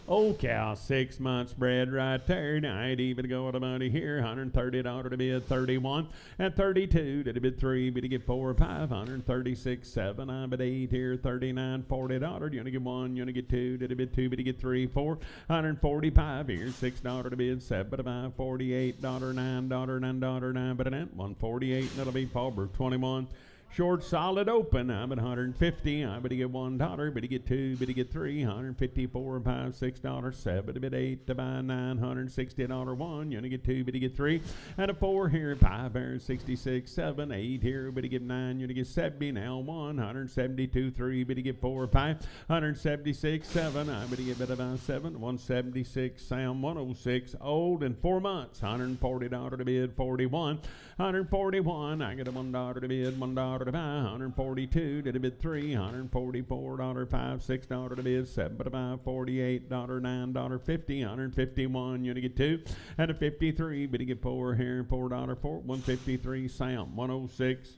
Old cow, 6 months bred right there. Now I'd even go with a money here. $130 to bid 31. At 32, did a bid 3, bid to get 4, 5, 136, 7. I'm at 8 here, 39, $40. You only get 1, you only get 2, did a bid 2, bid to get 3, 4. 145 here, $6 to bid 7, but about $48, $9, $9, but an 148, and that'll be Faulber 21. Short solid open, I'm at 150, I'm going to get $1, but you get 2, but you get 3, 154, 5, $6, 7, bid 8 to buy $960, 1, you only get 2, but you get 3, and a 4 here, 5 here, 66, 7, 8 here, but you get 9, you only get 70, now 1, 172, 3, but you get 4, 5, 176, 7, I'm going to get about 7, 176, Sam 106, old and 4 months, $140 to bid 41, 141, I get a $1 to bid, $1 to buy, 142, did a bid 3, $144, 5, $6 to bid 7, but about $48, $9.50, 151, you only get 2, and a 53, but you get 4 here, $4, 4, 153, Sam 106.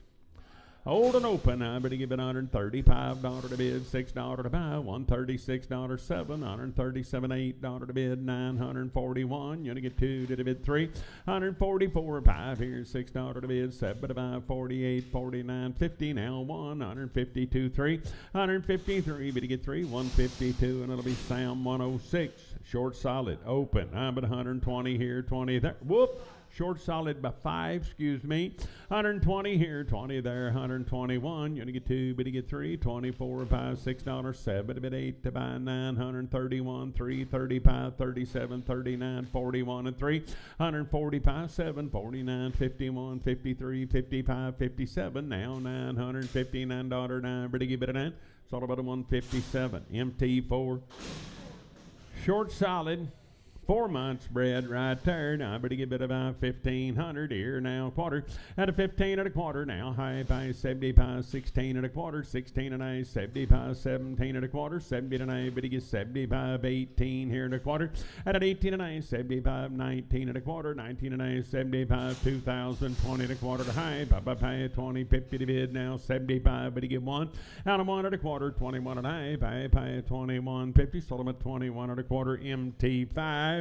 Old and open, I'm going to give it $135 to bid, $6 to buy, $136, 7, $137, $8 to bid, $941. You only get 2 to the bid 3, $144, 5 here, $6 to bid, 7 to buy, $48, $49, $50. Now 1, $152, 3, $153, but you get 3, $152, and it'll be Sam 106. Short solid, open. I'm at $120 here, 20 there. Whoop! Short solid by 5, excuse me. 120 here, 20 there, 121. You're gonna get 2, but you get 3, 24, 5, $6, 7, but 8 to buy 9, 131, 3, 35, 37, 39, 41, and 3, 145, 7, 49, 51, 53, 55, 57. Now $959, 9, but you give it a 9. It's all about a 157. MT4. Short solid. 4 months bred right there. Now I better give it about 1,500 here now. Quarter at a 15 and a quarter now. High by 75, 16 and a quarter, 16 and a 75, 17 and a quarter, 70 and a. Better get 75, 18 here and a quarter. At an 18 and a 75, 19 and a quarter, 19 and a 75, 2,000, 20 and a quarter to high. Bye 20, 50 to bid now. 75, better get 1 out of 1 and a quarter, 21 and a. Bye 21, 50. Sold them at 21 and a quarter. MT5.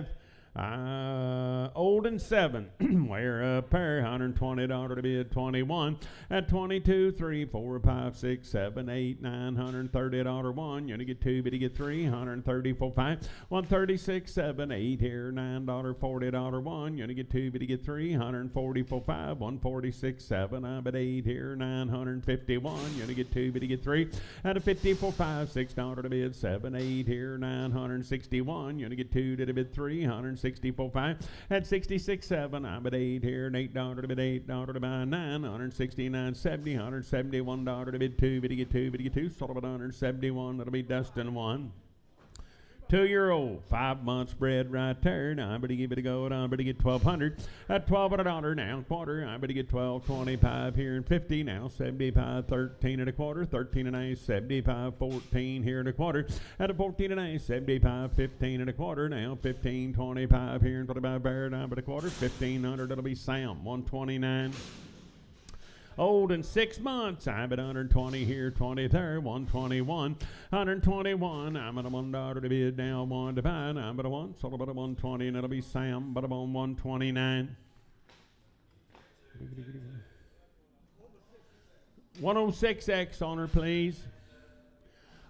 Old and 7. We're up there. $120 to bid 21. At 22, 3, 4, 5, 6, 7, 8, 9, $130 1. You're gonna get 2, but you get 3, 134, 5, 136, 7, 8 here, $9, $40 1. You're gonna get 2, but you get 3, 144, 5, 146, 7, I'm at 8 here, 951. You're gonna get 2, but you get 3. At a 54, 5, $6 to bid 7, 8 here, 961. You're gonna get 2 to the bid 3, 164, 5. At 66, 7, I'm at 8 here, and $8 to bid $8 to buy 9, 169, 70, $171 to bid 2, but you get 2, but you get 2. Sold about 171. That'll be Dustin 1. 2-year-old, 5 months bred right there. Now I better give it a go. I better get 1,200. At $1,200 now, quarter. I better get 12, 25 here and 50 now. 75, 13 and a quarter, 13 and a 75, 14 here and a quarter. At a 14 and a 75, 15 and a quarter now. 15, 25 here and 25 there. Now but a quarter. 1,500. That'll be Sam 129. Old in 6 months. I'm at 120 here, 20 there, 121, 121. I'm at a $1 to bid now, 1 to buy. I'm at a 1, sold about a 120, and it'll be Sam, but I'm on 129. 106X on her, please.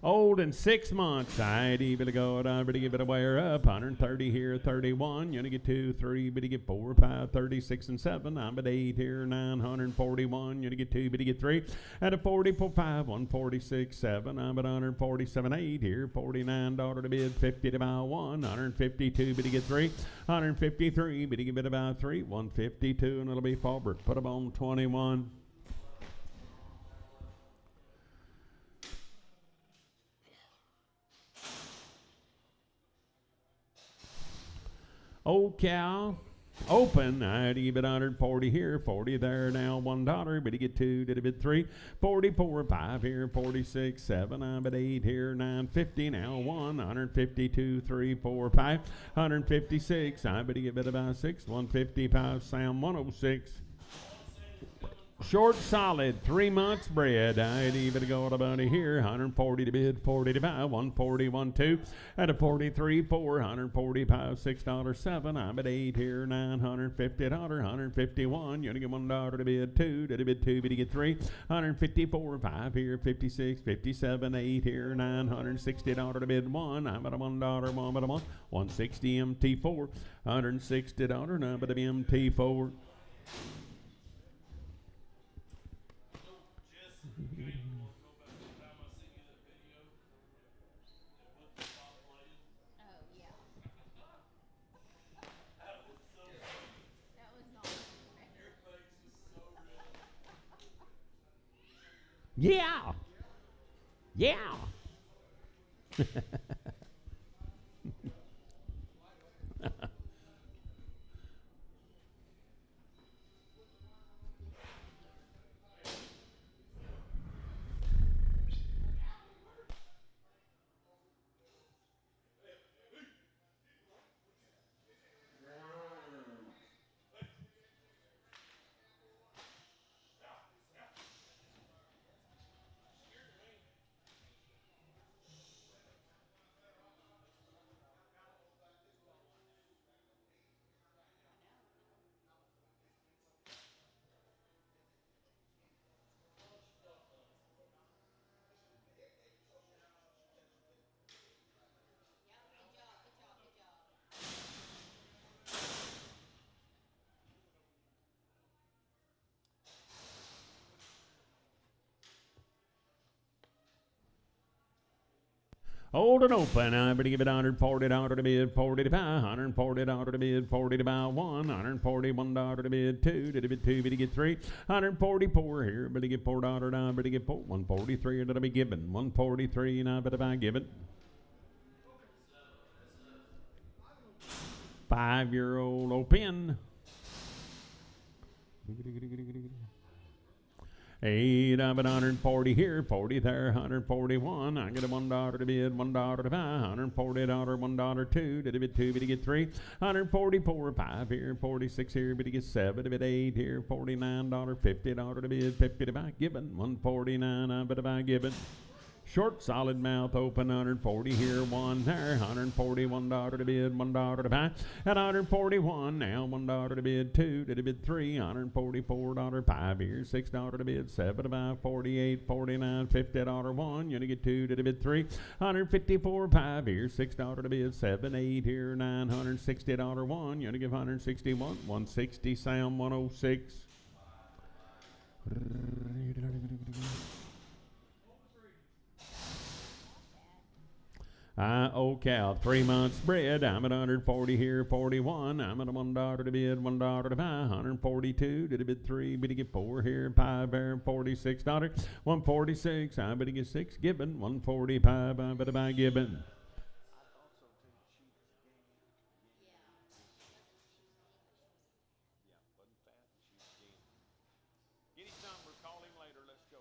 Old in 6 months. I'd even go. I better give it a wear up. 130 here, 31. You're gonna get 2, 3, but you get 4, 5, 36 and 7. I'm at 8 here, 941. You're gonna get 2, but you get 3. At a 44, 5, 146, 7. I'm at 147, 8 here, $49 to bid, 50 to buy 1. 152, but you get 3. 153, but you give it about 3. 152, and it'll be Faubert. Put them on 21. Old cow, open. I'd give it 140 here, 40 there. Now $1, but you get 2 to the bid 3. 44, 5 here, 46, 7. I'm at 8 here, 950. Now 1, 152, 3, 4, 5. 156. I better give it about 6. 155. Sam 106. Short solid, 3 months bred. I'd even go about here. 140 to bid, 40 to buy, 141, 2. At a 43, 4, 145, $6, 7. I'm at 8 here, $950, 151. You're gonna get $1 to bid, 2 to the bid 2, but you get 3. 154, 5 here, 56, 57, 8 here, $960 to bid 1. I'm at a $1, 1 but a 1. 160 MT4, $160, now but a MT4. Oh, yeah. That was not Your face is so good. Yeah. Yeah. Hold it open. I better give it $140 to bid, 40 to buy, $140 to bid, 40 to buy one, $141 to bid two, to bid two, better get three, 144 here, better get $4, I better get four, 143 to be given, 143 and I better buy given. 5-year-old open. 8 of it, 140 here, 40 there, 141. I get a $1 to bid, $1 to buy, $140, $1 two, to bid two, to get three, 144, 5 here, 46 here, to get 7, to bid 8 here, $49, $50 to bid, 50 to buy, given, 149, I bet buy given. Short, solid mouth open, 140 here, 1 there, $141 to bid, $1 to buy, at 141 now, $1 to bid, 2 to bid 3, $144, 5 here, $6 to bid, 7 to buy, 48, 49, $50 1, you get 2 to bid 3, 154, 5 here, $6 to bid, 7, 8 here, $960 1, you give 161, 160, Sam 106. Oh cow, 3 months bred. I'm at 140 here, 41. I'm at $1 to bid, $1 to buy, 142 to bid 3, bid to get 4 here, 5 there, $46, 146. I better get 6 given, 145. I better buy given. Get his number, call him later, let's go.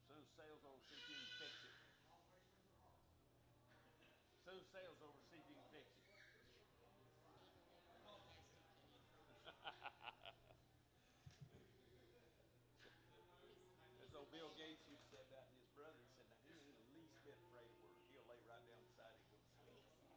Soon sales over, see if you can fix it. Soon sales over, see if you can fix it. As old Bill Gates used to say about his brother, he said, now he ain't the least bit afraid of work. He'll lay right down beside him and go to sleep.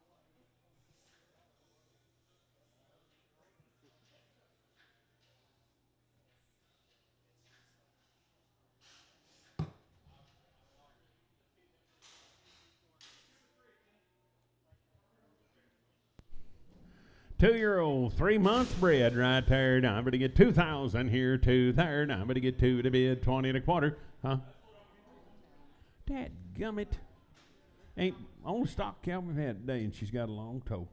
Two-year-old, 3 months bred right there. Now I'm going to get 2,000 here, 2 there. Now I'm going to get 2 to bid, 20 and a quarter. Huh? Dadgummit. Ain't only stock cow we've had today, and she's got a long toe.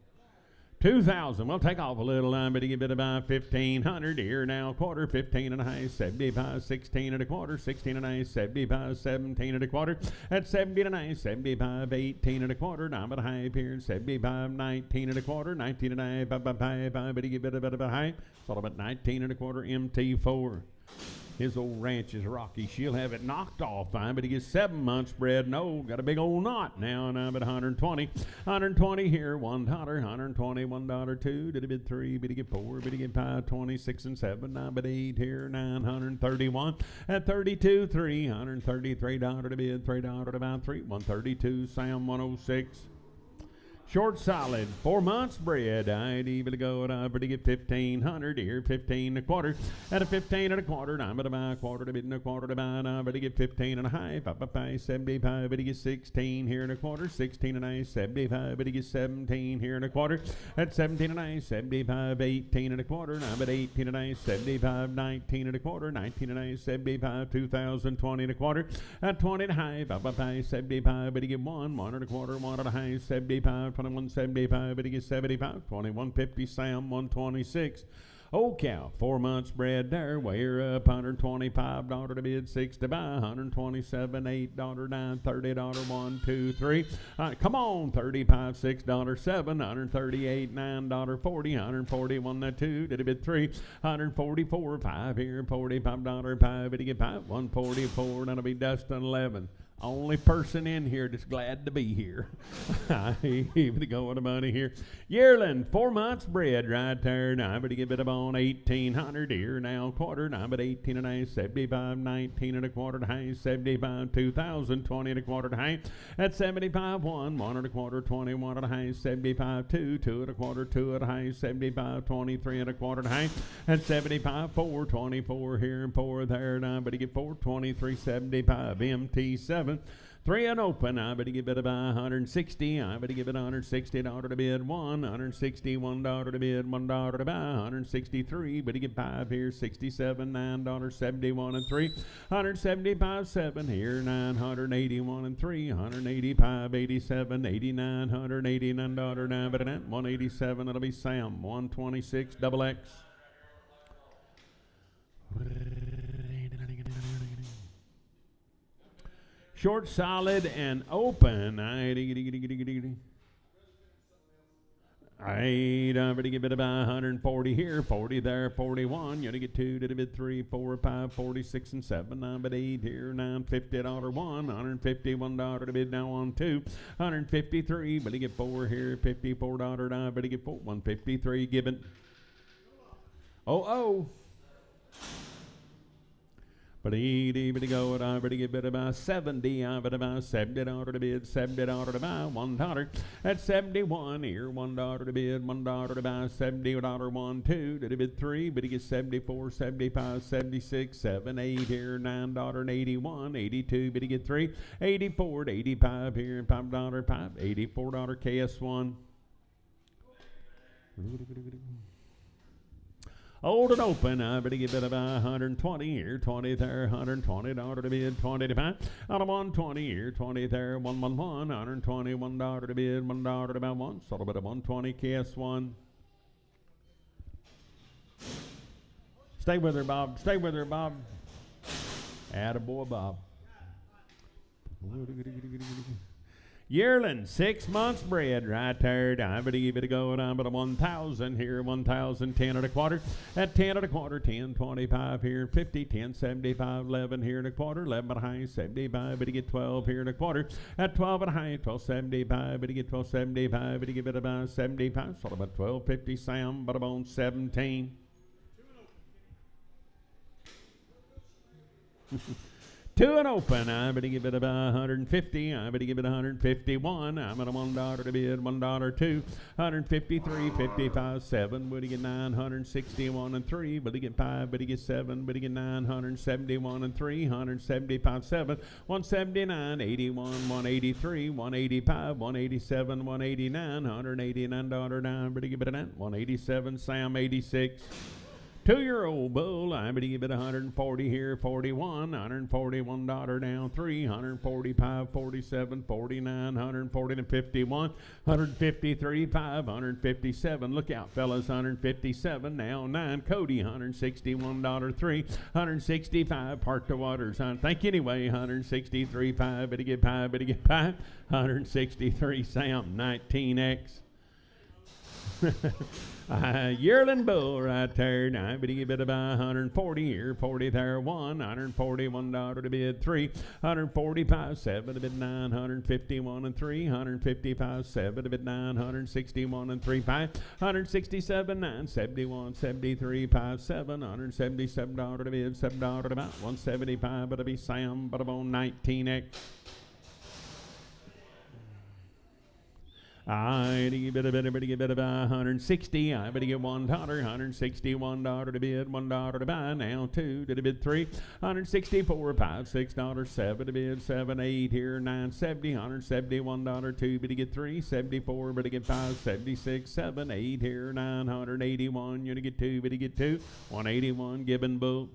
2,000. We'll take off a little line, but you get about 1,500 here now. Quarter, 15 and a half, 75, 16 and a quarter, 16 and a half, 75, 17 and a quarter. At 17 and a half, 75, 18 and a quarter. Now I'm at a half here, 75, 19 and a quarter, 19 and a half, but you get a bit of a high. It's all about 19 and a quarter, MT4. His old ranch is rocky. She'll have it knocked off fine, but he gets 7 months bred. No, got a big old knot now, and I'm at 120. 120 here, $1, 120, $1, 2, did he bid 3, bid he get 4, bid he get 5, 26 and 7, I'm at 8 here, 931. At 32, $333 to bid, $3 to about 3, 132, Sam 106. Short solid, 4 months bred. I'd even go at to get 1,500 here, 15 and a quarter. At a 15 and a quarter, I'm at a quarter to bid and a quarter to buy. I'm to get 15 and a half, 75, but he gets 16 here and a quarter, 16 and a half, 75, but he gets 17 here and a quarter. At 17 and a half, 75, 18 and a quarter. I'm at 18 and a half, 75, 19 and a quarter, 19 and a half, 75, 2020 and a quarter. At 20 and a half, 75, but he get 1 and a quarter, 1 and a half, 75. 2175, but he gets 75, 2150, Sam 126. Oh cow, 4 months bred there, way her up, $125 to bid, 6 to buy, 127, $8, 9, $30, 1, 2, 3. Come on, 35, $6, 7, 138, $9, 40, 141, that 2, did he bid 3, 144, 5 here, $45, 5, but he get 5, 144, that'll be Dustin 11. Only person in here that's glad to be here. Even to go with the money here. Yearling, 4 months bred right there. Now I'm going to give it about 1,800 here now. Quarter, now I'm at 18 and a half, 75, 19 and a quarter to high, 75, 2,000, 20 and a quarter to high. At 75, 1 and a quarter, 21 and a half, 75, 2 and a quarter, 2 and a half, 75, 23 and a quarter to high. At 75, 4, 24 here and 4 there. Now I'm going to get 4, 23, 75, MT7. 3 and open. I better give it about 160. I better give it $160 to bid. $161 to bid. $1 to buy. 163. Better get 5 here. 67. $9. 71 and 3. 175. 7 here. 981 and 3. 185. 87. 89. $189. 9. Better that. 187. It'll be Sam. 126. Double X. Short, solid, and open. I better give it about 140 here, 40 there, 41. You only get 2 to the bid, 3, 4, 5, 46 and 7. 9 but 8 here, $950 1, $151 to bid now on 2, 153. But you get 4 here, $54. I better get 4, 153 given. Oh. But better go it, I better give it about 70, I better about $70 to bid, $70 to buy, $1. That's 71 here, $1 to bid, $1 to buy, $70, 1, 2 to the bid 3, but he gets 74, 75, 76, 7, 8 here, $9 81, 82, but he get 3, 84 to 85 here, $5, 5, $84 KS1. Old and open, I better give it about 120 here, 20 there, $120 to bid, 20 to buy. Out of 120 here, 20 there, 111, $121 to bid, $1 to buy 1. So a bit of 120 KS1. Stay with her, Bob. Stay with her, Bob. Attaboy, Bob. Yearling, 6 months bred right there. I better give it a go. I'm at a 1,000 here, 1,000, 10 and a quarter. At 10 and a quarter, 10, 25 here, 50, 10, 75, 11 here and a quarter, 11 and a high, 75. Better get 12 here and a quarter. At 12 and a high, 12.75. Better get 12.75. Better give it about 75. Sort of about 12.50. Sam, but about 17. 2 and open, I better give it about 150, I better give it 151, I'm at a $1 to bid, $1 2, 153, 55, 7, better get 961 and 3, better get 5, better get 7, better get 971 and 3, 175, 7, 179, 81, 183, 185, 187, 189, $189 down, better give it a 187, Sam 86. 2-year-old bull, I better give it 140 here, 41, $141 down, 3, 145, 47, 49, 140 and 51, 153, 5, 157. Look out, fellas, 157 now, 9. Cody, $161, 3, 165. Park the waters, thank you anyway, 163, 5. Better get 5, better get 5. 163, Sam, 19X. Yearling bull right there. Now, I better give it about 140 here, 40 there, 1, $141 to bid, 3, 145, 7 to bid, 9, 151 and 3, 155, 7 to bid, 9, 161 and 3, 5, 167, 9, 71, 73, 5, 7, $177 to bid, $7 to about 175, but it'll be Sam, but about 19X. I better give it about 160. I better get $1, $161 to bid, $1 to buy. Now 2 to the bid, 3, 164, 5, $6, 7 to bid, 7, 8 here, 970, $171, 2 better get 3, 74, better get 5, 76, 7, 8 here, 981. You to get 2, better get 2, 181 Gibbon bull.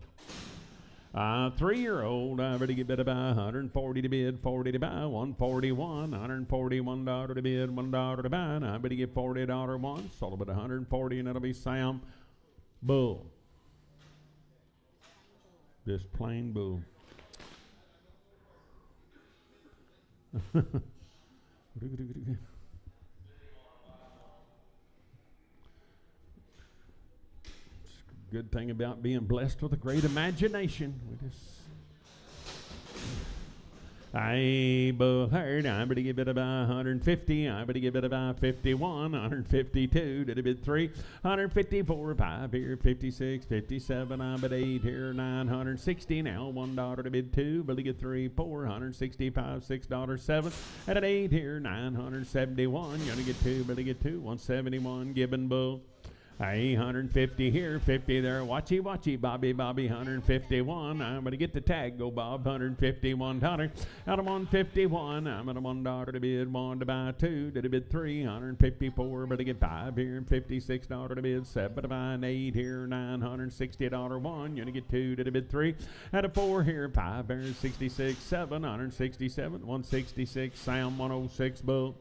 3-year-old, I better give it about 140 to bid, 40 to buy, 141, $141 to bid, $1 to buy, and I better get $40 once, so it'll be 140, and it'll be Sam bull. Just plain bull. Good thing about being blessed with a great imagination. Bull herd, I better give it about 150, I better give it about 51, 152 to the bid 3, 154, 5 here, 56, 57, I bet 8 here, 960 now, $1 to bid 2, better get 3, 4, 165, $6, 7, at an 8 here, 971, you only get 2, better get 2, 171 Gibbon bull. Hey, 150 here, 50 there. Watchy, watchy, Bobby, 151. I'm going to get the tag, go Bob, $151. Out of 151, I'm at a $1 to bid, 1 to buy 2, to bid 3, 154, but I get 5 here, and $56 to bid, 7 to buy an 8 here, $960 1, you're going to get 2 to bid 3. Out of 4 here, 5 there, 66, 7, 167, 166, Sam, 106, Bull.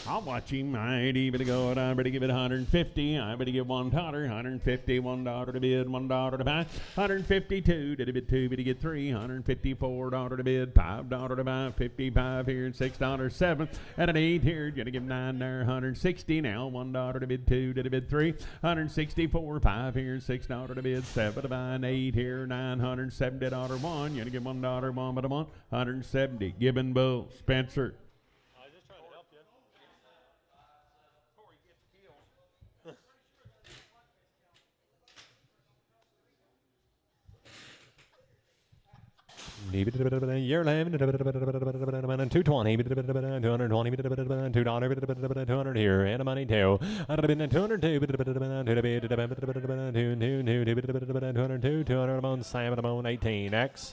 I'll watch him. I better go. I better give it 150. I better give $1. $151 to bid, $1 to buy. 152 to bid 2, better get 3. $154 to bid, $5 to buy. 55 here and $6 7. At an 8 here, gonna give 9 there. 160 now. $1 to bid 2 to bid 3. 164 5 here and $6 to bid 7 to buy. An 8 here. $970 1. You're gonna give $1 1 but a 170. Gibbon Bull Spencer. Year 11, 220, 220, $200 here, and a money too. I'd have been 202, 202, 200 amount, Sam amount 18x.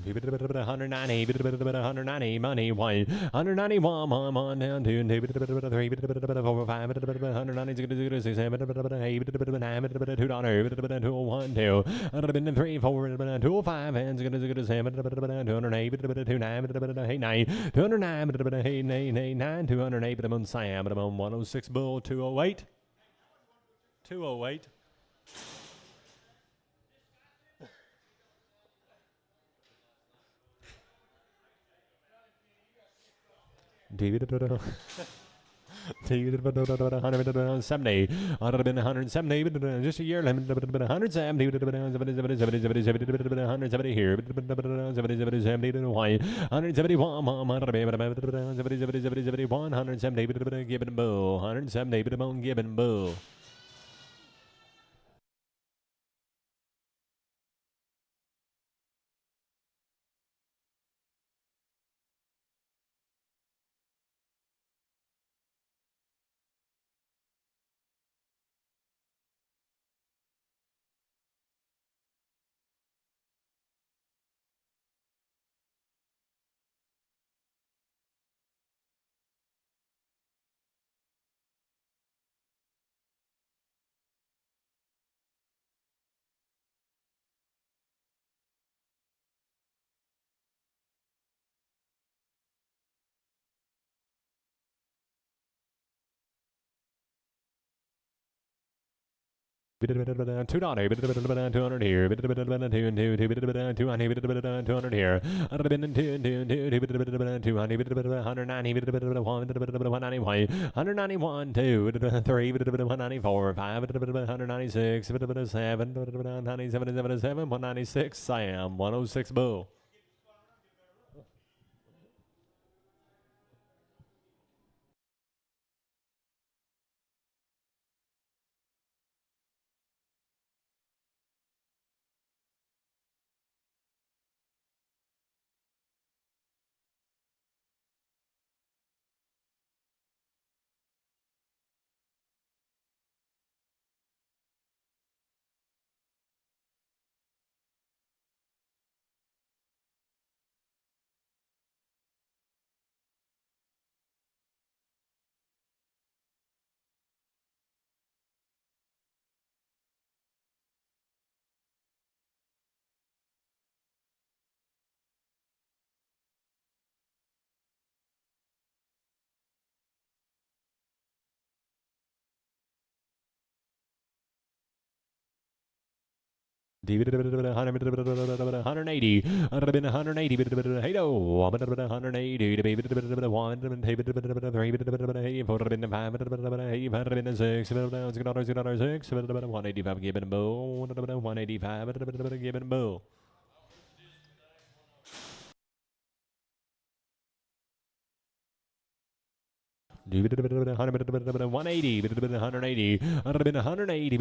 $190, $190, money, one, $191, one, down, 2, 3, 4, 5, $190, $6, $7, $8, $9, $201, 2, I'd have been 3, 4, 205, and $7, $208, $209, $209, $208, but I'm on Sam, but I'm on 106 Bull, 208, 208. David, 70. I'd have been 170, just a year, 170, 170 here, 170, Gibbon Bull, 170, Gibbon Bull. $200 here, $200 here, $200 here. I'd have been 191, 2, 3, 194, 5, 196, 7, 97, 196, Sam, 106 Bull. $180. I'd have been 180. Hey, no. 180. 1, 3, 4, 5, 6, 185 Gibbon Bull, 185 Gibbon Bull. 180, 180, 180,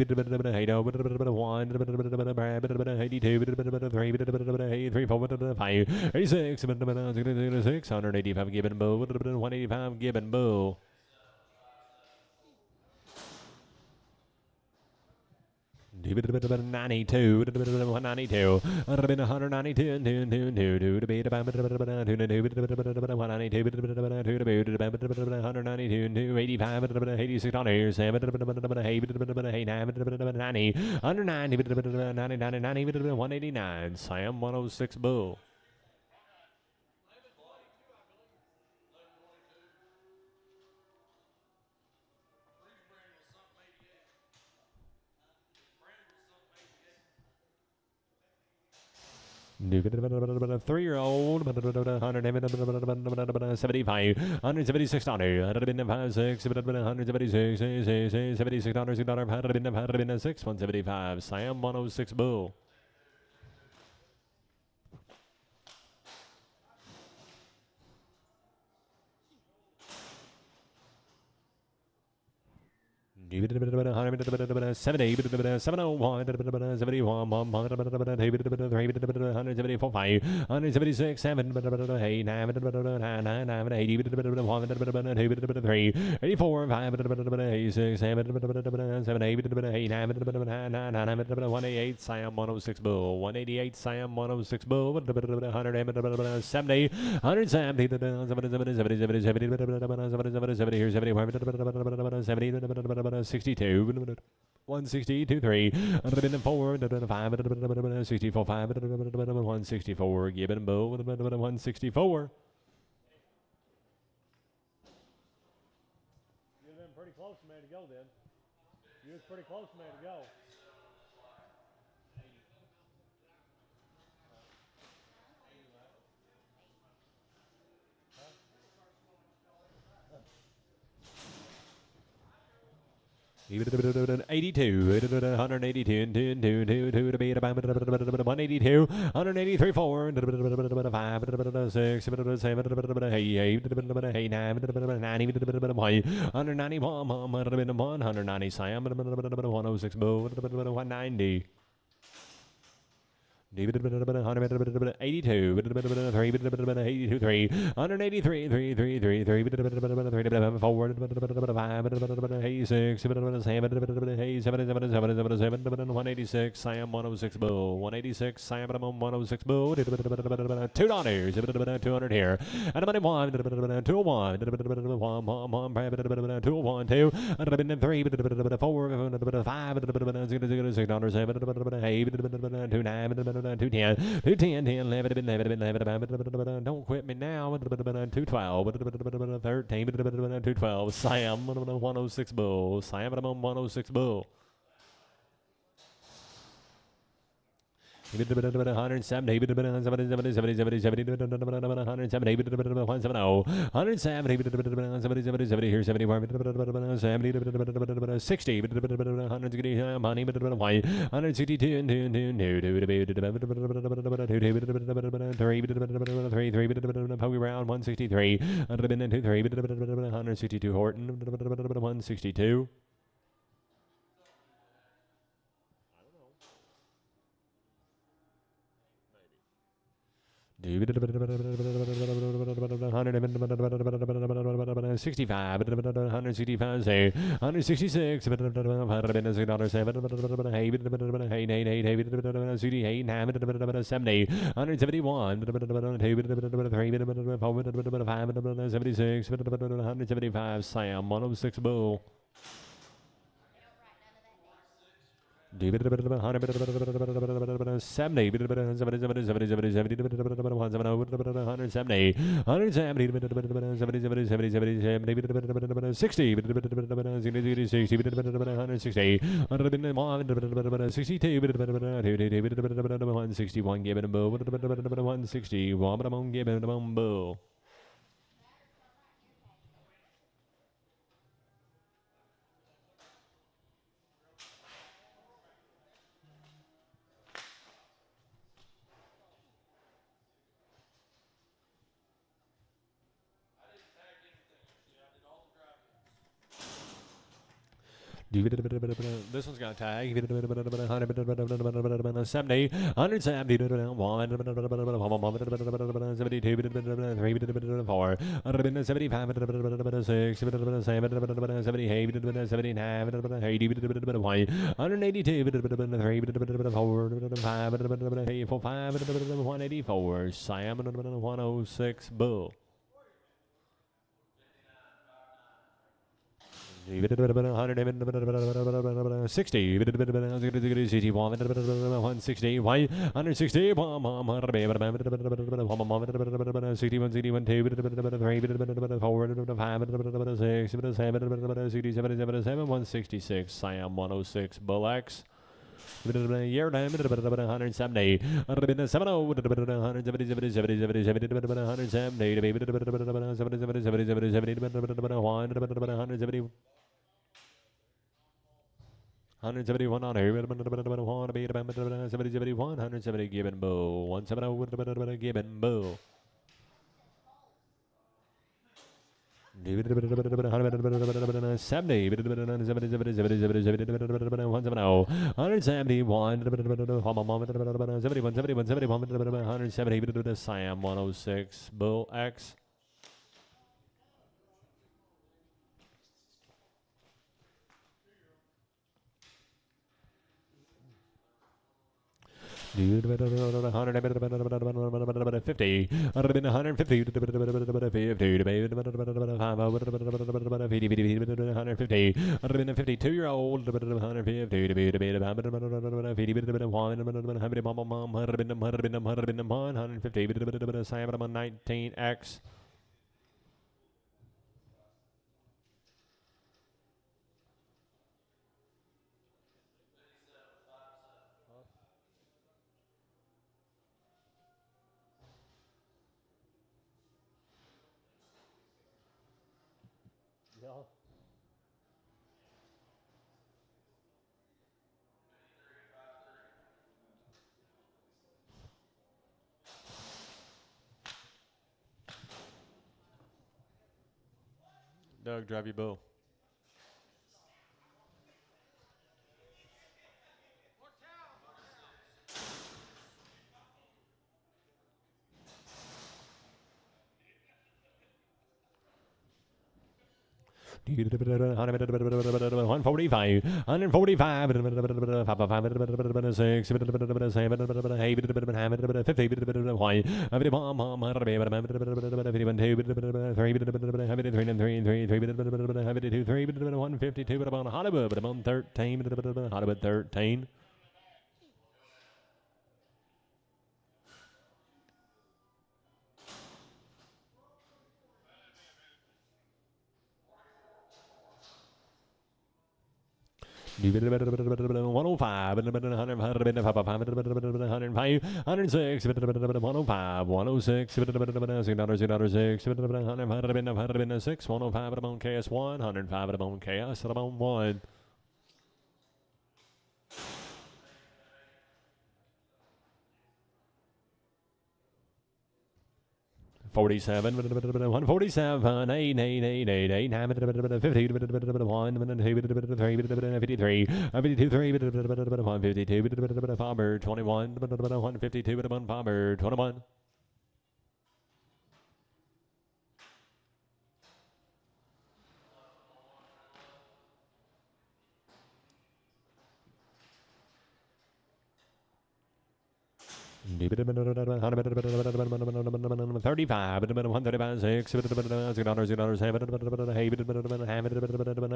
3, 4, 5, 86, 185 gibbon bull, 185 gibbon bull. $92, 192, 189, Sam 106 bull. Three-year-old, 175, $176, 176, 175, Sam 106 bull. $70, 701, 71, 174, 176, 7, 8, 9, 9, 80, 3, 84, 5, 86, 7, 7, 8, 9, 188, Sam 106 bull, 188, Sam 106 bull, 170, 170, 62, 162, 3, 4, 5, 64, 5, 164, gibbon bull, 164. You've been pretty close, man, to go then. You was pretty close, man, to go. $82, 182, 182, 183, 4, 5, 6, 7, 8, 9, 191, 190, Sam 106 bull, 190. 82, 3, 82, 3, 183, 3, 3, 3, 3, 4, 86, 186, Sam 106 bull, 186, Sam 106 bull, $2, 200 here, and money 1, 201, 201, 2, 3, 4, 5, 6, 7, 210, 210, 10, 11, 11, don't quit me now, 212, 13, 212, Sam 106 bull, Sam 106 bull. 170, 170, here 71, 60, 162, 3, round 163, 162 Horton, 162. $65, 165, say, 166, $70, 171, 76, 175, Sam 106 bull. 70, 170, 170, 60, 161, give it a bull, 160, give it a bull. I didn't tag anything. See, I did all the driving. This one's got a tag. 70, 170, 72, 3, 4, 75, 6, 7, 78, 79, 80, 182, 3, 4, 5, 184, Sam, 106, Bull. 60, 160, 160, 166, Sam 106, Bull X. Year time, 170, 171 on here, 170 Gibbon Bull, 170 Gibbon Bull. 70, 170, 170, Sam 106, Bull X. Dude, 150, 150, 150, 52-year-old, 19X. Yeah. Doug, drive your bull. $145, 145, 6, 7, 152, but about Hollywood, but about 13, Hollywood 13. $105, 106, 105, 106, $6, 105 at KS1, 105 at KS at 1. 47, 147, 8, 8, 8, 8, 8, 9, 50, 1, 2, 3, 52, 152, Farmer, 21, 152, 1, 21. $35, 135, 6, $6,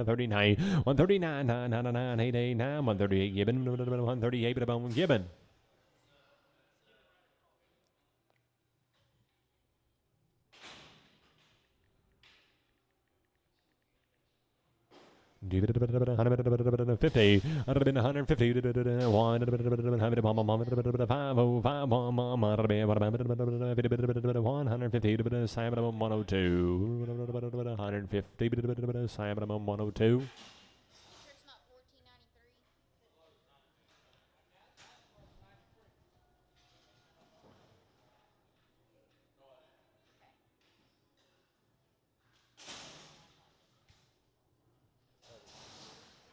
39, 139, 999, 889, 138 Gibbon, 138 Gibbon. $150, 150, 150, Simon 102, 150, Simon 102. Sure it's not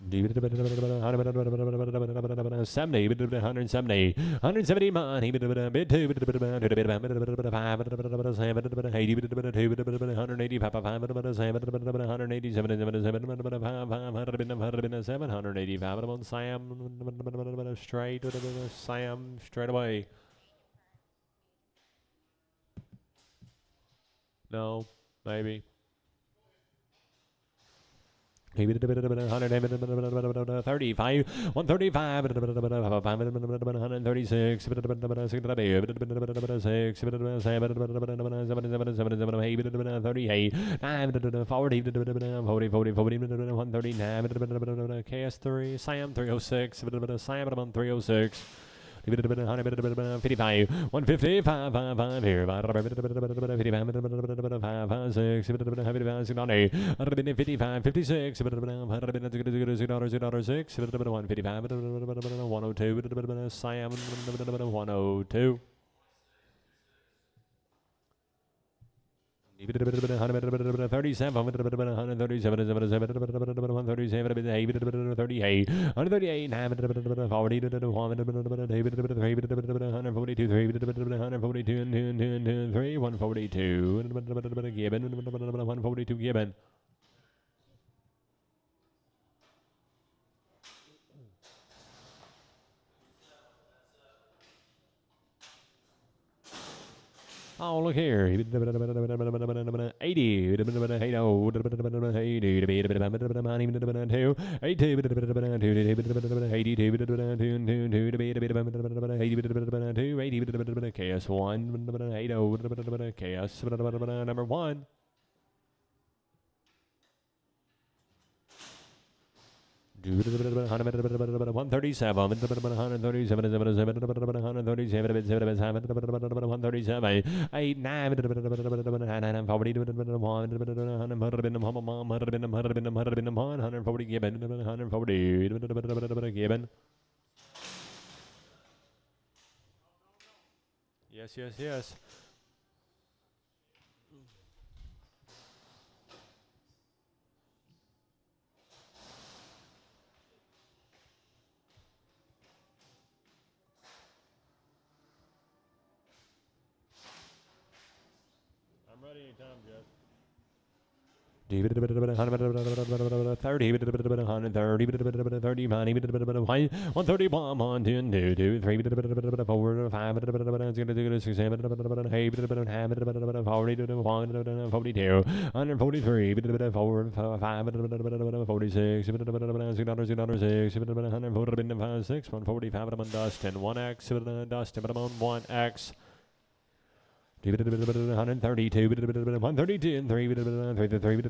1493. 70, 170, 170 money, bid 2, 185, Sam, straight away. No, maybe. 135, 135, 136, 38, 40, 139, KS3, Sam 306, Sam 306. 55, 150, 555 here, 55, 6, 55, 56, 155, 102, Sam 102. 37, 137, 138, 138, 142, 3, 142, Gibbon, 142 Gibbon. Oh, look here. 80. 80. 82. KS1. 80. KS number 1. 137, 137, 8, 9, 140 Gibbon, 140 Gibbon. Yes, yes, yes. I'm ready anytime, Jess. 30, 130, 30 money, 131, 1, 2, 2, 3, 4, 5, 6, 7, 8, 40, 142, 143, 4, 5, 46, 6, 145, Dustin, 1x, Dustin, 1x. 132, 132, 3, 130,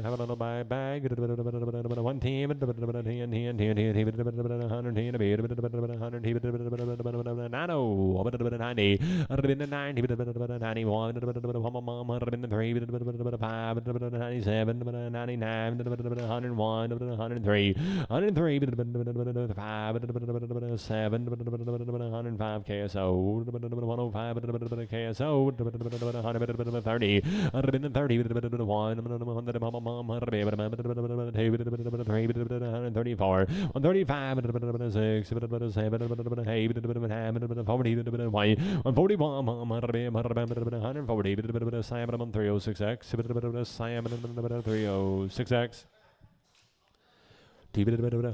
have a little bag, 1 team, 105 KSO. 105 KSO 30 134 135 6 7 140 306X 306X. 110,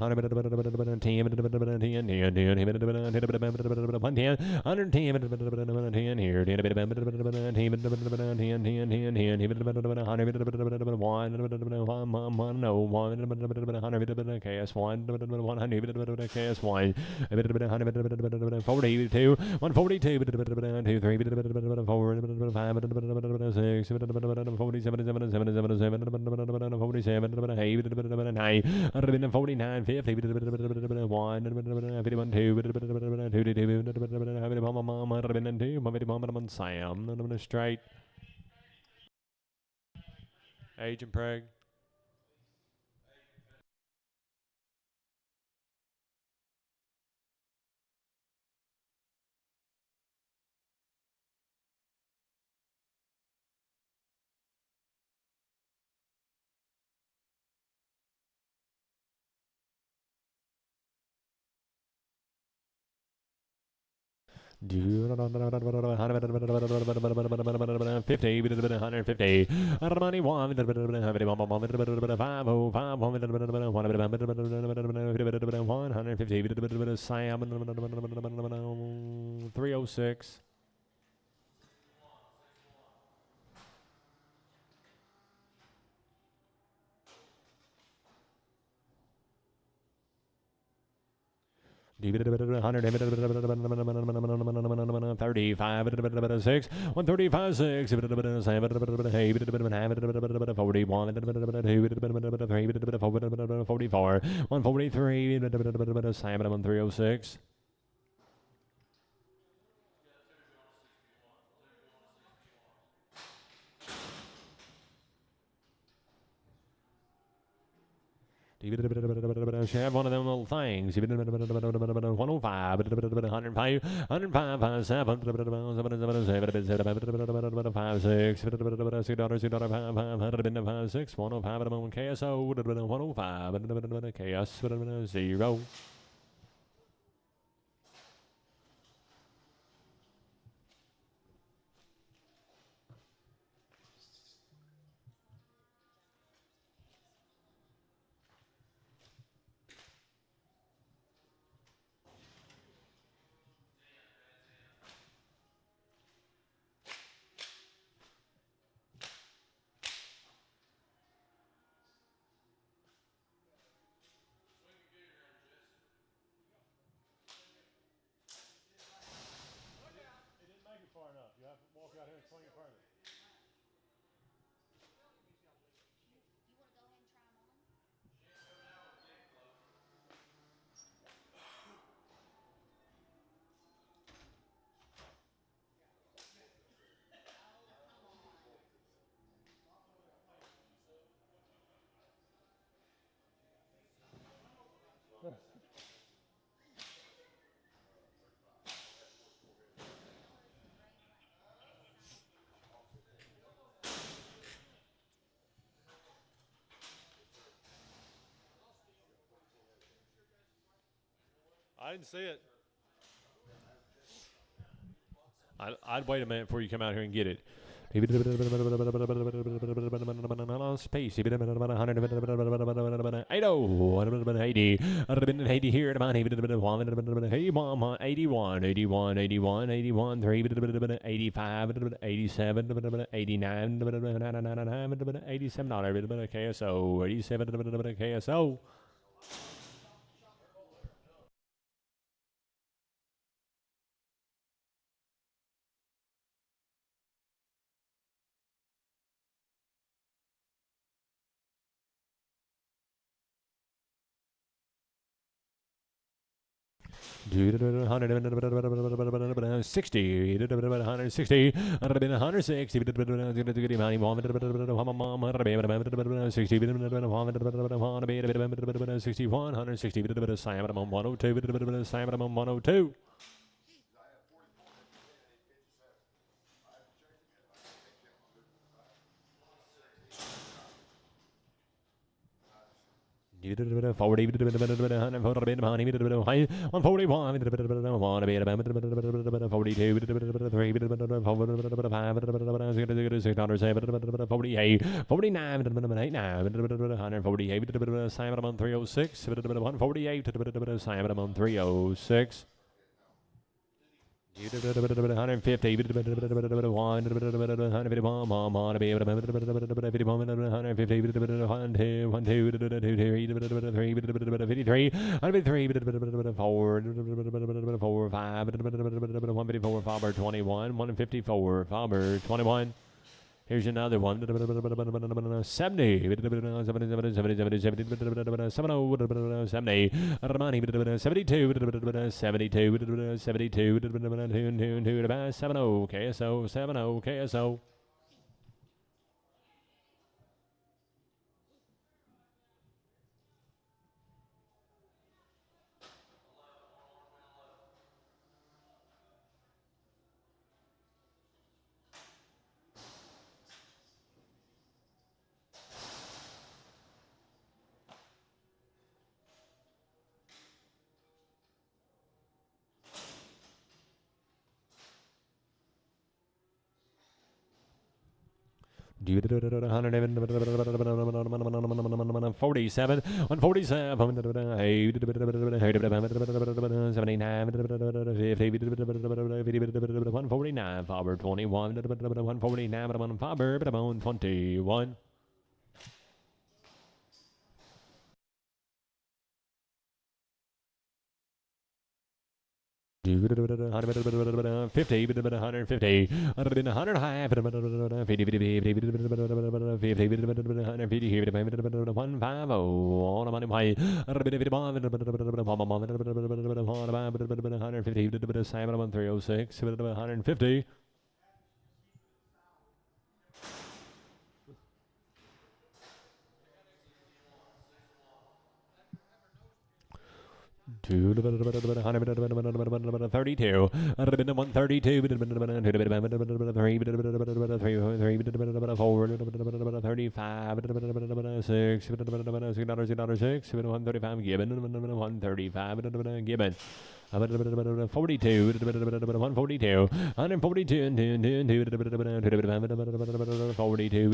110, 49, 50, 1, 51, 2, Sam, straight. Agent Preg. 50, 150, 306. $100, 35, 6, 135, 6, 41, 44, 143, 306. Have one of them little things. 105, 105, 105, 7, 5, 6, $6, 105, KSO, 105, KS, 0. It didn't make it far enough. You have to walk out here and swing it further. You want to go ahead and try them on? Oh, come on. I didn't see it. I'd wait a minute before you come out here and get it. Space. 80. 80 here at 81, 81, 81, 81, 81, 3, 85, 87, 89, 87, KSO, 87, KSO. $60, 160, 160, 61, 160, 102. Forward, 141, 306. 150, 154, 21. Here's another one. 70. 70. 70. KSO. 70. KSO. 147, 149, forward 21, 149, forward 21. 50, 150, 100 high, 50, 150, all the money high, 150, 306, 150. Two, 32, 132, 35, 6, $135 given, 135 given. 42, 142, 142, 42,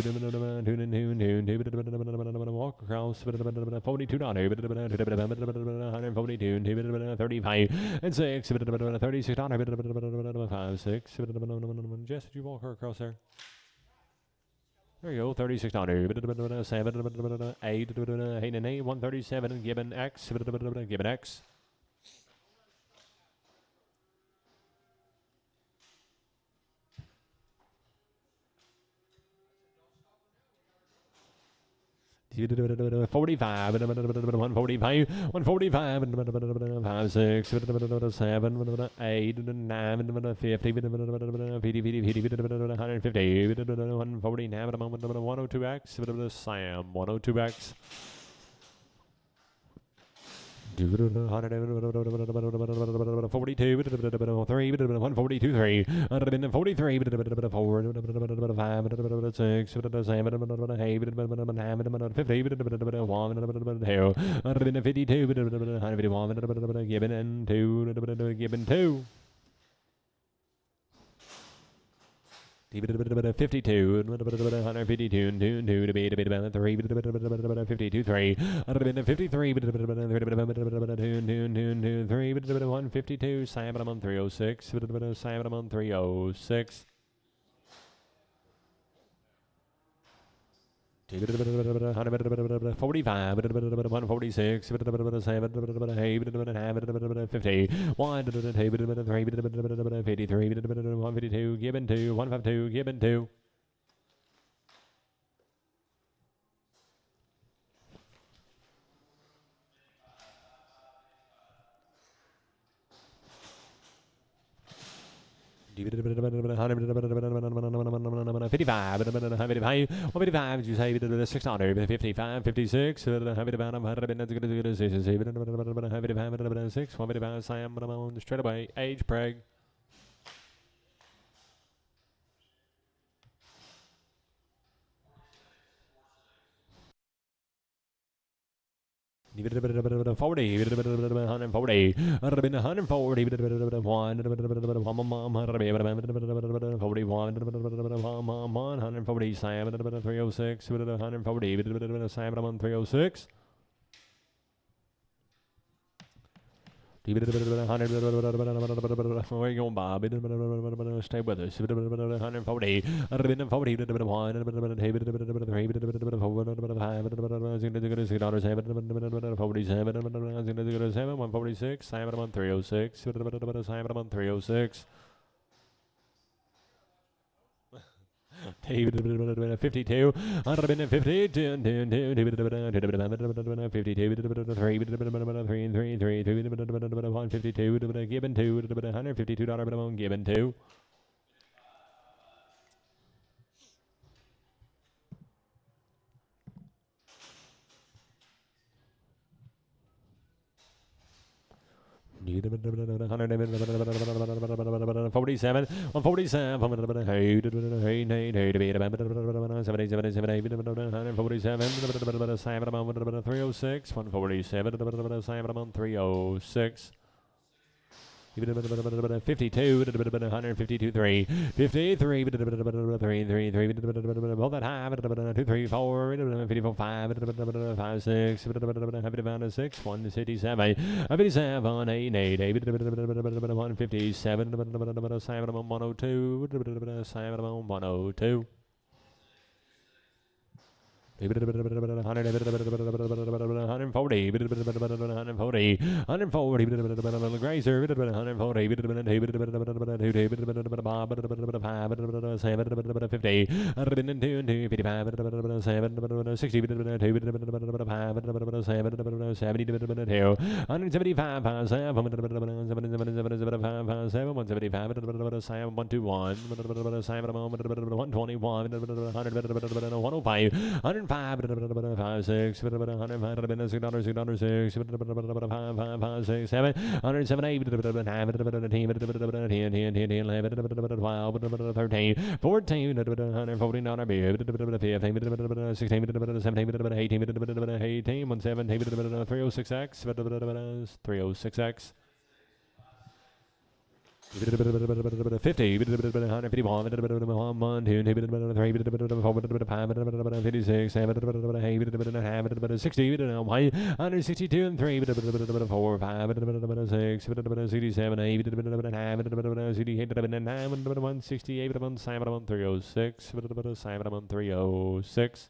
walk across, $42, 142, 35, and 6, $36, 5, 6, Jess, did you walk her across there? There you go, $36, 7, 8, 8 and 8, 137, given X, given X. $45, 145, 145, 5, 6, 7, 8, 9, 50, 149, 102X, Sam, 102X. 42, 3, 142, 3, 143, 4, 5, 6, 7, 8, 50, 52, 151, given and 2, given 2. 52, 152, 2, 2, to be 3, 52, 3, 53, 2, 152, Simon 306, Simon 306. 45, 146, 7, 8, 50, 1, 3, 53, 152, given 2, 152, given 2. 55, 155, you say 600, 55, 56, 155, 155, Sam, straight away, age, preg. 40, 140, 140, 147, 306, 140, 306. Where you going, Bob? Stay with us. 140, 146, 306. 52, 52, 52, given 2, $152, given 2. 47, 147, 306, 147, 306. 52, 152, 3, 53, 3, 3, hold that high, 2, 3, 4, 54, 5, 5, 6, 6, 157, 57, 8, 8, 157, 102, 102. 140, 140, 140, Grazer, 140, 50, 60, 105, 5, 6, 7, 107, 8, 9, 10, 11, 12, 13, 14, 114, 15, 16, 17, 18, 17, 306X, 306X. 50, 151, 2, 3, 4, 5, 56, 7, 8, 60, 162 and 3, 4, 5, 6, 67, 8, 68, 9, 168, 7, 306, 7, 306.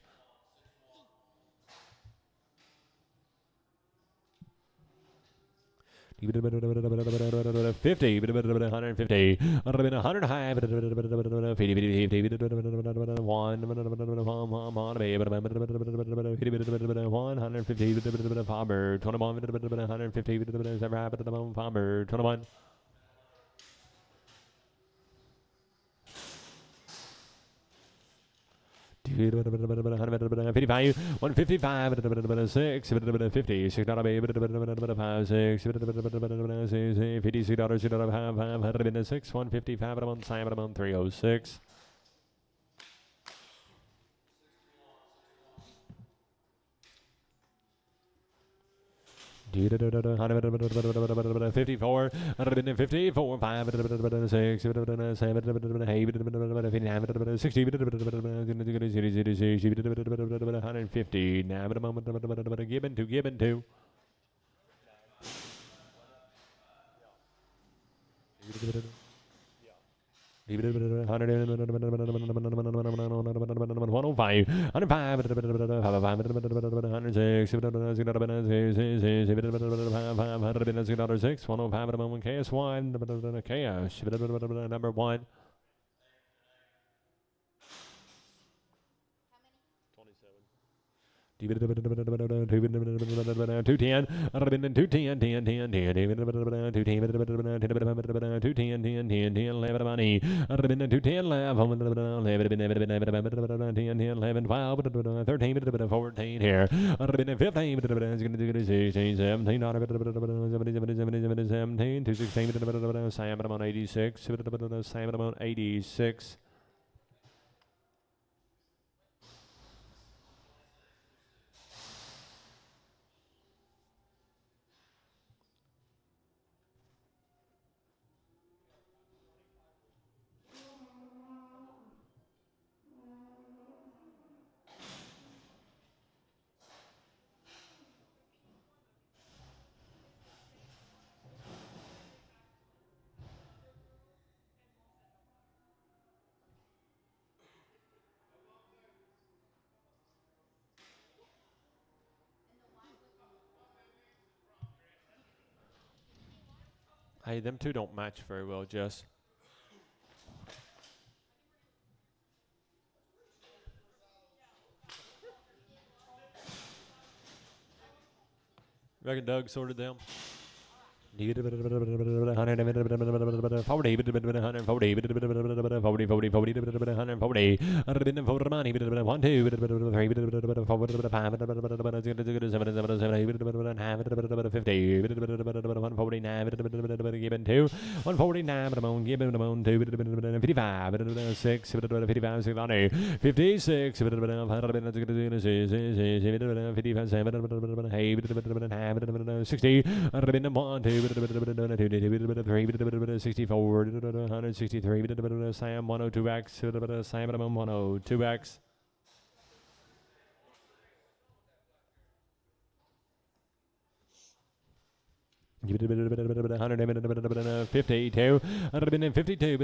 50, 150, 100 high, 50, 150, Palmer, 21, 150, Palmer, 21. 155, 155, 6, 50, 6, 5, 6, 56, 6, 155, 306. 54, 54, 5, 6, 7, 8, 60, 150. Now, at a moment, given to. 105, 106, 105 at a moment, KS1, Chaos, number 1. 210, 210, 14 here. 15, 16, 17, 216, Sam 86, Sam 86. Hey, them two don't match very well, Jess. Reckon Doug sorted them? 140, 140, 140, 60, 1, 2, 64, 163, Sam 102X, Sam 102X. Give it a bit of 52, 52,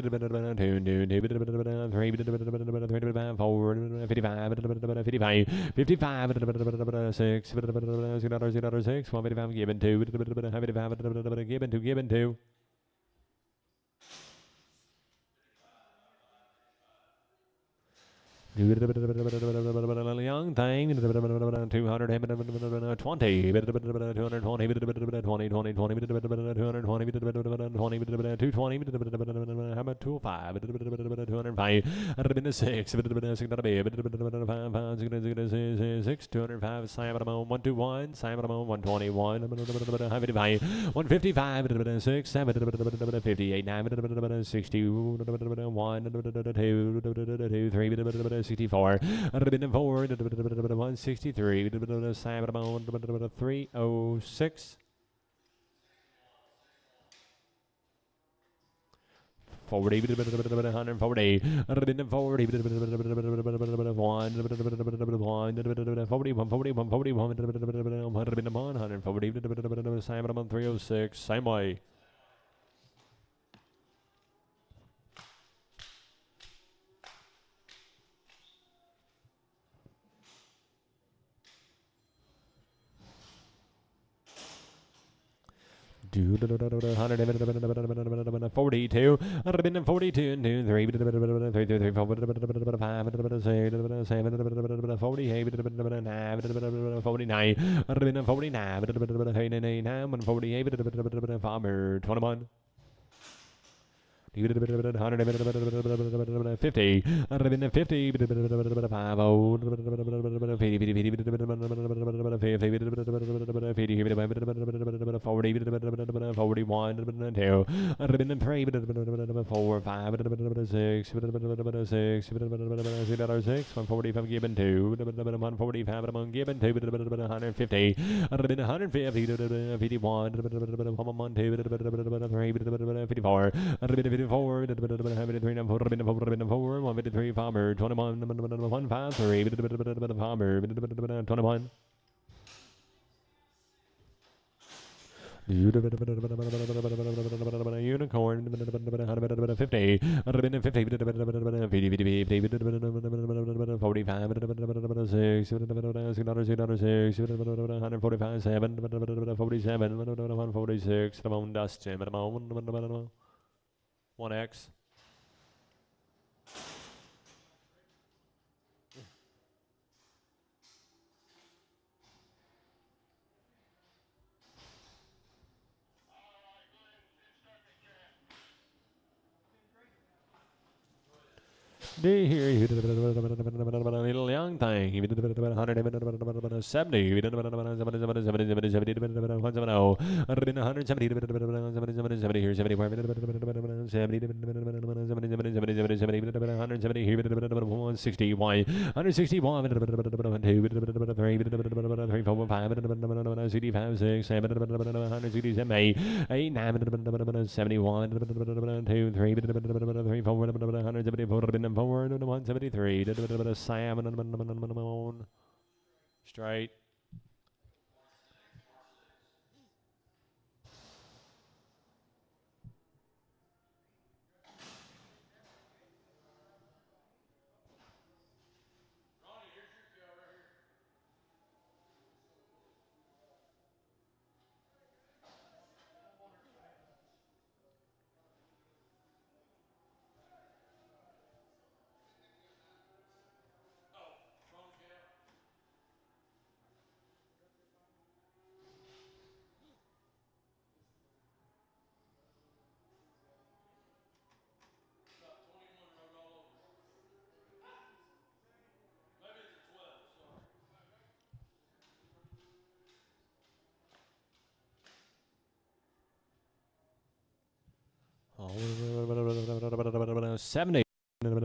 55, 6, 155, given 2, given 2. Young thing, 200, 20, 220, 220, how about 205, 205, 6, 6, 205, Simon 121, Simon 121, 155, 6, 7, 58, 9, 60, 2, 3, 64, 163, 306. 40, 140, 140, 140, 306, same way. Do 142, 42, 2, 3, 3, 3, 4, 5, 7, 48, 49, 49, 148, farmer 21. 50, 50, 50, 54, 153, farmer 21, 153, farmer 21. Unicorn 50, 50, 45, 6, 145, 7, 47, 146, Dustin, 1X. Little young thing. 170, 70, 173, Sam, straight. Oh, 70. 50,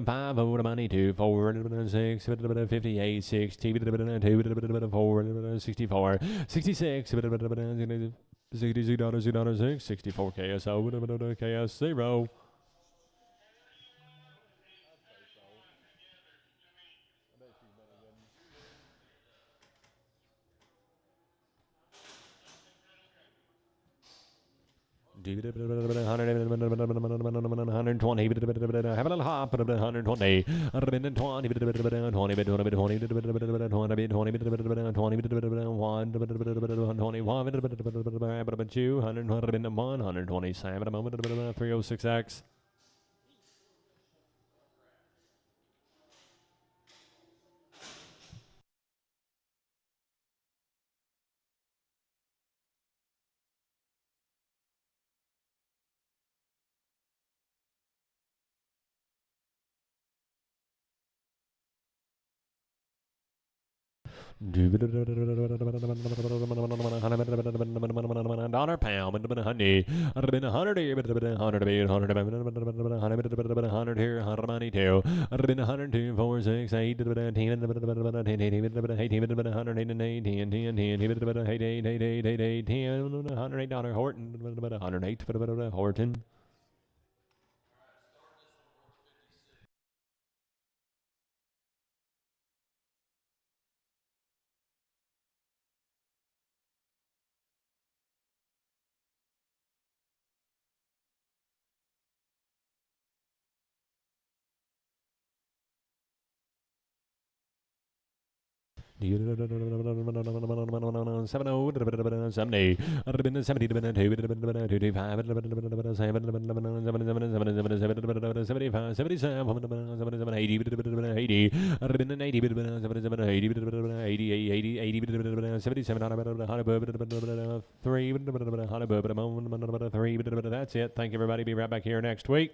5 over money, 2, 4, 6, 58, 60, 4, 64, 66, $66, 64 KSO, KS 0. $120, have a little hop, $120, $127, 306X. Dollar pound, honey, $100 here, $100 here, $100 money too, $102, 4, 6, 8, 10, $108 Horton. $70, 70, 3. That's it. Thank you, everybody. Be right back here next week.